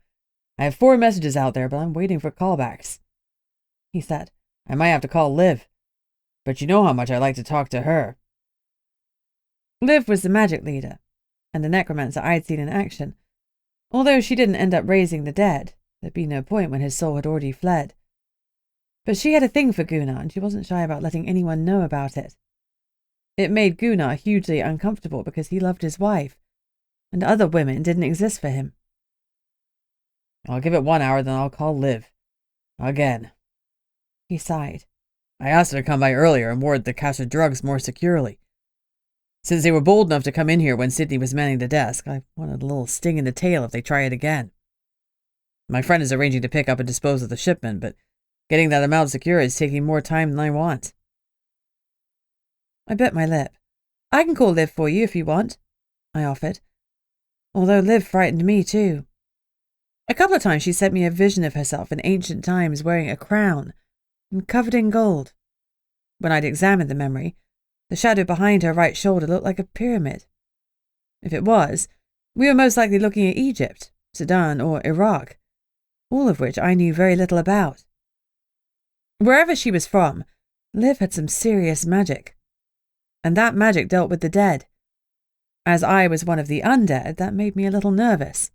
I have 4 messages out there, but I'm waiting for callbacks," he said. "I might have to call Liv, but you know how much I like to talk to her." Liv was the magic leader, and the necromancer I'd seen in action. Although she didn't end up raising the dead, there'd be no point when his soul had already fled. But she had a thing for Gunnar, and she wasn't shy about letting anyone know about it. It made Gunnar hugely uncomfortable because he loved his wife, and other women didn't exist for him. "I'll give it 1 hour, then I'll call Liv. Again." He sighed. "I asked her to come by earlier and ward the cache of drugs more securely. Since they were bold enough to come in here when Sydney was manning the desk, I wanted a little sting in the tail if they try it again. My friend is arranging to pick up and dispose of the shipment, but getting that amount secure is taking more time than I want." I bit my lip. "I can call Liv for you if you want," I offered, although Liv frightened me too. A couple of times she sent me a vision of herself in ancient times wearing a crown and covered in gold. When I'd examined the memory, the shadow behind her right shoulder looked like a pyramid. If it was, we were most likely looking at Egypt, Sudan, or Iraq, all of which I knew very little about. Wherever she was from, Liv had some serious magic. And that magic dealt with the dead. As I was one of the undead, that made me a little nervous.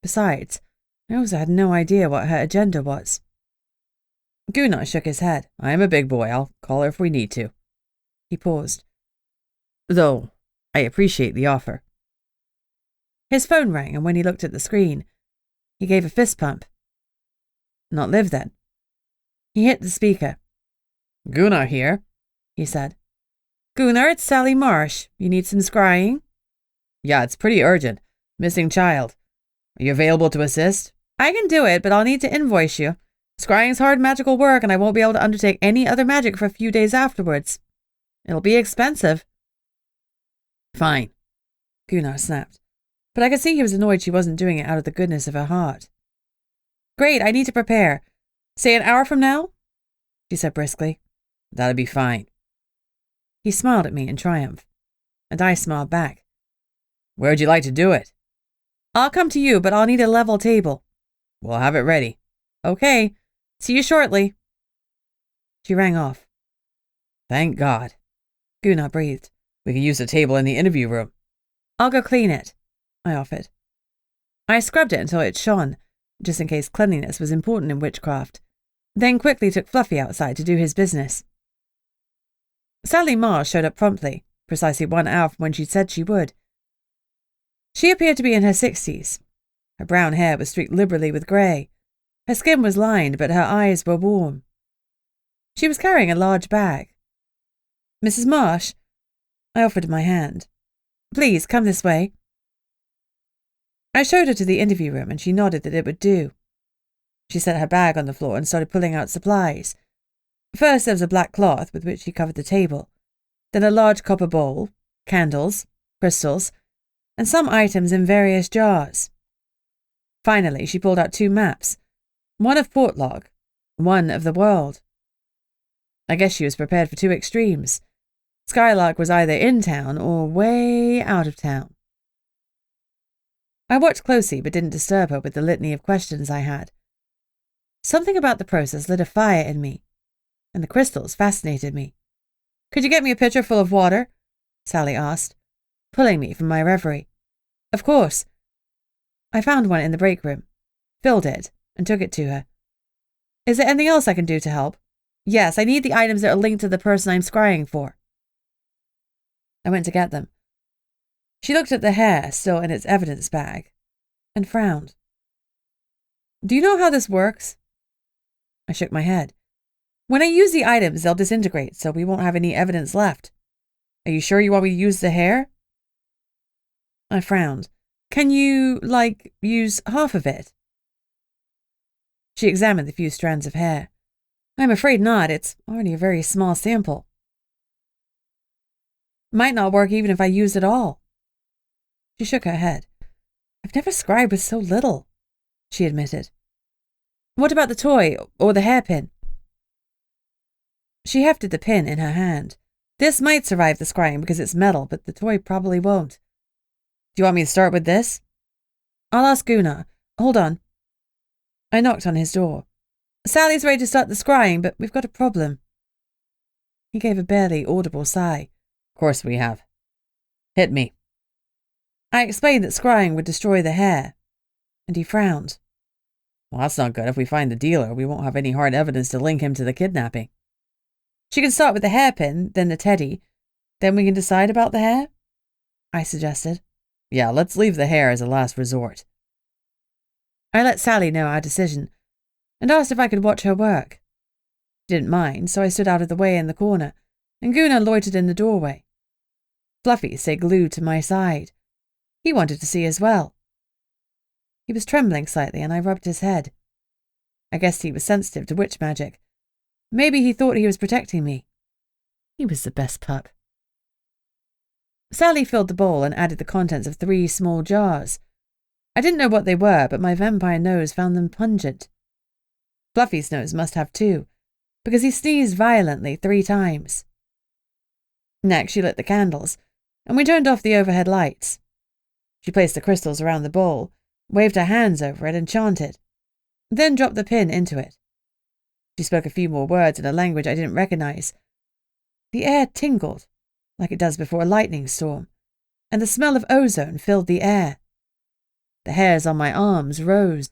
Besides, I also had no idea what her agenda was. Gunnar shook his head. "I am a big boy. I'll call her if we need to." He paused. "Though, I appreciate the offer." His phone rang, and when he looked at the screen, he gave a fist pump. Not Liv, then. He hit the speaker. "Gunnar here," he said. "Gunnar, it's Sally Marsh. You need some scrying?" "Yeah, it's pretty urgent. Missing child. Are you available to assist?" "I can do it, but I'll need to invoice you. Scrying's hard magical work, and I won't be able to undertake any other magic for a few days afterwards. It'll be expensive." "Fine. Gunnar snapped, but I could see he was annoyed she wasn't doing it out of the goodness of her heart. Great, I need to prepare. Say an hour from now? She said briskly. That'll be fine. He smiled at me in triumph, and I smiled back. Where'd you like to do it? I'll come to you, but I'll need a level table. We'll have it ready. Okay. See you shortly. She rang off. Thank God. Gunnar breathed. We can use the table in the interview room. I'll go clean it, I offered. I scrubbed it until it shone, just in case cleanliness was important in witchcraft, then quickly took Fluffy outside to do his business. Sally Marsh showed up promptly, precisely 1 hour from when she'd said she would. She appeared to be in her 60s. Her brown hair was streaked liberally with grey. Her skin was lined, but her eyes were warm. She was carrying a large bag. Mrs. Marsh? I offered my hand. Please, come this way. I showed her to the interview room, and she nodded that it would do. She set her bag on the floor and started pulling out supplies. First there was a black cloth with which she covered the table, then a large copper bowl, candles, crystals, and some items in various jars. Finally, she pulled out 2 maps, one of Portlock, one of the world. I guess she was prepared for 2 extremes. Skylark was either in town or way out of town. I watched closely but didn't disturb her with the litany of questions I had. Something about the process lit a fire in me, and the crystals fascinated me. Could you get me a pitcher full of water? Sally asked, pulling me from my reverie. Of course. I found one in the break room, filled it, and took it to her. Is there anything else I can do to help? Yes, I need the items that are linked to the person I'm scrying for. I went to get them. She looked at the hair still in its evidence bag and frowned. Do you know how this works? I shook my head. When I use the items, they'll disintegrate, so we won't have any evidence left. Are you sure you want me to use the hair? I frowned. Can you, use half of it? She examined the few strands of hair. I'm afraid not. It's already a very small sample. Might not work even if I used it all. She shook her head. I've never scribed with so little, she admitted. What about the toy or the hairpin? She hefted the pin in her hand. This might survive the scrying because it's metal, but the toy probably won't. Do you want me to start with this? I'll ask Gunnar. Hold on. I knocked on his door. Sally's ready to start the scrying, but we've got a problem. He gave a barely audible sigh. Of course we have. Hit me. I explained that scrying would destroy the hair, and he frowned. Well, that's not good. If we find the dealer, we won't have any hard evidence to link him to the kidnapping. She can start with the hairpin, then the teddy. Then we can decide about the hair? I suggested. Yeah, let's leave the hair as a last resort. I let Sally know our decision, and asked if I could watch her work. She didn't mind, so I stood out of the way in the corner, and Gunnar loitered in the doorway. Fluffy stayed glued to my side. He wanted to see as well. He was trembling slightly, and I rubbed his head. I guessed he was sensitive to witch magic. Maybe he thought he was protecting me. He was the best pup. Sally filled the bowl and added the contents of 3 small jars. I didn't know what they were, but my vampire nose found them pungent. Fluffy's nose must have too, because he sneezed violently 3 times. Next, she lit the candles, and we turned off the overhead lights. She placed the crystals around the bowl, waved her hands over it, and chanted, then dropped the pin into it. She spoke a few more words in a language I didn't recognize. The air tingled, like it does before a lightning storm, and the smell of ozone filled the air. The hairs on my arms rose.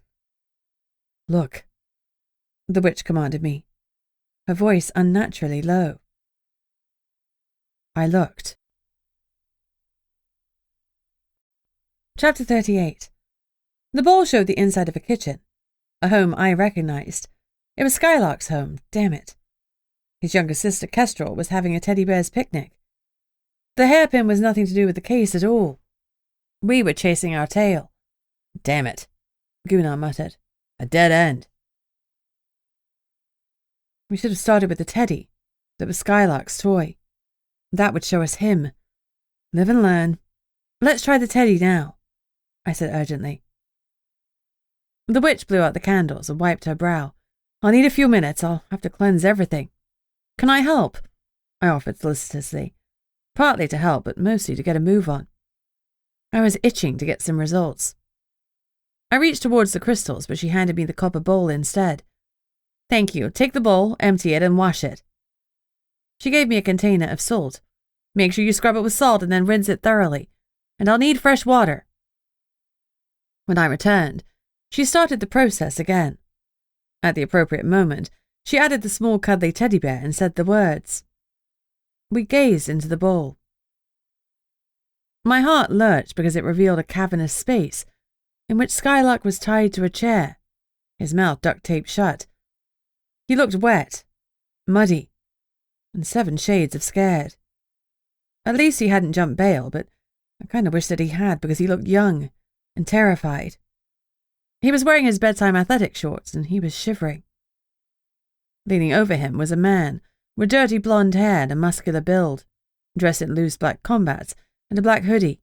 Look, the witch commanded me, her voice unnaturally low. I looked. Chapter 38. The bowl showed the inside of a kitchen, a home I recognized. It was Skylark's home, damn it. His younger sister, Kestrel, was having a teddy bear's picnic. The hairpin was nothing to do with the case at all. We were chasing our tail. Damn it, Gunnar muttered. A dead end. We should have started with the teddy. That was Skylark's toy. That would show us him. Live and learn. Let's try the teddy now, I said urgently. The witch blew out the candles and wiped her brow. I'll need a few minutes. I'll have to cleanse everything. Can I help? I offered solicitously. Partly to help, but mostly to get a move on. I was itching to get some results. I reached towards the crystals, but she handed me the copper bowl instead. Thank you. Take the bowl, empty it, and wash it. She gave me a container of salt. Make sure you scrub it with salt and then rinse it thoroughly. And I'll need fresh water. When I returned, she started the process again. At the appropriate moment, she added the small cuddly teddy bear and said the words. We gazed into the bowl. My heart lurched because it revealed a cavernous space in which Skylark was tied to a chair, his mouth duct-taped shut. He looked wet, muddy, and 7 shades of scared. At least he hadn't jumped bail, but I kind of wish that he had because he looked young and terrified. He was wearing his bedtime athletic shorts and he was shivering. Leaning over him was a man with dirty blonde hair and a muscular build, dressed in loose black combats and a black hoodie.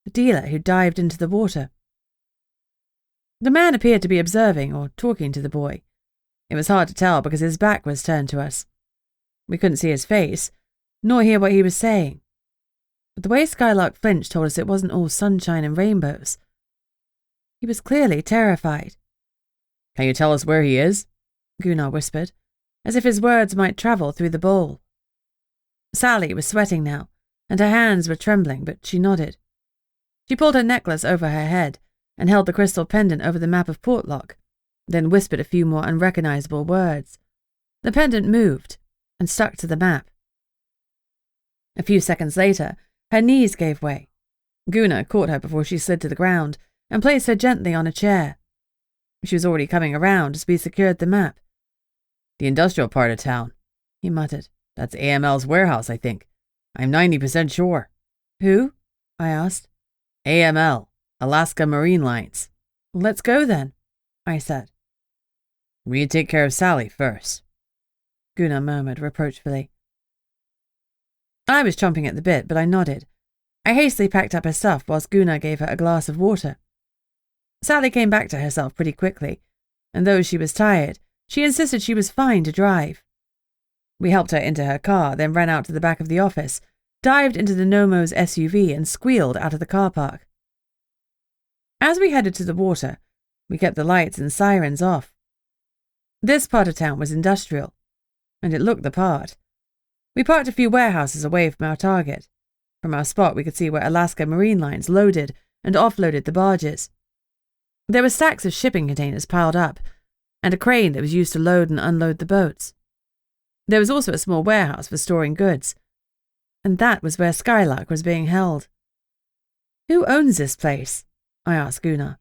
The dealer who dived into the water. The man appeared to be observing or talking to the boy. It was hard to tell because his back was turned to us. We couldn't see his face, nor hear what he was saying. But the way Skylark flinched told us it wasn't all sunshine and rainbows. He was clearly terrified. Can you tell us where he is? Gunnar whispered, as if his words might travel through the bowl. Sally was sweating now, and her hands were trembling, but she nodded. She pulled her necklace over her head and held the crystal pendant over the map of Portlock, then whispered a few more unrecognizable words. The pendant moved and stuck to the map. A few seconds later, her knees gave way. Gunnar caught her before she slid to the ground and placed her gently on a chair. She was already coming around as we secured the map. The industrial part of town, he muttered. That's AML's warehouse, I think. I'm 90% sure. Who? I asked. AML, Alaska Marine Lines. Let's go then, I said. We need to take care of Sally first, Gunnar murmured reproachfully. I was chomping at the bit, but I nodded. I hastily packed up her stuff whilst Gunnar gave her a glass of water. Sally came back to herself pretty quickly, and though she was tired, she insisted she was fine to drive. We helped her into her car, then ran out to the back of the office, dived into the Nomo's SUV and squealed out of the car park. As we headed to the water, we kept the lights and sirens off. This part of town was industrial, and it looked the part. We parked a few warehouses away from our target. From our spot, we could see where Alaska Marine Lines loaded and offloaded the barges. There were stacks of shipping containers piled up, and a crane that was used to load and unload the boats. There was also a small warehouse for storing goods, and that was where Skylark was being held. Who owns this place? I asked Gunnar.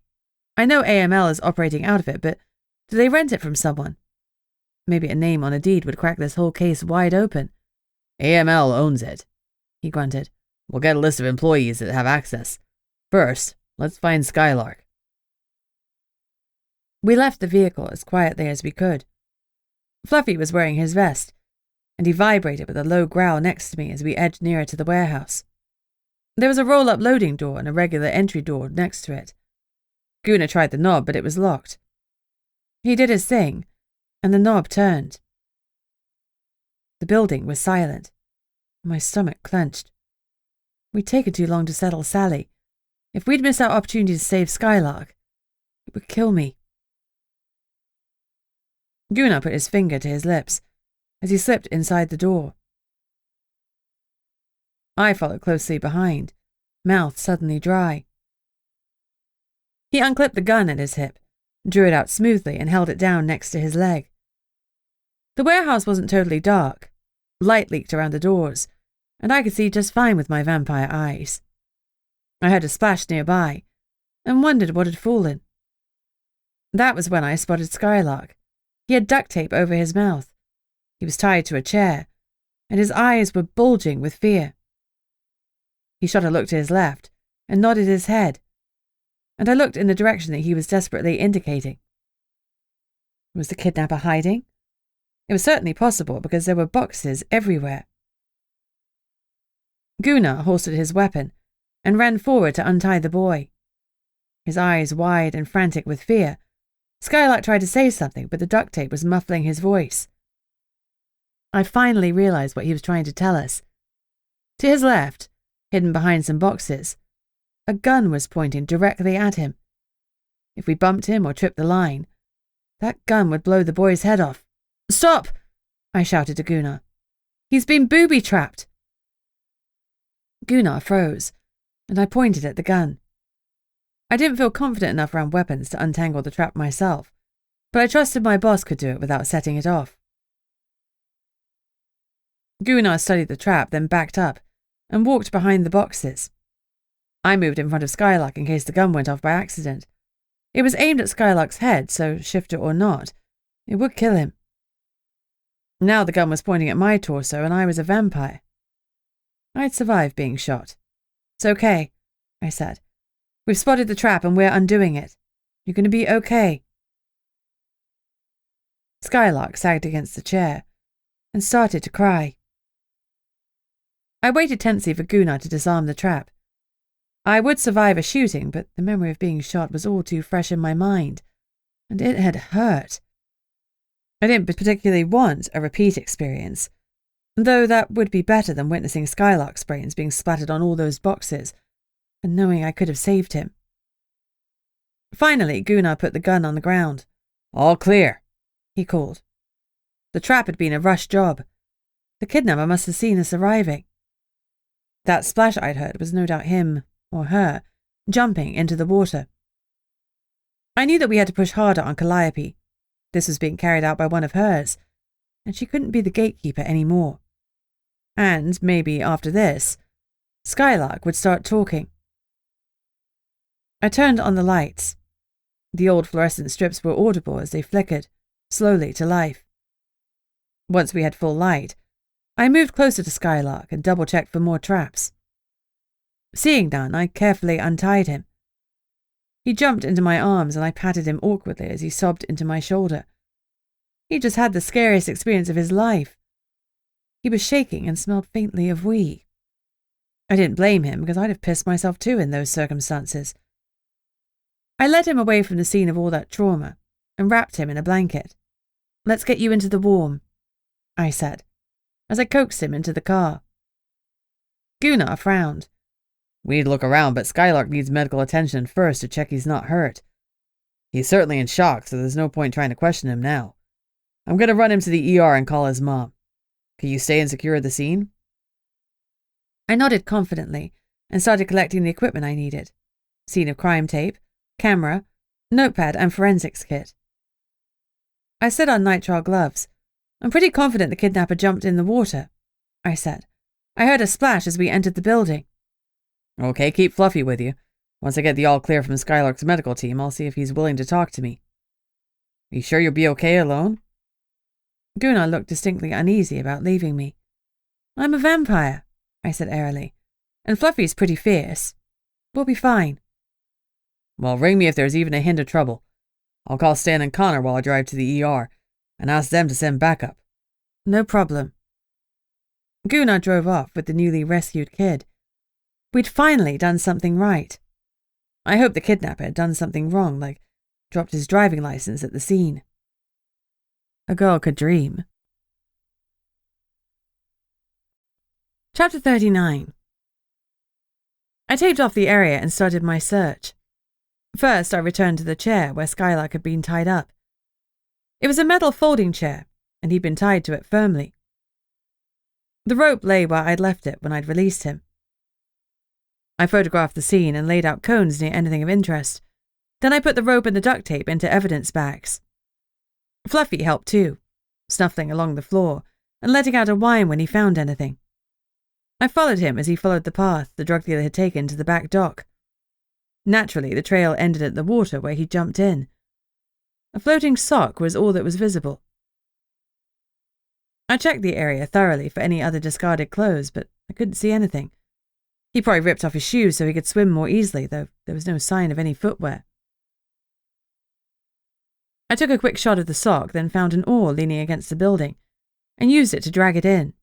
I know AML is operating out of it, but do they rent it from someone? Maybe a name on a deed would crack this whole case wide open. AML owns it, he grunted. We'll get a list of employees that have access. First, let's find Skylark. We left the vehicle as quietly as we could. Fluffy was wearing his vest, and he vibrated with a low growl next to me as we edged nearer to the warehouse. There was a roll-up loading door and a regular entry door next to it. Gunnar tried the knob, but it was locked. He did his thing, and the knob turned. The building was silent. My stomach clenched. We'd taken too long to settle Sally. If we'd missed our opportunity to save Skylark, it would kill me. Gunnar put his finger to his lips as he slipped inside the door. I followed closely behind, mouth suddenly dry. He unclipped the gun at his hip, drew it out smoothly and held it down next to his leg. The warehouse wasn't totally dark. Light leaked around the doors, and I could see just fine with my vampire eyes. I heard a splash nearby and wondered what had fallen. That was when I spotted Skylark. He had duct tape over his mouth. He was tied to a chair, and his eyes were bulging with fear. He shot a look to his left and nodded his head, and I looked in the direction that he was desperately indicating. Was the kidnapper hiding? It was certainly possible because there were boxes everywhere. Gunnar holstered his weapon and ran forward to untie the boy. His eyes wide and frantic with fear, Skylark tried to say something, but the duct tape was muffling his voice. I finally realized what he was trying to tell us. To his left, hidden behind some boxes, a gun was pointing directly at him. If we bumped him or tripped the line, that gun would blow the boy's head off. "Stop!" I shouted to Gunnar. "He's been booby-trapped." Gunnar froze, and I pointed at the gun. I didn't feel confident enough around weapons to untangle the trap myself, but I trusted my boss could do it without setting it off. Gunnar studied the trap, then backed up and walked behind the boxes. I moved in front of Skylark in case the gun went off by accident. It was aimed at Skylark's head, so shifter or not, it would kill him. Now the gun was pointing at my torso, and I was a vampire. I'd survived being shot. "It's okay," I said. "We've spotted the trap and we're undoing it. You're going to be okay." Skylark sagged against the chair and started to cry. I waited tensely for Gunnar to disarm the trap. I would survive a shooting, but the memory of being shot was all too fresh in my mind, and it had hurt. I didn't particularly want a repeat experience, though that would be better than witnessing Skylark's brains being splattered on all those boxes, and knowing I could have saved him. Finally, Gunnar put the gun on the ground. "All clear," he called. The trap had been a rush job. The kidnapper must have seen us arriving. That splash I'd heard was no doubt him, or her, jumping into the water. I knew that we had to push harder on Calliope. This was being carried out by one of hers, and she couldn't be the gatekeeper anymore. And maybe after this, Skylark would start talking. I turned on the lights. The old fluorescent strips were audible as they flickered, slowly to life. Once we had full light, I moved closer to Skylark and double-checked for more traps. Seeing none, I carefully untied him. He jumped into my arms and I patted him awkwardly as he sobbed into my shoulder. He just had the scariest experience of his life. He was shaking and smelled faintly of wee. I didn't blame him because I'd have pissed myself too in those circumstances. I led him away from the scene of all that trauma and wrapped him in a blanket. "Let's get you into the warm," I said, as I coaxed him into the car. Gunnar frowned. "We need to look around, but Skylark needs medical attention first to check he's not hurt. He's certainly in shock, so there's no point trying to question him now. I'm going to run him to the ER and call his mom. Can you stay and secure the scene?" I nodded confidently and started collecting the equipment I needed. Scene of crime tape, camera, notepad and forensics kit. I slid on nitrile gloves. "I'm pretty confident the kidnapper jumped in the water," I said. "I heard a splash as we entered the building." "Okay, keep Fluffy with you. Once I get the all clear from Skylark's medical team, I'll see if he's willing to talk to me. You sure you'll be okay alone?" Gunnar looked distinctly uneasy about leaving me. "I'm a vampire," I said airily, "and Fluffy's pretty fierce. We'll be fine." "Well, ring me if there's even a hint of trouble. I'll call Stan and Connor while I drive to the ER and ask them to send backup." "No problem." Gunnar drove off with the newly rescued kid. We'd finally done something right. I hoped the kidnapper had done something wrong, like dropped his driving license at the scene. A girl could dream. Chapter 39. I taped off the area and started my search. First, I returned to the chair where Skylark had been tied up. It was a metal folding chair, and he'd been tied to it firmly. The rope lay where I'd left it when I'd released him. I photographed the scene and laid out cones near anything of interest. Then I put the rope and the duct tape into evidence bags. Fluffy helped too, snuffling along the floor and letting out a whine when he found anything. I followed him as he followed the path the drug dealer had taken to the back dock. Naturally, the trail ended at the water where he jumped in. A floating sock was all that was visible. I checked the area thoroughly for any other discarded clothes, but I couldn't see anything. He probably ripped off his shoes so he could swim more easily, though there was no sign of any footwear. I took a quick shot of the sock, then found an oar leaning against the building, and used it to drag it in.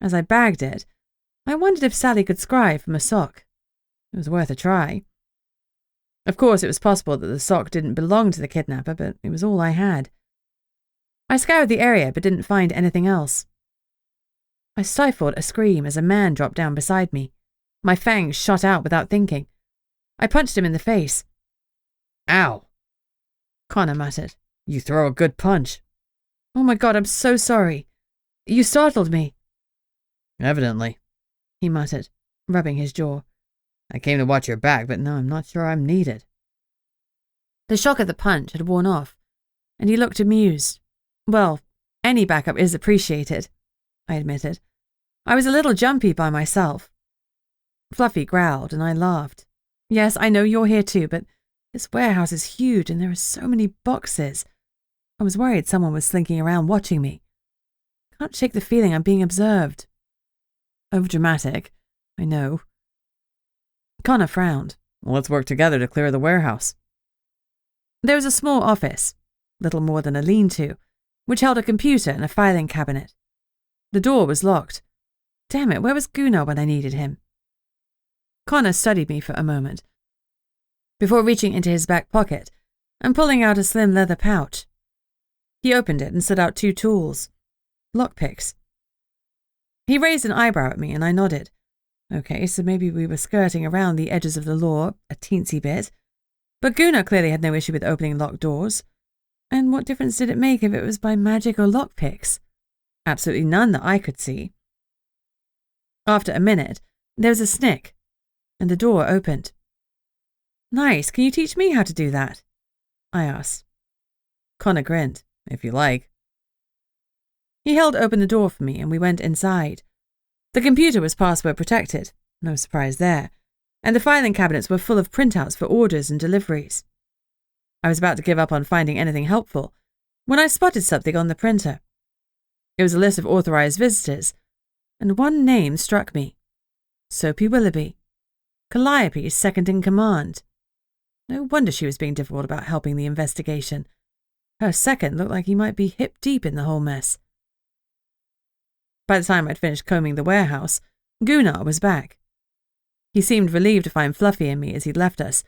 As I bagged it, I wondered if Sally could scry from a sock. It was worth a try. Of course, it was possible that the sock didn't belong to the kidnapper, but it was all I had. I scoured the area but didn't find anything else. I stifled a scream as a man dropped down beside me. My fangs shot out without thinking. I punched him in the face. Ow! Connor muttered. You throw a good punch. Oh my God, I'm so sorry. You startled me. Evidently, he muttered, rubbing his jaw. I came to watch your back, but now I'm not sure I'm needed. The shock of the punch had worn off, and he looked amused. Well, any backup is appreciated, I admitted. I was a little jumpy by myself. Fluffy growled, and I laughed. Yes, I know you're here too, but this warehouse is huge and there are so many boxes. I was worried someone was slinking around watching me. Can't shake the feeling I'm being observed. Overdramatic, I know. Connor frowned. Well, let's work together to clear the warehouse. There was a small office, little more than a lean-to, which held a computer and a filing cabinet. The door was locked. Damn it, where was Gunnar when I needed him? Connor studied me for a moment, before reaching into his back pocket and pulling out a slim leather pouch. He opened it and set out 2 tools. Lockpicks. He raised an eyebrow at me and I nodded. Okay, so maybe we were skirting around the edges of the law a teensy bit. But Gunnar clearly had no issue with opening locked doors. And what difference did it make if it was by magic or lockpicks? Absolutely none that I could see. After a minute, there was a snick, and the door opened. Nice, can you teach me how to do that? I asked. Connor grinned. If you like. He held open the door for me and we went inside. The computer was password protected, no surprise there, and the filing cabinets were full of printouts for orders and deliveries. I was about to give up on finding anything helpful when I spotted something on the printer. It was a list of authorized visitors, and one name struck me. Soapy Willoughby, Calliope's second in command. No wonder she was being difficult about helping the investigation. Her second looked like he might be hip deep in the whole mess. By the time I'd finished combing the warehouse, Gunnar was back. He seemed relieved to find Fluffy and me as he'd left us,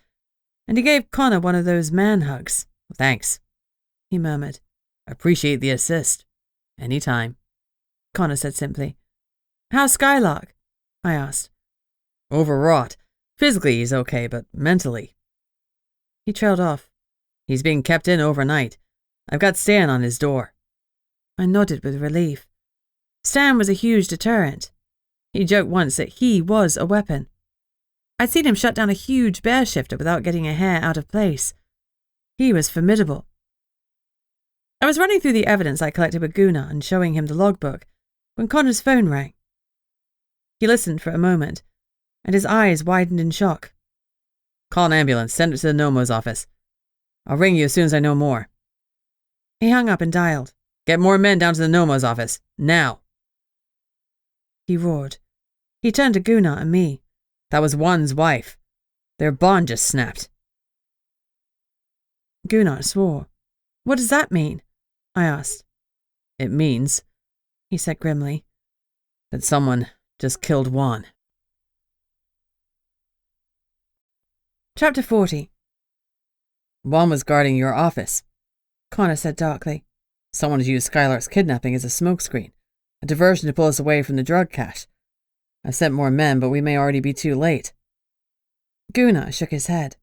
and he gave Connor one of those man hugs. Thanks, he murmured. Appreciate the assist. Any time, Connor said simply. How's Skylark? I asked. Overwrought. Physically he's okay, but mentally. He trailed off. He's being kept in overnight. I've got Stan on his door. I nodded with relief. Stan was a huge deterrent. He joked once that he was a weapon. I'd seen him shut down a huge bear shifter without getting a hair out of place. He was formidable. I was running through the evidence I collected with Gunnar and showing him the logbook when Connor's phone rang. He listened for a moment, and his eyes widened in shock. Call an ambulance. Send it to the Nomo's office. I'll ring you as soon as I know more. He hung up and dialed. Get more men down to the Nomo's office. Now. He roared. He turned to Gunnar and me. That was Juan's wife. Their bond just snapped. Gunnar swore. What does that mean? I asked. It means, he said grimly, that someone just killed Juan. Chapter 40. Juan was guarding your office, Connor said darkly. Someone has used Skylark's kidnapping as a smokescreen, a diversion to pull us away from the drug cache. I've sent more men, but we may already be too late. Gunnar shook his head.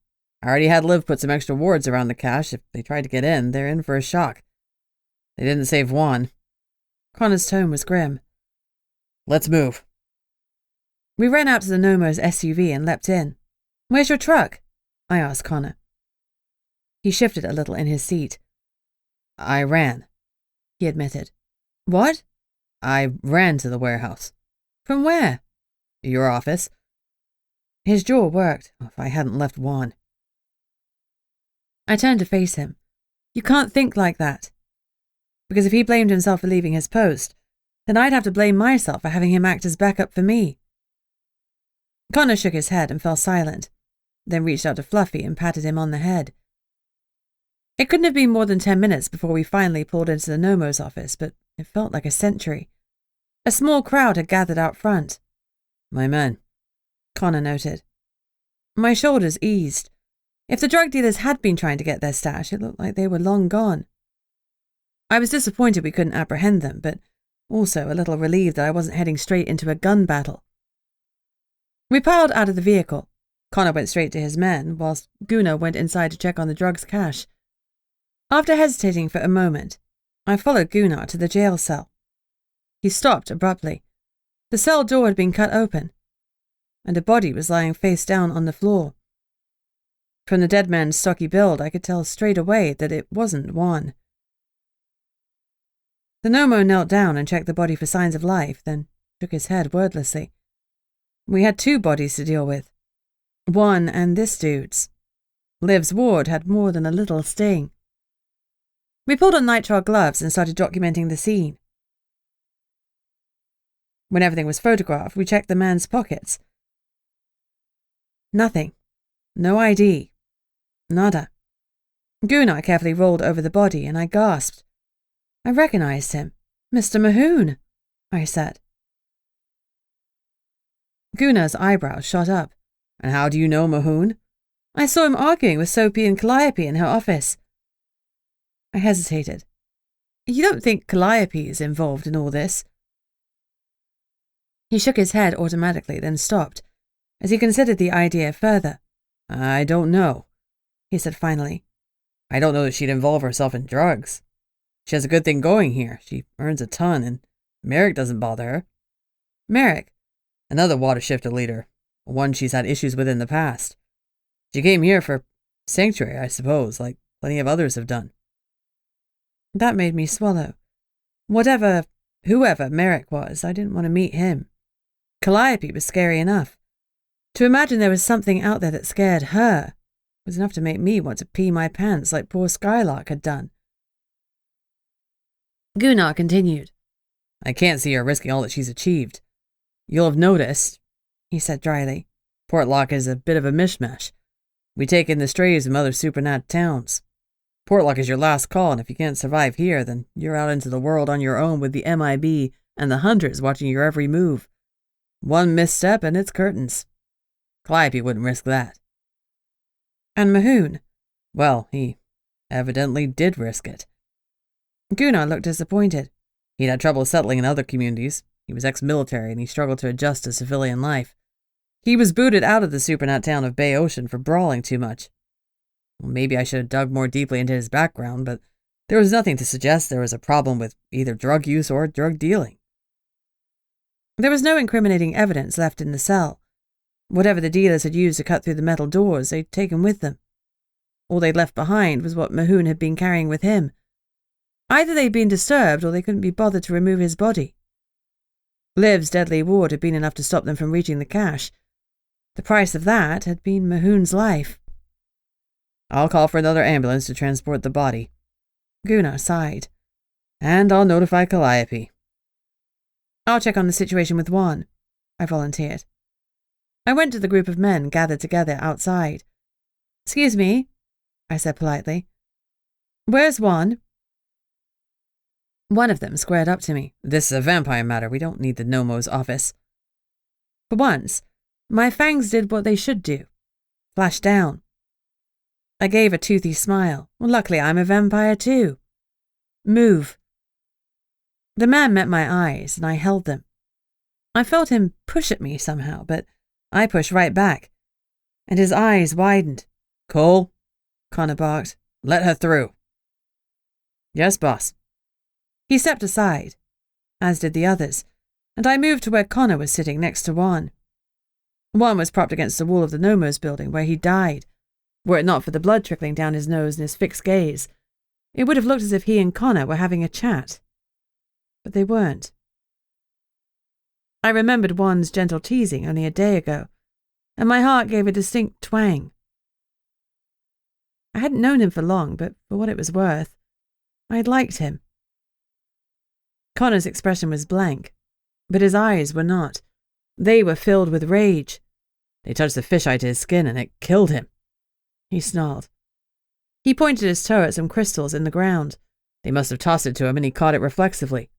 I already had Liv put some extra wards around the cache. If they tried to get in, they're in for a shock. They didn't save Juan. Connor's tone was grim. Let's move. We ran out to the Nomo's SUV and leapt in. Where's your truck? I asked Connor. He shifted a little in his seat. I ran, he admitted. What? I ran to the warehouse. From where? Your office. His jaw worked. If I hadn't left Juan. I turned to face him. You can't think like that. Because if he blamed himself for leaving his post, then I'd have to blame myself for having him act as backup for me. Connor shook his head and fell silent, then reached out to Fluffy and patted him on the head. It couldn't have been more than 10 minutes before we finally pulled into the Nomo's office, but it felt like a century. A small crowd had gathered out front. My men, Connor noted. My shoulders eased. If the drug dealers had been trying to get their stash, it looked like they were long gone. I was disappointed we couldn't apprehend them, but also a little relieved that I wasn't heading straight into a gun battle. We piled out of the vehicle. Connor went straight to his men, whilst Gunnar went inside to check on the drugs cache. After hesitating for a moment, I followed Gunnar to the jail cell. He stopped abruptly. The cell door had been cut open, and a body was lying face down on the floor. From the dead man's stocky build, I could tell straight away that it wasn't Juan. The Nomo knelt down and checked the body for signs of life, then shook his head wordlessly. We had 2 bodies to deal with. Juan and this dude's. Liv's ward had more than a little sting. We pulled on nitrile gloves and started documenting the scene. When everything was photographed, we checked the man's pockets. Nothing. No ID. Nada. Gunnar carefully rolled over the body, and I gasped. I recognized him. Mr. Mahoon, I said. Gunnar's eyebrows shot up. And how do you know Mahoon? I saw him arguing with Soapy and Calliope in her office. I hesitated. You don't think Calliope is involved in all this? He shook his head automatically, then stopped, as he considered the idea further. I don't know, he said finally. I don't know that she'd involve herself in drugs. She has a good thing going here. She earns a ton, and Merrick doesn't bother her. Merrick? Another water shifter leader, one she's had issues with in the past. She came here for sanctuary, I suppose, like plenty of others have done. That made me swallow. Whoever Merrick was, I didn't want to meet him. Calliope was scary enough. To imagine there was something out there that scared her was enough to make me want to pee my pants like poor Skylark had done. Gunnar continued. I can't see her risking all that she's achieved. You'll have noticed, he said dryly, Portlock is a bit of a mishmash. We take in the strays from other supernat towns. Portlock is your last call, and if you can't survive here, then you're out into the world on your own with the MIB and the hunters watching your every move. One misstep and it's curtains. Calliope wouldn't risk that. And Mahoon? Well, he evidently did risk it. Gunnar looked disappointed. He'd had trouble settling in other communities. He was ex-military, and he struggled to adjust to civilian life. He was booted out of the supernat town of Bay Ocean for brawling too much. Well, maybe I should have dug more deeply into his background, but there was nothing to suggest there was a problem with either drug use or drug dealing. There was no incriminating evidence left in the cell. Whatever the dealers had used to cut through the metal doors, they'd taken with them. All they'd left behind was what Mahoon had been carrying with him. Either they'd been disturbed or they couldn't be bothered to remove his body. Liv's deadly ward had been enough to stop them from reaching the cache. The price of that had been Mahoon's life. I'll call for another ambulance to transport the body. Gunnar sighed. And I'll notify Calliope. I'll check on the situation with Juan, I volunteered. I went to the group of men gathered together outside. Excuse me, I said politely. Where's Juan? One of them squared up to me. This is a vampire matter. We don't need the Nomo's office. For once, my fangs did what they should do. Flashed down. I gave a toothy smile. Well, luckily, I'm a vampire too. Move. The man met my eyes, and I held them. I felt him push at me somehow, but I pushed right back, and his eyes widened. Cole, Connor barked. Let her through. Yes, boss. He stepped aside, as did the others, and I moved to where Connor was sitting next to Juan. Juan was propped against the wall of the Nomo's building where he died. Were it not for the blood trickling down his nose and his fixed gaze, it would have looked as if he and Connor were having a chat. But they weren't. I remembered Juan's gentle teasing only a day ago, and my heart gave a distinct twang. I hadn't known him for long, but for what it was worth, I'd liked him. Connor's expression was blank, but his eyes were not. They were filled with rage. They touched the fisheye to his skin, and it killed him. He snarled. He pointed his toe at some crystals in the ground. They must have tossed it to him, and he caught it reflexively.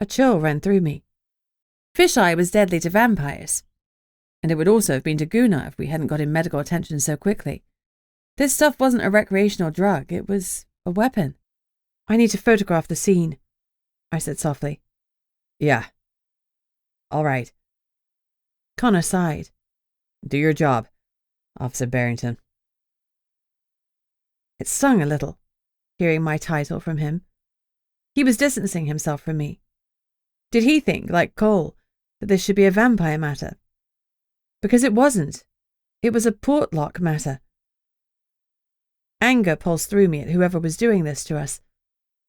A chill ran through me. Fisheye was deadly to vampires. And it would also have been to Gunnar if we hadn't got him medical attention so quickly. This stuff wasn't a recreational drug, it was a weapon. I need to photograph the scene, I said softly. Yeah. All right. Connor sighed. Do your job, Officer Barrington. It stung a little, hearing my title from him. He was distancing himself from me. Did he think, like Cole, that this should be a vampire matter? Because it wasn't. It was a Portlock matter. Anger pulsed through me at whoever was doing this to us.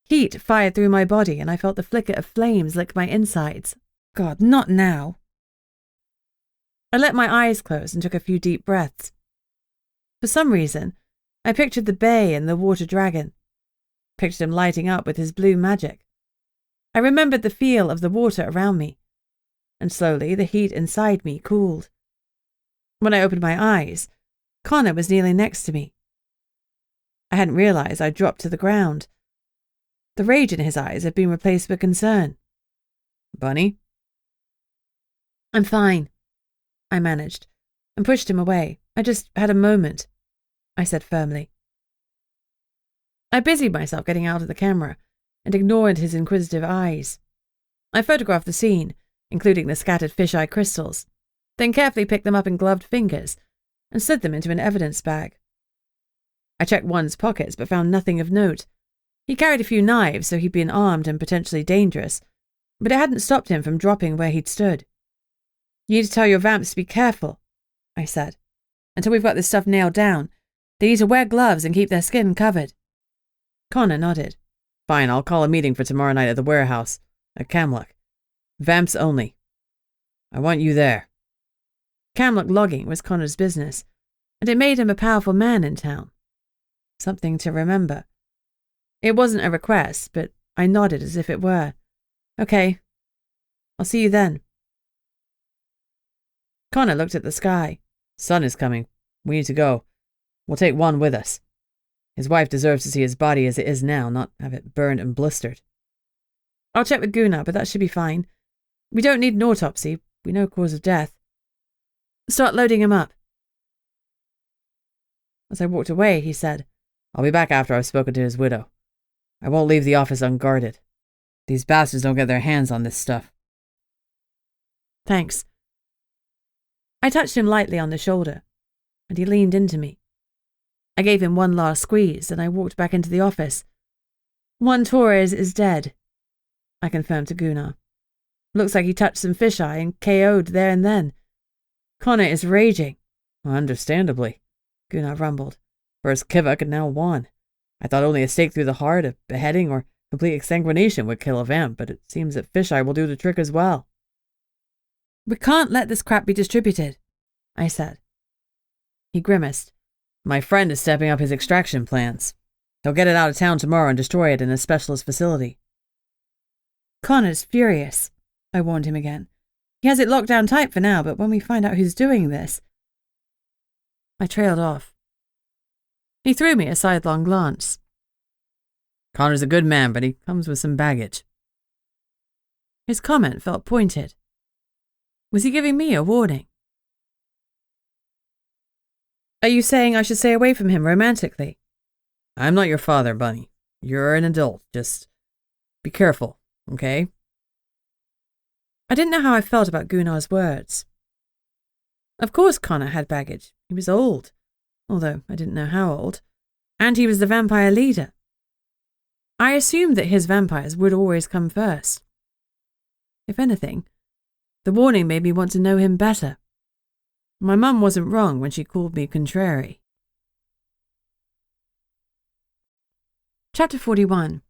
Heat fired through my body, and I felt the flicker of flames lick my insides. God, not now. I let my eyes close and took a few deep breaths. For some reason, I pictured the bay and the water dragon. Pictured him lighting up with his blue magic. I remembered the feel of the water around me, and slowly the heat inside me cooled. When I opened my eyes, Connor was kneeling next to me. I hadn't realized I'd dropped to the ground. The rage in his eyes had been replaced with concern. Bunny? I'm fine, I managed, and pushed him away. I just had a moment, I said firmly. I busied myself getting out of the camera and ignored his inquisitive eyes. I photographed the scene, including the scattered fisheye crystals, then carefully picked them up in gloved fingers and slid them into an evidence bag. I checked one's pockets but found nothing of note. He carried a few knives, so he'd been armed and potentially dangerous, but it hadn't stopped him from dropping where he'd stood. You need to tell your vamps to be careful, I said. Until we've got this stuff nailed down, they need to wear gloves and keep their skin covered. Connor nodded. Fine, I'll call a meeting for tomorrow night at the warehouse, at Camlock. Vamps only. I want you there. Camlock logging was Connor's business, and it made him a powerful man in town. Something to remember. It wasn't a request, but I nodded as if it were. Okay. I'll see you then. Connor looked at the sky. Sun is coming. We need to go. We'll take one with us. His wife deserves to see his body as it is now, not have it burned and blistered. I'll check with Gunnar, but that should be fine. We don't need an autopsy. We know cause of death. Start loading him up. As I walked away, he said, I'll be back after I've spoken to his widow. I won't leave the office unguarded. These bastards don't get their hands on this stuff. Thanks. I touched him lightly on the shoulder, and he leaned into me. I gave him one last squeeze, and I walked back into the office. One Torres is dead, I confirmed to Gunnar. Looks like he touched some fisheye and KO'd there and then. Connor is raging. Understandably, Gunnar rumbled. First Kivak and now Juan. I thought only a stake through the heart, a beheading, or complete exsanguination would kill a vamp, but it seems that fisheye will do the trick as well. We can't let this crap be distributed, I said. He grimaced. My friend is stepping up his extraction plans. He'll get it out of town tomorrow and destroy it in a specialist facility. Connor's furious, I warned him again. He has it locked down tight for now, but when we find out who's doing this... I trailed off. He threw me a sidelong glance. Connor's a good man, but he comes with some baggage. His comment felt pointed. Was he giving me a warning? Are you saying I should stay away from him romantically? I'm not your father, Bunny. You're an adult. Just be careful, okay? I didn't know how I felt about Gunnar's words. Of course Connor had baggage. He was old, although I didn't know how old, and he was the vampire leader. I assumed that his vampires would always come first. If anything, the warning made me want to know him better. My mum wasn't wrong when she called me contrary. Chapter 41.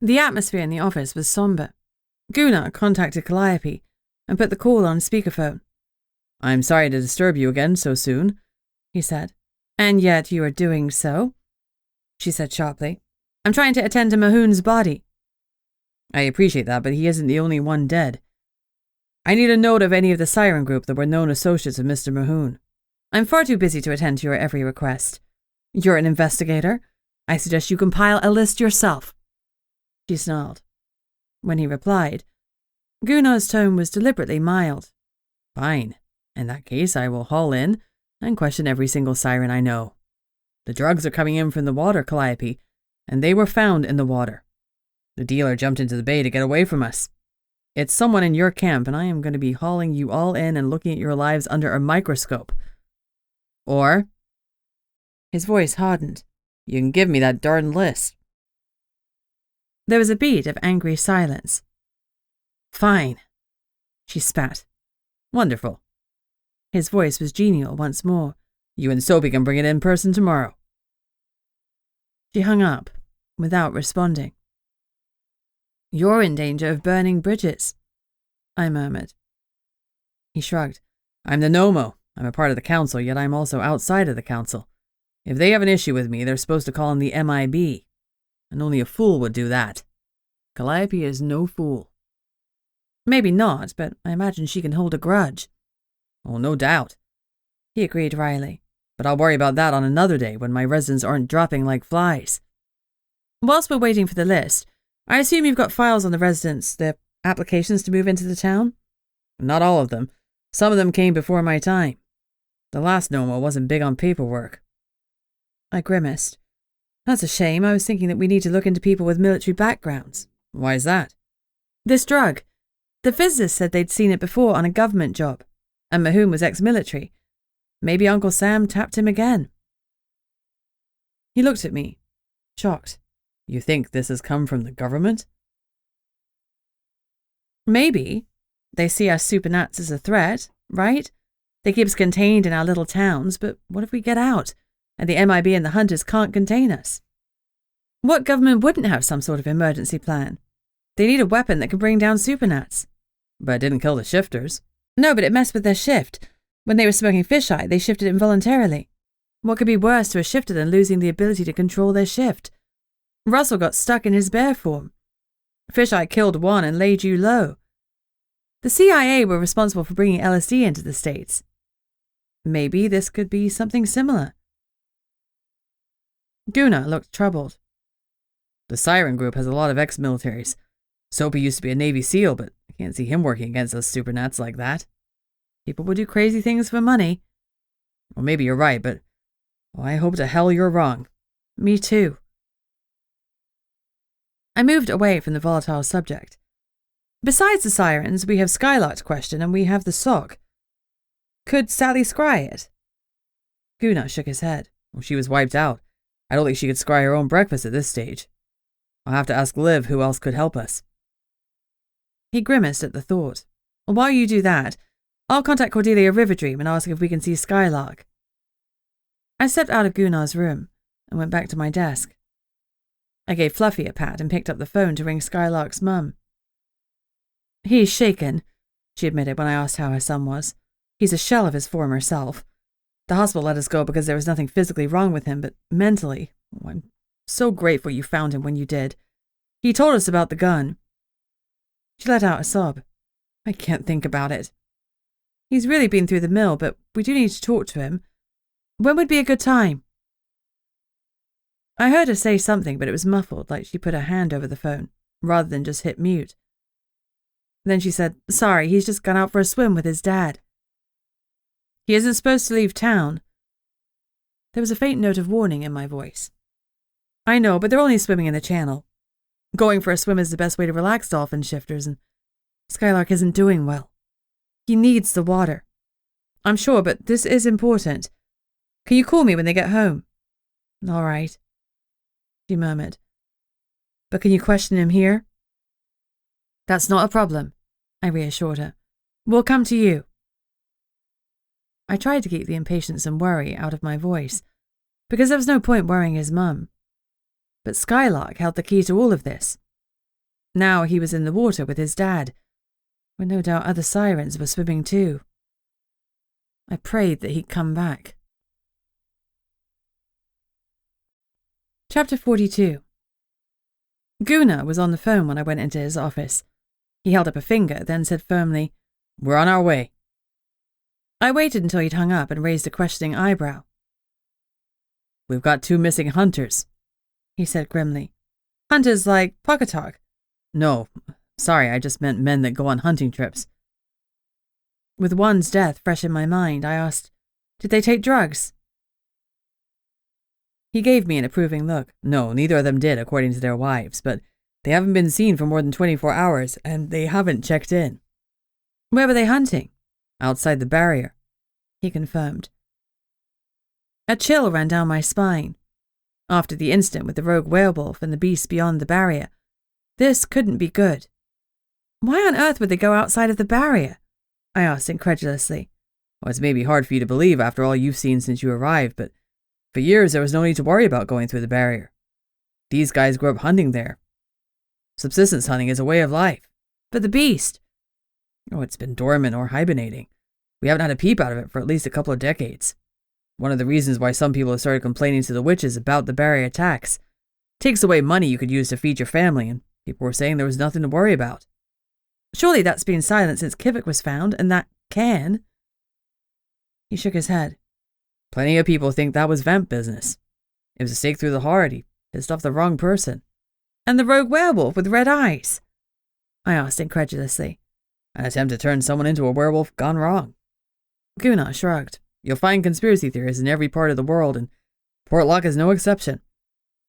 The atmosphere in the office was somber. Gunnar contacted Calliope and put the call on speakerphone. I'm sorry to disturb you again so soon, he said. And yet you are doing so, she said sharply. I'm trying to attend to Mahoon's body. I appreciate that, but he isn't the only one dead. I need a note of any of the Siren group that were known associates of Mr. Mahoon. I'm far too busy to attend to your every request. You're an investigator. I suggest you compile a list yourself. She snarled. When he replied, Gunnar's tone was deliberately mild. Fine. In that case, I will haul in and question every single siren I know. The drugs are coming in from the water, Calliope, and they were found in the water. The dealer jumped into the bay to get away from us. It's someone in your camp, and I am going to be hauling you all in and looking at your lives under a microscope. Or," his voice hardened, "you can give me that darn list." There was a beat of angry silence. "Fine," she spat. "Wonderful." His voice was genial once more. "You and Soapy can bring it in person tomorrow." She hung up, without responding. "You're in danger of burning bridges," I murmured. He shrugged. "I'm the Nomo. I'm a part of the council, yet I'm also outside of the council. If they have an issue with me, they're supposed to call in the MIB. And only a fool would do that. Calliope is no fool." "Maybe not, but I imagine she can hold a grudge." "Oh, no doubt," he agreed wryly. "But I'll worry about that on another day when my residents aren't dropping like flies." "Whilst we're waiting for the list, I assume you've got files on the residents, their applications to move into the town?" "Not all of them. Some of them came before my time. The last Nomo wasn't big on paperwork." I grimaced. "That's a shame. I was thinking that we need to look into people with military backgrounds." "Why is that?" "This drug. The physicist said they'd seen it before on a government job, and Mahoon was ex-military. Maybe Uncle Sam tapped him again." He looked at me, shocked. "You think this has come from the government?" "Maybe. They see us supernats as a threat, right? They keep us contained in our little towns, but what if we get out, and the MIB and the hunters can't contain us? What government wouldn't have some sort of emergency plan? They need a weapon that can bring down supernats." "But it didn't kill the shifters." "No, but it messed with their shift. When they were smoking fisheye, they shifted involuntarily. What could be worse to a shifter than losing the ability to control their shift? Russell got stuck in his bear form. Fisheye killed one and laid you low. The CIA were responsible for bringing LSD into the States. Maybe this could be something similar." Gunnar looked troubled. "The Siren group has a lot of ex-militaries. Soapy used to be a Navy SEAL, but I can't see him working against us supernats like that." "People would do crazy things for money." "Well, maybe you're right, but I hope to hell you're wrong." "Me too." I moved away from the volatile subject. "Besides the Sirens, we have Skylark to question, and we have the sock. Could Sally scry it?" Gunnar shook his head. "Well, she was wiped out. I don't think she could scry her own breakfast at this stage. I'll have to ask Liv who else could help us." He grimaced at the thought. "While you do that, I'll contact Cordelia Riverdream and ask if we can see Skylark." I stepped out of Gunnar's room and went back to my desk. I gave Fluffy a pat and picked up the phone to ring Skylark's mum. "He's shaken," she admitted when I asked how her son was. "He's a shell of his former self. The hospital let us go because there was nothing physically wrong with him, but mentally, I'm so grateful you found him when you did. He told us about the gun." She let out a sob. "I can't think about it. He's really been through the mill, but we do need to talk to him. When would be a good time?" I heard her say something, but it was muffled, like she put her hand over the phone, rather than just hit mute. Then she said, "Sorry, he's just gone out for a swim with his dad. He isn't supposed to leave town." There was a faint note of warning in my voice. "I know, but they're only swimming in the channel. Going for a swim is the best way to relax dolphin shifters, and Skylark isn't doing well. He needs the water. I'm sure, but this is important. Can you call me when they get home?" "All right," she murmured. "But can you question him here?" "That's not a problem," I reassured her. "We'll come to you." I tried to keep the impatience and worry out of my voice, because there was no point worrying his mum. But Skylark held the key to all of this. Now he was in the water with his dad, where no doubt other Sirens were swimming too. I prayed that he'd come back. Chapter 42. Gunnar was on the phone when I went into his office. He held up a finger, then said firmly, "We're on our way." I waited until he'd hung up and raised a questioning eyebrow. "We've got 2 missing hunters," he said grimly. "Hunters like Pocketalk?" "No, sorry, I just meant men that go on hunting trips." With one's death fresh in my mind, I asked, "Did they take drugs?" He gave me an approving look. No, neither of them did, according to their wives, but they haven't been seen for more than 24 hours, and they haven't checked in. Where were they hunting? Outside the barrier, he confirmed. A chill ran down my spine. After the incident with the rogue werewolf and the beast beyond the barrier, this couldn't be good. Why on earth would they go outside of the barrier? I asked incredulously. Well, it's maybe hard for you to believe after all you've seen since you arrived, but for years there was no need to worry about going through the barrier. These guys grew up hunting there. Subsistence hunting is a way of life. But the beast? Oh, it's been dormant or hibernating. We haven't had a peep out of it for at least a couple of decades. One of the reasons why some people have started complaining to the witches about the barrier attacks. It takes away money you could use to feed your family, and people were saying there was nothing to worry about. Surely that's been silent since Kivik was found, and that can. He shook his head. Plenty of people think that was vamp business. It was a stake through the heart. He pissed off the wrong person. And the rogue werewolf with red eyes? I asked incredulously. An attempt to turn someone into a werewolf gone wrong. Gunnar shrugged. You'll find conspiracy theories in every part of the world, and Portlock is no exception.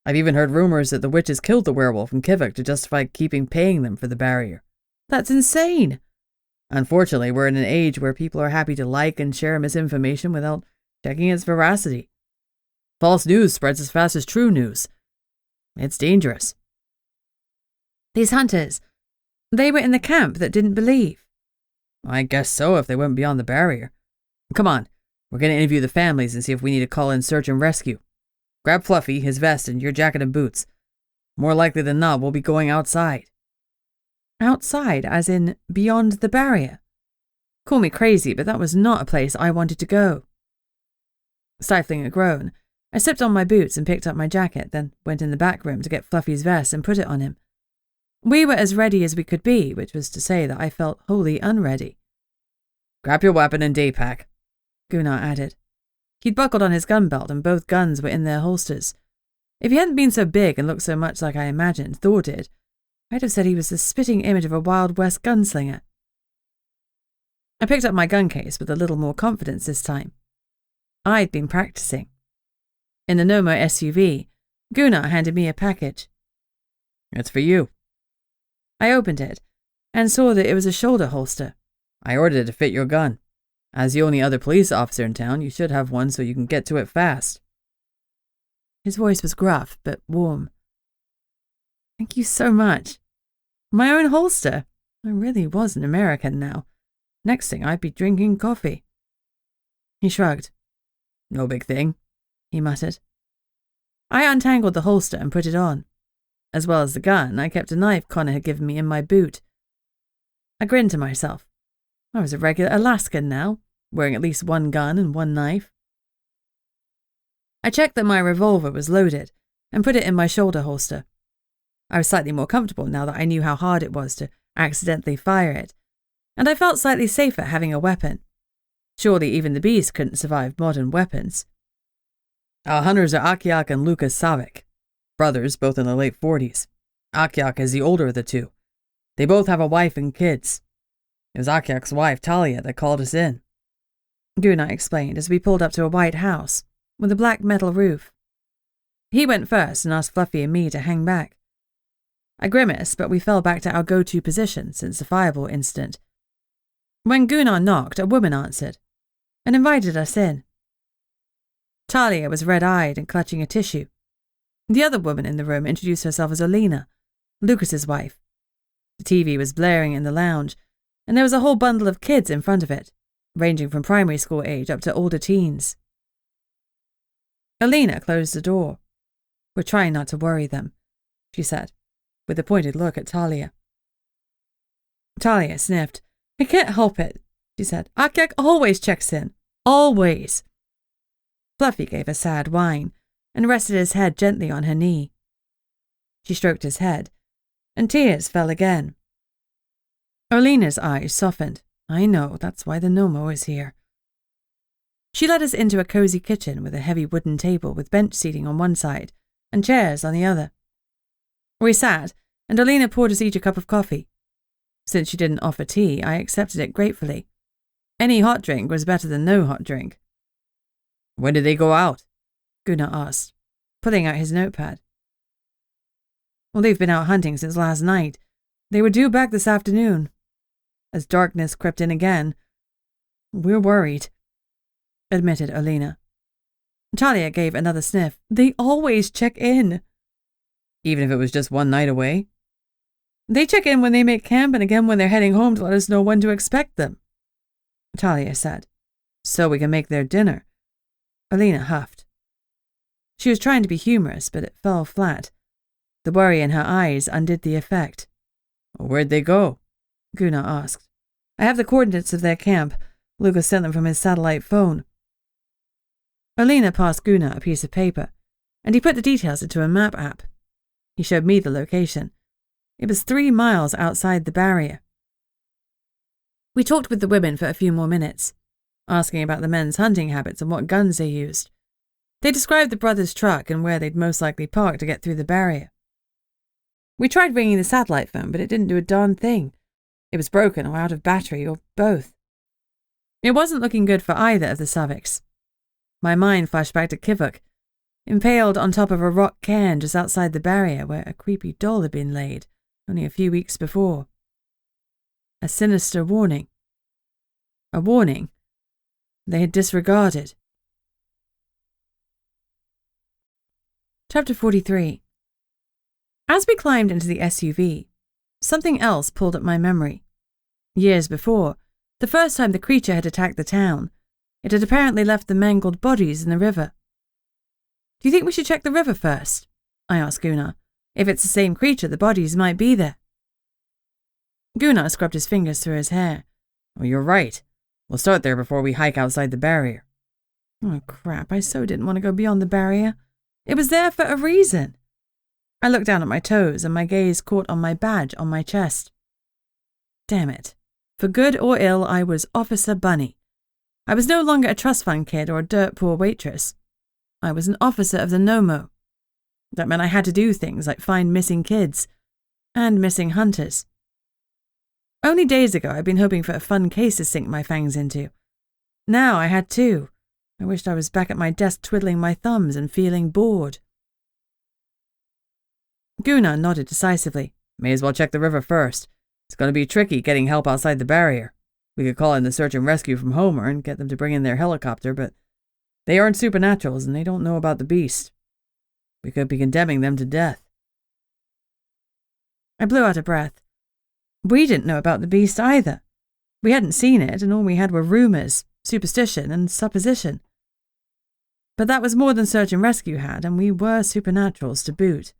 I've even heard rumors that the witches killed the werewolf in Kivik to justify paying them for the barrier. That's insane. Unfortunately, we're in an age where people are happy to like and share misinformation without checking its veracity. False news spreads as fast as true news. It's dangerous. These hunters, they were in the camp that didn't believe. I guess so, if they went beyond the barrier. Come on, we're going to interview the families and see if we need to call in search and rescue. Grab Fluffy, his vest, and your jacket and boots. More likely than not, we'll be going outside. Outside, as in beyond the barrier? Call me crazy, but that was not a place I wanted to go. Stifling a groan, I slipped on my boots and picked up my jacket, then went in the back room to get Fluffy's vest and put it on him. We were as ready as we could be, which was to say that I felt wholly unready. Grab your weapon and day pack, Gunnar added. He'd buckled on his gun belt and both guns were in their holsters. If he hadn't been so big and looked so much like I imagined Thor did, I'd have said he was the spitting image of a Wild West gunslinger. I picked up my gun case with a little more confidence this time. I'd been practicing. In the Nomo SUV, Gunnar handed me a package. It's for you. I opened it and saw that it was a shoulder holster. I ordered it to fit your gun. As the only other police officer in town, you should have one so you can get to it fast. His voice was gruff but warm. Thank you so much. My own holster. I really was an American now. Next thing I'd be drinking coffee. He shrugged. No big thing, he muttered. I untangled the holster and put it on. As well as the gun, I kept a knife Connor had given me in my boot. I grinned to myself. I was a regular Alaskan now, wearing at least one gun and one knife. I checked that my revolver was loaded and put it in my shoulder holster. I was slightly more comfortable now that I knew how hard it was to accidentally fire it, and I felt slightly safer having a weapon. Surely even the beast couldn't survive modern weapons. Our hunters are Akiak and Lucas Savik, brothers both in their late 40s. Akiak is the older of the two. They both have a wife and kids. It was Akiak's wife, Talia, that called us in. Gunnar explained as we pulled up to a white house with a black metal roof. He went first and asked Fluffy and me to hang back. I grimaced, but we fell back to our go-to position since the fireball incident. When Gunnar knocked, a woman answered and invited us in. Talia was red-eyed and clutching a tissue. The other woman in the room introduced herself as Alina, Lucas's wife. The TV was blaring in the lounge, and there was a whole bundle of kids in front of it, ranging from primary school age up to older teens. Alina closed the door. We're trying not to worry them, she said, with a pointed look at Talia. Talia sniffed. I can't help it, she said. Akiak always checks in. Always. Fluffy gave a sad whine and rested his head gently on her knee. She stroked his head, and tears fell again. Alina's eyes softened. I know, that's why the Nomo is here. She led us into a cozy kitchen with a heavy wooden table with bench seating on one side and chairs on the other. We sat, and Alina poured us each a cup of coffee. Since she didn't offer tea, I accepted it gratefully. Any hot drink was better than no hot drink. When did they go out? Gunnar asked, pulling out his notepad. Well, they've been out hunting since last night. They were due back this afternoon. As darkness crept in again, we're worried, admitted Alina. Talia gave another sniff. They always check in. Even if it was just one night away? They check in when they make camp and again when they're heading home to let us know when to expect them, Talia said. So we can make their dinner. Alina huffed. She was trying to be humorous, but it fell flat. The worry in her eyes undid the effect. Where'd they go? Gunnar asked. I have the coordinates of their camp. Lucas sent them from his satellite phone. Alina passed Gunnar a piece of paper, and he put the details into a map app. He showed me the location. It was 3 miles outside the barrier. We talked with the women for a few more minutes, asking about the men's hunting habits and what guns they used. They described the brothers' truck and where they'd most likely park to get through the barrier. We tried ringing the satellite phone, but it didn't do a darn thing. It was broken or out of battery or both. It wasn't looking good for either of the Saviks. My mind flashed back to Kivuk, impaled on top of a rock cairn just outside the barrier where a creepy doll had been laid only a few weeks before. A sinister warning. A warning they had disregarded. Chapter 43. As we climbed into the SUV, something else pulled at my memory. Years before, the first time the creature had attacked the town, it had apparently left the mangled bodies in the river. Do you think we should check the river first? I asked Gunnar. If it's the same creature, the bodies might be there. Gunnar scrubbed his fingers through his hair. Oh, you're right. We'll start there before we hike outside the barrier. Oh, crap. I so didn't want to go beyond the barrier. It was there for a reason. I looked down at my toes and my gaze caught on my badge on my chest. Damn it. For good or ill, I was Officer Bunny. I was no longer a trust fund kid or a dirt poor waitress. I was an officer of the Nomo. That meant I had to do things like find missing kids and missing hunters. Only days ago I'd been hoping for a fun case to sink my fangs into. Now I had two. I wished I was back at my desk twiddling my thumbs and feeling bored. Gunnar nodded decisively. May as well check the river first. It's going to be tricky getting help outside the barrier. We could call in the search and rescue from Homer and get them to bring in their helicopter, but they aren't supernaturals and they don't know about the beast. We could be condemning them to death. I blew out a breath. We didn't know about the beast either. We hadn't seen it, and all we had were rumours, superstition, and supposition. But that was more than search and rescue had, and we were supernaturals to boot.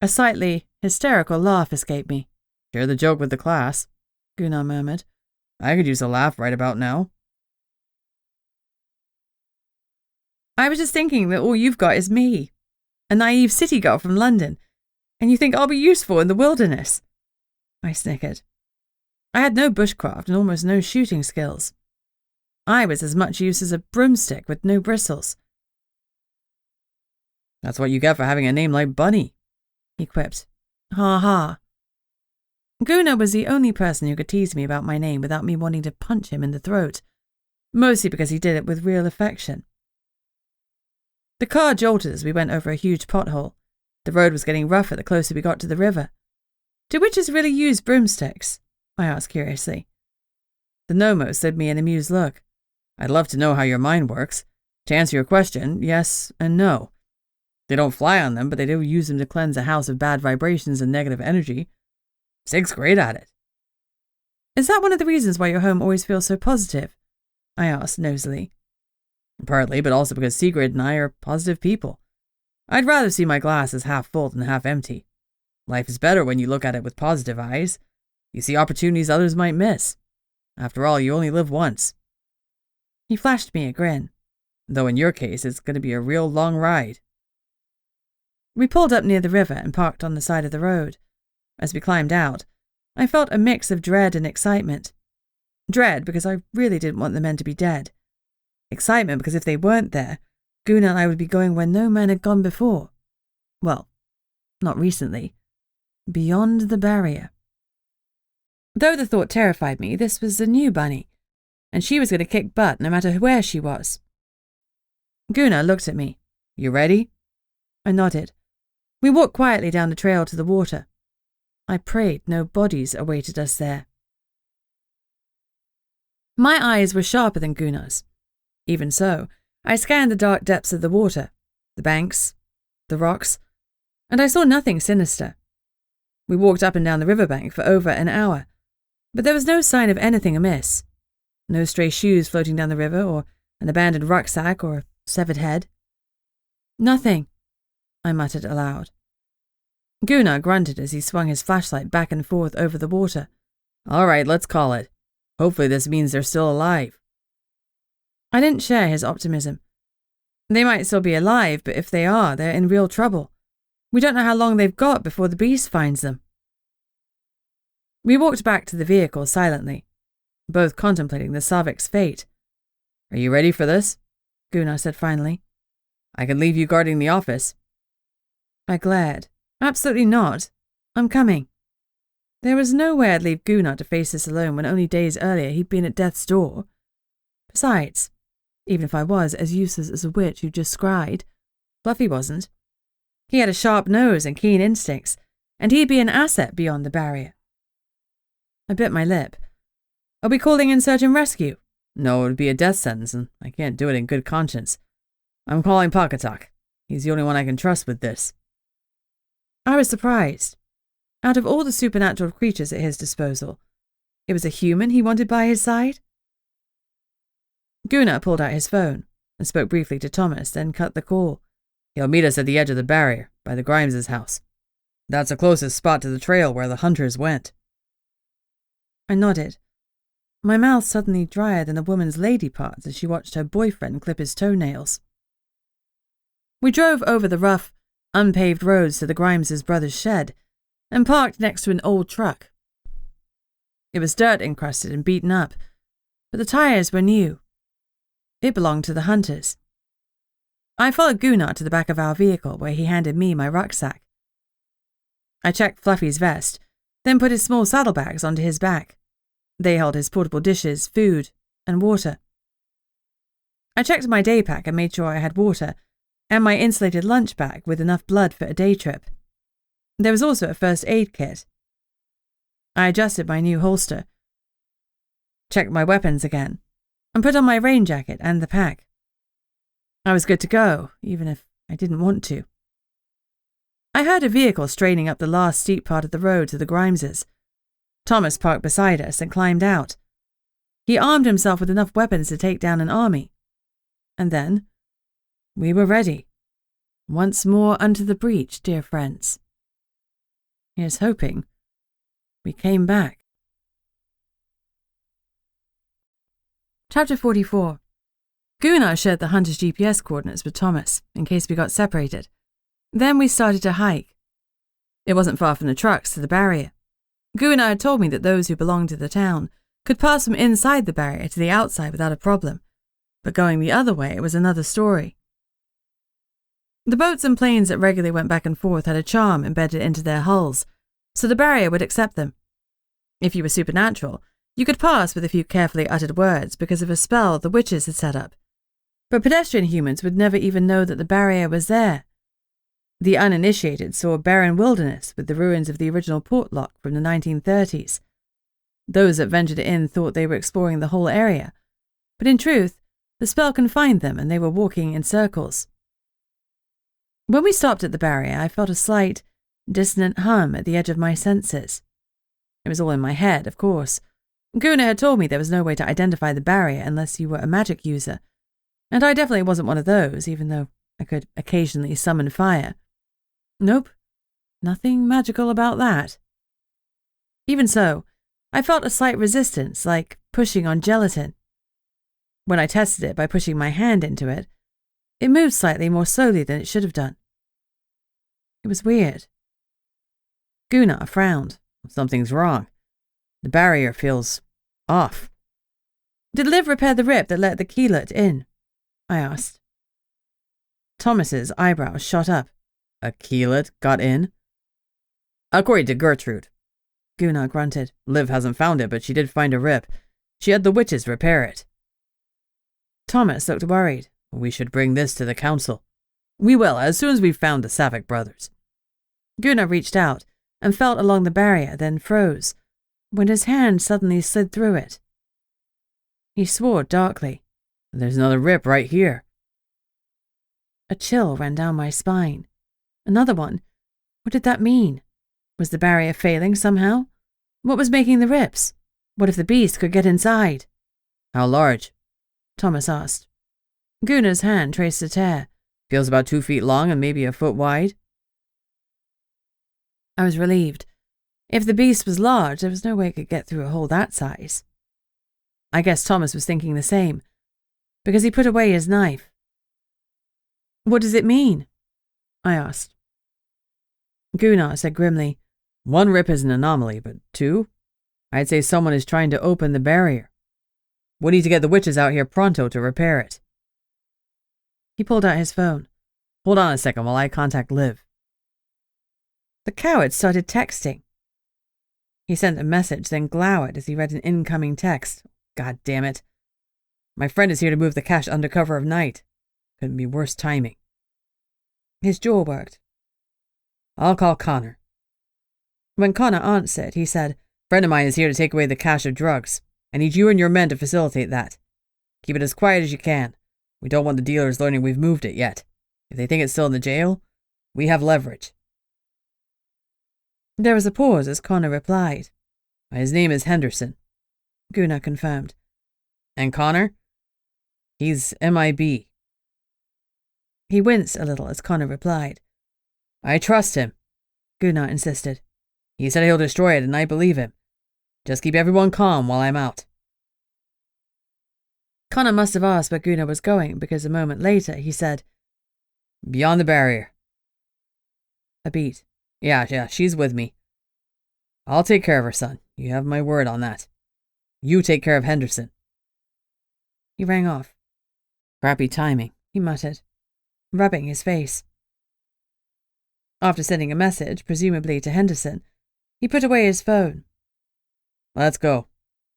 A slightly hysterical laugh escaped me. Share the joke with the class, Gunnar murmured. I could use a laugh right about now. I was just thinking that all you've got is me, a naive city girl from London, and you think I'll be useful in the wilderness. I snickered. I had no bushcraft and almost no shooting skills. I was as much use as a broomstick with no bristles. That's what you get for having a name like Bunny, he quipped. Ha ha. Gunnar was the only person who could tease me about my name without me wanting to punch him in the throat, mostly because he did it with real affection. The car jolted as we went over a huge pothole. The road was getting rougher the closer we got to the river. Do witches really use broomsticks? I asked curiously. The Nomo slid me an amused look. I'd love to know how your mind works. To answer your question, yes and no. They don't fly on them, but they do use them to cleanse a house of bad vibrations and negative energy. Sig's great at it. Is that one of the reasons why your home always feels so positive? I asked nosily. Partly, but also because Sigrid and I are positive people. I'd rather see my glass as half full than half empty. Life is better when you look at it with positive eyes. You see opportunities others might miss. After all, you only live once. He flashed me a grin. Though in your case, it's going to be a real long ride. We pulled up near the river and parked on the side of the road. As we climbed out, I felt a mix of dread and excitement. Dread because I really didn't want the men to be dead. Excitement because if they weren't there, Gunnar and I would be going where no man had gone before. Well, not recently. Beyond the barrier. Though the thought terrified me, this was a new bunny, and she was going to kick butt no matter where she was. Gunnar looked at me. You ready? I nodded. We walked quietly down the trail to the water. I prayed no bodies awaited us there. My eyes were sharper than Gunnar's. Even so, I scanned the dark depths of the water, the banks, the rocks, and I saw nothing sinister. We walked up and down the riverbank for over an hour, but there was no sign of anything amiss. No stray shoes floating down the river, or an abandoned rucksack, or a severed head. Nothing, I muttered aloud. Gunnar grunted as he swung his flashlight back and forth over the water. All right, let's call it. Hopefully this means they're still alive. I didn't share his optimism. They might still be alive, but if they are, they're in real trouble. We don't know how long they've got before the beast finds them. We walked back to the vehicle silently, both contemplating the Savik's fate. Are you ready for this? Gunnar said finally. I can leave you guarding the office. I glared. Absolutely not. I'm coming. There was no way I'd leave Gunnar to face this alone when only days earlier he'd been at death's door. Besides, even if I was as useless as a witch you just cried, Fluffy wasn't. He had a sharp nose and keen instincts, and he'd be an asset beyond the barrier. I bit my lip. Are we calling in search and rescue? No, it would be a death sentence, and I can't do it in good conscience. I'm calling Pakatak. He's the only one I can trust with this. I was surprised. Out of all the supernatural creatures at his disposal, it was a human he wanted by his side? Gunnar pulled out his phone and spoke briefly to Thomas, then cut the call. He'll meet us at the edge of the barrier, by the Grimes' house. That's the closest spot to the trail where the hunters went. I nodded, my mouth suddenly drier than a woman's lady parts as she watched her boyfriend clip his toenails. We drove over the rough, unpaved roads to the Grimes' brother's shed and parked next to an old truck. It was dirt-encrusted and beaten up, but the tires were new. It belonged to the hunters. I followed Gunnar to the back of our vehicle, where he handed me my rucksack. I checked Fluffy's vest, then put his small saddlebags onto his back. They held his portable dishes, food, and water. I checked my day pack and made sure I had water, and my insulated lunch bag with enough blood for a day trip. There was also a first aid kit. I adjusted my new holster, checked my weapons again, and put on my rain jacket and the pack. I was good to go, even if I didn't want to. I heard a vehicle straining up the last steep part of the road to the Grimeses. Thomas parked beside us and climbed out. He armed himself with enough weapons to take down an army. And then, we were ready. Once more unto the breach, dear friends. Here's hoping we came back. Chapter 44. Gunnar shared the hunter's GPS coordinates with Thomas, in case we got separated. Then we started to hike. It wasn't far from the trucks to the barrier. Gunnar had told me that those who belonged to the town could pass from inside the barrier to the outside without a problem, but going the other way was another story. The boats and planes that regularly went back and forth had a charm embedded into their hulls, so the barrier would accept them. If you were supernatural, you could pass with a few carefully uttered words because of a spell the witches had set up. But pedestrian humans would never even know that the barrier was there. The uninitiated saw a barren wilderness with the ruins of the original Portlock from the 1930s. Those that ventured in thought they were exploring the whole area, but in truth, the spell confined them and they were walking in circles. When we stopped at the barrier, I felt a slight, dissonant hum at the edge of my senses. It was all in my head, of course. Gunnar had told me there was no way to identify the barrier unless you were a magic user, and I definitely wasn't one of those, even though I could occasionally summon fire. Nope, nothing magical about that. Even so, I felt a slight resistance, like pushing on gelatin. When I tested it by pushing my hand into it, it moved slightly more slowly than it should have done. It was weird. Gunnar frowned. Something's wrong. The barrier feels off. Did Liv repair the rip that let the keyllet in? I asked. Thomas's eyebrows shot up. A keyllet got in? According to Gertrude. Gunnar grunted. Liv hasn't found it, but she did find a rip. She had the witches repair it. Thomas looked worried. We should bring this to the council. We will, as soon as we've found the Savick brothers. Gunnar reached out and felt along the barrier, then froze, when his hand suddenly slid through it. He swore darkly. There's another rip right here. A chill ran down my spine. Another one? What did that mean? Was the barrier failing somehow? What was making the rips? What if the beast could get inside? How large? Thomas asked. Gunnar's hand traced a tear. Feels about 2 feet long and maybe a foot wide. I was relieved. If the beast was large, there was no way it could get through a hole that size. I guess Thomas was thinking the same, because he put away his knife. What does it mean? I asked. Gunnar said grimly, 1 rip is an anomaly, but 2? I'd say someone is trying to open the barrier. We need to get the witches out here pronto to repair it. He pulled out his phone. Hold on a second while I contact Liv. The coward started texting. He sent a message, then glowered as he read an incoming text. God damn it. My friend is here to move the cache under cover of night. Couldn't be worse timing. His jaw worked. I'll call Connor. When Connor answered, he said, Friend of mine is here to take away the cache of drugs. I need you and your men to facilitate that. Keep it as quiet as you can. We don't want the dealers learning we've moved it yet. If they think it's still in the jail, we have leverage. There was a pause as Connor replied. His name is Henderson. Gunnar confirmed. And Connor? He's MIB. He winced a little as Connor replied. I trust him, Gunnar insisted. He said he'll destroy it, and I believe him. Just keep everyone calm while I'm out. Connor must have asked where Gunnar was going, because a moment later he said, Beyond the barrier. A beat. Yeah, she's with me. I'll take care of her, son. You have my word on that. You take care of Henderson. He rang off. Crappy timing, he muttered, rubbing his face. After sending a message, presumably to Henderson, he put away his phone. Let's go.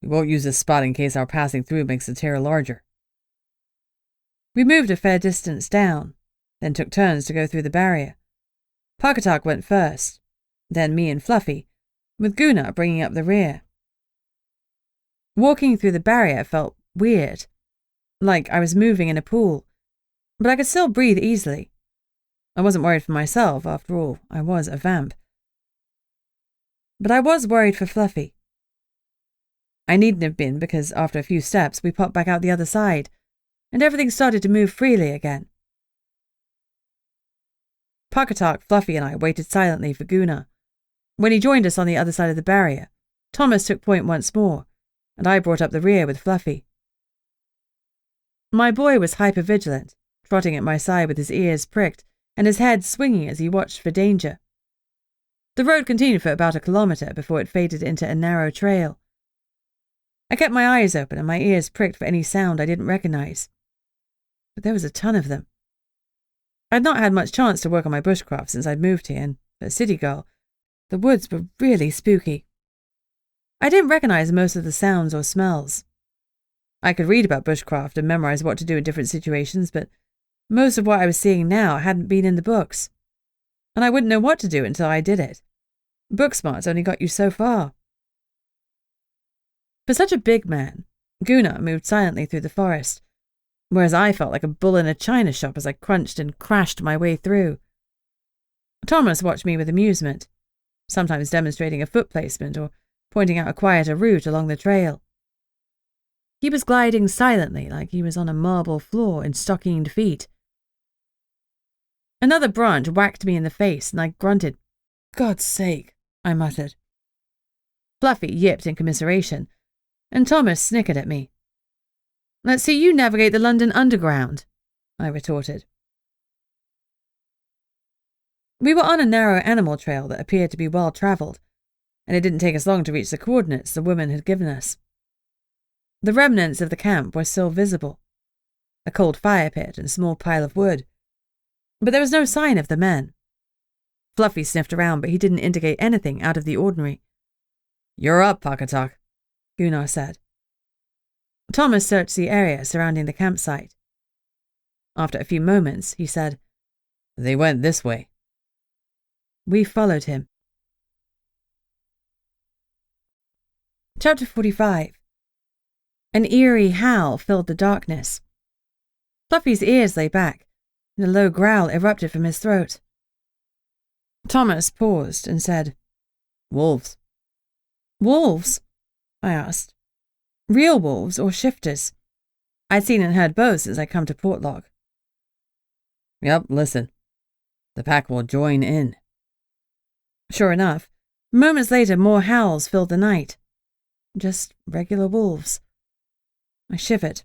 We won't use this spot in case our passing through makes the tear larger. We moved a fair distance down, then took turns to go through the barrier. Portlock went first, then me and Fluffy, with Gunnar bringing up the rear. Walking through the barrier felt weird, like I was moving in a pool, but I could still breathe easily. I wasn't worried for myself, after all, I was a vamp. But I was worried for Fluffy. I needn't have been, because after a few steps we popped back out the other side, and everything started to move freely again. Portlock, Fluffy and I waited silently for Gunnar. When he joined us on the other side of the barrier, Thomas took point once more, and I brought up the rear with Fluffy. My boy was hyper-vigilant, trotting at my side with his ears pricked and his head swinging as he watched for danger. The road continued for about 1 kilometre before it faded into a narrow trail. I kept my eyes open and my ears pricked for any sound I didn't recognize. But there was a ton of them. I'd not had much chance to work on my bushcraft since I'd moved here, and for a city girl, the woods were really spooky. I didn't recognize most of the sounds or smells. I could read about bushcraft and memorize what to do in different situations, but most of what I was seeing now hadn't been in the books, and I wouldn't know what to do until I did it. Book smarts only got you so far. For such a big man, Gunnar moved silently through the forest, whereas I felt like a bull in a china shop as I crunched and crashed my way through. Thomas watched me with amusement, sometimes demonstrating a foot placement or pointing out a quieter route along the trail. He was gliding silently like he was on a marble floor in stockinged feet. Another branch whacked me in the face, and I grunted. "God's sake," I muttered. Fluffy yipped in commiseration, and Thomas snickered at me. "Let's see you navigate the London Underground," I retorted. We were on a narrow animal trail that appeared to be well travelled, and it didn't take us long to reach the coordinates the woman had given us. The remnants of the camp were still visible, a cold fire pit and a small pile of wood, but there was no sign of the men. Fluffy sniffed around, but he didn't indicate anything out of the ordinary. You're up, Pakatak, Gunnar said. Thomas searched the area surrounding the campsite. After a few moments, he said, They went this way. We followed him. Chapter 45. An eerie howl filled the darkness. Fluffy's ears lay back, and a low growl erupted from his throat. Thomas paused and said, Wolves. Wolves? I asked. Real wolves or shifters? I'd seen and heard both since I come to Portlock. Yep, listen. The pack will join in. Sure enough, moments later more howls filled the night. Just regular wolves. I shivered.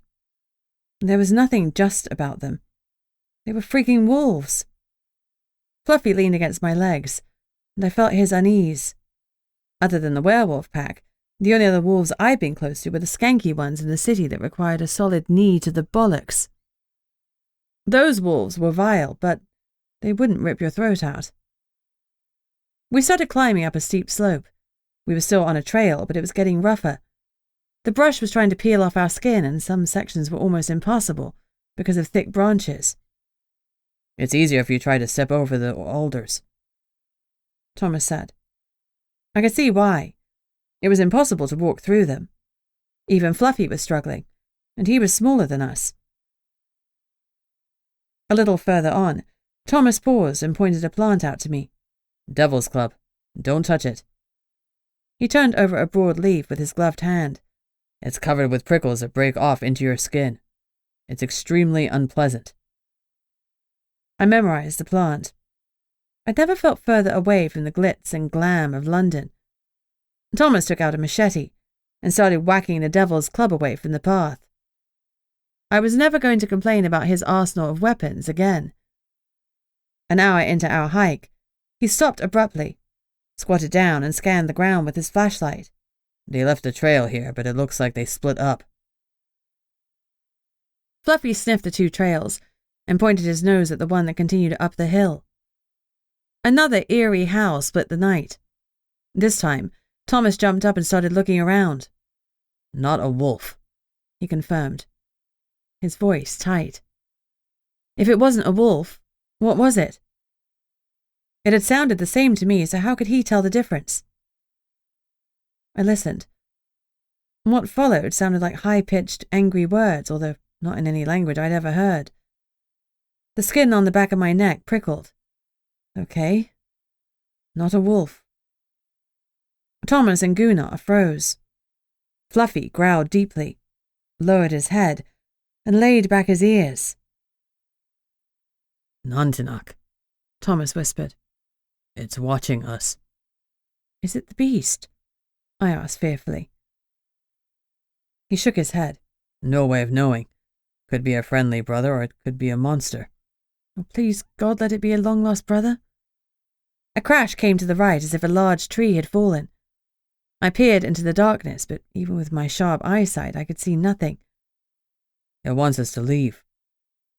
There was nothing just about them. They were freaking wolves. Fluffy leaned against my legs, and I felt his unease. Other than the werewolf pack, the only other wolves I'd been close to were the skanky ones in the city that required a solid knee to the bollocks. Those wolves were vile, but they wouldn't rip your throat out. We started climbing up a steep slope. We were still on a trail, but it was getting rougher. The brush was trying to peel off our skin, and some sections were almost impassable because of thick branches. It's easier if you try to step over the alders, Thomas said. I could see why. It was impossible to walk through them. Even Fluffy was struggling, and he was smaller than us. A little further on, Thomas paused and pointed a plant out to me. Devil's Club. Don't touch it. He turned over a broad leaf with his gloved hand. It's covered with prickles that break off into your skin. It's extremely unpleasant. I memorized the plant. I'd never felt further away from the glitz and glam of London. Thomas took out a machete and started whacking the devil's club away from the path. I was never going to complain about his arsenal of weapons again. An hour into our hike, he stopped abruptly, squatted down and scanned the ground with his flashlight. They left a trail here, but it looks like they split up. Fluffy sniffed the two trails and pointed his nose at the one that continued up the hill. Another eerie howl split the night. This time, Thomas jumped up and started looking around. Not a wolf, he confirmed, his voice tight. If it wasn't a wolf, what was it? It had sounded the same to me, so how could he tell the difference? I listened. What followed sounded like high-pitched, angry words, although not in any language I'd ever heard. The skin on the back of my neck prickled. Okay. Not a wolf. Thomas and Gunnar froze. Fluffy growled deeply, lowered his head, and laid back his ears. Nantinak, Thomas whispered. It's watching us. Is it the beast? I asked fearfully. He shook his head. No way of knowing. Could be a friendly brother, or it could be a monster. Oh, please, God, let it be a long-lost brother. A crash came to the right as if a large tree had fallen. I peered into the darkness, but even with my sharp eyesight, I could see nothing. It wants us to leave,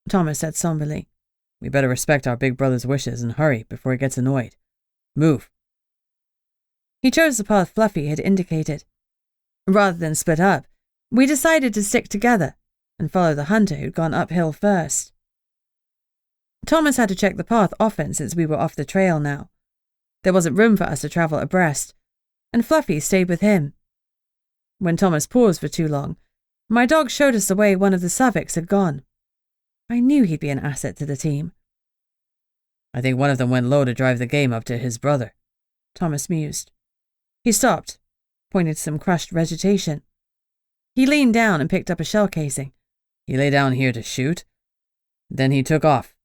Thomas said somberly. We better respect our big brother's wishes and hurry before he gets annoyed. Move. He chose the path Fluffy had indicated. Rather than split up, we decided to stick together and follow the hunter who'd gone uphill first. Thomas had to check the path often since we were off the trail now. There wasn't room for us to travel abreast, and Fluffy stayed with him. When Thomas paused for too long, my dog showed us the way one of the Saviks had gone. I knew he'd be an asset to the team. I think one of them went low to drive the game up to his brother, Thomas mused. He stopped, pointed to some crushed vegetation. He leaned down and picked up a shell casing. He lay down here to shoot. Then he took off.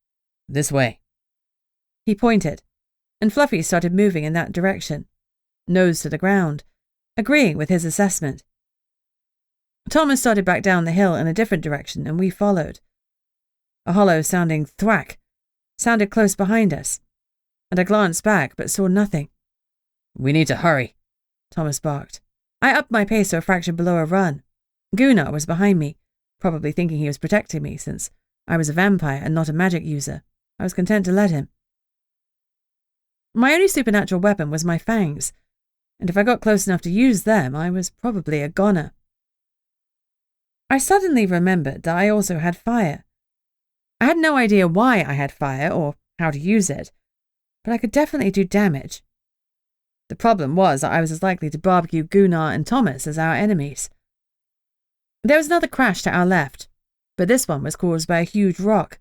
This way. He pointed, and Fluffy started moving in that direction, nose to the ground, agreeing with his assessment. Thomas started back down the hill in a different direction, and we followed. A hollow-sounding thwack sounded close behind us, and I glanced back but saw nothing. We need to hurry, Thomas barked. I upped my pace to a fraction below a run. Gunnar was behind me, probably thinking he was protecting me since I was a vampire and not a magic user. I was content to let him. My only supernatural weapon was my fangs, and if I got close enough to use them, I was probably a goner. I suddenly remembered that I also had fire. I had no idea why I had fire or how to use it, but I could definitely do damage. The problem was that I was as likely to barbecue Gunnar and Thomas as our enemies. There was another crash to our left, but this one was caused by a huge rock.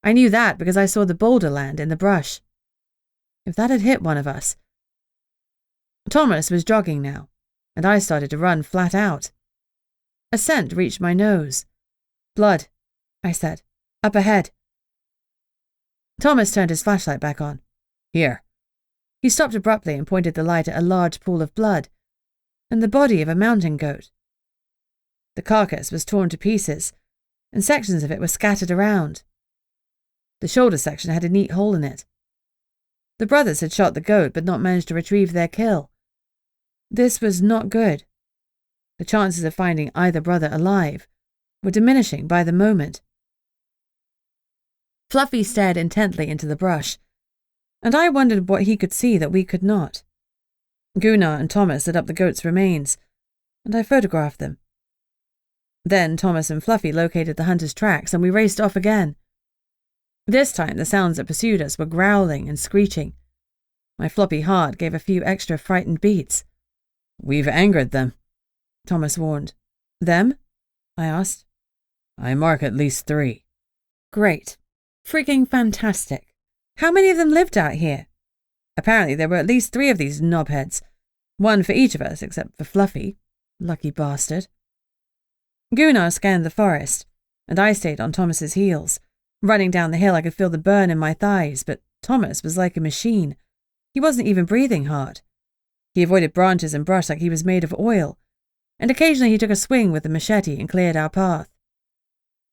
I knew that because I saw the boulder land in the brush. If that had hit one of us... Thomas was jogging now, and I started to run flat out. A scent reached my nose. "Blood," I said. "Up ahead." Thomas turned his flashlight back on. "Here." He stopped abruptly and pointed the light at a large pool of blood, and the body of a mountain goat. The carcass was torn to pieces, and sections of it were scattered around. The shoulder section had a neat hole in it. The brothers had shot the goat but not managed to retrieve their kill. This was not good. The chances of finding either brother alive were diminishing by the moment. Fluffy stared intently into the brush, and I wondered what he could see that we could not. Gunnar and Thomas lit up the goat's remains, and I photographed them. Then Thomas and Fluffy located the hunter's tracks, and we raced off again. This time the sounds that pursued us were growling and screeching. My floppy heart gave a few extra frightened beats. "We've angered them," Thomas warned. "Them?" I asked. "I mark at least 3. "Great. Freaking fantastic. How many of them lived out here?" Apparently there were at least 3 of these knobheads. One for each of us, except for Fluffy. Lucky bastard. Gunnar scanned the forest, and I stayed on Thomas's heels. Running down the hill, I could feel the burn in my thighs, but Thomas was like a machine. He wasn't even breathing hard. He avoided branches and brush like he was made of oil, and occasionally he took a swing with the machete and cleared our path.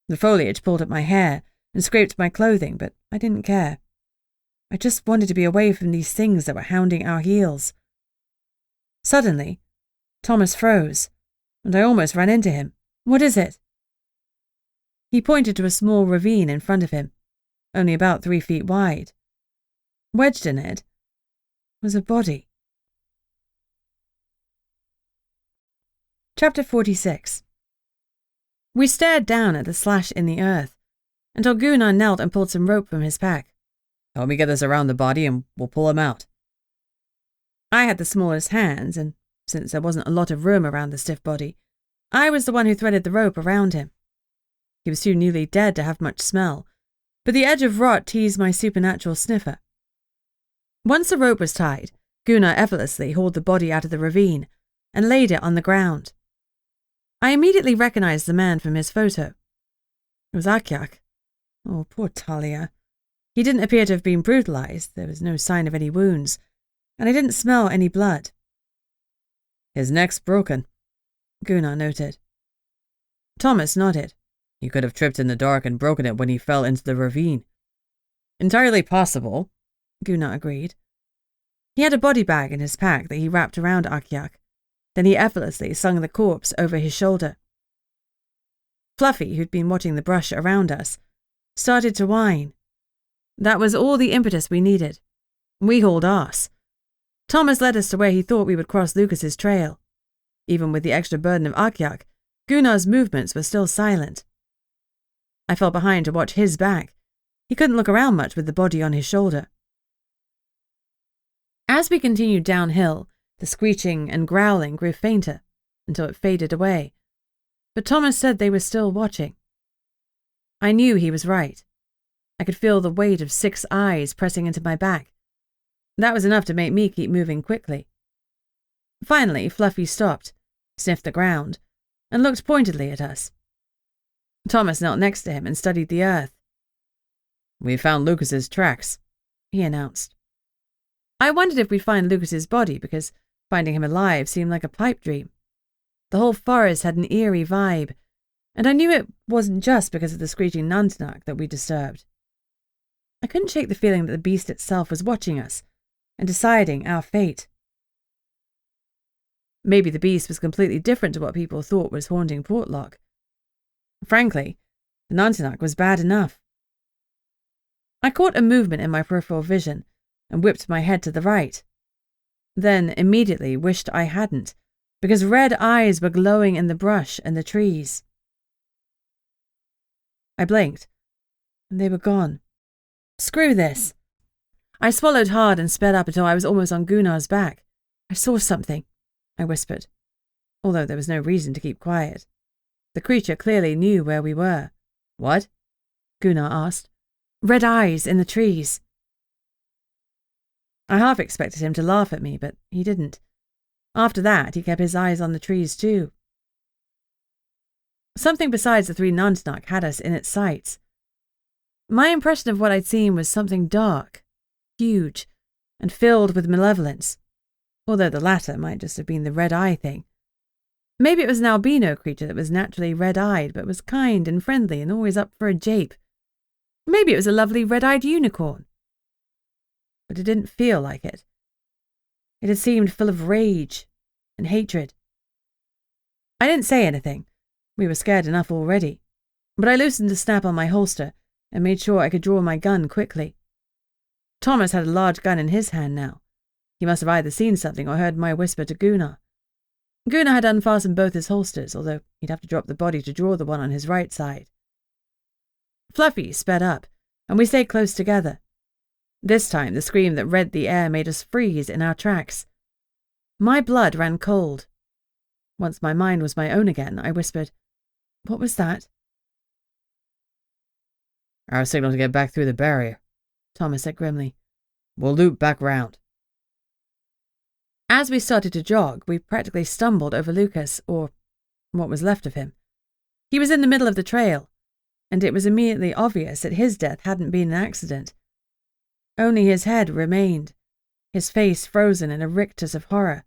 The foliage pulled at my hair and scraped my clothing, but I didn't care. I just wanted to be away from these things that were hounding our heels. Suddenly, Thomas froze, and I almost ran into him. "What is it?" He pointed to a small ravine in front of him, only about 3 feet wide. Wedged in it was a body. Chapter 46. We stared down at the slash in the earth, until Gunnar knelt and pulled some rope from his pack. "Help me get this around the body and we'll pull him out." I had the smallest hands, and since there wasn't a lot of room around the stiff body, I was the one who threaded the rope around him. He was too newly dead to have much smell, but the edge of rot teased my supernatural sniffer. Once the rope was tied, Gunnar effortlessly hauled the body out of the ravine and laid it on the ground. I immediately recognized the man from his photo. It was Akyak. Oh, poor Talia. He didn't appear to have been brutalized, there was no sign of any wounds, and I didn't smell any blood. "His neck's broken," Gunnar noted. Thomas nodded. "He could have tripped in the dark and broken it when he fell into the ravine." "Entirely possible," Gunnar agreed. He had a body bag in his pack that he wrapped around Akyak. Then he effortlessly slung the corpse over his shoulder. Fluffy, who'd been watching the brush around us, started to whine. That was all the impetus we needed. We hauled ass. Thomas led us to where he thought we would cross Lucas's trail. Even with the extra burden of Akyak, Gunnar's movements were still silent. I fell behind to watch his back. He couldn't look around much with the body on his shoulder. As we continued downhill, the screeching and growling grew fainter until it faded away. But Thomas said they were still watching. I knew he was right. I could feel the weight of 6 eyes pressing into my back. That was enough to make me keep moving quickly. Finally, Fluffy stopped, sniffed the ground, and looked pointedly at us. Thomas knelt next to him and studied the earth. "We found Lucas's tracks," he announced. I wondered if we'd find Lucas's body because finding him alive seemed like a pipe dream. The whole forest had an eerie vibe, and I knew it wasn't just because of the screeching Nantanak that we disturbed. I couldn't shake the feeling that the beast itself was watching us and deciding our fate. Maybe the beast was completely different to what people thought was haunting Portlock. Frankly, the Nantanak was bad enough. I caught a movement in my peripheral vision and whipped my head to the right. then immediately wished I hadn't, because red eyes were glowing in the brush and the trees. I blinked, and they were gone. Screw this. I swallowed hard and sped up until I was almost on Gunnar's back. I saw something, I whispered, although there was no reason to keep quiet. The creature clearly knew where we were. What? Gunnar asked. Red eyes in the trees. I half expected him to laugh at me, but he didn't. After that, he kept his eyes on the trees too. Something besides the three Nantnak had us in its sights. My impression of what I'd seen was something dark, huge, and filled with malevolence, although the latter might just have been the red-eye thing. Maybe it was an albino creature that was naturally red-eyed, but was kind and friendly and always up for a jape. Maybe it was a lovely red-eyed unicorn. But it didn't feel like it. It had seemed full of rage and hatred. I didn't say anything. We were scared enough already. But I loosened the snap on my holster and made sure I could draw my gun quickly. Thomas had a large gun in his hand now. He must have either seen something or heard my whisper to Gunnar. Gunnar had unfastened both his holsters, although he'd have to drop the body to draw the one on his right side. Fluffy sped up, and we stayed close together. This time the scream that rent the air made us freeze in our tracks. My blood ran cold. Once my mind was my own again, I whispered, "What was that?" "Our signal to get back through the barrier," Thomas said grimly. "We'll loop back round." As we started to jog, we practically stumbled over Lucas, or what was left of him. He was in the middle of the trail, and it was immediately obvious that his death hadn't been an accident. Only his head remained, his face frozen in a rictus of horror,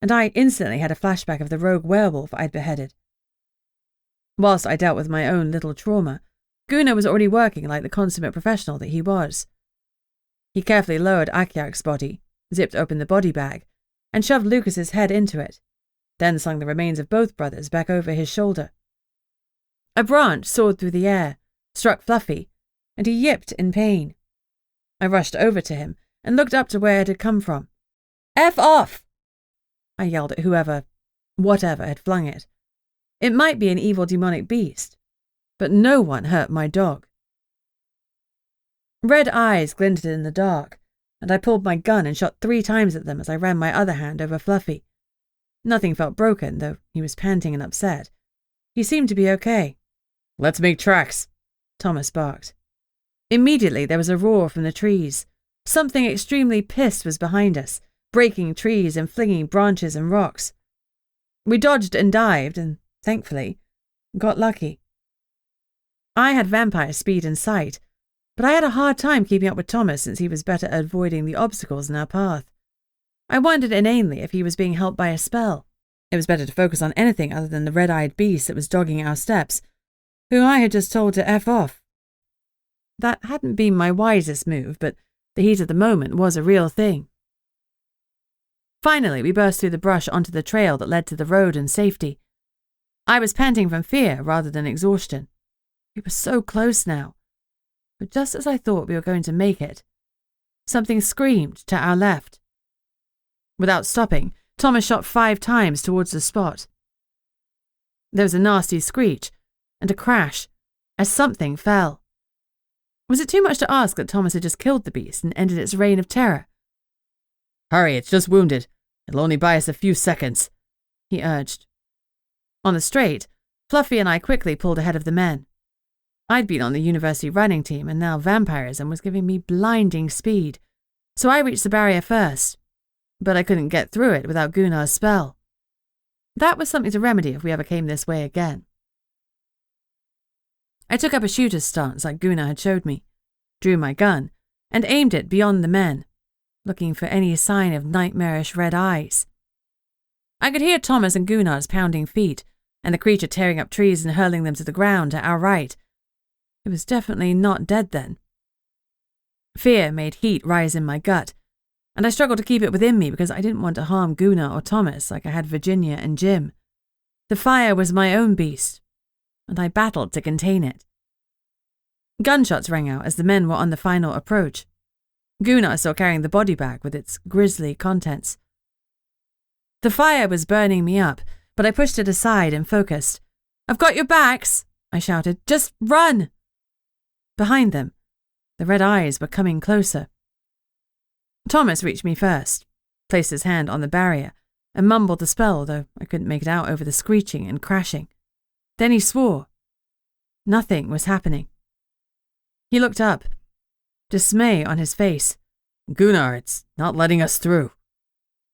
and I instantly had a flashback of the rogue werewolf I'd beheaded. Whilst I dealt with my own little trauma, Gunnar was already working like the consummate professional that he was. He carefully lowered Akyak's body, zipped open the body bag, and shoved Lucas's head into it, then slung the remains of both brothers back over his shoulder. A branch soared through the air, struck Fluffy, and he yipped in pain. I rushed over to him and looked up to where it had come from. "F off!" I yelled at whatever had flung it. It might be an evil demonic beast, but no one hurt my dog. Red eyes glinted in the dark, and I pulled my gun and shot 3 times at them as I ran my other hand over Fluffy. Nothing felt broken, though he was panting and upset. He seemed to be okay. "Let's make tracks," Thomas barked. Immediately there was a roar from the trees. Something extremely pissed was behind us, breaking trees and flinging branches and rocks. We dodged and dived and, thankfully, got lucky. I had vampire speed and sight, but I had a hard time keeping up with Thomas since he was better at avoiding the obstacles in our path. I wondered inanely if he was being helped by a spell. It was better to focus on anything other than the red-eyed beast that was dogging our steps, who I had just told to F off. That hadn't been my wisest move, but the heat of the moment was a real thing. Finally, we burst through the brush onto the trail that led to the road and safety. I was panting from fear rather than exhaustion. We were so close now. But just as I thought we were going to make it, something screamed to our left. Without stopping, Thomas shot 5 times towards the spot. There was a nasty screech and a crash as something fell. Was it too much to ask that Thomas had just killed the beast and ended its reign of terror? "Hurry, it's just wounded. It'll only buy us a few seconds," he urged. On the straight, Fluffy and I quickly pulled ahead of the men. I'd been on the university running team, and now vampirism was giving me blinding speed, so I reached the barrier first. But I couldn't get through it without Gunnar's spell. That was something to remedy if we ever came this way again. I took up a shooter's stance like Gunnar had showed me, drew my gun, and aimed it beyond the men, looking for any sign of nightmarish red eyes. I could hear Thomas and Gunnar's pounding feet, and the creature tearing up trees and hurling them to the ground to our right. It was definitely not dead then. Fear made heat rise in my gut, and I struggled to keep it within me because I didn't want to harm Gunnar or Thomas like I had Virginia and Jim. The fire was my own beast, and I battled to contain it. Gunshots rang out as the men were on the final approach. Gunnar still carrying the body bag with its grisly contents. The fire was burning me up, but I pushed it aside and focused. "I've got your backs," I shouted. "Just run!" Behind them, the red eyes were coming closer. Thomas reached me first, placed his hand on the barrier, and mumbled the spell, though I couldn't make it out over the screeching and crashing. Then he swore. Nothing was happening. He looked up, dismay on his face. "Gunnar, it's not letting us through."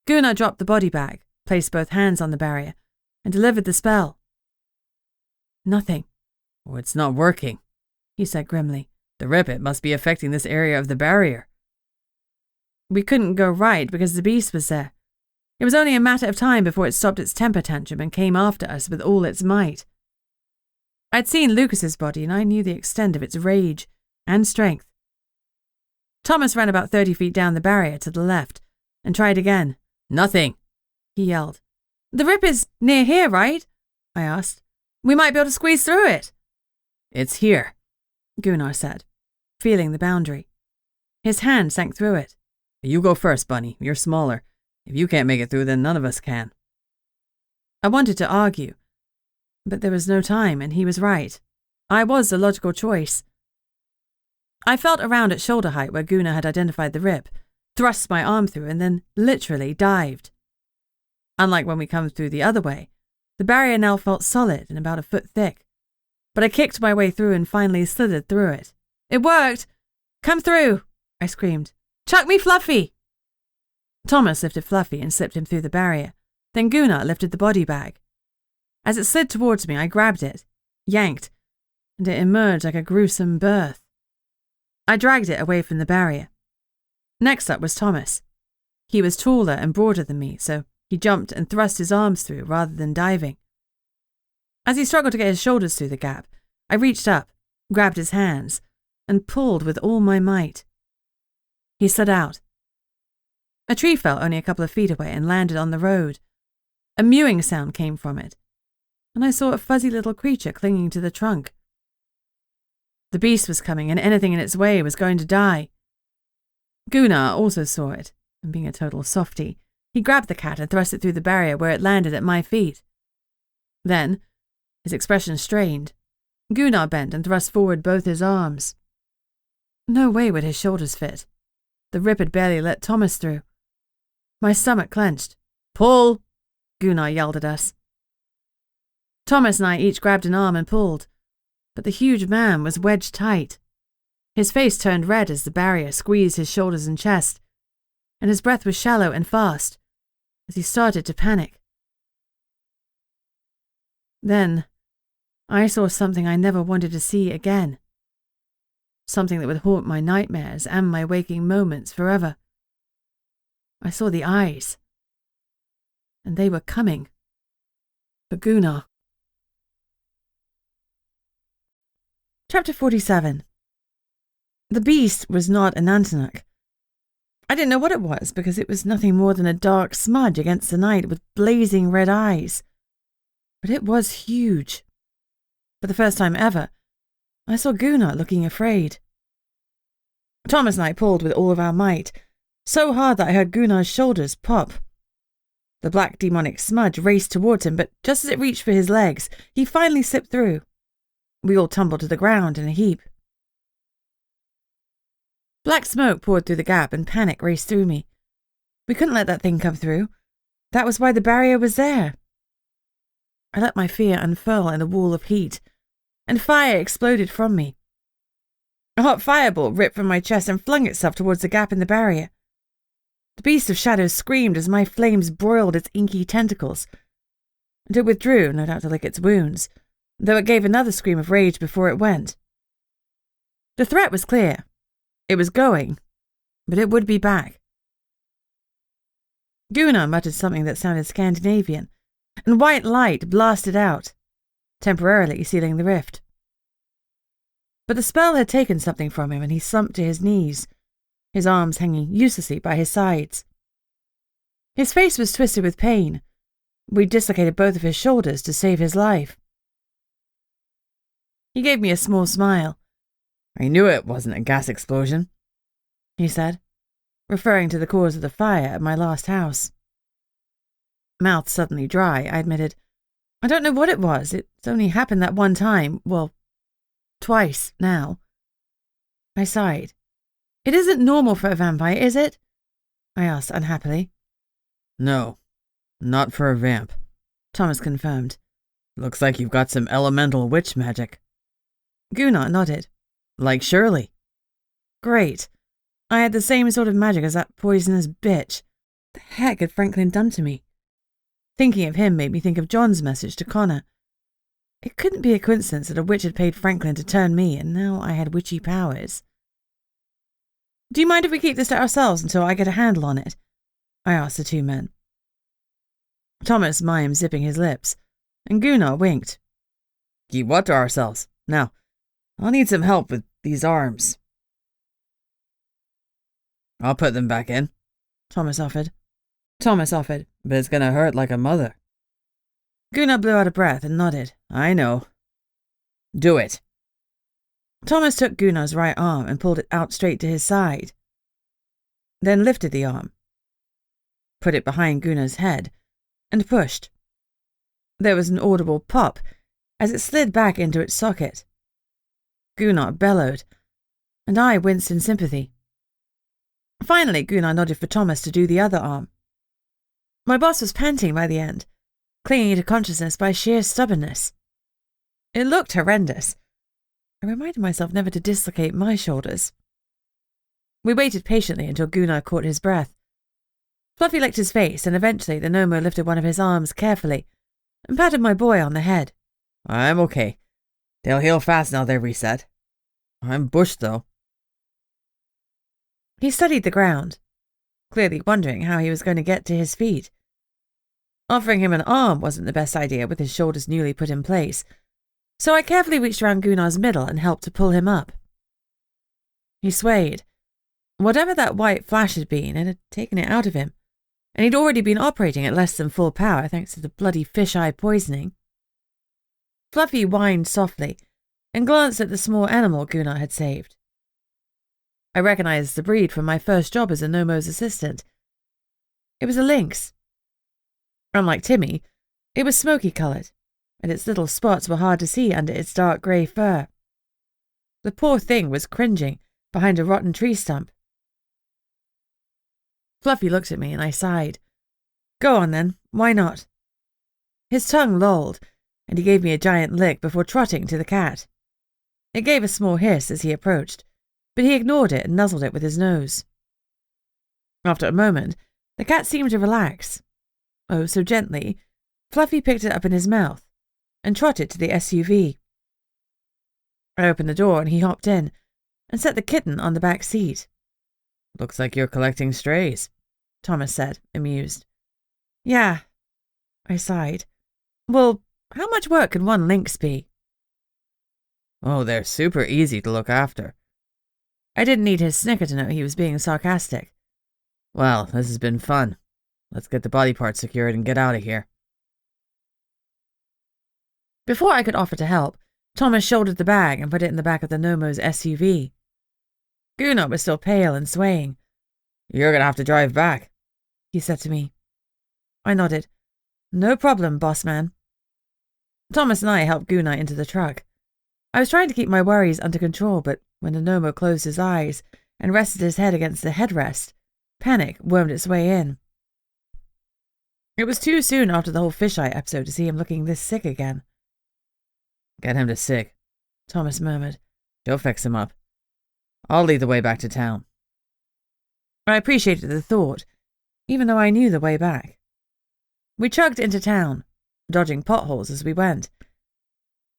Gunnar dropped the body bag, placed both hands on the barrier, and delivered the spell. Nothing. "Oh, it's not working," he said grimly. "The rippet must be affecting this area of the barrier." We couldn't go right because the beast was there. It was only a matter of time before it stopped its temper tantrum and came after us with all its might. I'd seen Lucas's body, and I knew the extent of its rage and strength. Thomas ran about 30 feet down the barrier to the left and tried again. "Nothing," he yelled. "The rip is near here, right?" I asked. "We might be able to squeeze through it." "It's here," Gunnar said, feeling the boundary. His hand sank through it. "You go first, Bunny. You're smaller. If you can't make it through, then none of us can." I wanted to argue, but there was no time, and he was right. I was the logical choice. I felt around at shoulder height where Gunnar had identified the rip, thrust my arm through, and then literally dived. Unlike when we come through the other way, the barrier now felt solid and about a foot thick, but I kicked my way through and finally slithered through it. "It worked! Come through!" I screamed. "Chuck me Fluffy!" Thomas lifted Fluffy and slipped him through the barrier. Then Gunnar lifted the body bag. As it slid towards me, I grabbed it, yanked, and it emerged like a gruesome birth. I dragged it away from the barrier. Next up was Thomas. He was taller and broader than me, so he jumped and thrust his arms through rather than diving. As he struggled to get his shoulders through the gap, I reached up, grabbed his hands, and pulled with all my might. He slid out. A tree fell only a couple of feet away and landed on the road. A mewing sound came from it, and I saw a fuzzy little creature clinging to the trunk. The beast was coming, and anything in its way was going to die. Gunnar also saw it, and being a total softy, he grabbed the cat and thrust it through the barrier where it landed at my feet. Then, his expression strained, Gunnar bent and thrust forward both his arms. No way would his shoulders fit. The rip had barely let Thomas through. My stomach clenched. "Pull!" Gunnar yelled at us. Thomas and I each grabbed an arm and pulled, but the huge man was wedged tight. His face turned red as the barrier squeezed his shoulders and chest, and his breath was shallow and fast as he started to panic. Then, I saw something I never wanted to see again. Something that would haunt my nightmares and my waking moments forever. I saw the eyes, and they were coming for Gunnar. Chapter 47. The beast was not an Antinuk. I didn't know what it was because it was nothing more than a dark smudge against the night with blazing red eyes. But it was huge. For the first time ever, I saw Gunnar looking afraid. Thomas and I pulled with all of our might, so hard that I heard Gunnar's shoulders pop. The black demonic smudge raced towards him, but just as it reached for his legs, he finally slipped through. We all tumbled to the ground in a heap. Black smoke poured through the gap and panic raced through me. We couldn't let that thing come through. That was why the barrier was there. I let my fear unfurl in a wall of heat, and fire exploded from me. A hot fireball ripped from my chest and flung itself towards the gap in the barrier. The beast of shadows screamed as my flames broiled its inky tentacles, and it withdrew, no doubt to lick its wounds, though it gave another scream of rage before it went. The threat was clear. It was going, but it would be back. Gunnar muttered something that sounded Scandinavian, and white light blasted out, temporarily sealing the rift. But the spell had taken something from him, and he slumped to his knees, his arms hanging uselessly by his sides. His face was twisted with pain. We'd dislocated both of his shoulders to save his life. He gave me a small smile. "I knew it wasn't a gas explosion," he said. referring to the cause of the fire at my last house. Mouth suddenly dry, I admitted, I don't know what it was. It's only happened that one time. Well, twice now. I sighed. It isn't normal for a vampire, is it? I asked unhappily. No, not for a vamp, Thomas confirmed. Looks like you've got some elemental witch magic. Gunnar nodded. Like Shirley. Great. I had the same sort of magic as that poisonous bitch. The heck had Franklin done to me? Thinking of him made me think of John's message to Connor. It couldn't be a coincidence that a witch had paid Franklin to turn me, and now I had witchy powers. Do you mind if we keep this to ourselves until I get a handle on it? I asked the two men. Thomas mimed zipping his lips, and Gunnar winked. Keep what to ourselves? Now, I'll need some help with these arms. I'll put them back in, Thomas offered. But it's gonna hurt like a mother. Gunnar blew out a breath and nodded. I know. Do it. Thomas took Gunnar's right arm and pulled it out straight to his side. Then lifted the arm, put it behind Gunnar's head, and pushed. There was an audible pop as it slid back into its socket. Gunnar bellowed, and I winced in sympathy. Finally, Gunnar nodded for Thomas to do the other arm. My boss was panting by the end, clinging to consciousness by sheer stubbornness. It looked horrendous. I reminded myself never to dislocate my shoulders. We waited patiently until Gunnar caught his breath. Fluffy licked his face, and eventually the Nomo lifted one of his arms carefully and patted my boy on the head. I'm okay. They'll heal fast now they're reset. I'm bushed, though. He studied the ground, clearly wondering how he was going to get to his feet. Offering him an arm wasn't the best idea with his shoulders newly put in place, so I carefully reached around Gunnar's middle and helped to pull him up. He swayed. Whatever that white flash had been, it had taken it out of him, and he'd already been operating at less than full power thanks to the bloody fish-eye poisoning. Fluffy whined softly and glanced at the small animal Gunnar had saved. I recognized the breed from my first job as a Nomo's assistant. It was a lynx. Unlike Timmy, it was smoky-coloured, and its little spots were hard to see under its dark grey fur. The poor thing was cringing behind a rotten tree stump. Fluffy looked at me and I sighed. Go on then, why not? His tongue lolled, and he gave me a giant lick before trotting to the cat. It gave a small hiss as he approached, but he ignored it and nuzzled it with his nose. After a moment, the cat seemed to relax. Oh, so gently, Fluffy picked it up in his mouth and trotted to the SUV. I opened the door and he hopped in and set the kitten on the back seat. Looks like you're collecting strays, Thomas said, amused. Yeah, I sighed. Well, how much work can one lynx be? Oh, they're super easy to look after. I didn't need his snicker to know he was being sarcastic. Well, this has been fun. Let's get the body parts secured and get out of here. Before I could offer to help, Thomas shouldered the bag and put it in the back of the Nomo's SUV. Gunnar was still pale and swaying. You're going to have to drive back, he said to me. I nodded. No problem, boss man. Thomas and I helped Gunnar into the truck. I was trying to keep my worries under control, but when the Nomo closed his eyes and rested his head against the headrest, panic wormed its way in. It was too soon after the whole fisheye episode to see him looking this sick again. Get him to sick, Thomas murmured. She'll fix him up. I'll lead the way back to town. I appreciated the thought, even though I knew the way back. We chugged into town, dodging potholes as we went.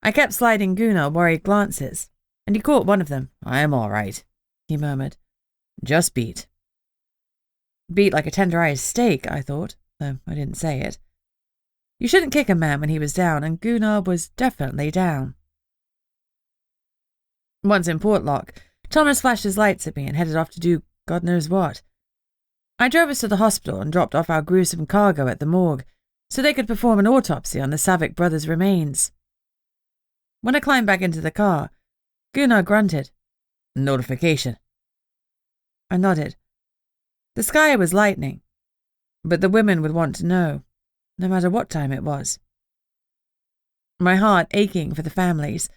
I kept sliding Gunnar worried glances, and he caught one of them. I'm all right, he murmured. Just beat. Beat like a tenderized steak, I thought, though I didn't say it. You shouldn't kick a man when he was down, and Gunnar was definitely down. Once in Portlock, Thomas flashed his lights at me and headed off to do God knows what. I drove us to the hospital and dropped off our gruesome cargo at the morgue so they could perform an autopsy on the Savick brothers' remains. When I climbed back into the car, Gunnar grunted. Notification. I nodded. The sky was lightening, but the women would want to know, no matter what time it was. My heart aching for the families,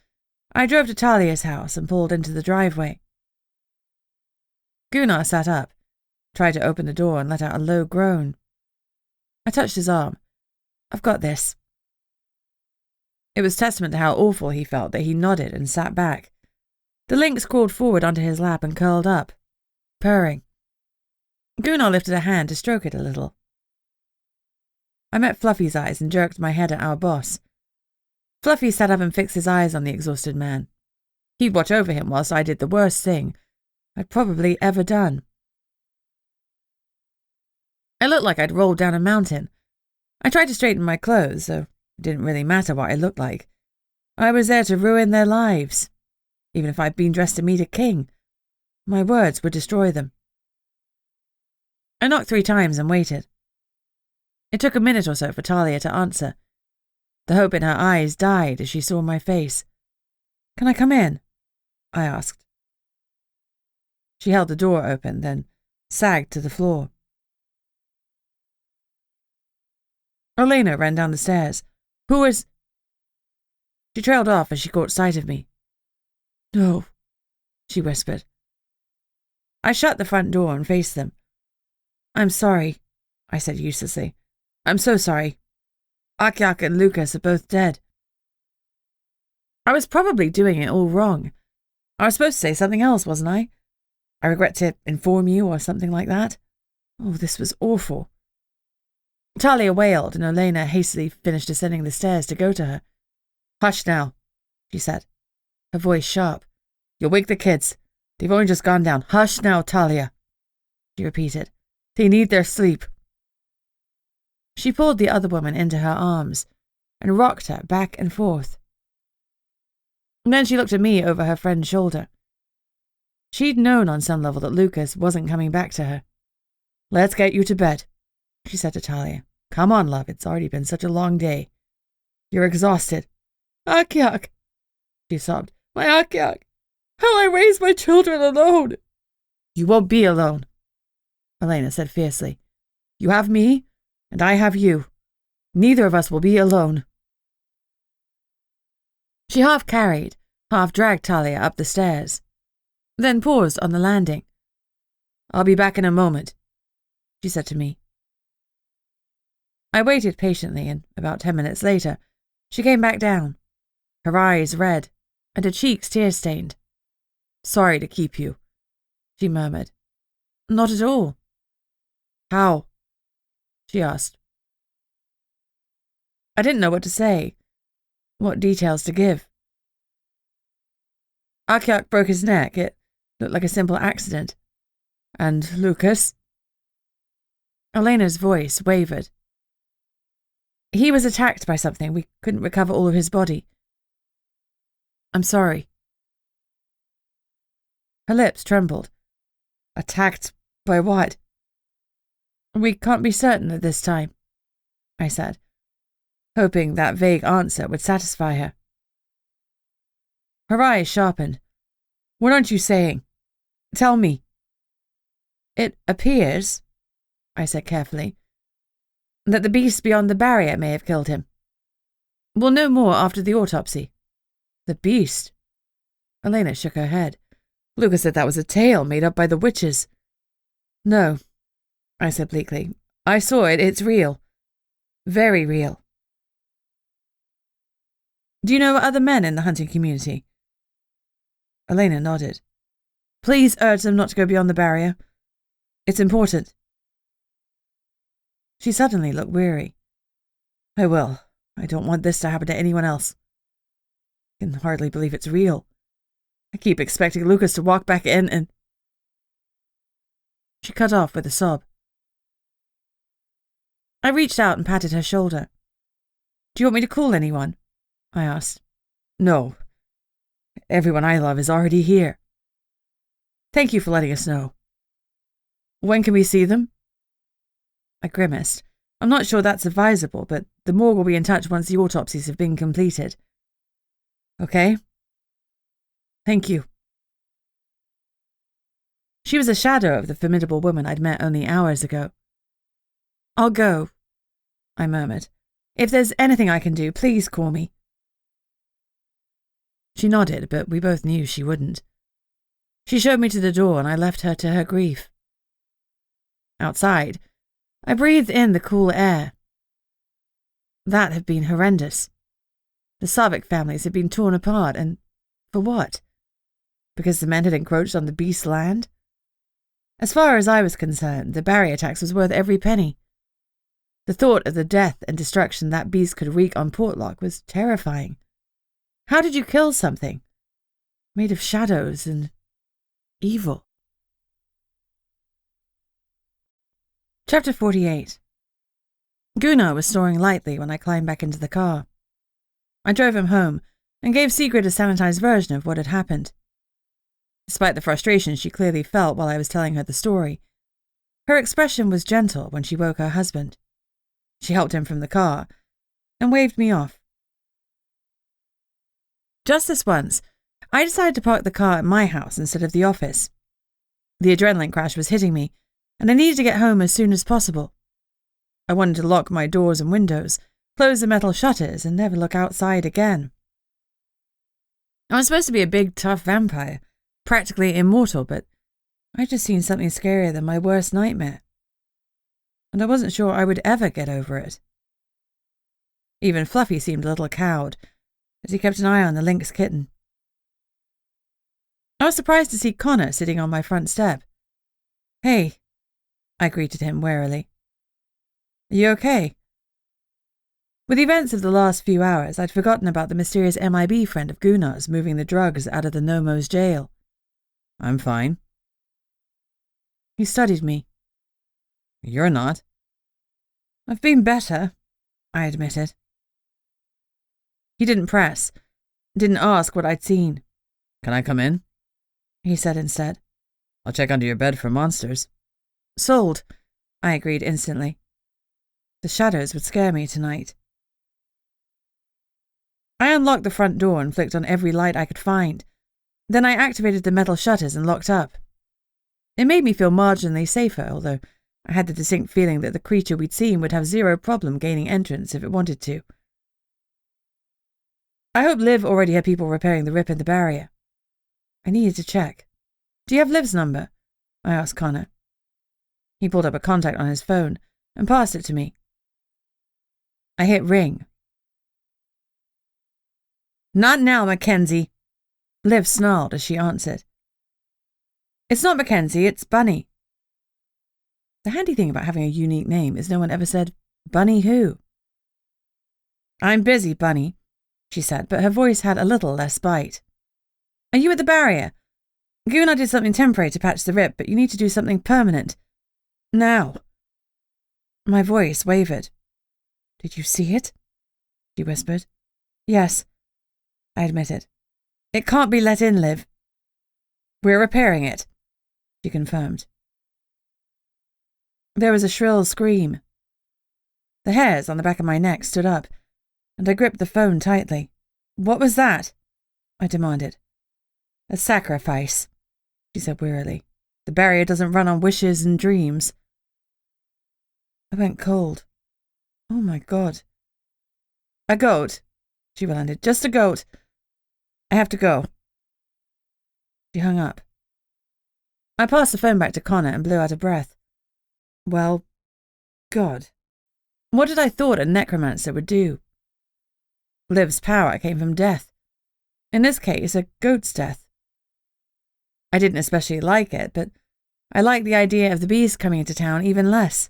I drove to Talia's house and pulled into the driveway. Gunnar sat up, tried to open the door and let out a low groan. I touched his arm. "I've got this." It was testament to how awful he felt that he nodded and sat back. The lynx crawled forward onto his lap and curled up, purring. Gunnar lifted a hand to stroke it a little. I met Fluffy's eyes and jerked my head at our boss. Fluffy sat up and fixed his eyes on the exhausted man. He'd watch over him whilst I did the worst thing I'd probably ever done. I looked like I'd rolled down a mountain. I tried to straighten my clothes, so it didn't really matter what I looked like. I was there to ruin their lives. Even if I'd been dressed to meet a king, my words would destroy them. I knocked 3 times and waited. It took a minute or so for Talia to answer. The hope in her eyes died as she saw my face. "Can I come in?" I asked. She held the door open, then sagged to the floor. Elena ran down the stairs. "Who is—" She trailed off as she caught sight of me. "No," she whispered. I shut the front door and faced them. "I'm sorry," I said uselessly. "I'm so sorry. Akyak and Lucas are both dead." I was probably doing it all wrong. I was supposed to say something else, wasn't I? "I regret to inform you," or something like that. Oh, this was awful. Talia wailed, and Elena hastily finished ascending the stairs to go to her. "Hush now," she said, her voice sharp. "You'll wake the kids. They've only just gone down. Hush now, Talia," she repeated. "They need their sleep." She pulled the other woman into her arms and rocked her back and forth. And then she looked at me over her friend's shoulder. She'd known on some level that Lucas wasn't coming back to her. "Let's get you to bed," she said to Talia. "Come on, love, it's already been such a long day. You're exhausted." "Akyak," she sobbed. "My Akyak. How'll I raise my children alone?" "You won't be alone," Elena said fiercely. "You have me, and I have you. Neither of us will be alone." She half carried, half dragged Talia up the stairs, then paused on the landing. "I'll be back in a moment," she said to me. I waited patiently, and about 10 minutes later, she came back down, her eyes red and her cheeks tear-stained. "Sorry to keep you," she murmured. "Not at all." "How?" she asked. I didn't know what to say, what details to give. "Akyak broke his neck. It looked like a simple accident. And Lucas?" Elena's voice wavered. "He was attacked by something. We couldn't recover all of his body. I'm sorry." Her lips trembled. "Attacked by what?" "We can't be certain at this time," I said, hoping that vague answer would satisfy her. Her eyes sharpened. "What aren't you saying? Tell me." "It appears," I said carefully, "that the beast beyond the barrier may have killed him. We'll know more after the autopsy." "The beast?" Elena shook her head. "Lucas said that was a tale made up by the witches." "No," I said bleakly. "I saw it. It's real. Very real." "Do you know other men in the hunting community?" Elena nodded. "Please urge them not to go beyond the barrier. It's important." She suddenly looked weary. "I will. I don't want this to happen to anyone else. I can hardly believe it's real. I keep expecting Lucas to walk back in and—" She cut off with a sob. I reached out and patted her shoulder. "Do you want me to call anyone?" I asked. "No. Everyone I love is already here. Thank you for letting us know. When can we see them?" I grimaced. "I'm not sure that's advisable, but the morgue will be in touch once the autopsies have been completed." "Okay. Thank you." She was a shadow of the formidable woman I'd met only hours ago. "I'll go," I murmured. "If there's anything I can do, please call me." She nodded, but we both knew she wouldn't. She showed me to the door and I left her to her grief. Outside, I breathed in the cool air. That had been horrendous. The Sarvik families had been torn apart, and for what? Because the men had encroached on the beast's land? As far as I was concerned, the barrier tax was worth every penny. The thought of the death and destruction that beast could wreak on Portlock was terrifying. How did you kill something made of shadows and evil? Chapter 48. Gunnar was snoring lightly when I climbed back into the car. I drove him home and gave Sigrid a sanitized version of what had happened. Despite the frustration she clearly felt while I was telling her the story, her expression was gentle when she woke her husband. She helped him from the car and waved me off. Just this once, I decided to park the car at my house instead of the office. The adrenaline crash was hitting me, and I needed to get home as soon as possible. I wanted to lock my doors and windows, close the metal shutters, and never look outside again. I was supposed to be a big, tough vampire, practically immortal, but I'd just seen something scarier than my worst nightmare. And I wasn't sure I would ever get over it. Even Fluffy seemed a little cowed, as he kept an eye on the lynx kitten. I was surprised to see Connor sitting on my front step. "Hey," I greeted him warily. "Are you okay?" With the events of the last few hours, I'd forgotten about the mysterious MIB friend of Gunnar's moving the drugs out of the Nomo's jail. "I'm fine." He studied me. "You're not." "I've been better," I admitted. He didn't press, didn't ask what I'd seen. "Can I come in?" he said instead. "I'll check under your bed for monsters." "Sold," I agreed instantly. The shadows would scare me tonight. I unlocked the front door and flicked on every light I could find. Then I activated the metal shutters and locked up. It made me feel marginally safer, although I had the distinct feeling that the creature we'd seen would have zero problem gaining entrance if it wanted to. I hoped Liv already had people repairing the rip in the barrier. I needed to check. "Do you have Liv's number?" I asked Connor. He pulled up a contact on his phone and passed it to me. I hit ring. "Not now, Mackenzie," Liv snarled as she answered. "It's not Mackenzie, it's Bunny." The handy thing about having a unique name is no one ever said, "Bunny who?" "I'm busy, Bunny," she said, but her voice had a little less bite. "Are you at the barrier? Gunnar did something temporary to patch the rip, but you need to do something permanent. Now." My voice wavered. "Did you see it?" she whispered. "Yes," I admitted. "It can't be let in, Liv." "We're repairing it," she confirmed. There was a shrill scream. The hairs on the back of my neck stood up, and I gripped the phone tightly. "What was that?" I demanded. "A sacrifice," she said wearily. "The barrier doesn't run on wishes and dreams." I went cold. Oh my God. "A goat," she relented. "Just a goat. I have to go." She hung up. I passed the phone back to Connor and blew out a breath. Well, God. What did I thought a necromancer would do? Liv's power came from death. In this case, a goat's death. I didn't especially like it, but I liked the idea of the beast coming into town even less.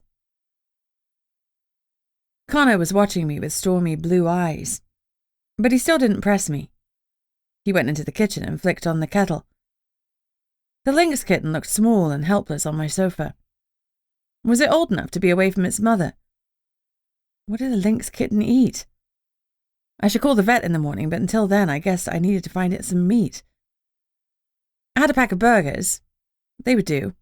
Connor was watching me with stormy blue eyes, but he still didn't press me. He went into the kitchen and flicked on the kettle. The lynx kitten looked small and helpless on my sofa. Was it old enough to be away from its mother? What did a lynx kitten eat? I should call the vet in the morning, but until then I guess I needed to find it some meat. I had a pack of burgers. They would do.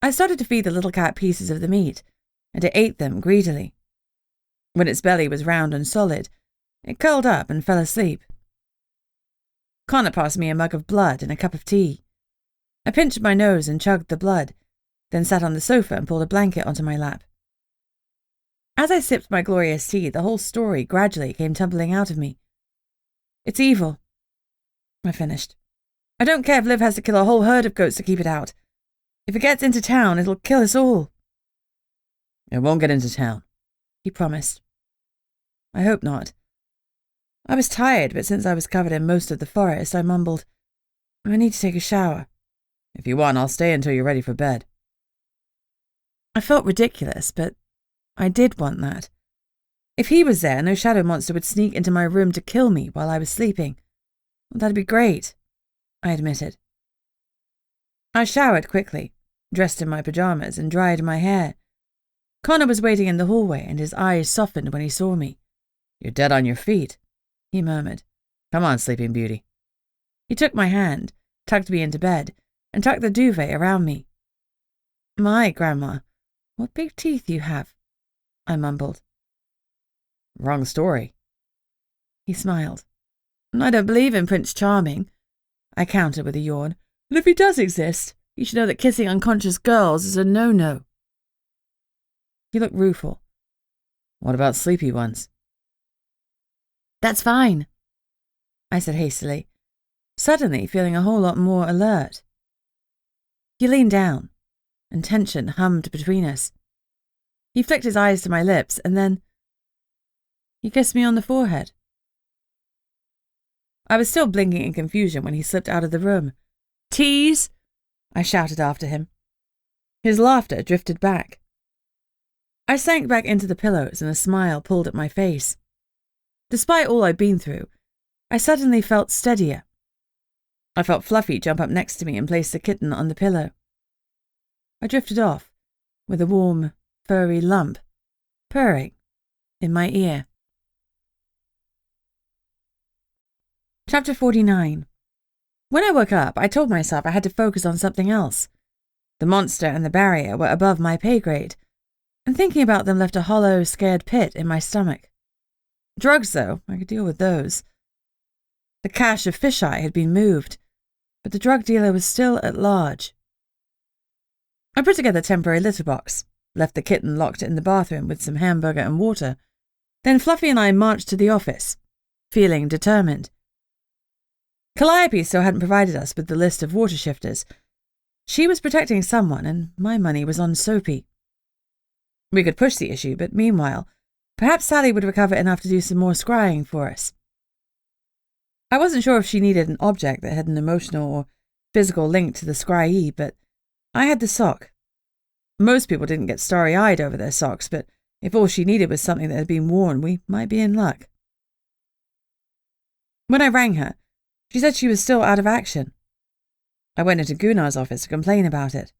I started to feed the little cat pieces of the meat, and it ate them greedily. When its belly was round and solid, it curled up and fell asleep. Connor passed me a mug of blood and a cup of tea. I pinched my nose and chugged the blood, then sat on the sofa and pulled a blanket onto my lap. As I sipped my glorious tea, the whole story gradually came tumbling out of me. It's evil, I finished. I don't care if Liv has to kill a whole herd of goats to keep it out. If it gets into town, it'll kill us all. It won't get into town, he promised. I hope not. I was tired, but since I was covered in most of the forest, I mumbled, I need to take a shower. If you want, I'll stay until you're ready for bed. I felt ridiculous, but I did want that. If he was there, no shadow monster would sneak into my room to kill me while I was sleeping. Well, that'd be great, I admitted. I showered quickly, dressed in my pajamas, and dried my hair. Connor was waiting in the hallway, and his eyes softened when he saw me. You're dead on your feet, he murmured. Come on, Sleeping Beauty. He took my hand, tucked me into bed, and tucked the duvet around me. My, Grandma, what big teeth you have, I mumbled. Wrong story. He smiled. I don't believe in Prince Charming, I countered with a yawn. And if he does exist, you should know that kissing unconscious girls is a no-no. He looked rueful. What about sleepy ones? That's fine, I said hastily, suddenly feeling a whole lot more alert. He leaned down, and tension hummed between us. He flicked his eyes to my lips, and then he kissed me on the forehead. I was still blinking in confusion when he slipped out of the room. Tease! I shouted after him. His laughter drifted back. I sank back into the pillows and a smile pulled at my face. Despite all I'd been through, I suddenly felt steadier. I felt Fluffy jump up next to me and place the kitten on the pillow. I drifted off, with a warm, furry lump, purring, in my ear. Chapter 49. When I woke up, I told myself I had to focus on something else. The monster and the barrier were above my pay grade, and thinking about them left a hollow, scared pit in my stomach. Drugs, though, I could deal with those. The cache of fisheye had been moved, but the drug dealer was still at large. I put together a temporary litter box, left the kitten locked in the bathroom with some hamburger and water. Then Fluffy and I marched to the office, feeling determined. Calliope still hadn't provided us with the list of water shifters. She was protecting someone, and my money was on Soapy. We could push the issue, but meanwhile, perhaps Sally would recover enough to do some more scrying for us. I wasn't sure if she needed an object that had an emotional or physical link to the scryee, but I had the sock. Most people didn't get starry-eyed over their socks, but if all she needed was something that had been worn, we might be in luck. When I rang her, she said she was still out of action. I went into Gunnar's office to complain about it.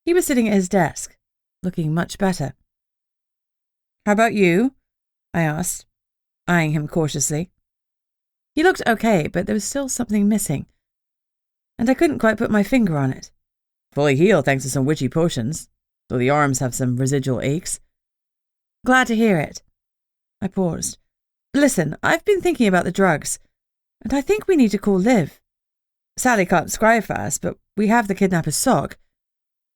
He was sitting at his desk, looking much better. How about you? I asked, eyeing him cautiously. He looked okay, but there was still something missing, and I couldn't quite put my finger on it. Fully healed thanks to some witchy potions, though the arms have some residual aches. Glad to hear it. I paused. Listen, I've been thinking about the drugs, and I think we need to call Liv. Sally can't scry for us, but we have the kidnapper's sock.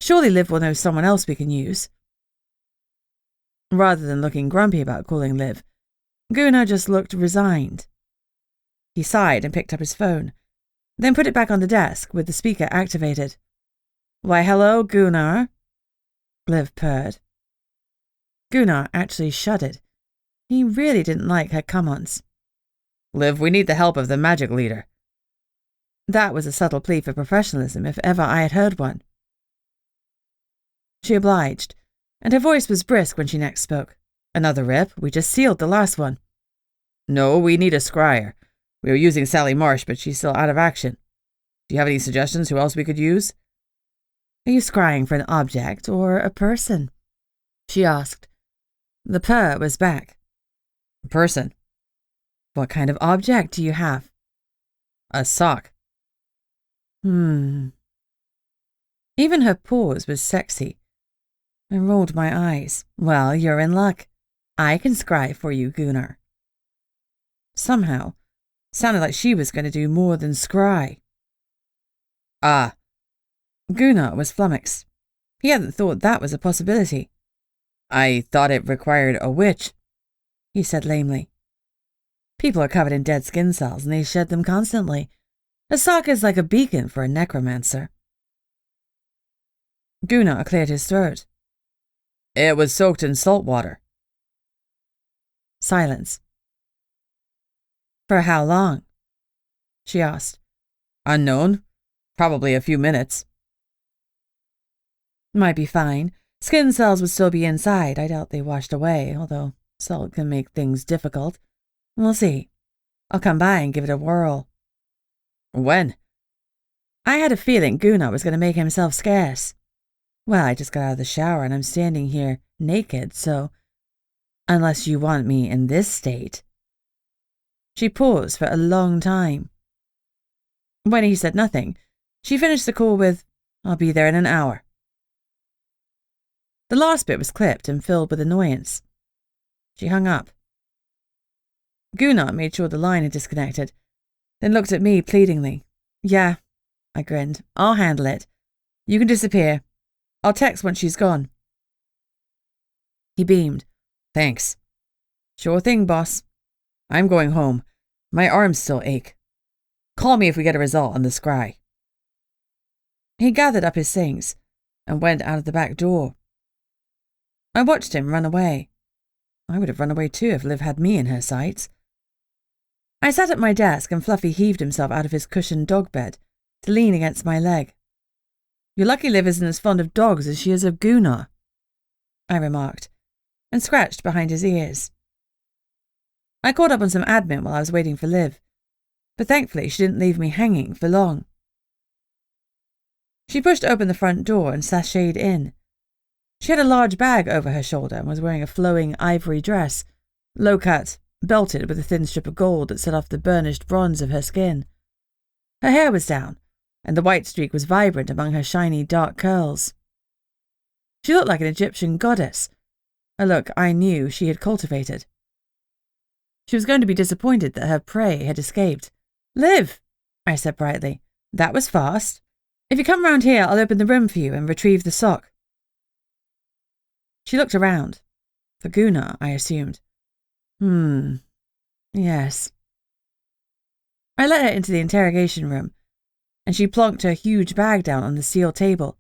Surely Liv will know someone else we can use. Rather than looking grumpy about calling Liv, Gunnar just looked resigned. He sighed and picked up his phone, then put it back on the desk with the speaker activated. Why, hello, Gunnar, Liv purred. Gunnar actually shuddered. He really didn't like her come-ons. Liv, we need the help of the magic leader. That was a subtle plea for professionalism, if ever I had heard one. She obliged, and her voice was brisk when she next spoke. Another rip? We just sealed the last one. No, we need a scryer. We were using Sally Marsh, but she's still out of action. Do you have any suggestions who else we could use? Are you scrying for an object or a person? She asked. The purr was back. A person. What kind of object do you have? A sock. Even her pause was sexy. I rolled my eyes. Well, you're in luck. I can scry for you, Gunnar. Somehow, sounded like she was going to do more than scry. Ah, Gunnar was flummoxed. He hadn't thought that was a possibility. I thought it required a witch, he said lamely. People are covered in dead skin cells and they shed them constantly. A sock is like a beacon for a necromancer. Gunnar cleared his throat. It was soaked in salt water. Silence. For how long? She asked. Unknown. Probably a few minutes. Might be fine. Skin cells would still be inside. I doubt they washed away, although salt can make things difficult. We'll see. I'll come by and give it a whirl. When? I had a feeling Gunnar was going to make himself scarce. Well, I just got out of the shower and I'm standing here naked, so unless you want me in this state. She paused for a long time. When he said nothing, she finished the call with, I'll be there in an hour. The last bit was clipped and filled with annoyance. She hung up. Gunnar made sure the line had disconnected, then looked at me pleadingly. Yeah, I grinned. I'll handle it. You can disappear. I'll text once she's gone. He beamed. Thanks. Sure thing, boss. I'm going home. My arms still ache. Call me if we get a result on the scry. He gathered up his things and went out of the back door. I watched him run away. I would have run away too if Liv had me in her sights. I sat at my desk and Fluffy heaved himself out of his cushioned dog bed to lean against my leg. You're lucky Liv isn't as fond of dogs as she is of Gunnar, I remarked, and scratched behind his ears. I caught up on some admin while I was waiting for Liv, but thankfully she didn't leave me hanging for long. She pushed open the front door and sashayed in. She had a large bag over her shoulder and was wearing a flowing ivory dress, low-cut, belted with a thin strip of gold that set off the burnished bronze of her skin. Her hair was down, and the white streak was vibrant among her shiny dark curls. She looked like an Egyptian goddess, a look I knew she had cultivated. She was going to be disappointed that her prey had escaped. Liv, I said brightly. That was fast. If you come round here, I'll open the room for you and retrieve the sock. She looked around. For Gunnar, I assumed. Yes. I let her into the interrogation room, and she plonked her huge bag down on the steel table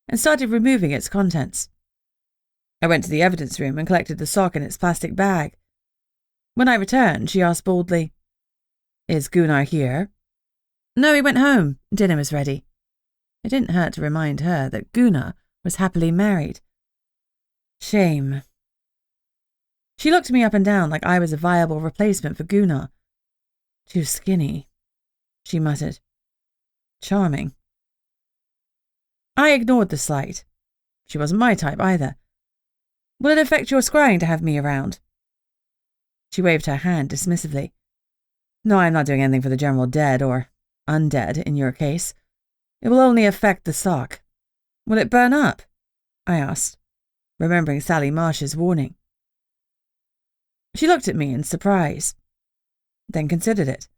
and started removing its contents. I went to the evidence room and collected the sock in its plastic bag. When I returned, she asked boldly, Is Gunnar here? No, he went home. Dinner was ready. It didn't hurt to remind her that Gunnar was happily married. Shame. She looked me up and down like I was a viable replacement for Gunnar. Too skinny, she muttered. Charming. I ignored the slight. She wasn't my type either. Will it affect your scrying to have me around? She waved her hand dismissively. No, I'm not doing anything for the general dead, or undead in your case. It will only affect the sock. Will it burn up? I asked, remembering Sally Marsh's warning. She looked at me in surprise, then considered it.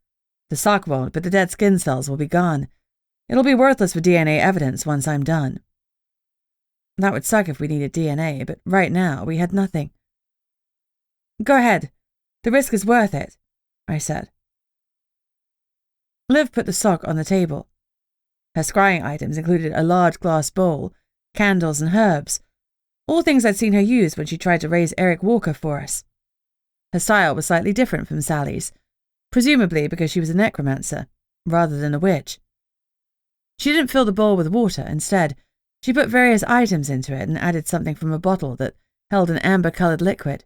The sock won't, but the dead skin cells will be gone. It'll be worthless for DNA evidence once I'm done. That would suck if we needed DNA, but right now we had nothing. Go ahead. The risk is worth it, I said. Liv put the sock on the table. Her scrying items included a large glass bowl, candles and herbs, all things I'd seen her use when she tried to raise Eric Walker for us. Her style was slightly different from Sally's, presumably because she was a necromancer, rather than a witch. She didn't fill the bowl with water. Instead, she put various items into it and added something from a bottle that held an amber-coloured liquid.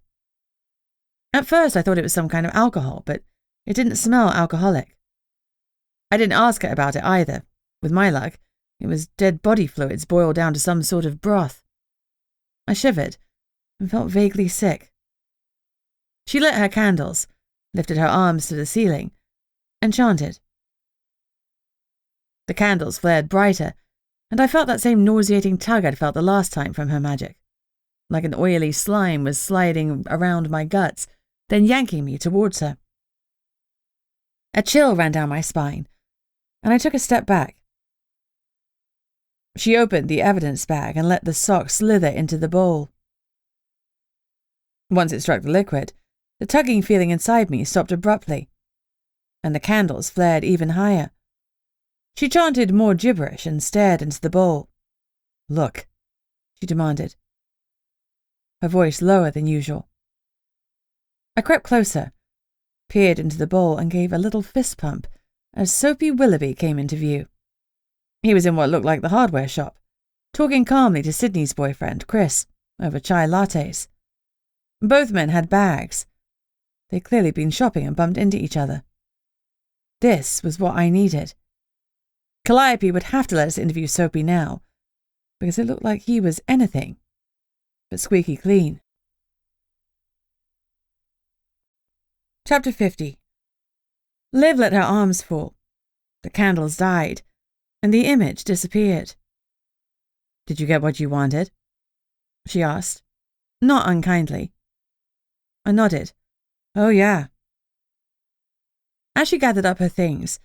At first I thought it was some kind of alcohol, but it didn't smell alcoholic. I didn't ask her about it either. With my luck, it was dead body fluids boiled down to some sort of broth. I shivered and felt vaguely sick. She lit her candles, lifted her arms to the ceiling, and chanted. The candles flared brighter, and I felt that same nauseating tug I'd felt the last time from her magic. Like an oily slime was sliding around my guts, then yanking me towards her. A chill ran down my spine, and I took a step back. She opened the evidence bag and let the sock slither into the bowl. Once it struck the liquid, the tugging feeling inside me stopped abruptly, and the candles flared even higher. She chanted more gibberish and stared into the bowl. "Look," she demanded, her voice lower than usual. I crept closer, peered into the bowl, and gave a little fist pump as Soapy Willoughby came into view. He was in what looked like the hardware shop, talking calmly to Sydney's boyfriend, Chris, over chai lattes. Both men had bags. They'd clearly been shopping and bumped into each other. This was what I needed. Calliope would have to let us interview Soapy now, because it looked like he was anything but squeaky clean. Chapter 50. Liv let her arms fall. The candles died, and the image disappeared. "Did you get what you wanted?" she asked, not unkindly. I nodded. "Oh, yeah." As she gathered up her things,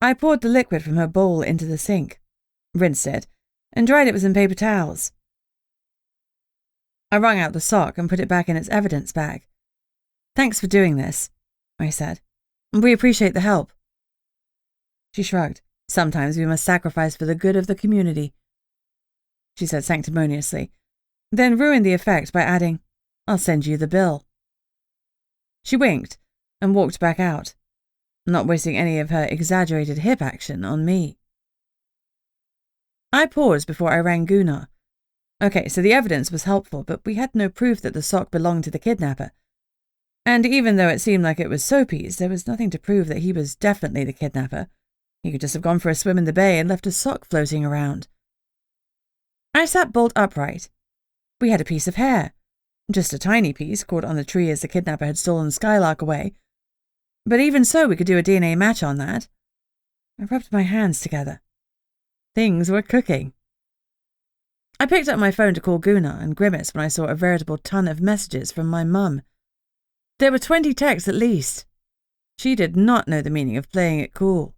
I poured the liquid from her bowl into the sink, rinsed it, and dried it with some paper towels. I wrung out the sock and put it back in its evidence bag. "Thanks for doing this," I said. "We appreciate the help." She shrugged. "Sometimes we must sacrifice for the good of the community," she said sanctimoniously, then ruined the effect by adding, "I'll send you the bill." She winked and walked back out, not wasting any of her exaggerated hip action on me. I paused before I rang Gunnar. Okay, so the evidence was helpful, but we had no proof that the sock belonged to the kidnapper. And even though it seemed like it was Soapy's, there was nothing to prove that he was definitely the kidnapper. He could just have gone for a swim in the bay and left a sock floating around. I sat bolt upright. We had a piece of hair. Just a tiny piece, caught on the tree as the kidnapper had stolen Skylark away. But even so, we could do a DNA match on that. I rubbed my hands together. Things were cooking. I picked up my phone to call Gunnar and grimaced when I saw a veritable ton of messages from my mum. There were 20 texts at least. She did not know the meaning of playing it cool.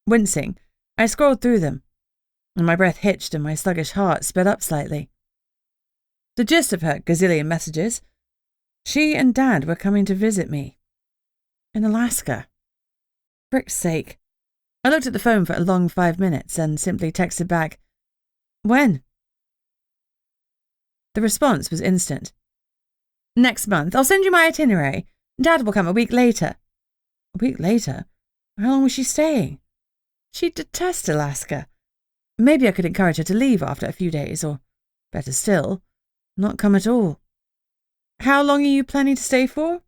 Wincing, I scrolled through them, and my breath hitched and my sluggish heart sped up slightly. The gist of her gazillion messages: she and Dad were coming to visit me. In Alaska. Frick's sake. I looked at the phone for a long 5 minutes and simply texted back, "When?" The response was instant. "Next month. I'll send you my itinerary. Dad will come a week later." A week later? How long was she staying? She'd detest Alaska. Maybe I could encourage her to leave after a few days, or, better still, not come at all. "How long are you planning to stay for?"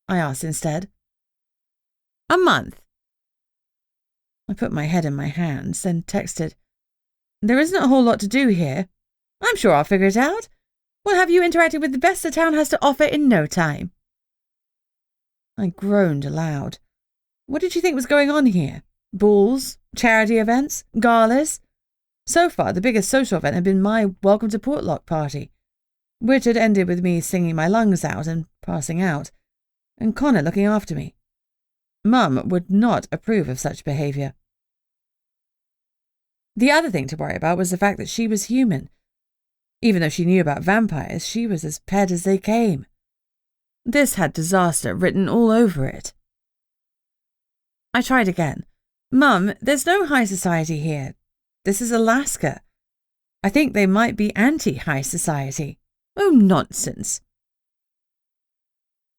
I asked instead. "A month." I put my head in my hands, then texted, "There isn't a whole lot to do here. I'm sure I'll figure it out. We'll have you interacting with the best the town has to offer in no time." I groaned aloud. What did she think was going on here? Balls? Charity events? Galas? So far, the biggest social event had been my Welcome to Portlock party, which had ended with me singing my lungs out and passing out, and Connor looking after me. Mum would not approve of such behaviour. The other thing to worry about was the fact that she was human. Even though she knew about vampires, she was as pet as they came. This had disaster written all over it. I tried again. "Mum, there's no high society here. This is Alaska. I think they might be anti-high society." "Oh, nonsense."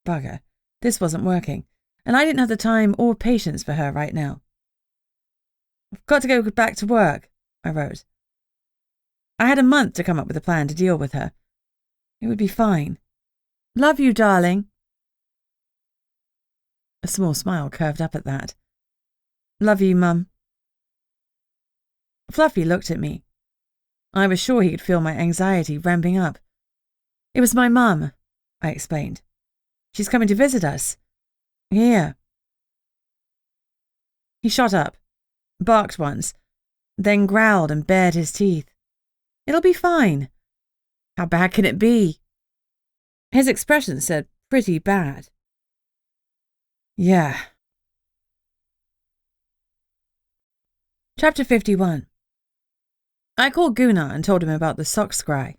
Bugger. This wasn't working, and I didn't have the time or patience for her right now. "I've got to go back to work," I wrote. I had a month to come up with a plan to deal with her. It would be fine. "Love you, darling." A small smile curved up at that. "Love you, Mum." Fluffy looked at me. I was sure he could feel my anxiety ramping up. "It was my mum," I explained. "She's coming to visit us. Here." He shot up, barked once, then growled and bared his teeth. "It'll be fine." How bad can it be? His expression said pretty bad. Yeah. Chapter 51. I called Gunnar and told him about the sock scry.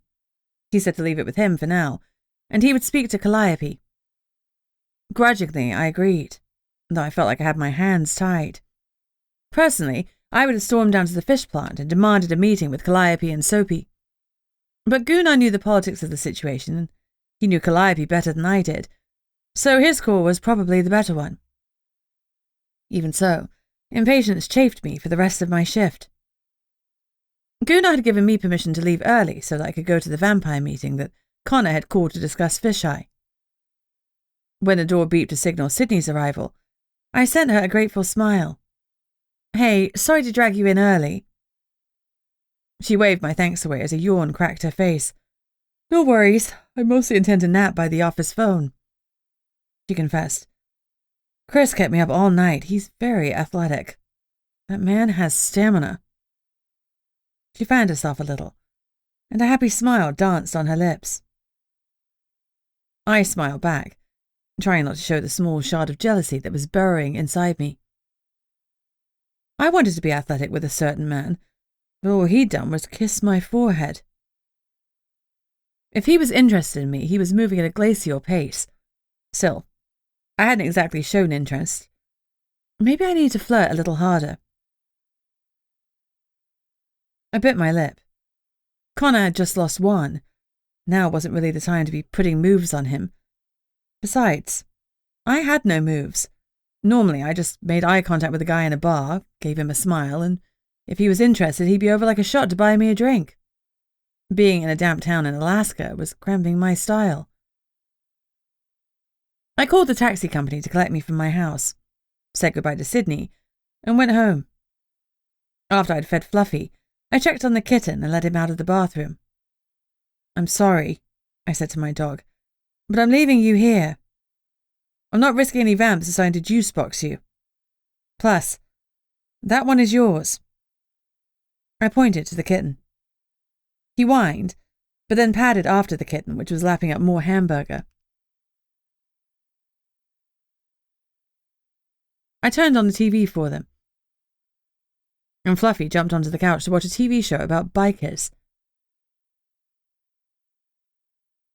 He said to leave it with him for now, and he would speak to Calliope. Grudgingly, I agreed, though I felt like I had my hands tied. Personally, I would have stormed down to the fish plant and demanded a meeting with Calliope and Soapy. But Gunnar knew the politics of the situation, and he knew Calliope better than I did, so his call was probably the better one. Even so, impatience chafed me for the rest of my shift. Gunnar had given me permission to leave early so that I could go to the vampire meeting that Connor had called to discuss fisheye. When the door beeped to signal Sydney's arrival, I sent her a grateful smile. "Hey, sorry to drag you in early." She waved my thanks away as a yawn cracked her face. "No worries, I mostly intend to nap by the office phone," she confessed. "Chris kept me up all night. He's very athletic. That man has stamina." She fanned herself a little, and a happy smile danced on her lips. I smiled back, trying not to show the small shard of jealousy that was burrowing inside me. I wanted to be athletic with a certain man, but all he'd done was kiss my forehead. If he was interested in me, he was moving at a glacial pace. Still, I hadn't exactly shown interest. Maybe I needed to flirt a little harder. I bit my lip. Connor had just lost one. Now wasn't really the time to be putting moves on him. Besides, I had no moves. Normally, I just made eye contact with a guy in a bar, gave him a smile, and if he was interested, he'd be over like a shot to buy me a drink. Being in a damp town in Alaska was cramping my style. I called the taxi company to collect me from my house, said goodbye to Sydney, and went home. After I'd fed Fluffy, I checked on the kitten and let him out of the bathroom. "I'm sorry," I said to my dog, "but I'm leaving you here. I'm not risking any vamps assigned to juice box you. Plus, that one is yours." I pointed to the kitten. He whined, but then padded after the kitten, which was lapping up more hamburger. I turned on the TV for them, and Fluffy jumped onto the couch to watch a TV show about bikers.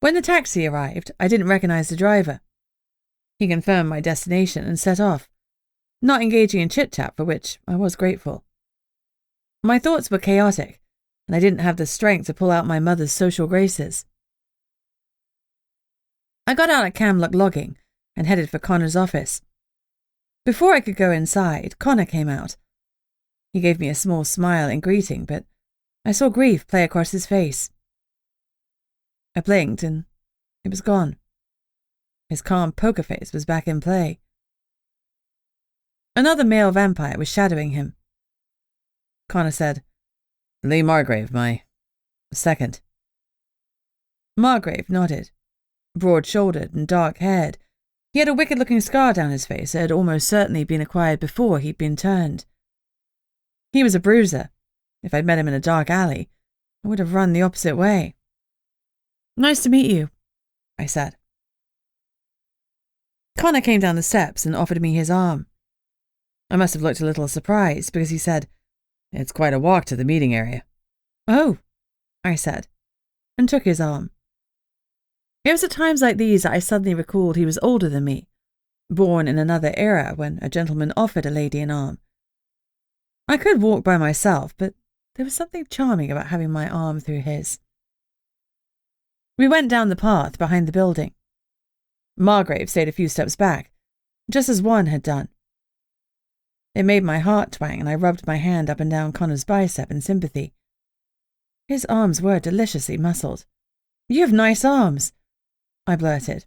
When the taxi arrived, I didn't recognize the driver. He confirmed my destination and set off, not engaging in chit-chat, for which I was grateful. My thoughts were chaotic, and I didn't have the strength to pull out my mother's social graces. I got out at Camlock Logging and headed for Connor's office. Before I could go inside, Connor came out. He gave me a small smile in greeting, but I saw grief play across his face. I blinked, and it was gone. His calm poker face was back in play. Another male vampire was shadowing him. Connor said, "Lee Margrave, my second." Margrave nodded. Broad-shouldered and dark-haired, he had a wicked-looking scar down his face that had almost certainly been acquired before he'd been turned. He was a bruiser. If I'd met him in a dark alley, I would have run the opposite way. "Nice to meet you," I said. Connor came down the steps and offered me his arm. I must have looked a little surprised because he said, "It's quite a walk to the meeting area." "Oh," I said, and took his arm. It was at times like these that I suddenly recalled he was older than me, born in another era when a gentleman offered a lady an arm. I could walk by myself, but there was something charming about having my arm through his. We went down the path behind the building. Margrave stayed a few steps back, just as one had done. It made my heart twang, and I rubbed my hand up and down Connor's bicep in sympathy. His arms were deliciously muscled. "You have nice arms," I blurted.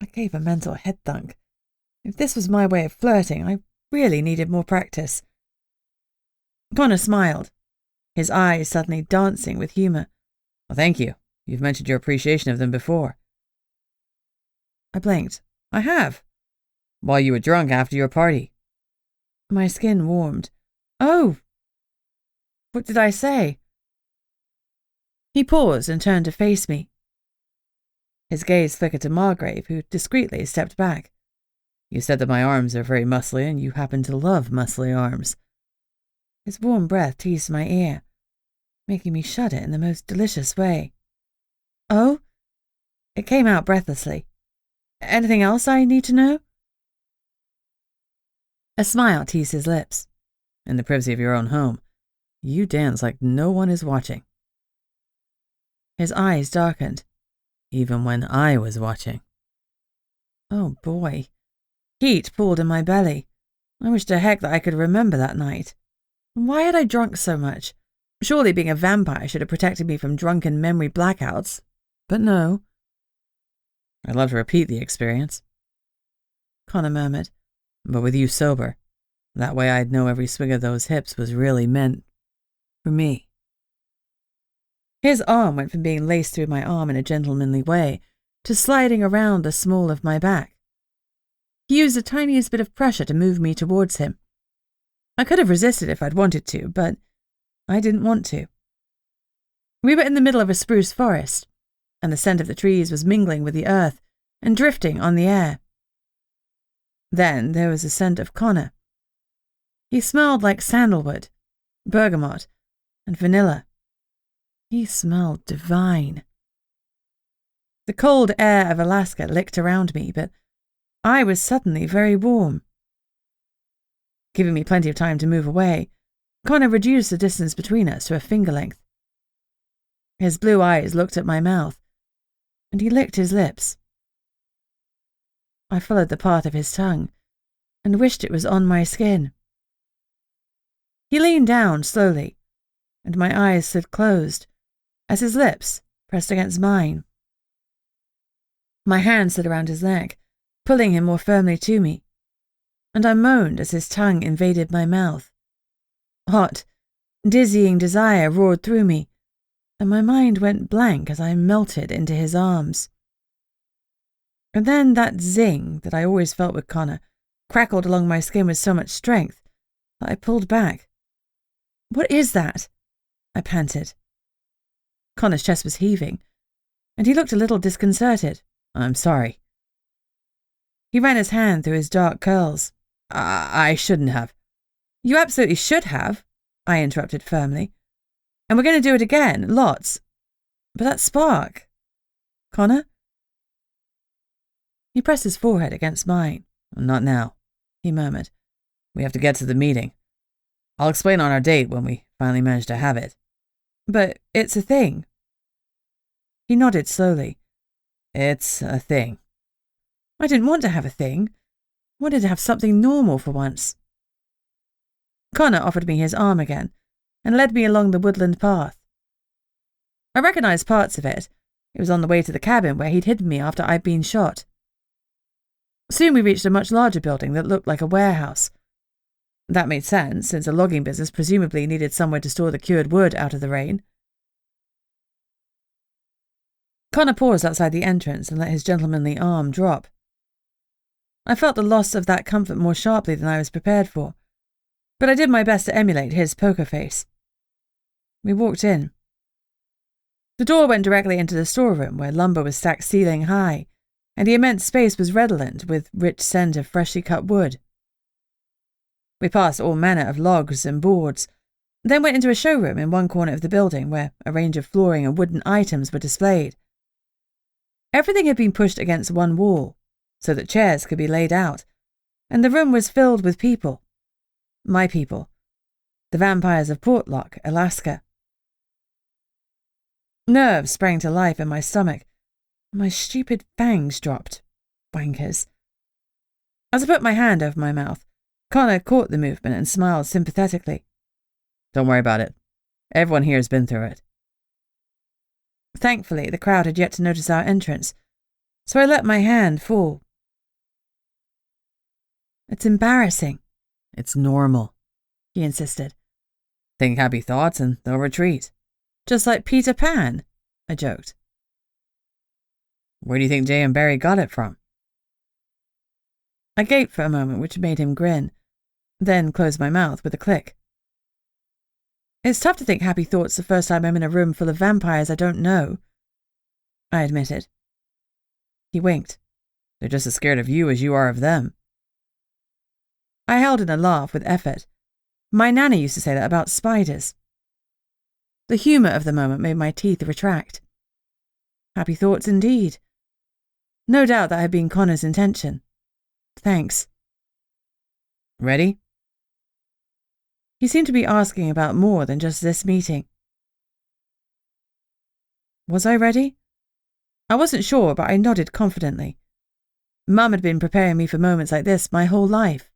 I gave a mental head thunk. If this was my way of flirting, I really needed more practice. Connor smiled, his eyes suddenly dancing with humour. "Well, thank you. You've mentioned your appreciation of them before." I blinked. "I have." "While you were drunk after your party." My skin warmed. "Oh! What did I say?" He paused and turned to face me. His gaze flickered to Margrave, who discreetly stepped back. "You said that my arms are very muscly, and you happen to love muscly arms." His warm breath teased my ear. making me shudder in the most delicious way. Oh? It came out breathlessly. Anything else I need to know? A smile teased his lips. In the privacy of your own home, you dance like no one is watching. His eyes darkened. Even when I was watching. Oh boy. Heat pooled in my belly. I wish to heck that I could remember that night. Why had I drunk so much? Surely being a vampire should have protected me from drunken memory blackouts. But no. I'd love to repeat the experience, Connor murmured. But with you sober. That way I'd know every swing of those hips was really meant for me. His arm went from being laced through my arm in a gentlemanly way to sliding around the small of my back. He used the tiniest bit of pressure to move me towards him. I could have resisted if I'd wanted to, but I didn't want to. We were in the middle of a spruce forest, and the scent of the trees was mingling with the earth and drifting on the air. Then there was the scent of Connor. He smelled like sandalwood, bergamot, and vanilla. He smelled divine. The cold air of Alaska licked around me, but I was suddenly very warm. Giving me plenty of time to move away, Connor reduced the distance between us to a finger length. His blue eyes looked at my mouth, and he licked his lips. I followed the path of his tongue and wished it was on my skin. He leaned down slowly, and my eyes slid closed as his lips pressed against mine. My hand slid around his neck, pulling him more firmly to me, and I moaned as his tongue invaded my mouth. Hot, dizzying desire roared through me, and my mind went blank as I melted into his arms. And then that zing that I always felt with Connor crackled along my skin with so much strength that I pulled back. "What is that?" I panted. Connor's chest was heaving, and he looked a little disconcerted. "I'm sorry." He ran his hand through his dark curls. I shouldn't have." "You absolutely should have," I interrupted firmly. "And we're going to do it again, lots. But that spark. Connor?" He pressed his forehead against mine. "Not now," he murmured. "We have to get to the meeting. I'll explain on our date when we finally manage to have it." "But it's a thing." He nodded slowly. "It's a thing." I didn't want to have a thing. I wanted to have something normal for once. Connor offered me his arm again and led me along the woodland path. I recognized parts of it. It was on the way to the cabin where he'd hidden me after I'd been shot. Soon we reached a much larger building that looked like a warehouse. That made sense, since a logging business presumably needed somewhere to store the cured wood out of the rain. Connor paused outside the entrance and let his gentlemanly arm drop. I felt the loss of that comfort more sharply than I was prepared for, but I did my best to emulate his poker face. We walked in. The door went directly into the storeroom, where lumber was stacked ceiling high, and the immense space was redolent with rich scent of freshly cut wood. We passed all manner of logs and boards, then went into a showroom in one corner of the building where a range of flooring and wooden items were displayed. Everything had been pushed against one wall, so that chairs could be laid out, and the room was filled with people. My people. The vampires of Portlock, Alaska. Nerves sprang to life in my stomach, and my stupid fangs dropped. Wankers. As I put my hand over my mouth, Connor caught the movement and smiled sympathetically. "Don't worry about it. Everyone here has been through it." Thankfully, the crowd had yet to notice our entrance, so I let my hand fall. "It's embarrassing." "It's normal," he insisted. "Think happy thoughts and they'll retreat." "Just like Peter Pan," I joked. "Where do you think Jay and Barry got it from?" I gaped for a moment, which made him grin, then closed my mouth with a click. "It's tough to think happy thoughts the first time I'm in a room full of vampires I don't know," I admitted. He winked. "They're just as scared of you as you are of them." I held in a laugh with effort. My nanny used to say that about spiders. The humour of the moment made my teeth retract. Happy thoughts indeed. No doubt that had been Connor's intention. Thanks. Ready? He seemed to be asking about more than just this meeting. Was I ready? I wasn't sure, but I nodded confidently. Mum had been preparing me for moments like this my whole life.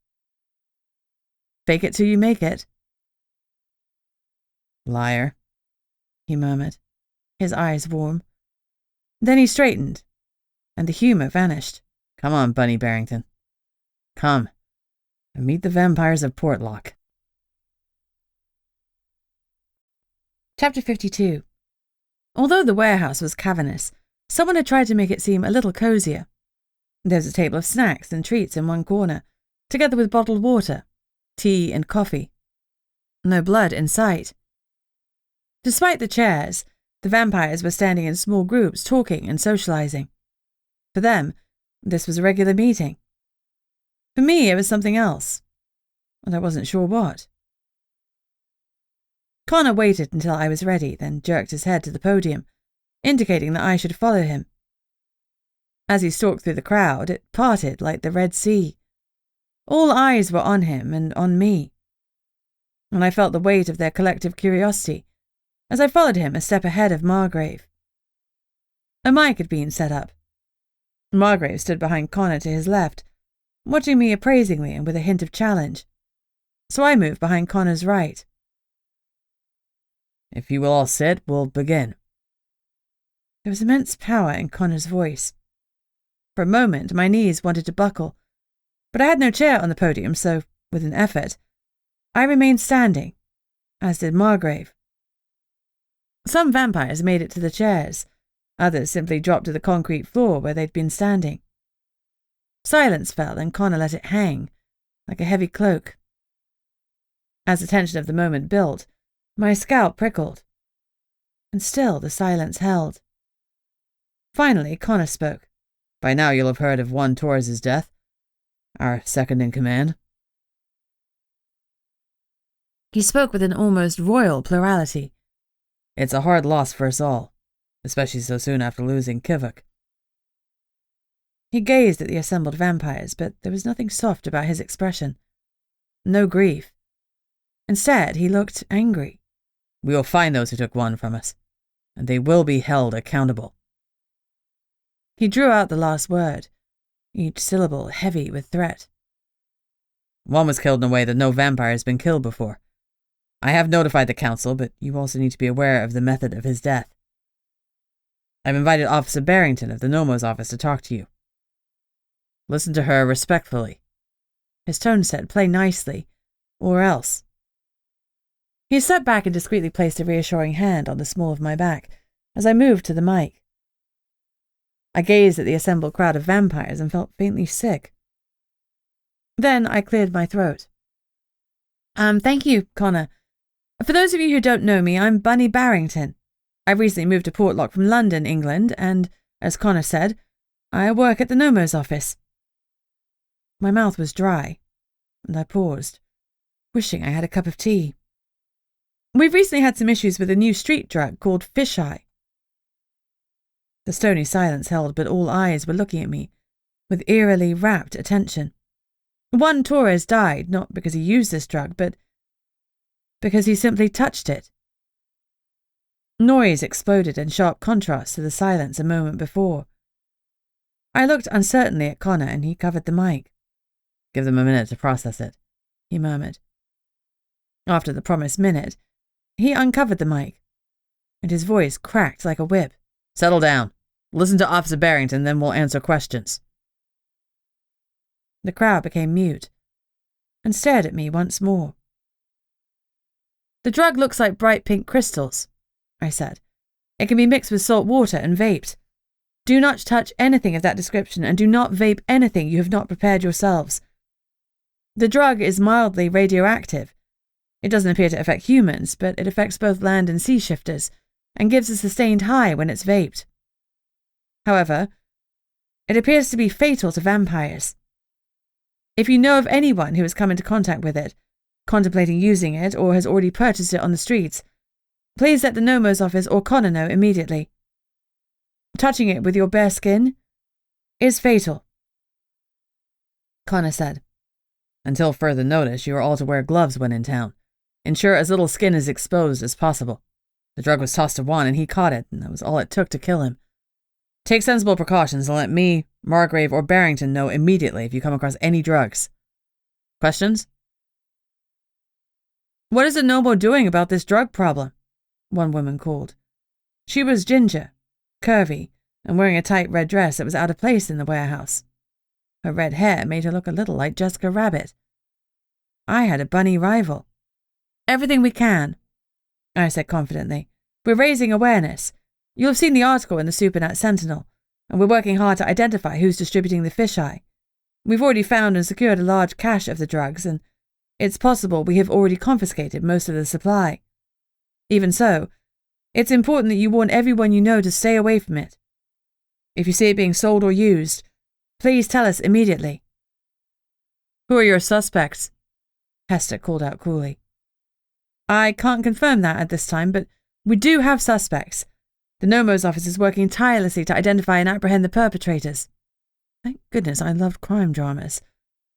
Fake it till you make it. Liar, he murmured, his eyes warm. Then he straightened, and the humour vanished. Come on, Bunny Barrington. Come, and meet the vampires of Portlock. Chapter 52. Although the warehouse was cavernous, someone had tried to make it seem a little cosier. There was a table of snacks and treats in one corner, together with bottled water, tea and coffee. No blood in sight. Despite the chairs, the vampires were standing in small groups, talking and socializing. For them, this was a regular meeting. For me, it was something else, and I wasn't sure what. Connor waited until I was ready, then jerked his head to the podium, indicating that I should follow him. As he stalked through the crowd, it parted like the Red Sea. All eyes were on him and on me, and I felt the weight of their collective curiosity as I followed him a step ahead of Margrave. A mic had been set up. Margrave stood behind Connor to his left, watching me appraisingly and with a hint of challenge, so I moved behind Connor's right. If you will all sit, we'll begin. There was immense power in Connor's voice. For a moment, my knees wanted to buckle, but I had no chair on the podium, so, with an effort, I remained standing, as did Margrave. Some vampires made it to the chairs. Others simply dropped to the concrete floor where they'd been standing. Silence fell, and Connor let it hang, like a heavy cloak. As the tension of the moment built, my scalp prickled, and still the silence held. Finally, Connor spoke. By now you'll have heard of one Torres' death, our second in command. He spoke with an almost royal plurality. It's a hard loss for us all, especially so soon after losing Kivok. He gazed at the assembled vampires, but there was nothing soft about his expression. No grief. Instead, he looked angry. We will find those who took one from us, and they will be held accountable. He drew out the last word, each syllable heavy with threat. One was killed in a way that no vampire has been killed before. I have notified the council, but you also need to be aware of the method of his death. I've invited Officer Barrington of the Nomo's office to talk to you. Listen to her respectfully. His tone said, play nicely, or else. He stepped back and discreetly placed a reassuring hand on the small of my back as I moved to the mic. I gazed at the assembled crowd of vampires and felt faintly sick. Then I cleared my throat. Thank you, Connor. For those of you who don't know me, I'm Bunny Barrington. I recently moved to Portlock from London, England, and, as Connor said, I work at the Nomo's office. My mouth was dry, and I paused, wishing I had a cup of tea. We've recently had some issues with a new street drug called fish-eye. The stony silence held, but all eyes were looking at me, with eerily rapt attention. One Torres died, not because he used this drug, but because he simply touched it. Noise exploded in sharp contrast to the silence a moment before. I looked uncertainly at Connor, and he covered the mic. Give them a minute to process it, he murmured. After the promised minute, he uncovered the mic, and his voice cracked like a whip. Settle down. Listen to Officer Barrington, then we'll answer questions. The crowd became mute and stared at me once more. The drug looks like bright pink crystals, I said. It can be mixed with salt water and vaped. Do not touch anything of that description, and do not vape anything you have not prepared yourselves. The drug is mildly radioactive. It doesn't appear to affect humans, but it affects both land and sea shifters, and gives a sustained high when it's vaped. However, it appears to be fatal to vampires. If you know of anyone who has come into contact with it, contemplating using it, or has already purchased it on the streets, Please let the Nomo's office or Connor know immediately. Touching it with your bare skin is fatal, Connor said. Until further notice, you are all to wear gloves when in town. Ensure as little skin is exposed as possible. The drug was tossed to Juan and he caught it, and that was all it took to kill him. Take sensible precautions and let me, Margrave, or Barrington know immediately if you come across any drugs. Questions? What is the Nomo doing about this drug problem? One woman called. She was ginger, curvy, and wearing a tight red dress that was out of place in the warehouse. Her red hair made her look a little like Jessica Rabbit. I had a bunny rival. Everything we can, I said confidently. We're raising awareness. You'll have seen the article in the Supernat Sentinel, and we're working hard to identify who's distributing the fisheye. We've already found and secured a large cache of the drugs, and it's possible we have already confiscated most of the supply. Even so, it's important that you warn everyone you know to stay away from it. If you see it being sold or used, please tell us immediately. Who are your suspects? Hester called out coolly. I can't confirm that at this time, but we do have suspects. The Nomo's office is working tirelessly to identify and apprehend the perpetrators. Thank goodness I loved crime dramas.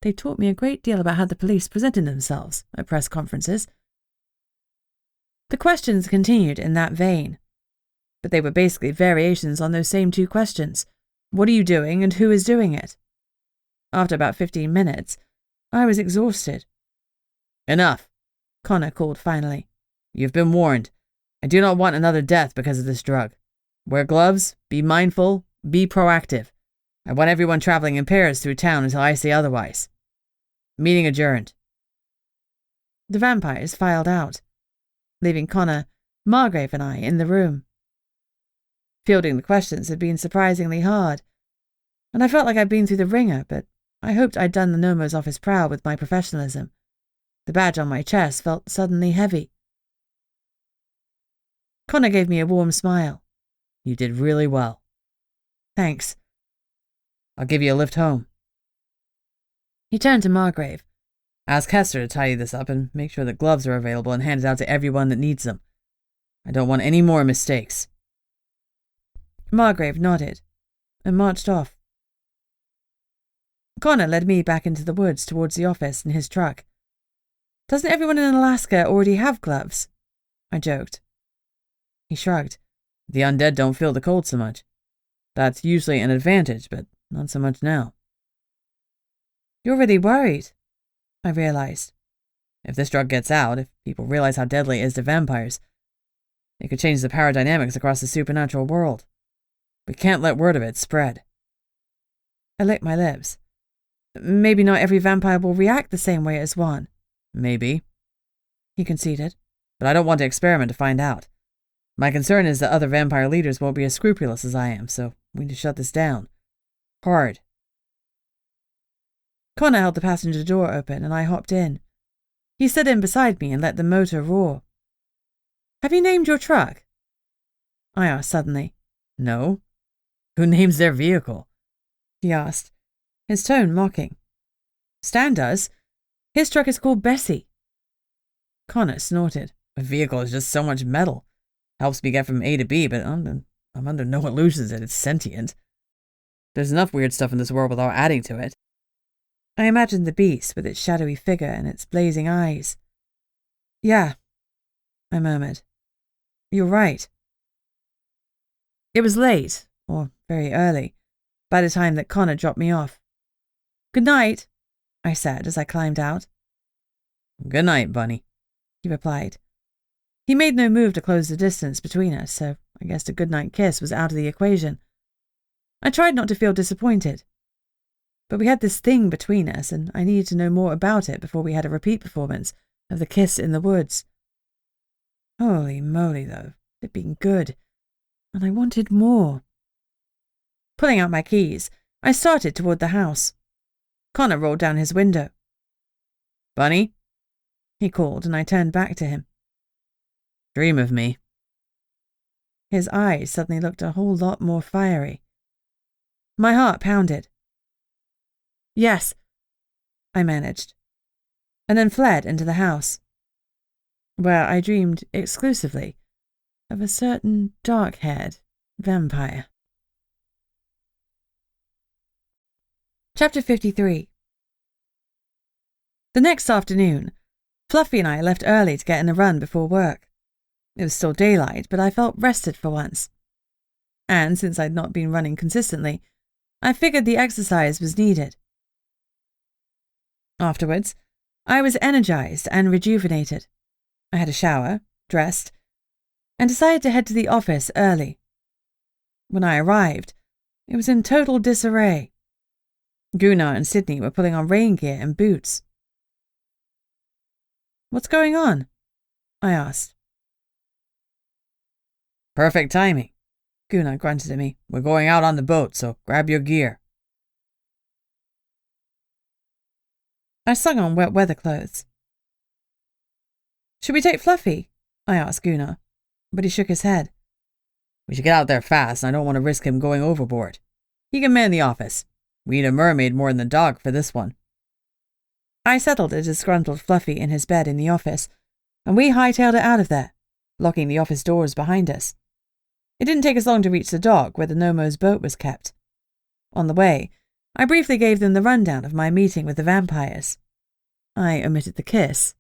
They taught me a great deal about how the police presented themselves at press conferences. The questions continued in that vein, but they were basically variations on those same two questions. What are you doing and who is doing it? After about 15 minutes, I was exhausted. Enough, Connor called finally. You've been warned. I do not want another death because of this drug. Wear gloves, be mindful, be proactive. I want everyone traveling in pairs through town until I say otherwise. Meeting adjourned. The vampires filed out, leaving Connor, Margrave and I in the room. Fielding the questions had been surprisingly hard, and I felt like I'd been through the ringer, but I hoped I'd done the Nomo's office proud with my professionalism. The badge on my chest felt suddenly heavy. Connor gave me a warm smile. You did really well. Thanks. I'll give you a lift home. He turned to Margrave. Ask Hester to tidy this up and make sure that gloves are available and handed out to everyone that needs them. I don't want any more mistakes. Margrave nodded and marched off. Connor led me back into the woods towards the office in his truck. Doesn't everyone in Alaska already have gloves? I joked. He shrugged. The undead don't feel the cold so much. That's usually an advantage, but not so much now. You're really worried, I realized. If this drug gets out, if people realize how deadly it is to vampires, it could change the power dynamics across the supernatural world. We can't let word of it spread. I licked my lips. Maybe not every vampire will react the same way as one. Maybe, he conceded. But I don't want to experiment to find out. My concern is that other vampire leaders won't be as scrupulous as I am, so we need to shut this down. Hard. Connor held the passenger door open and I hopped in. He stood in beside me and let the motor roar. Have you named your truck? I asked suddenly. No. Who names their vehicle? He asked, his tone mocking. Stan does. His truck is called Bessie. Connor snorted. A vehicle is just so much metal. Helps me get from A to B, but I'm under no illusions that it's sentient. There's enough weird stuff in this world without adding to it. I imagined the beast with its shadowy figure and its blazing eyes. Yeah, I murmured. You're right. It was late, or very early, by the time that Connor dropped me off. Good night, I said as I climbed out. Good night, Bunny, he replied. He made no move to close the distance between us, so I guessed a goodnight kiss was out of the equation. I tried not to feel disappointed. But we had this thing between us, and I needed to know more about it before we had a repeat performance of the kiss in the woods. Holy moly, though, it had been good, and I wanted more. Pulling out my keys, I started toward the house. Connor rolled down his window. Bunny? He called, and I turned back to him. Dream of me. His eyes suddenly looked a whole lot more fiery. My heart pounded. Yes, I managed, and then fled into the house, where I dreamed exclusively of a certain dark-haired vampire. Chapter 53. The next afternoon, Fluffy and I left early to get in a run before work. It was still daylight, but I felt rested for once. And since I'd not been running consistently, I figured the exercise was needed. Afterwards, I was energized and rejuvenated. I had a shower, dressed, and decided to head to the office early. When I arrived, it was in total disarray. Gunnar and Sydney were putting on rain gear and boots. "What's going on?" I asked. Perfect timing, Gunnar grunted at me. We're going out on the boat, so grab your gear. I slung on wet weather clothes. "Should we take Fluffy?" I asked Gunnar, but he shook his head. We should get out there fast, and I don't want to risk him going overboard. He can man the office. We need a mermaid more than the dog for this one. I settled a disgruntled Fluffy in his bed in the office, and we hightailed it out of there, locking the office doors behind us. It didn't take us long to reach the dock where the Nomo's boat was kept. On the way, I briefly gave them the rundown of my meeting with the vampires. I omitted the kiss.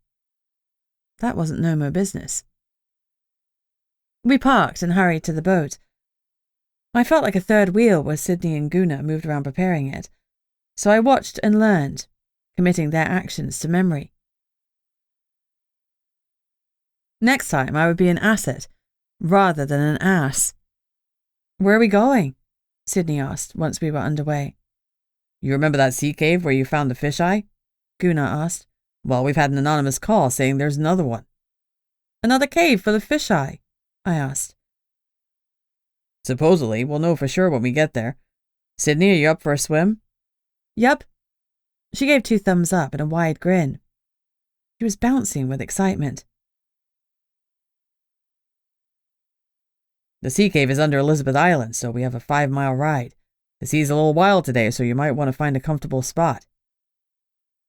That wasn't Nomo business. We parked and hurried to the boat. I felt like a third wheel where Sydney and Gunnar moved around preparing it, so I watched and learned, committing their actions to memory. Next time I would be an asset, rather than an ass. "Where are we going?" Sydney asked once we were underway. You remember that sea cave where you found the fisheye? Gunnar asked. Well, we've had an anonymous call saying there's another one. "Another cave full of fisheye?" I asked. Supposedly, we'll know for sure when we get there. Sydney, are you up for a swim? Yup. She gave 2 thumbs up and a wide grin. She was bouncing with excitement. The sea cave is under Elizabeth Island, so we have a 5-mile ride. The sea's a little wild today, so you might want to find a comfortable spot.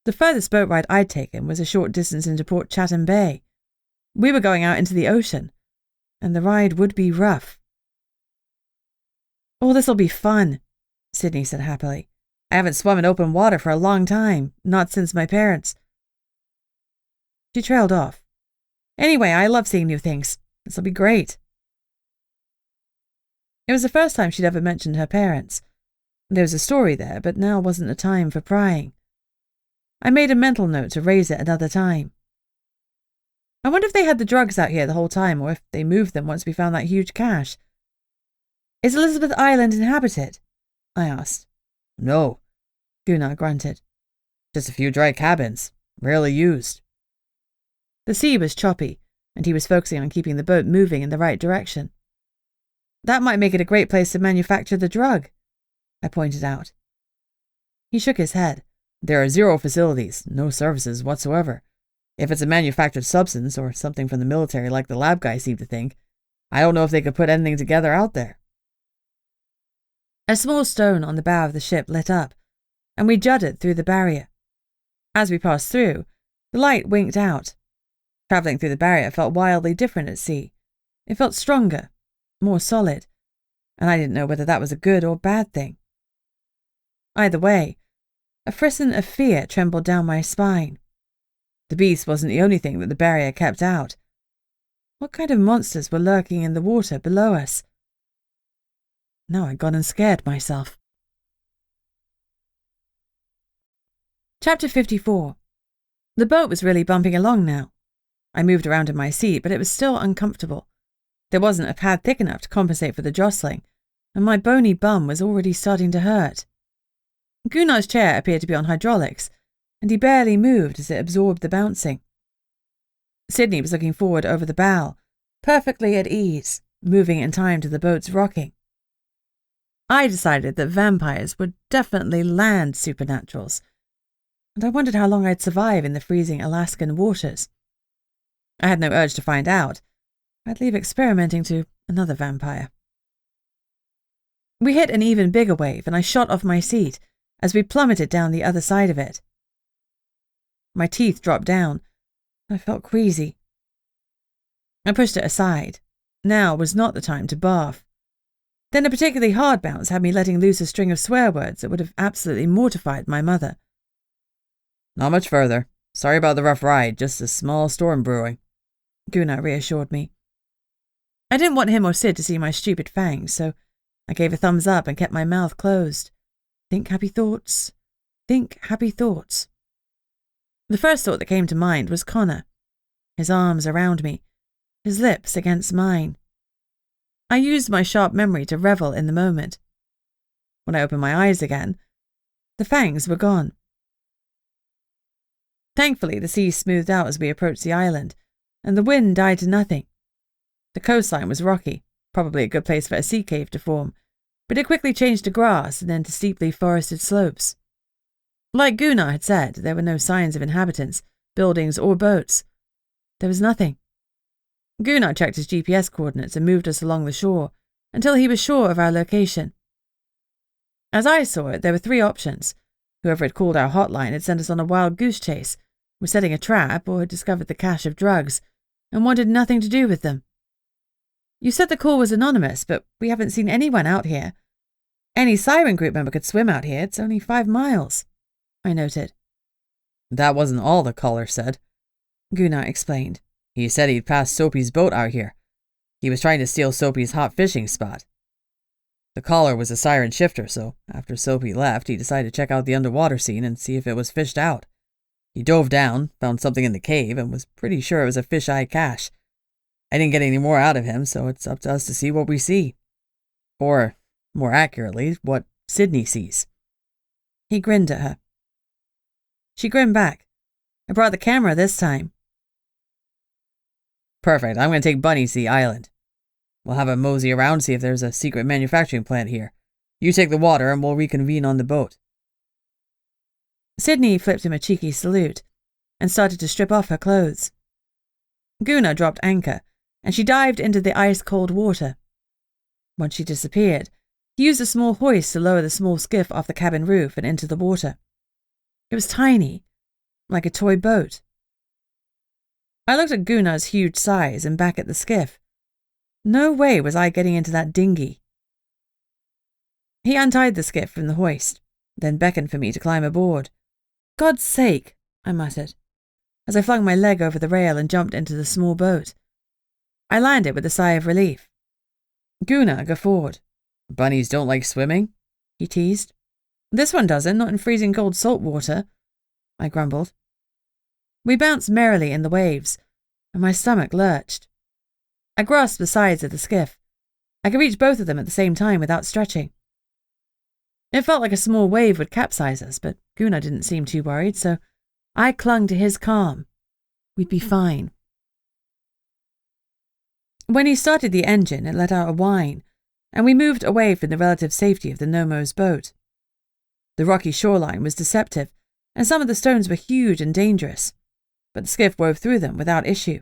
The furthest boat ride I'd taken was a short distance into Port Chatham Bay. We were going out into the ocean, and the ride would be rough. "Oh, this'll be fun," Sydney said happily. "I haven't swum in open water for a long time, not since my parents." She trailed off. "Anyway, I love seeing new things. This'll be great." It was the first time she'd ever mentioned her parents. There was a story there, but now wasn't the time for prying. I made a mental note to raise it another time. I wonder if they had the drugs out here the whole time, or if they moved them once we found that huge cache. "Is Elizabeth Island inhabited?" I asked. "No," Gunnar grunted. "Just a few dry cabins, rarely used." The sea was choppy, and he was focusing on keeping the boat moving in the right direction. "That might make it a great place to manufacture the drug," I pointed out. He shook his head. "There are 0 facilities, no services whatsoever. If it's a manufactured substance or something from the military like the lab guys seem to think, I don't know if they could put anything together out there." A small stone on the bow of the ship lit up, and we jutted through the barrier. As we passed through, the light winked out. Travelling through the barrier felt wildly different at sea. It felt stronger, more solid, and I didn't know whether that was a good or bad thing. Either way, a frisson of fear trembled down my spine. The beast wasn't the only thing that the barrier kept out. What kind of monsters were lurking in the water below us? Now I'd gone and scared myself. Chapter 54. The boat was really bumping along now. I moved around in my seat, but it was still uncomfortable. There wasn't a pad thick enough to compensate for the jostling, and my bony bum was already starting to hurt. Gunnar's chair appeared to be on hydraulics, and he barely moved as it absorbed the bouncing. Sydney was looking forward over the bow, perfectly at ease, moving in time to the boat's rocking. I decided that vampires would definitely land supernaturals, and I wondered how long I'd survive in the freezing Alaskan waters. I had no urge to find out. I'd leave experimenting to another vampire. We hit an even bigger wave, and I shot off my seat as we plummeted down the other side of it. My teeth dropped down. I felt queasy. I pushed it aside, Now was not the time to barf. Then a particularly hard bounce had me letting loose a string of swear words that would have absolutely mortified my mother. Not much further. Sorry about the rough ride, just a small storm brewing, Gunnar reassured me. I didn't want him or Sid to see my stupid fangs, so I gave a thumbs up and kept my mouth closed. Think happy thoughts. Think happy thoughts. The first thought that came to mind was Connor, his arms around me, his lips against mine. I used my sharp memory to revel in the moment. When I opened my eyes again, the fangs were gone. Thankfully, the sea smoothed out as we approached the island, and the wind died to nothing. The coastline was rocky, probably a good place for a sea cave to form, but it quickly changed to grass and then to steeply forested slopes. Like Gunnar had said, there were no signs of inhabitants, buildings, or boats. There was nothing. Gunnar checked his GPS coordinates and moved us along the shore until he was sure of our location. As I saw it, there were 3 options. Whoever had called our hotline had sent us on a wild goose chase, was setting a trap, or had discovered the cache of drugs and wanted nothing to do with them. You said the call was anonymous, but we haven't seen anyone out here. Any Siren group member could swim out here. It's only 5 miles, I noted. That wasn't all the caller said, Gunnar explained. He said he'd passed Soapy's boat out here. He was trying to steal Soapy's hot fishing spot. The caller was a Siren shifter, so after Soapy left, he decided to check out the underwater scene and see if it was fished out. He dove down, found something in the cave, and was pretty sure it was a fish-eye cache. I didn't get any more out of him, so it's up to us to see what we see. Or, more accurately, what Sydney sees. He grinned at her. She grinned back. I brought the camera this time. Perfect. I'm going to take Bunny to the island. We'll have a mosey around, see if there's a secret manufacturing plant here. You take the water, and we'll reconvene on the boat. Sydney flipped him a cheeky salute and started to strip off her clothes. Gunnar dropped anchor, and she dived into the ice-cold water. Once she disappeared, he used a small hoist to lower the small skiff off the cabin roof and into the water. It was tiny, like a toy boat. I looked at Gunnar's huge size and back at the skiff. No way was I getting into that dinghy. He untied the skiff from the hoist, then beckoned for me to climb aboard. God's sake, I muttered, as I flung my leg over the rail and jumped into the small boat. I landed with a sigh of relief. Gunnar guffawed. Bunnies don't like swimming? He teased. This one doesn't, not in freezing cold salt water, I grumbled. We bounced merrily in the waves, and my stomach lurched. I grasped the sides of the skiff. I could reach both of them at the same time without stretching. It felt like a small wave would capsize us, but Gunnar didn't seem too worried, so I clung to his calm. We'd be fine. When he started the engine, it let out a whine, and we moved away from the relative safety of the Nomo's boat. The rocky shoreline was deceptive, and some of the stones were huge and dangerous, but the skiff wove through them without issue.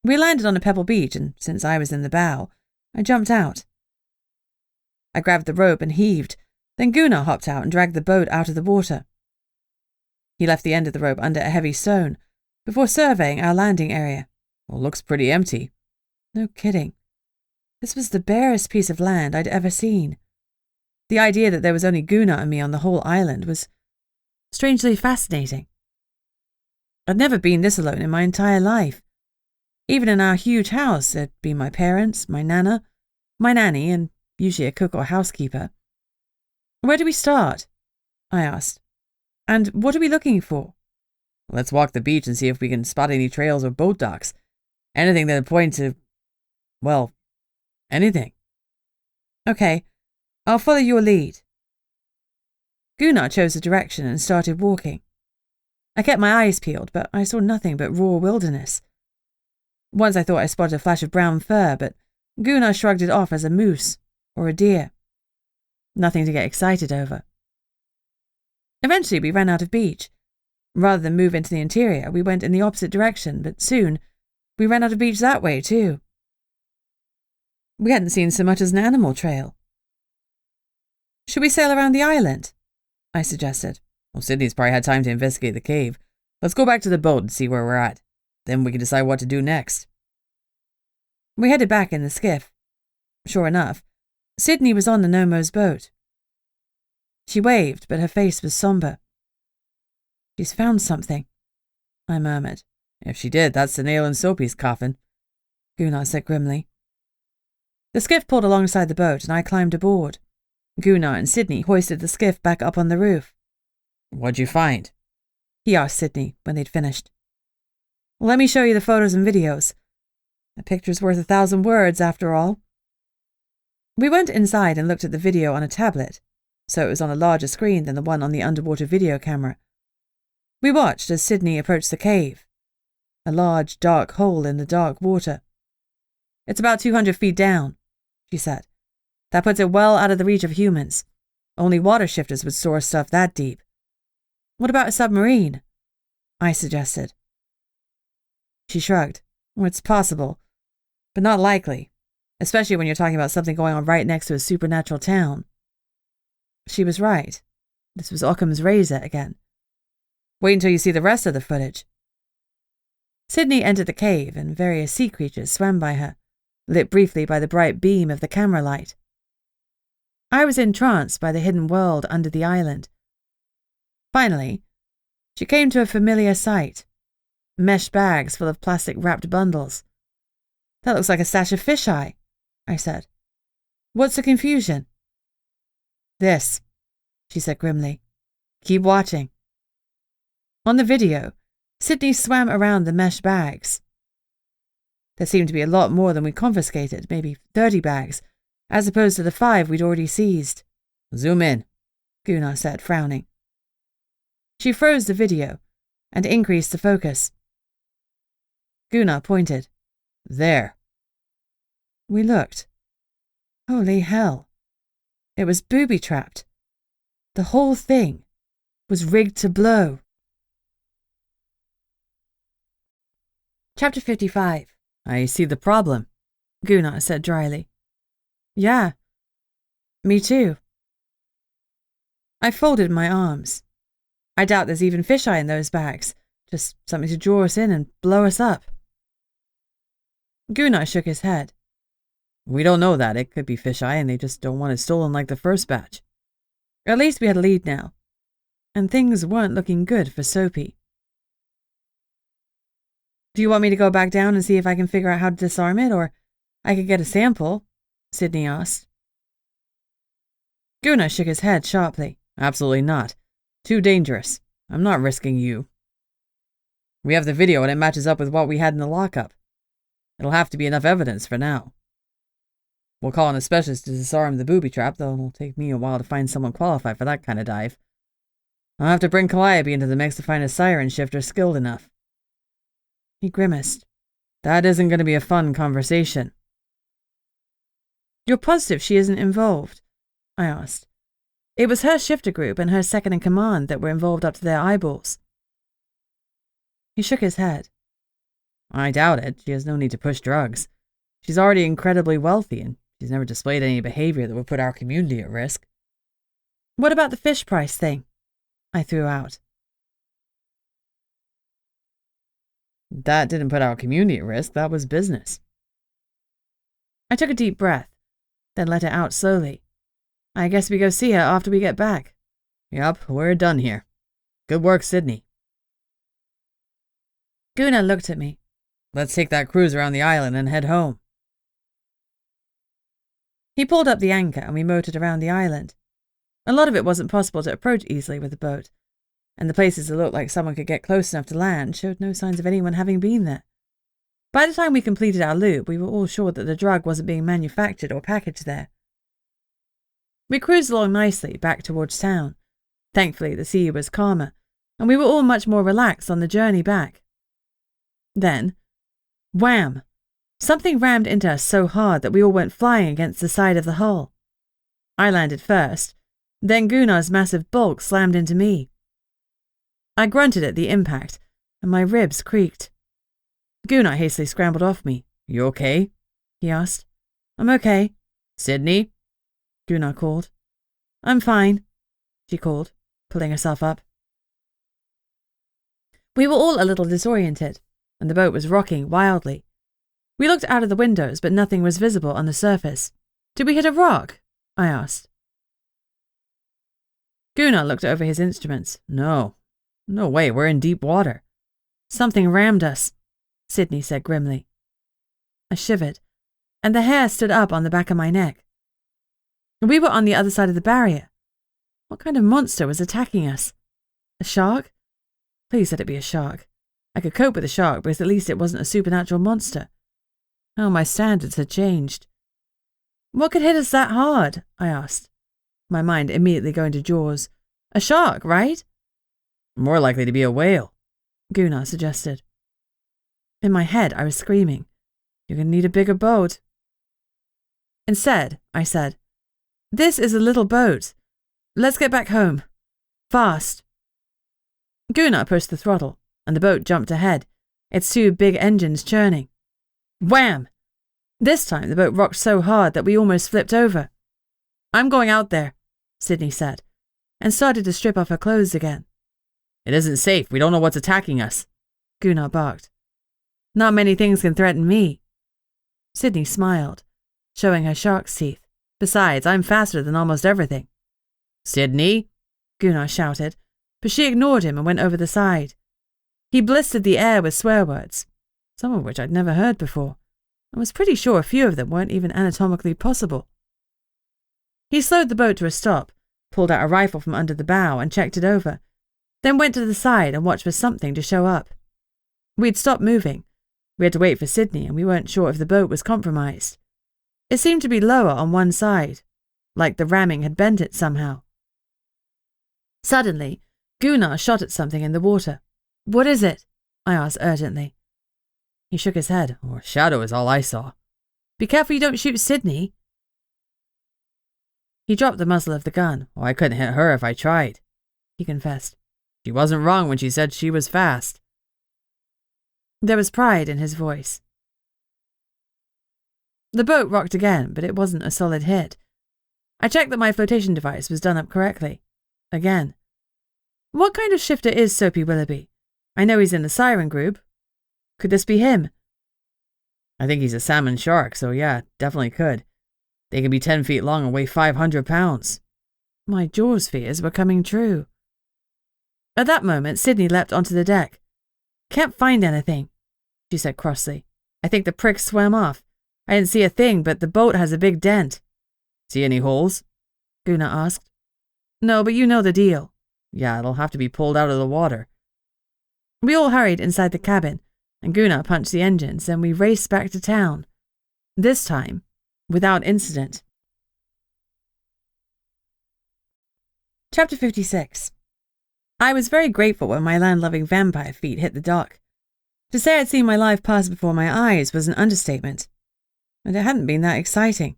We landed on a pebble beach, and since I was in the bow, I jumped out. I grabbed the rope and heaved, then Gunnar hopped out and dragged the boat out of the water. He left the end of the rope under a heavy stone before surveying our landing area. Well, looks pretty empty. No kidding. This was the barest piece of land I'd ever seen. The idea that there was only Gunnar and me on the whole island was strangely fascinating. I'd never been this alone in my entire life. Even in our huge house, there'd be my parents, my nana, my nanny, and usually a cook or housekeeper. Where do we start? I asked. And what are we looking for? Let's walk the beach and see if we can spot any trails or boat docks. Anything that would point to, well, anything. Okay, I'll follow your lead. Gunnar chose a direction and started walking. I kept my eyes peeled, but I saw nothing but raw wilderness. Once I thought I spotted a flash of brown fur, but Gunnar shrugged it off as a moose or a deer. Nothing to get excited over. Eventually we ran out of beach. Rather than move into the interior, we went in the opposite direction, but soon we ran out of beach that way too. We hadn't seen so much as an animal trail. Should we sail around the island? I suggested. Well, Sydney's probably had time to investigate the cave. Let's go back to the boat and see where we're at. Then we can decide what to do next. We headed back in the skiff. Sure enough, Sydney was on the Nomo's boat. She waved, but her face was somber. "She's found something," I murmured. "If she did, that's the nail in Soapy's coffin," Gunnar said grimly. The skiff pulled alongside the boat, and I climbed aboard. Gunnar and Sydney hoisted the skiff back up on the roof. "What'd you find?" he asked Sydney when they'd finished. "Let me show you the photos and videos. A picture's worth 1,000 words, after all." We went inside and looked at the video on a tablet, so it was on a larger screen than the one on the underwater video camera. We watched as Sydney approached the cave, a large, dark hole in the dark water. "It's about 200 feet down," she said. "That puts it well out of the reach of humans. Only water shifters would store stuff that deep." "What about a submarine?" I suggested. She shrugged. "It's possible, but not likely, especially when you're talking about something going on right next to a supernatural town." She was right. This was Occam's razor again. "Wait until you see the rest of the footage." Sydney entered the cave, and various sea creatures swam by her, lit briefly by the bright beam of the camera light. I was entranced by the hidden world under the island. Finally, she came to a familiar sight. Mesh bags full of plastic-wrapped bundles. "That looks like a stash of fisheye," I said. "What's the confusion?" "This," she said grimly. "Keep watching." On the video, Sydney swam around the mesh bags. There seemed to be a lot more than we confiscated, maybe 30 bags, as opposed to the 5 we'd already seized. "Zoom in," Gunnar said, frowning. She froze the video and increased the focus. Gunnar pointed. "There." We looked. Holy hell. It was booby-trapped. The whole thing was rigged to blow. Chapter 55. "I see the problem," Gunnar said dryly. "Yeah, me too." I folded my arms. I doubt there's even fisheye in those bags, just something to draw us in and blow us up. Gunnar shook his head. "We don't know that. It could be fisheye and they just don't want it stolen like the first batch." At least we had a lead now, and things weren't looking good for Soapy. "Do you want me to go back down and see if I can figure out how to disarm it, or I could get a sample?" Sydney asked. Gunnar shook his head sharply. "Absolutely not. Too dangerous. I'm not risking you. We have the video and it matches up with what we had in the lockup. It'll have to be enough evidence for now. We'll call in a specialist to disarm the booby trap, though it'll take me a while to find someone qualified for that kind of dive. I'll have to bring Calliope into the mix to find a Siren shifter skilled enough." He grimaced. "That isn't going to be a fun conversation." "You're positive she isn't involved?" I asked. It was her shifter group and her second-in-command that were involved up to their eyeballs. He shook his head. "I doubt it. She has no need to push drugs. She's already incredibly wealthy, and she's never displayed any behavior that would put our community at risk." "What about the fish price thing?" I threw out. "That didn't put our community at risk. That was business." I took a deep breath, then let it out slowly. "I guess we go see her after we get back." "Yup, we're done here. Good work, Sydney." Gunnar looked at me. "Let's take that cruise around the island and head home." He pulled up the anchor and we motored around the island. A lot of it wasn't possible to approach easily with the boat, and the places that looked like someone could get close enough to land showed no signs of anyone having been there. By the time we completed our loop, we were all sure that the drug wasn't being manufactured or packaged there. We cruised along nicely back towards town. Thankfully, the sea was calmer, and we were all much more relaxed on the journey back. Then, wham! Something rammed into us so hard that we all went flying against the side of the hull. I landed first, then Gunnar's massive bulk slammed into me. I grunted at the impact, and my ribs creaked. Gunnar hastily scrambled off me. "You okay?" he asked. "I'm okay." "Sydney?" Gunnar called. "I'm fine," she called, pulling herself up. We were all a little disoriented, and the boat was rocking wildly. We looked out of the windows, but nothing was visible on the surface. Did we hit a rock? I asked. Gunnar looked over his instruments. No way, we're in deep water. Something rammed us, Sydney said grimly. I shivered, and the hair stood up on the back of my neck. We were on the other side of the barrier. What kind of monster was attacking us? A shark? Please let it be a shark. I could cope with a shark because at least it wasn't a supernatural monster. Oh, my standards had changed. What could hit us that hard? I asked, my mind immediately going to Jaws. A shark, right? More likely to be a whale, Gunnar suggested. In my head, I was screaming, "You're going to need a bigger boat." Instead, I said, "This is a little boat. Let's get back home. Fast." Gunnar pushed the throttle, and the boat jumped ahead, its two big engines churning. Wham! This time the boat rocked so hard that we almost flipped over. "I'm going out there," Sydney said, and started to strip off her clothes again. "It isn't safe. We don't know what's attacking us," Gunnar barked. "Not many things can threaten me." Sydney smiled, showing her shark's teeth. "Besides, I'm faster than almost everything." "Sydney!" Gunnar shouted, but she ignored him and went over the side. He blistered the air with swear words, some of which I'd never heard before, and was pretty sure a few of them weren't even anatomically possible. He slowed the boat to a stop, pulled out a rifle from under the bow and checked it over, then went to the side and watched for something to show up. We'd stopped moving. We had to wait for Sydney, and we weren't sure if the boat was compromised. It seemed to be lower on one side, like the ramming had bent it somehow. Suddenly, Gunnar shot at something in the water. "What is it?" I asked urgently. He shook his head. "A shadow is all I saw." "Be careful you don't shoot Sydney." He dropped the muzzle of the gun. "Oh, I couldn't hit her if I tried," he confessed. "She wasn't wrong when she said she was fast." There was pride in his voice. The boat rocked again, but it wasn't a solid hit. I checked that my flotation device was done up correctly. Again. What kind of shifter is Soapy Willoughby? I know he's in the Siren group. Could this be him? "I think he's a salmon shark, so yeah, definitely could. They can be 10 feet long and weigh 500 pounds. My Jaws fears were coming true. At that moment, Sydney leapt onto the deck. "Can't find anything," she said crossly. "I think the prick swam off. I didn't see a thing, but the boat has a big dent." "See any holes?" Gunnar asked. "No, but you know the deal." "Yeah, it'll have to be pulled out of the water." We all hurried inside the cabin, and Gunnar punched the engines, and we raced back to town. This time, without incident. Chapter 56. I was very grateful when my land-loving vampire feet hit the dock. To say I'd seen my life pass before my eyes was an understatement, and it hadn't been that exciting.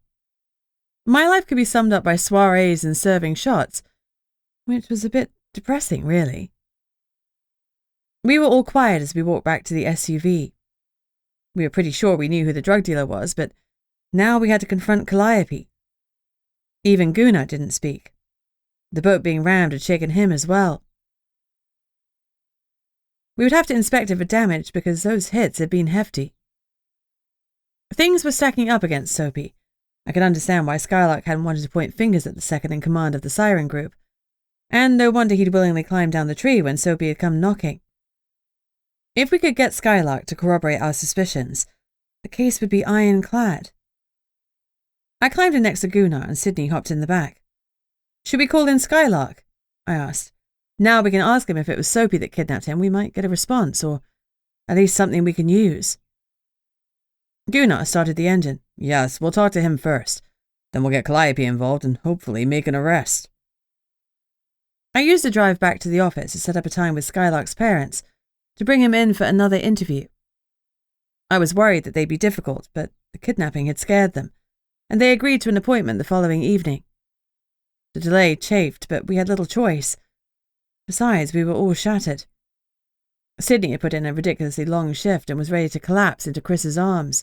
My life could be summed up by soirees and serving shots, which was a bit depressing, really. We were all quiet as we walked back to the SUV. We were pretty sure we knew who the drug dealer was, but now we had to confront Calliope. Even Gunnar didn't speak. The boat being rammed had shaken him as well. We would have to inspect it for damage because those hits had been hefty. Things were stacking up against Soapy. I could understand why Skylark hadn't wanted to point fingers at the second in command of the Siren group. And no wonder he'd willingly climbed down the tree when Soapy had come knocking. If we could get Skylark to corroborate our suspicions, the case would be ironclad. I climbed in next to Gunnar and Sydney hopped in the back. "Should we call in Skylark?" I asked. "Now we can ask him if it was Soapy that kidnapped him. We might get a response, or at least something we can use." Gunnar started the engine. "Yes, we'll talk to him first. Then we'll get Calliope involved and hopefully make an arrest." I used the drive back to the office to set up a time with Skylark's parents to bring him in for another interview. I was worried that they'd be difficult, but the kidnapping had scared them, and they agreed to an appointment the following evening. The delay chafed, but we had little choice. Besides, we were all shattered. Sydney had put in a ridiculously long shift and was ready to collapse into Chris's arms.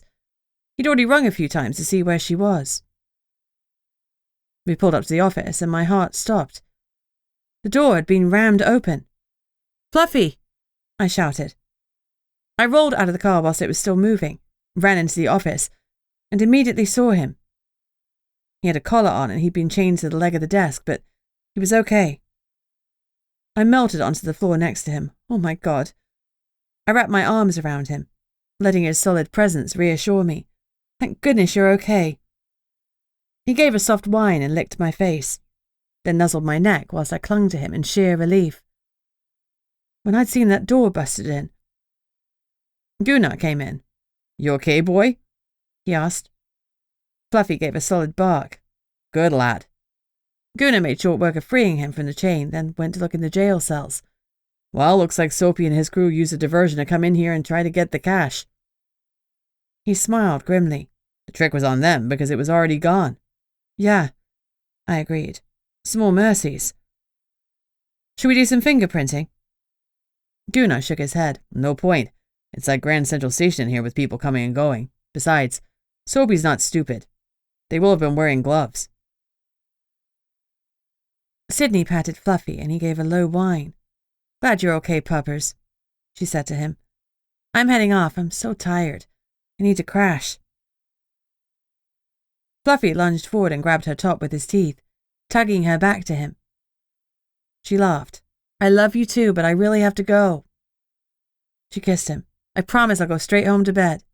He'd already rung a few times to see where she was. We pulled up to the office, and my heart stopped. The door had been rammed open. "Fluffy!" I shouted. I rolled out of the car whilst it was still moving, ran into the office, and immediately saw him. He had a collar on and he'd been chained to the leg of the desk, but he was okay. I melted onto the floor next to him. Oh my God. I wrapped my arms around him, letting his solid presence reassure me. Thank goodness you're okay. He gave a soft whine and licked my face, then nuzzled my neck whilst I clung to him in sheer relief. When I'd seen that door busted in, Gunnar came in. You okay, boy? He asked. Fluffy gave a solid bark. Good lad. Gunnar made short work of freeing him from the chain, then went to look in the jail cells. Well, looks like Soapy and his crew used a diversion to come in here and try to get the cash. He smiled grimly. The trick was on them because it was already gone. Yeah, I agreed. Small mercies. Should we do some fingerprinting? Gunnar shook his head. No point. It's like Grand Central Station in here with people coming and going. Besides, Soapy's not stupid. They will have been wearing gloves. Sydney patted Fluffy and he gave a low whine. Glad you're okay, puppers, she said to him. I'm heading off. I'm so tired. I need to crash. Fluffy lunged forward and grabbed her top with his teeth, tugging her back to him. She laughed. I love you too, but I really have to go. She kissed him. I promise I'll go straight home to bed.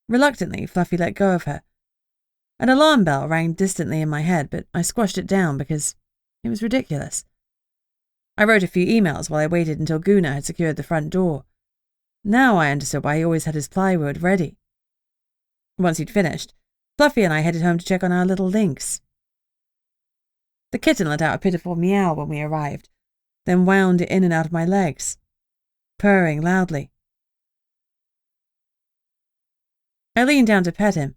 Reluctantly, Fluffy let go of her. An alarm bell rang distantly in my head, but I squashed it down because it was ridiculous. I wrote a few emails while I waited until Gunnar had secured the front door. Now I understood why he always had his plywood ready. Once he'd finished, Fluffy and I headed home to check on our little lynx. The kitten let out a pitiful meow when we arrived, then wound in and out of my legs, purring loudly. I leaned down to pet him.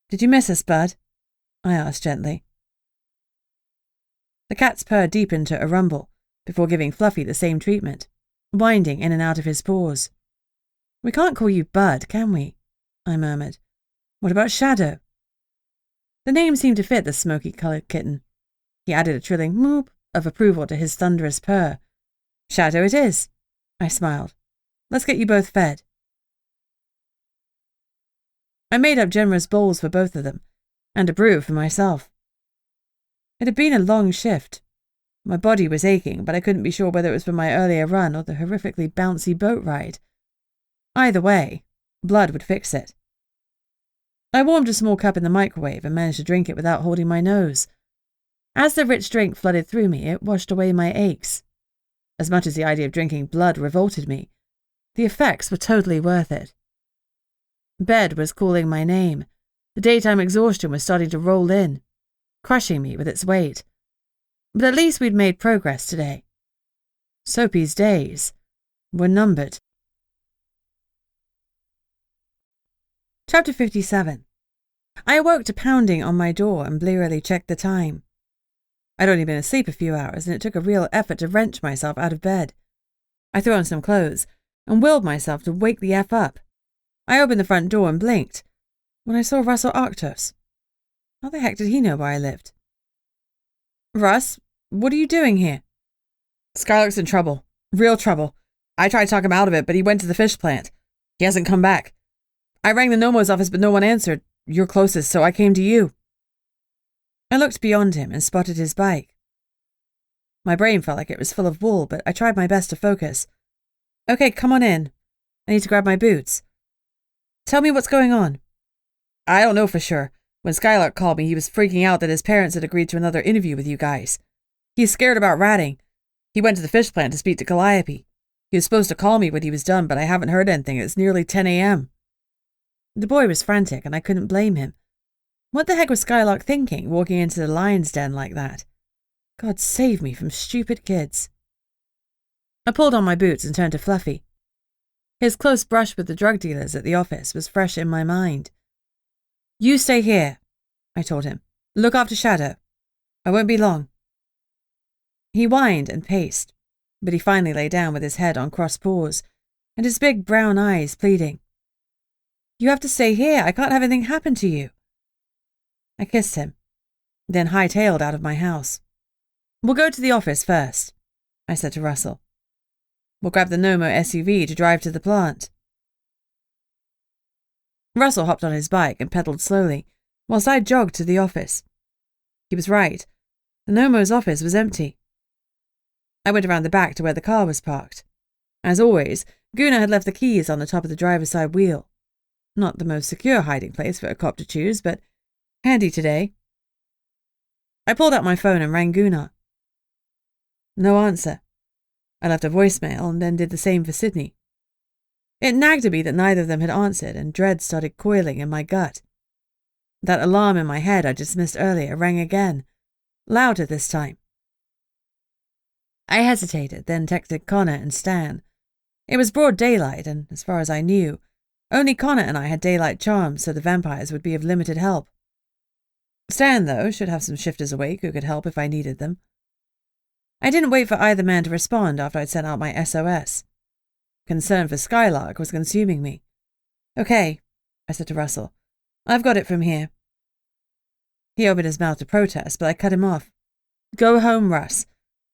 Did you miss us, bud? I asked gently. The cat's purr deepened to a rumble before giving Fluffy the same treatment, winding in and out of his paws. We can't call you Bud, can we? I murmured. What about Shadow? The name seemed to fit the smoky-coloured kitten. He added a trilling moop of approval to his thunderous purr. Shadow it is, I smiled. Let's get you both fed. I made up generous bowls for both of them, and a brew for myself. It had been a long shift. My body was aching, but I couldn't be sure whether it was from my earlier run or the horrifically bouncy boat ride. Either way, blood would fix it. I warmed a small cup in the microwave and managed to drink it without holding my nose. As the rich drink flooded through me, it washed away my aches. As much as the idea of drinking blood revolted me, the effects were totally worth it. Bed was calling my name. The daytime exhaustion was starting to roll in, crushing me with its weight. But at least we'd made progress today. Soapy's days were numbered. Chapter 57. I awoke to pounding on my door and blearily checked the time. I'd only been asleep a few hours, and it took a real effort to wrench myself out of bed. I threw on some clothes and willed myself to wake the F up. I opened the front door and blinked when I saw Russell Octos. How the heck did he know where I lived? Russ, what are you doing here? Skylark's in trouble. Real trouble. I tried to talk him out of it, but he went to the fish plant. He hasn't come back. I rang the Nomo's office, but no one answered. You're closest, so I came to you. I looked beyond him and spotted his bike. My brain felt like it was full of wool, but I tried my best to focus. Okay, come on in. I need to grab my boots. Tell me what's going on. I don't know for sure. When Skylark called me, he was freaking out that his parents had agreed to another interview with you guys. He's scared about ratting. He went to the fish plant to speak to Calliope. He was supposed to call me when he was done, but I haven't heard anything. It's nearly 10 a.m. The boy was frantic, and I couldn't blame him. What the heck was Skylark thinking, walking into the lion's den like that? God save me from stupid kids. I pulled on my boots and turned to Fluffy. His close brush with the drug dealers at the office was fresh in my mind. You stay here, I told him. Look after Shadow. I won't be long. He whined and paced, but he finally lay down with his head on crossed paws and his big brown eyes pleading. You have to stay here. I can't have anything happen to you. I kissed him, then hightailed out of my house. We'll go to the office first, I said to Russell. We'll grab the Nomo SUV to drive to the plant. Russell hopped on his bike and pedalled slowly, whilst I jogged to the office. He was right. The Nomo's office was empty. I went around the back to where the car was parked. As always, Guna had left the keys on the top of the driver's side wheel. Not the most secure hiding place for a cop to choose, but handy today. I pulled out my phone and rang Guna. No answer. I left a voicemail and then did the same for Sydney. It nagged at me that neither of them had answered, and dread started coiling in my gut. That alarm in my head I dismissed earlier rang again, louder this time. I hesitated, then texted Connor and Stan. It was broad daylight, and as far as I knew, only Connor and I had daylight charms, so the vampires would be of limited help. Stan, though, should have some shifters awake who could help if I needed them. I didn't wait for either man to respond after I'd sent out my SOS. Concern for Skylark was consuming me. Okay, I said to Russell. I've got it from here. He opened his mouth to protest, but I cut him off. Go home, Russ.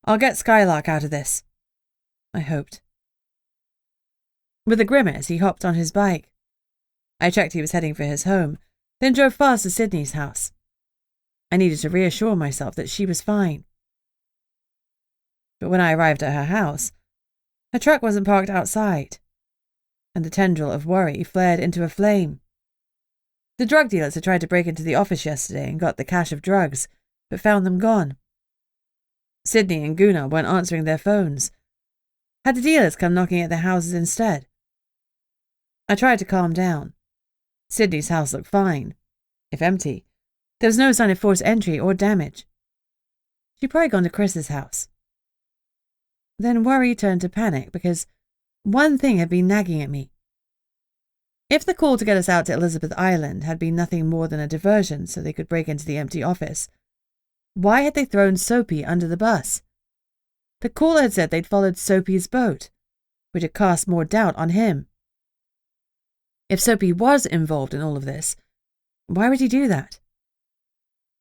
I'll get Skylark out of this. I hoped. With a grimace, he hopped on his bike. I checked he was heading for his home, then drove fast to Sydney's house. I needed to reassure myself that she was fine. But when I arrived at her house, her truck wasn't parked outside, and the tendril of worry flared into a flame. The drug dealers had tried to break into the office yesterday and got the cache of drugs, but found them gone. Sydney and Guna weren't answering their phones. Had the dealers come knocking at their houses instead? I tried to calm down. Sydney's house looked fine, if empty. There was no sign of forced entry or damage. She'd probably gone to Chris's house. Then worry turned to panic because one thing had been nagging at me. If the call to get us out to Elizabeth Island had been nothing more than a diversion so they could break into the empty office, why had they thrown Soapy under the bus? The caller had said they'd followed Soapy's boat, which had cast more doubt on him. If Soapy was involved in all of this, why would he do that?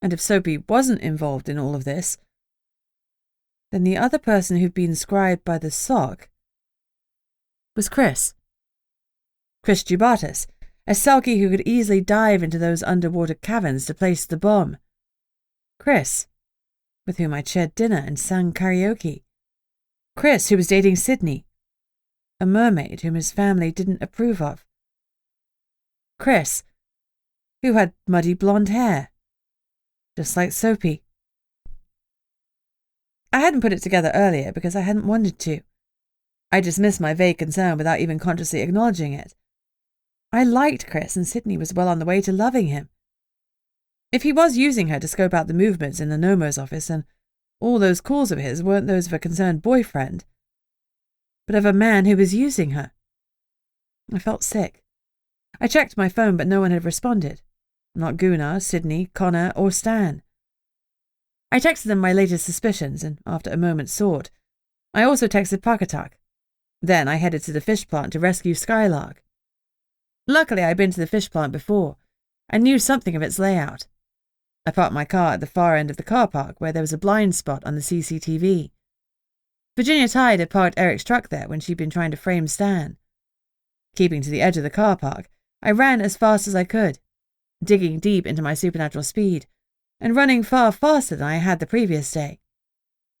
And if Soapy wasn't involved in all of this, then the other person who'd been scribed by the sock was Chris. Chris Jubatus, a selkie who could easily dive into those underwater caverns to place the bomb. Chris, with whom I'd shared dinner and sang karaoke. Chris, who was dating Sydney, a mermaid whom his family didn't approve of. Chris, who had muddy blonde hair, just like Soapy. I hadn't put it together earlier because I hadn't wanted to. I dismissed my vague concern without even consciously acknowledging it. I liked Chris, and Sydney was well on the way to loving him. If he was using her to scope out the movements in the Nomo's office, then all those calls of his weren't those of a concerned boyfriend, but of a man who was using her. I felt sick. I checked my phone, but no one had responded. Not Guna, Sydney, Connor, or Stan. I texted them my latest suspicions, and after a moment's thought, I also texted Pakatak. Then I headed to the fish plant to rescue Skylark. Luckily, I'd been to the fish plant before. I knew something of its layout. I parked my car at the far end of the car park where there was a blind spot on the CCTV. Virginia Tide had parked Eric's truck there when she'd been trying to frame Stan. Keeping to the edge of the car park, I ran as fast as I could, digging deep into my supernatural speed, and running far faster than I had the previous day.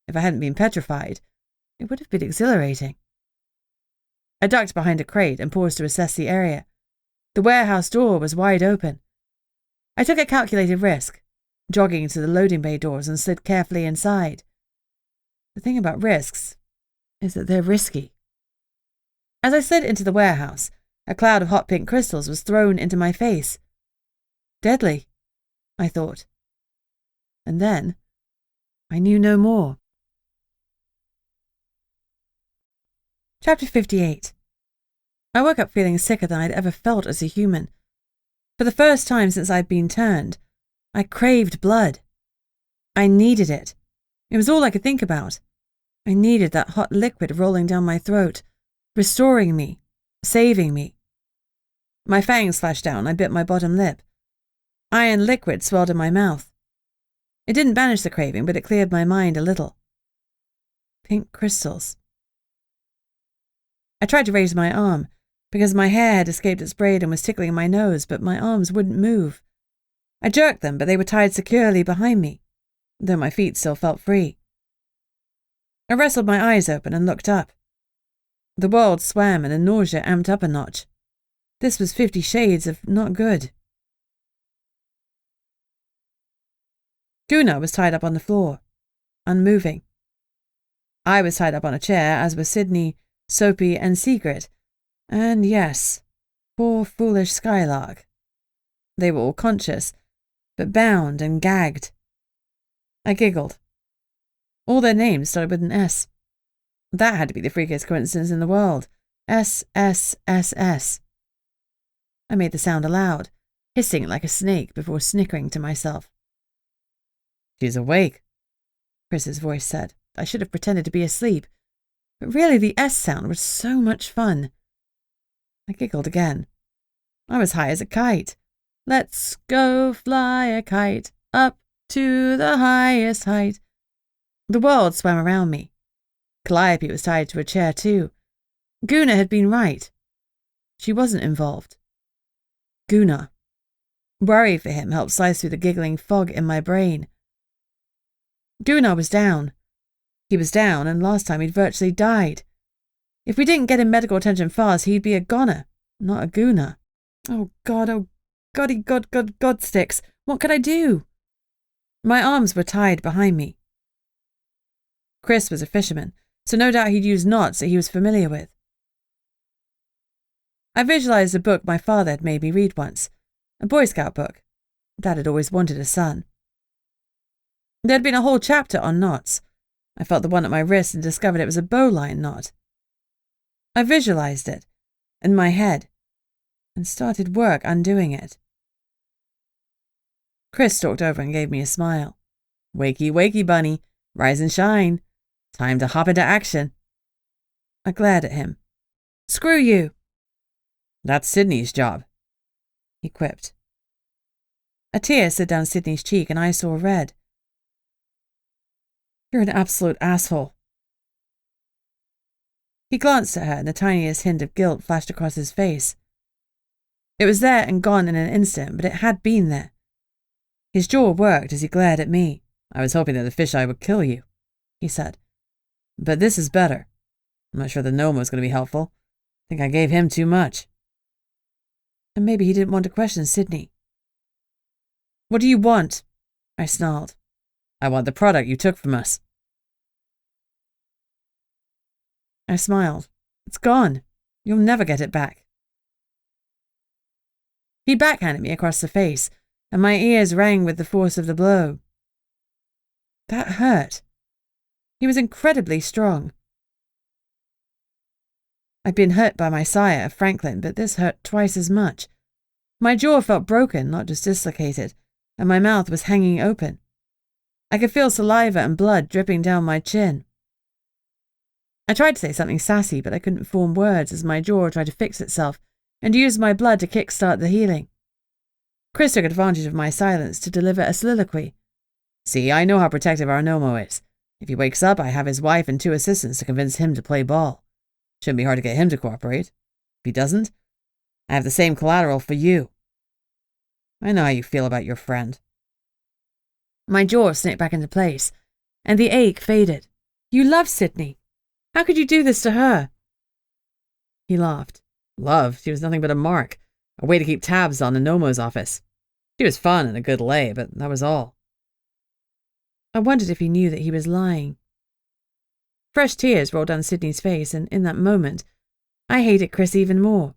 If I hadn't been petrified, it would have been exhilarating. I ducked behind a crate and paused to assess the area. The warehouse door was wide open. I took a calculated risk, jogging to the loading bay doors and slid carefully inside. The thing about risks is that they're risky. As I slid into the warehouse, a cloud of hot pink crystals was thrown into my face. Deadly, I thought. And then I knew no more. Chapter 58. I woke up feeling sicker than I'd ever felt as a human. For the first time since I'd been turned, I craved blood. I needed it. It was all I could think about. I needed that hot liquid rolling down my throat, restoring me, saving me. My fangs flashed down. I bit my bottom lip. Iron liquid swelled in my mouth. It didn't banish the craving, but it cleared my mind a little. Pink crystals. I tried to raise my arm, because my hair had escaped its braid and was tickling my nose, but my arms wouldn't move. I jerked them, but they were tied securely behind me, though my feet still felt free. I wrestled my eyes open and looked up. The world swam and the nausea amped up a notch. This was 50 shades of not good. Gunnar was tied up on the floor, unmoving. I was tied up on a chair, as were Sydney, Soapy, and Secret, and yes, poor foolish Skylark. They were all conscious, but bound and gagged. I giggled. All their names started with an S. That had to be the freakiest coincidence in the world. S. I made the sound aloud, hissing like a snake before snickering to myself. She's awake, Chris's voice said. I should have pretended to be asleep, but really the S sound was so much fun. I giggled again. I was high as a kite. Let's go fly a kite up to the highest height. The world swam around me. Calliope was tied to a chair too. Gunnar had been right. She wasn't involved. Gunnar. Worry for him helped slice through the giggling fog in my brain. Gunnar was down. He was down, and last time he'd virtually died. If we didn't get him medical attention fast, he'd be a goner, not a Gunnar. Oh, Goddy, God sticks. What could I do? My arms were tied behind me. Chris was a fisherman, so no doubt he'd used knots that he was familiar with. I visualized a book my father had made me read once, a Boy Scout book. Dad had always wanted a son. There had been a whole chapter on knots. I felt the one at my wrist and discovered it was a bowline knot. I visualized it, in my head, and started work undoing it. Chris stalked over and gave me a smile. Wakey, wakey, bunny. Rise and shine. Time to hop into action. I glared at him. Screw you. That's Sydney's job, he quipped. A tear slid down Sydney's cheek and I saw red. You're an absolute asshole. He glanced at her and the tiniest hint of guilt flashed across his face. It was there and gone in an instant, but it had been there. His jaw worked as he glared at me. I was hoping that the fisheye would kill you, he said. But this is better. I'm not sure the gnome was going to be helpful. I think I gave him too much. And maybe he didn't want to question Sydney. What do you want? I snarled. I want the product you took from us. I smiled. It's gone. You'll never get it back. He backhanded me across the face, and my ears rang with the force of the blow. That hurt. He was incredibly strong. I'd been hurt by my sire, Franklin, but this hurt twice as much. My jaw felt broken, not just dislocated, and my mouth was hanging open. I could feel saliva and blood dripping down my chin. I tried to say something sassy, but I couldn't form words as my jaw tried to fix itself and used my blood to kickstart the healing. Chris took advantage of my silence to deliver a soliloquy. See, I know how protective our Nomo is. If he wakes up, I have his wife and 2 assistants to convince him to play ball. Shouldn't be hard to get him to cooperate. If he doesn't, I have the same collateral for you. I know how you feel about your friend. My jaw snapped back into place, and the ache faded. You love Sydney. How could you do this to her? He laughed. Love? She was nothing but a mark. A way to keep tabs on the Nomo's office. She was fun and a good lay, but that was all. I wondered if he knew that he was lying. Fresh tears rolled down Sydney's face, and in that moment, I hated Chris even more.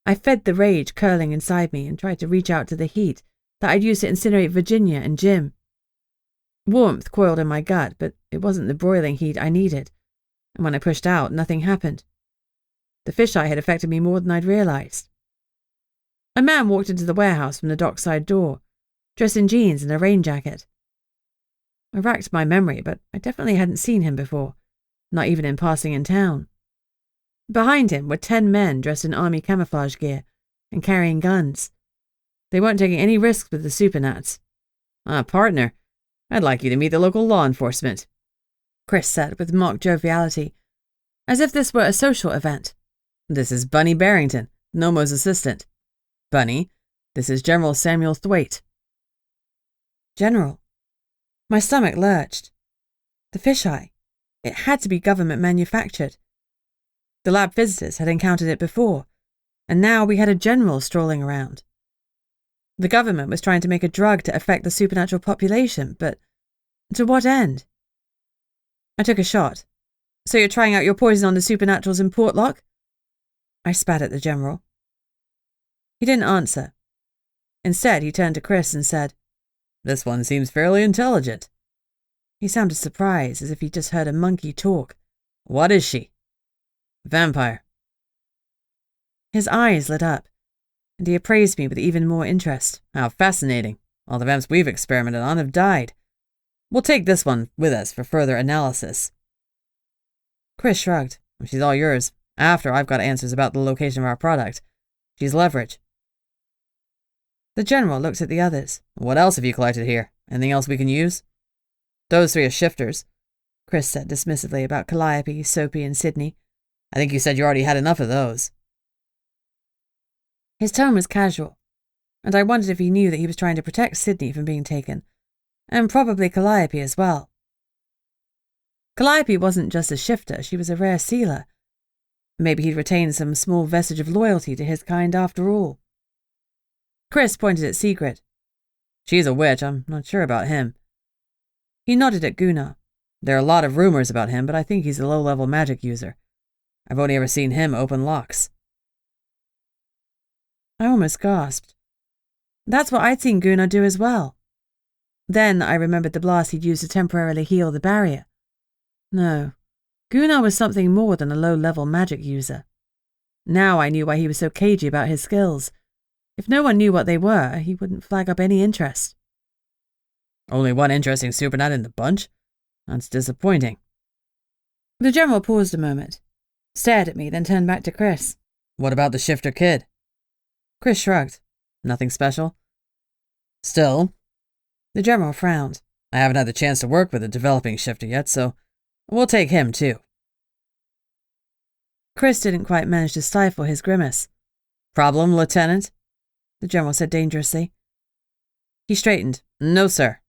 I fed the rage curling inside me and tried to reach out to the heat that I'd used to incinerate Virginia and Jim. Warmth coiled in my gut, but it wasn't the broiling heat I needed, and when I pushed out, nothing happened. The fisheye had affected me more than I'd realized. A man walked into the warehouse from the dockside door, dressed in jeans and a rain jacket. I racked my memory, but I definitely hadn't seen him before, not even in passing in town. Behind him were 10 men dressed in army camouflage gear and carrying guns. They weren't taking any risks with the supernats. Partner, I'd like you to meet the local law enforcement, Chris said with mock joviality, as if this were a social event. This is Bunny Barrington, Nomo's assistant. Bunny, this is General Samuel Thwaite. General. My stomach lurched. The fisheye. It had to be government manufactured. The lab visitors had encountered it before, and now we had a general strolling around. The government was trying to make a drug to affect the supernatural population, but to what end? I took a shot. So you're trying out your poison on the supernaturals in Portlock? I spat at the general. He didn't answer. Instead, he turned to Chris and said, This one seems fairly intelligent. He sounded surprised, as if he'd just heard a monkey talk. What is she? Vampire. His eyes lit up, and he appraised me with even more interest. How fascinating. All the vamps we've experimented on have died. We'll take this one with us for further analysis. Chris shrugged. She's all yours, after I've got answers about the location of our product. She's leverage. The general looked at the others. What else have you collected here? Anything else we can use? Those 3 are shifters, Chris said dismissively about Calliope, Soapy, and Sydney. I think you said you already had enough of those. His tone was casual, and I wondered if he knew that he was trying to protect Sydney from being taken, and probably Calliope as well. Calliope wasn't just a shifter, she was a rare sealer. Maybe he'd retained some small vestige of loyalty to his kind after all. Chris pointed at Secret. She's a witch, I'm not sure about him. He nodded at Gunnar. There are a lot of rumors about him, but I think he's a low-level magic user. I've only ever seen him open locks. I almost gasped. That's what I'd seen Gunnar do as well. Then I remembered the blast he'd used to temporarily heal the barrier. No, Gunnar was something more than a low-level magic user. Now I knew why he was so cagey about his skills. If no one knew what they were, he wouldn't flag up any interest. Only one interesting supernat in the bunch? That's disappointing. The general paused a moment, stared at me, then turned back to Chris. What about the shifter kid? Chris shrugged. Nothing special? Still. The general frowned. I haven't had the chance to work with a developing shifter yet, so we'll take him too. Chris didn't quite manage to stifle his grimace. Problem, Lieutenant? The general said dangerously. He straightened. No, sir.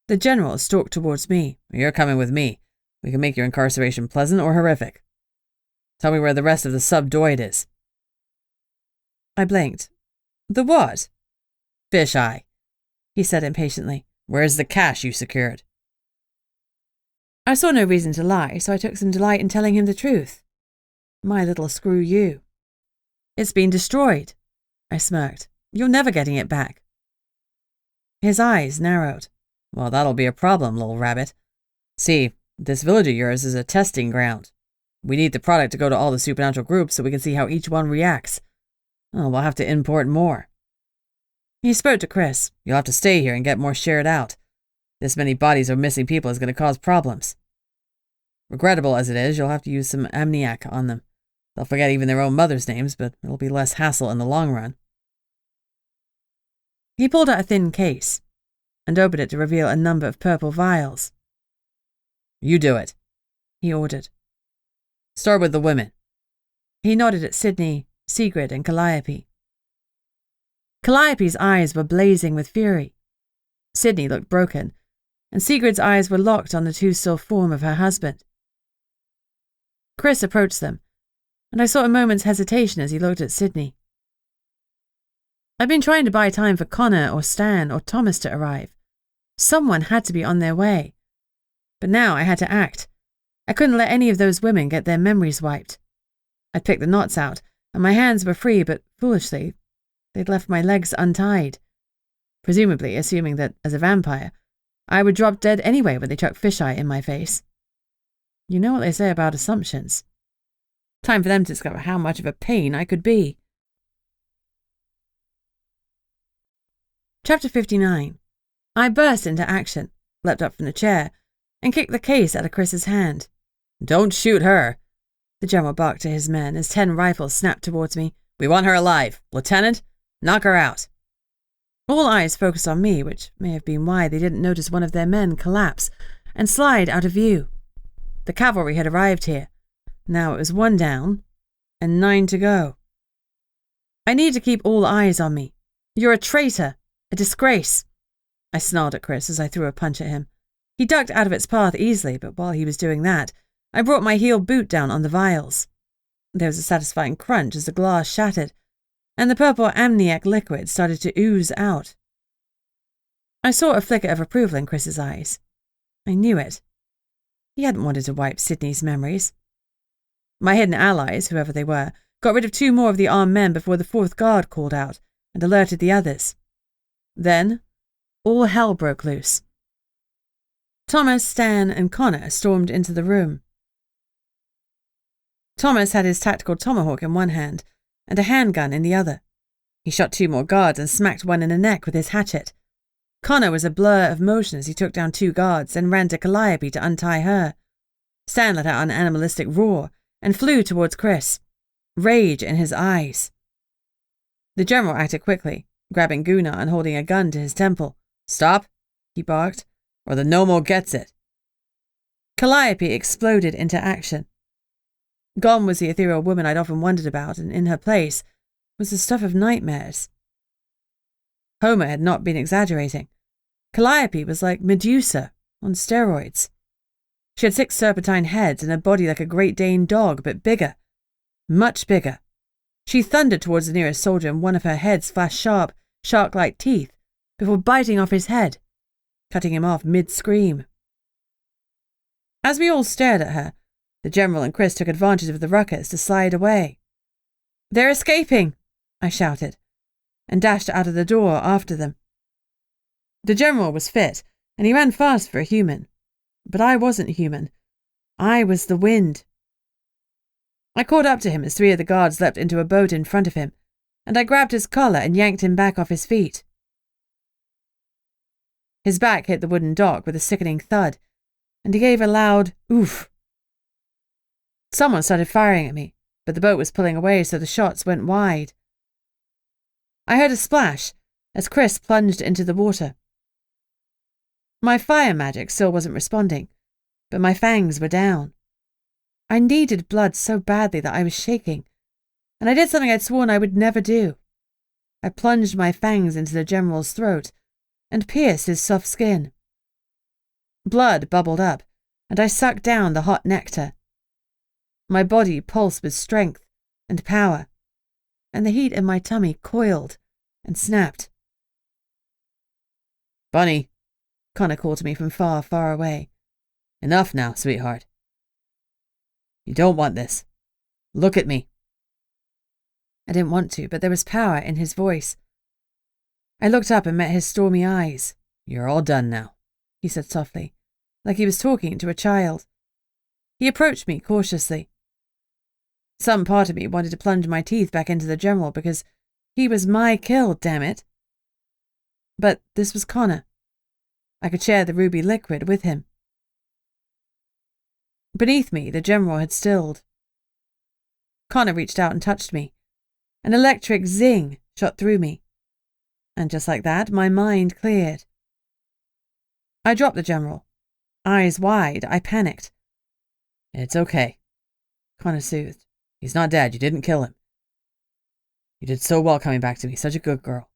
The general stalked towards me. You're coming with me. We can make your incarceration pleasant or horrific. Tell me where the rest of the subdoid is. I blinked. The what? Fisheye, he said impatiently. Where's the cash you secured? I saw no reason to lie, so I took some delight in telling him the truth. My little screw you. It's been destroyed, I smirked. You're never getting it back. His eyes narrowed. Well, that'll be a problem, little rabbit. See, this village of yours is a testing ground. We need the product to go to all the supernatural groups so we can see how each one reacts. Oh, we'll have to import more. He spoke to Chris. You'll have to stay here and get more shared out. This many bodies of missing people is going to cause problems. Regrettable as it is, you'll have to use some amnesiac on them. They'll forget even their own mother's names, but it'll be less hassle in the long run. He pulled out a thin case and opened it to reveal a number of purple vials. You do it, he ordered. Start with the women. He nodded at Sydney, Secret, and Calliope. Calliope's eyes were blazing with fury. Sydney looked broken, and Secret's eyes were locked on the too-still form of her husband. Chris approached them, and I saw a moment's hesitation as he looked at Sydney. I'd been trying to buy time for Connor or Stan or Thomas to arrive. Someone had to be on their way. But now I had to act. I couldn't let any of those women get their memories wiped. I'd picked the knots out, and my hands were free, but foolishly, they'd left my legs untied, presumably assuming that, as a vampire, I would drop dead anyway when they chucked fisheye in my face. You know what they say about assumptions. Time for them to discover how much of a pain I could be. Chapter 59. I burst into action, leapt up from the chair, and kicked the case out of Chris's hand. Don't shoot her, the general barked to his men as 10 rifles snapped towards me. We want her alive. Lieutenant, knock her out. All eyes focused on me, which may have been why they didn't notice one of their men collapse and slide out of view. The cavalry had arrived here. Now it was 1 down, and 9 to go. I need to keep all eyes on me. You're a traitor, a disgrace. I snarled at Chris as I threw a punch at him. He ducked out of its path easily, but while he was doing that, I brought my heel boot down on the vials. There was a satisfying crunch as the glass shattered, and the purple amniotic liquid started to ooze out. I saw a flicker of approval in Chris's eyes. I knew it. He hadn't wanted to wipe Sydney's memories. My hidden allies, whoever they were, got rid of 2 more of the armed men before the 4th guard called out and alerted the others. Then, all hell broke loose. Thomas, Stan, and Connor stormed into the room. Thomas had his tactical tomahawk in one hand and a handgun in the other. He shot 2 more guards and smacked one in the neck with his hatchet. Connor was a blur of motion as he took down 2 guards and ran to Calliope to untie her. Stan let out an animalistic roar and flew towards Chris, rage in his eyes. The general acted quickly, grabbing Gunnar and holding a gun to his temple. "Stop," he barked, "or the Nomo gets it." Calliope exploded into action. Gone was the ethereal woman I'd often wondered about, and in her place was the stuff of nightmares. Homer had not been exaggerating. Calliope was like Medusa on steroids. She had 6 serpentine heads and a body like a Great Dane dog, but bigger. Much bigger. She thundered towards the nearest soldier, and one of her heads flashed sharp, shark-like teeth before biting off his head, cutting him off mid-scream. As we all stared at her, the general and Chris took advantage of the ruckus to slide away. "They're escaping!" I shouted, and dashed out of the door after them. The general was fit, and he ran fast for a human. But I wasn't human. I was the wind. I caught up to him as 3 of the guards leapt into a boat in front of him, and I grabbed his collar and yanked him back off his feet. His back hit the wooden dock with a sickening thud, and he gave a loud oof. Someone started firing at me, but the boat was pulling away, so the shots went wide. I heard a splash as Chris plunged into the water. My fire magic still wasn't responding, but my fangs were down. I needed blood so badly that I was shaking, and I did something I'd sworn I would never do. I plunged my fangs into the general's throat and pierced his soft skin. Blood bubbled up, and I sucked down the hot nectar. My body pulsed with strength and power, and the heat in my tummy coiled and snapped. "Bunny," Connor called to me from far, far away. "Enough now, sweetheart. You don't want this. Look at me." I didn't want to, but there was power in his voice. I looked up and met his stormy eyes. "You're all done now," he said softly, like he was talking to a child. He approached me cautiously. Some part of me wanted to plunge my teeth back into the general because he was my kill, damn it. But this was Connor. I could share the ruby liquid with him. Beneath me, the general had stilled. Connor reached out and touched me. An electric zing shot through me. And just like that, my mind cleared. I dropped the general. Eyes wide, I panicked. "It's okay," Connor soothed. "He's not dead. You didn't kill him. You did so well coming back to me. Such a good girl.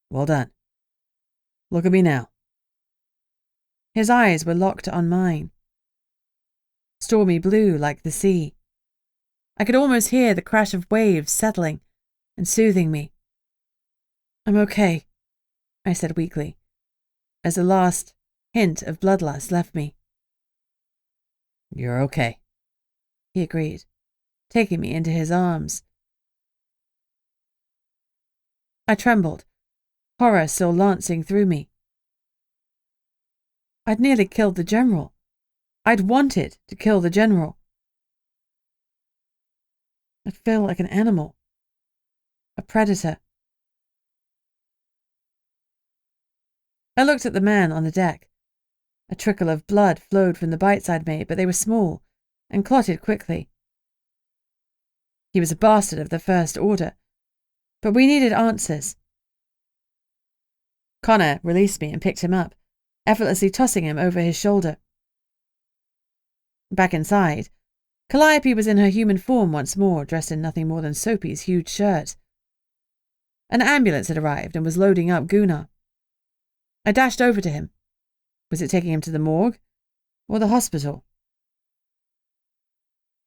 Well done. Look at me now." His eyes were locked on mine. Stormy blue like the sea. I could almost hear the crash of waves settling and soothing me. "I'm okay," I said weakly, as the last hint of bloodlust left me. "You're okay," he agreed, taking me into his arms. I trembled, horror still lancing through me. I'd nearly killed the general. I'd wanted to kill the general. I'd feel like an animal, a predator. I looked at the man on the deck. A trickle of blood flowed from the bites I'd made, but they were small and clotted quickly. He was a bastard of the First Order, but we needed answers. Connor released me and picked him up, effortlessly tossing him over his shoulder. Back inside, Calliope was in her human form once more, dressed in nothing more than Soapy's huge shirt. An ambulance had arrived and was loading up Gunnar. I dashed over to him. Was it taking him to the morgue or the hospital?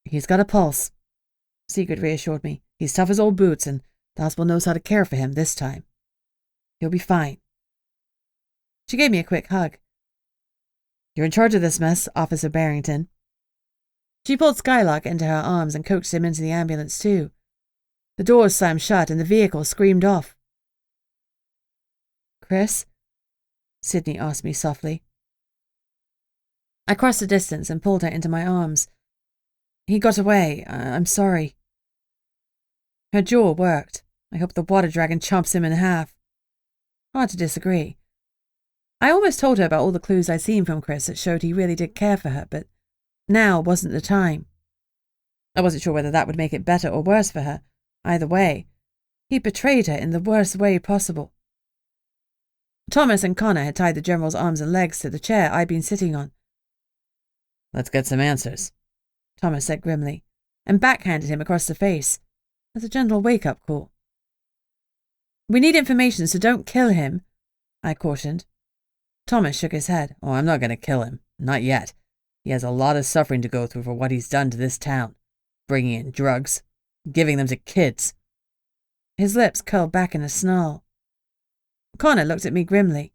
He's got a pulse, Sigrid reassured me. He's tough as old boots, and the hospital knows how to care for him this time. He'll be fine. She gave me a quick hug. You're in charge of this mess, Officer Barrington. She pulled Skylark into her arms and coaxed him into the ambulance too. The doors slammed shut and the vehicle screamed off. Chris? Sydney asked me softly. I crossed the distance and pulled her into my arms. He got away. I'm sorry. Her jaw worked. I hope the water dragon chomps him in half. Hard to disagree. I almost told her about all the clues I'd seen from Chris that showed he really did care for her, but now wasn't the time. I wasn't sure whether that would make it better or worse for her. Either way, he betrayed her in the worst way possible. Thomas and Connor had tied the General's arms and legs to the chair I'd been sitting on. Let's get some answers, Thomas said grimly, and backhanded him across the face, as a gentle wake-up call. We need information, so don't kill him, I cautioned. Thomas shook his head. Oh, I'm not going to kill him. Not yet. He has a lot of suffering to go through for what he's done to this town. Bringing in drugs. Giving them to kids. His lips curled back in a snarl. Connor looked at me grimly.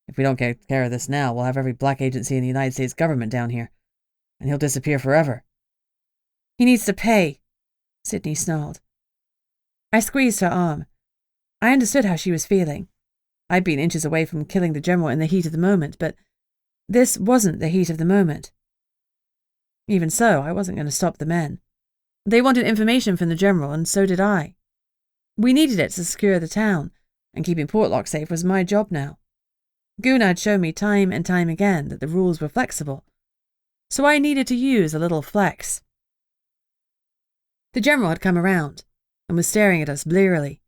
If we don't take care of this now, we'll have every black agency in the United States government down here. And he'll disappear forever. He needs to pay, Sydney snarled. I squeezed her arm. I understood how she was feeling. I'd been inches away from killing the General in the heat of the moment, but this wasn't the heat of the moment. Even so, I wasn't going to stop the men. They wanted information from the General, and so did I. We needed it to secure the town, and keeping Portlock safe was my job now. Gunnar had shown me time and time again that the rules were flexible, so I needed to use a little flex. The General had come around, and was staring at us blearily.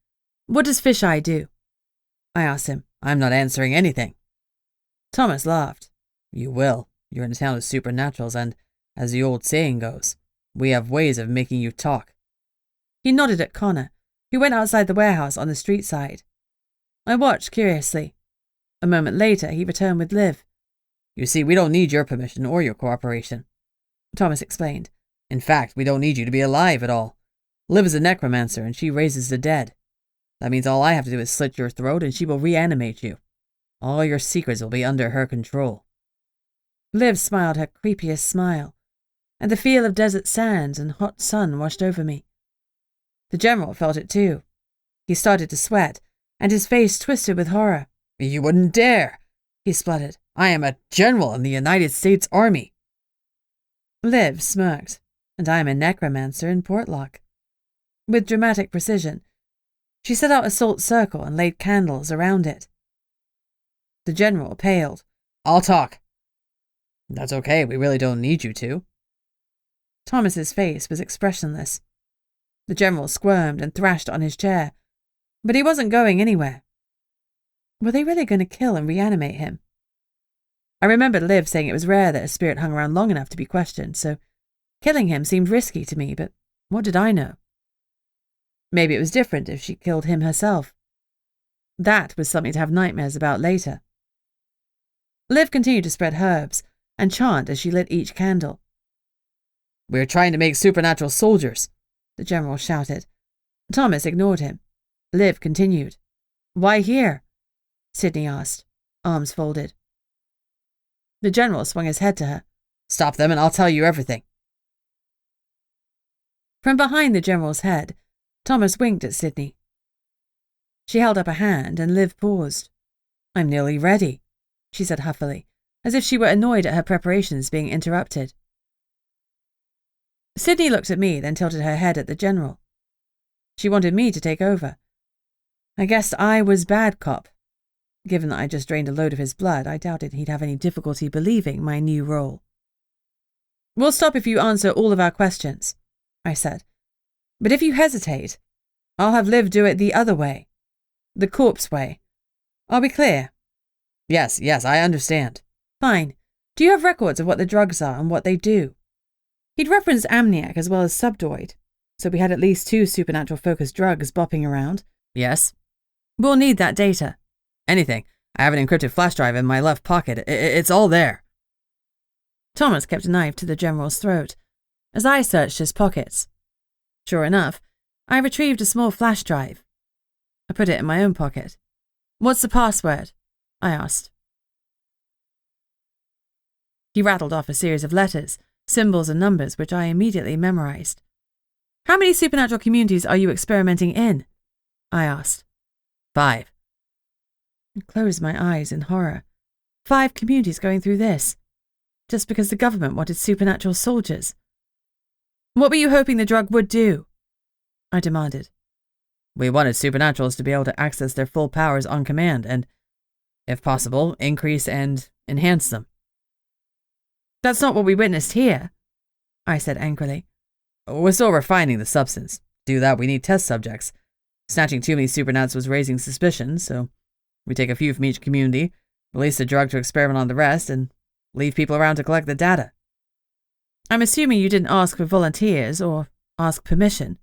What does Fisheye do? I asked him. I'm not answering anything. Thomas laughed. You will. You're in a town of supernaturals, and, as the old saying goes, we have ways of making you talk. He nodded at Connor, who went outside the warehouse on the street side. I watched curiously. A moment later, he returned with Liv. You see, we don't need your permission or your cooperation, Thomas explained. In fact, we don't need you to be alive at all. Liv is a necromancer, and she raises the dead. That means all I have to do is slit your throat, and she will reanimate you. All your secrets will be under her control. Liv smiled her creepiest smile, and the feel of desert sands and hot sun washed over me. The General felt it too. He started to sweat, and his face twisted with horror. You wouldn't dare, he spluttered. I am a general in the United States Army. Liv smirked, and I am a necromancer in Portlock. With dramatic precision, she set out a salt circle and laid candles around it. The General paled. I'll talk. That's okay, we really don't need you to. Thomas's face was expressionless. The General squirmed and thrashed on his chair, but he wasn't going anywhere. Were they really going to kill and reanimate him? I remembered Liv saying it was rare that a spirit hung around long enough to be questioned, so killing him seemed risky to me, but what did I know? Maybe it was different if she killed him herself. That was something to have nightmares about later. Liv continued to spread herbs and chant as she lit each candle. We're trying to make supernatural soldiers, the General shouted. Thomas ignored him. Liv continued. Why here? Sydney asked, arms folded. The General swung his head to her. Stop them and I'll tell you everything. From behind the General's head, Thomas winked at Sydney. She held up a hand and Liv paused. I'm nearly ready, she said huffily, as if she were annoyed at her preparations being interrupted. Sydney looked at me, then tilted her head at the General. She wanted me to take over. I guessed I was bad cop. Given that I just drained a load of his blood, I doubted he'd have any difficulty believing my new role. We'll stop if you answer all of our questions, I said. But if you hesitate, I'll have Liv do it the other way. The corpse way. Are we clear? Yes, I understand. Fine. Do you have records of what the drugs are and what they do? He'd referenced amniotic as well as subdoid, so we had at least 2 supernatural-focused drugs bopping around. Yes? We'll need that data. Anything. I have an encrypted flash drive in my left pocket. It's all there. Thomas kept a knife to the General's throat, as I searched his pockets. Sure enough, I retrieved a small flash drive. I put it in my own pocket. What's the password? I asked. He rattled off a series of letters, symbols and numbers, which I immediately memorized. How many supernatural communities are you experimenting in? I asked. 5. I closed my eyes in horror. 5 communities going through this, just because the government wanted supernatural soldiers. What were you hoping the drug would do? I demanded. We wanted supernaturals to be able to access their full powers on command and, if possible, increase and enhance them. That's not what we witnessed here, I said angrily. We're still refining the substance. To do that, we need test subjects. Snatching too many supernats was raising suspicion, so we take a few from each community, release the drug to experiment on the rest, and leave people around to collect the data. I'm assuming you didn't ask for volunteers or ask permission.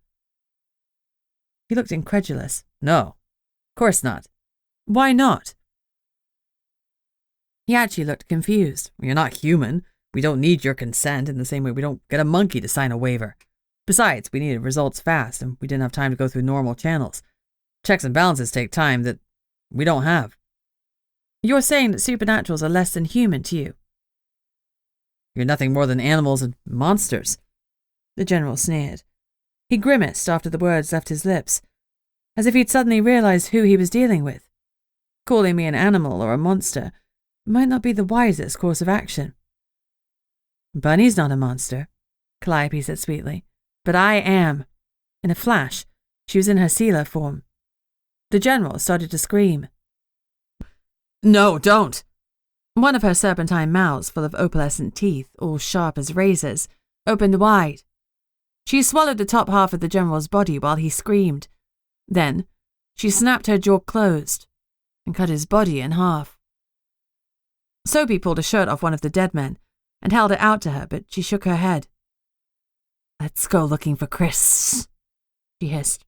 He looked incredulous. No, of course not. Why not? He actually looked confused. You're not human. We don't need your consent in the same way we don't get a monkey to sign a waiver. Besides, we needed results fast, and we didn't have time to go through normal channels. Checks and balances take time that we don't have. You're saying that supernaturals are less than human to you? You're nothing more than animals and monsters. The General sneered. He grimaced after the words left his lips, as if he'd suddenly realized who he was dealing with. Calling me an animal or a monster might not be the wisest course of action. Bunny's not a monster, Calliope said sweetly, but I am. In a flash, she was in her sealer form. The General started to scream. No, don't! One of her serpentine mouths, full of opalescent teeth, all sharp as razors, opened wide. She swallowed the top half of the General's body while he screamed. Then, she snapped her jaw closed and cut his body in half. Soapy pulled a shirt off one of the dead men and held it out to her, but she shook her head. Let's go looking for Chris, she hissed.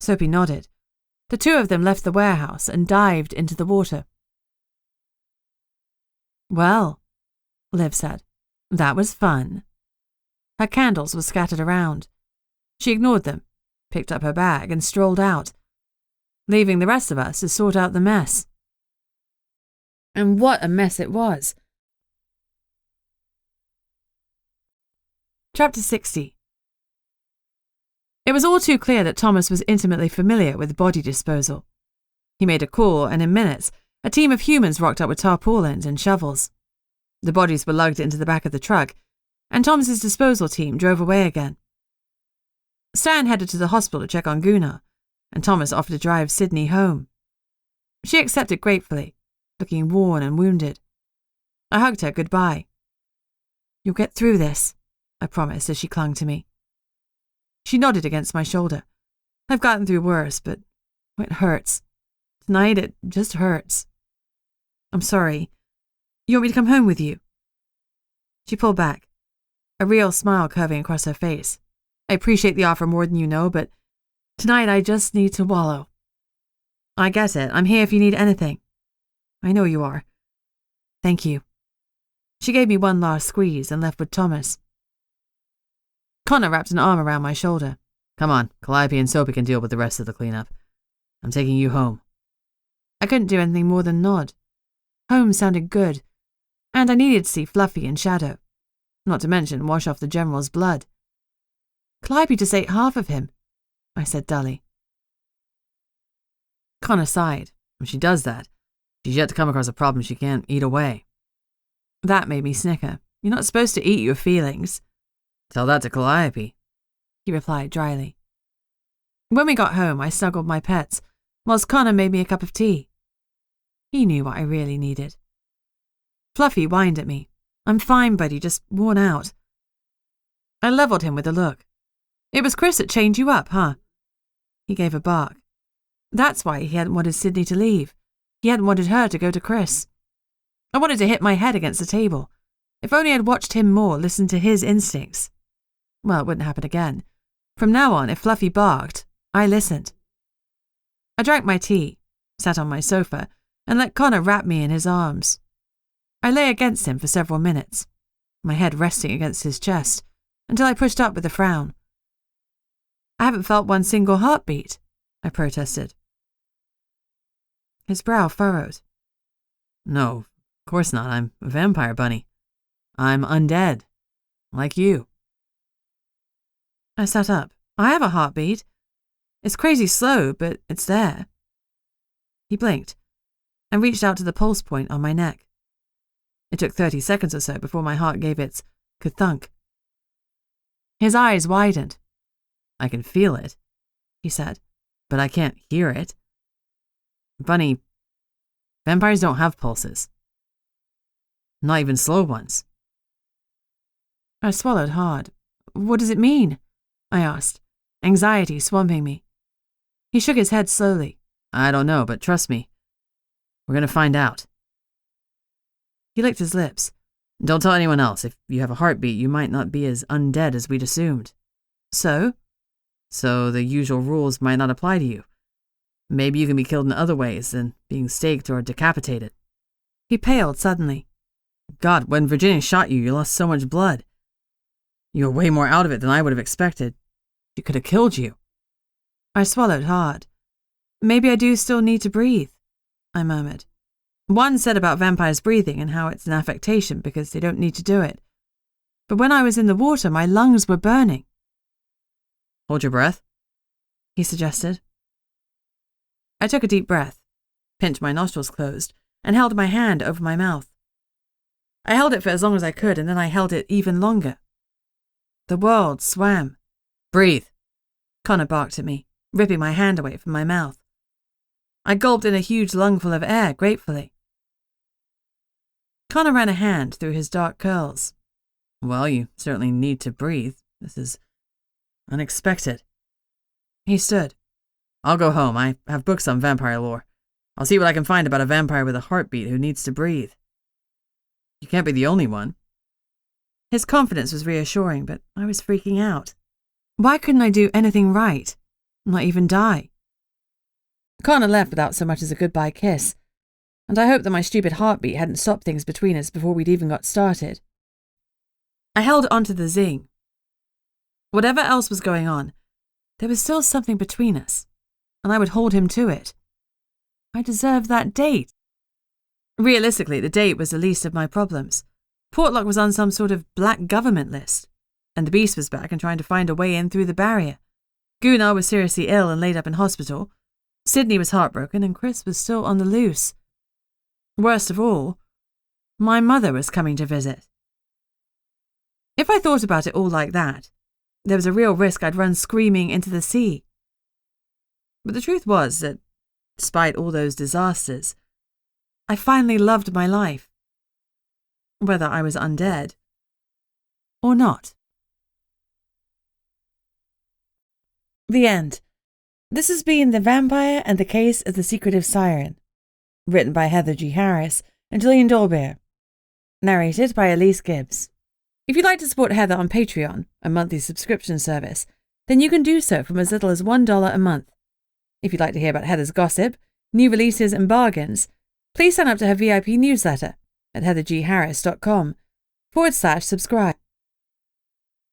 Soapy nodded. The 2 of them left the warehouse and dived into the water. Well, Liv said, that was fun. Her candles were scattered around. She ignored them, picked up her bag, and strolled out, leaving the rest of us to sort out the mess. And what a mess it was. Chapter 60. It was all too clear that Thomas was intimately familiar with body disposal. He made a call, and in minutes, a team of humans rocked up with tarpaulins and shovels. The bodies were lugged into the back of the truck, and Thomas's disposal team drove away again. Stan headed to the hospital to check on Gunnar, and Thomas offered to drive Sydney home. She accepted gratefully, looking worn and wounded. I hugged her goodbye. You'll get through this, I promised as she clung to me. She nodded against my shoulder. I've gotten through worse, but it hurts. Tonight it just hurts. I'm sorry. You want me to come home with you? She pulled back, a real smile curving across her face. I appreciate the offer more than you know, but tonight I just need to wallow. I get it. I'm here if you need anything. I know you are. Thank you. She gave me one last squeeze and left with Thomas. Connor wrapped an arm around my shoulder. Come on, Calliope and Soapy can deal with the rest of the cleanup. I'm taking you home. I couldn't do anything more than nod. Home sounded good, and I needed to see Fluffy and Shadow, not to mention wash off the General's blood. Calliope just ate half of him, I said dully. Connor sighed. When she does that, she's yet to come across a problem she can't eat away. That made me snicker. You're not supposed to eat your feelings. Tell that to Calliope, he replied dryly. When we got home, I snuggled my pets, whilst Connor made me a cup of tea. He knew what I really needed. Fluffy whined at me. I'm fine, buddy, just worn out. I levelled him with a look. It was Chris that chained you up, huh? He gave a bark. That's why he hadn't wanted Sydney to leave. He hadn't wanted her to go to Chris. I wanted to hit my head against the table, If only I'd watched him more, listened to his instincts. Well, it wouldn't happen again. From now on, if Fluffy barked, I listened. I drank my tea, sat on my sofa, and let Connor wrap me in his arms. I lay against him for several minutes, my head resting against his chest, until I pushed up with a frown. I haven't felt one single heartbeat, I protested. His brow furrowed. No, of course not. I'm a vampire, Bunny. I'm undead. Like you. I sat up. I have a heartbeat. It's crazy slow, but it's there. He blinked and reached out to the pulse point on my neck. It took 30 seconds or so before my heart gave its ka-thunk. His eyes widened. I can feel it, he said, but I can't hear it. Bunny, vampires don't have pulses. Not even slow ones. I swallowed hard. What does it mean? I asked, anxiety swamping me. He shook his head slowly. I don't know, but trust me. We're going to find out. He licked his lips. Don't tell anyone else. If you have a heartbeat, you might not be as undead as we'd assumed. So? So the usual rules might not apply to you. Maybe you can be killed in other ways than being staked or decapitated. He paled suddenly. God, when Virginia shot you, you lost so much blood. You were way more out of it than I would have expected. She could have killed you. I swallowed hard. Maybe I do still need to breathe, I murmured. One said about vampires breathing and how it's an affectation because they don't need to do it. But when I was in the water, my lungs were burning. Hold your breath, he suggested. I took a deep breath, pinched my nostrils closed, and held my hand over my mouth. I held it for as long as I could, and then I held it even longer. The world swam. Breathe, Connor barked at me, ripping my hand away from my mouth. I gulped in a huge lungful of air gratefully. Connor ran a hand through his dark curls. Well, you certainly need to breathe. This is unexpected. He stood. I'll go home. I have books on vampire lore. I'll see what I can find about a vampire with a heartbeat who needs to breathe. You can't be the only one. His confidence was reassuring, but I was freaking out. Why couldn't I do anything right? Not even die? Connor left without so much as a goodbye kiss, and I hoped that my stupid heartbeat hadn't stopped things between us before we'd even got started. I held onto the zing. Whatever else was going on, there was still something between us, and I would hold him to it. I deserved that date. Realistically, the date was the least of my problems. Portlock was on some sort of black government list, and the beast was back and trying to find a way in through the barrier. Gunnar was seriously ill and laid up in hospital. Sydney was heartbroken, and Chris was still on the loose. Worst of all, my mother was coming to visit. If I thought about it all like that, there was a real risk I'd run screaming into the sea. But the truth was that, despite all those disasters, I finally loved my life. Whether I was undead or not. The end. This has been The Vampire and the Case of the Secretive Siren. Written by Heather G. Harris and Gillian Dolbear. Narrated by Elise Gibbs. If you'd like to support Heather on Patreon, a monthly subscription service, then you can do so from as little as $1 a month. If you'd like to hear about Heather's gossip, new releases and bargains, please sign up to her VIP newsletter at heathergharris.com/subscribe.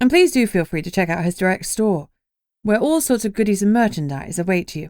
And please do feel free to check out his direct store, where all sorts of goodies and merchandise await you.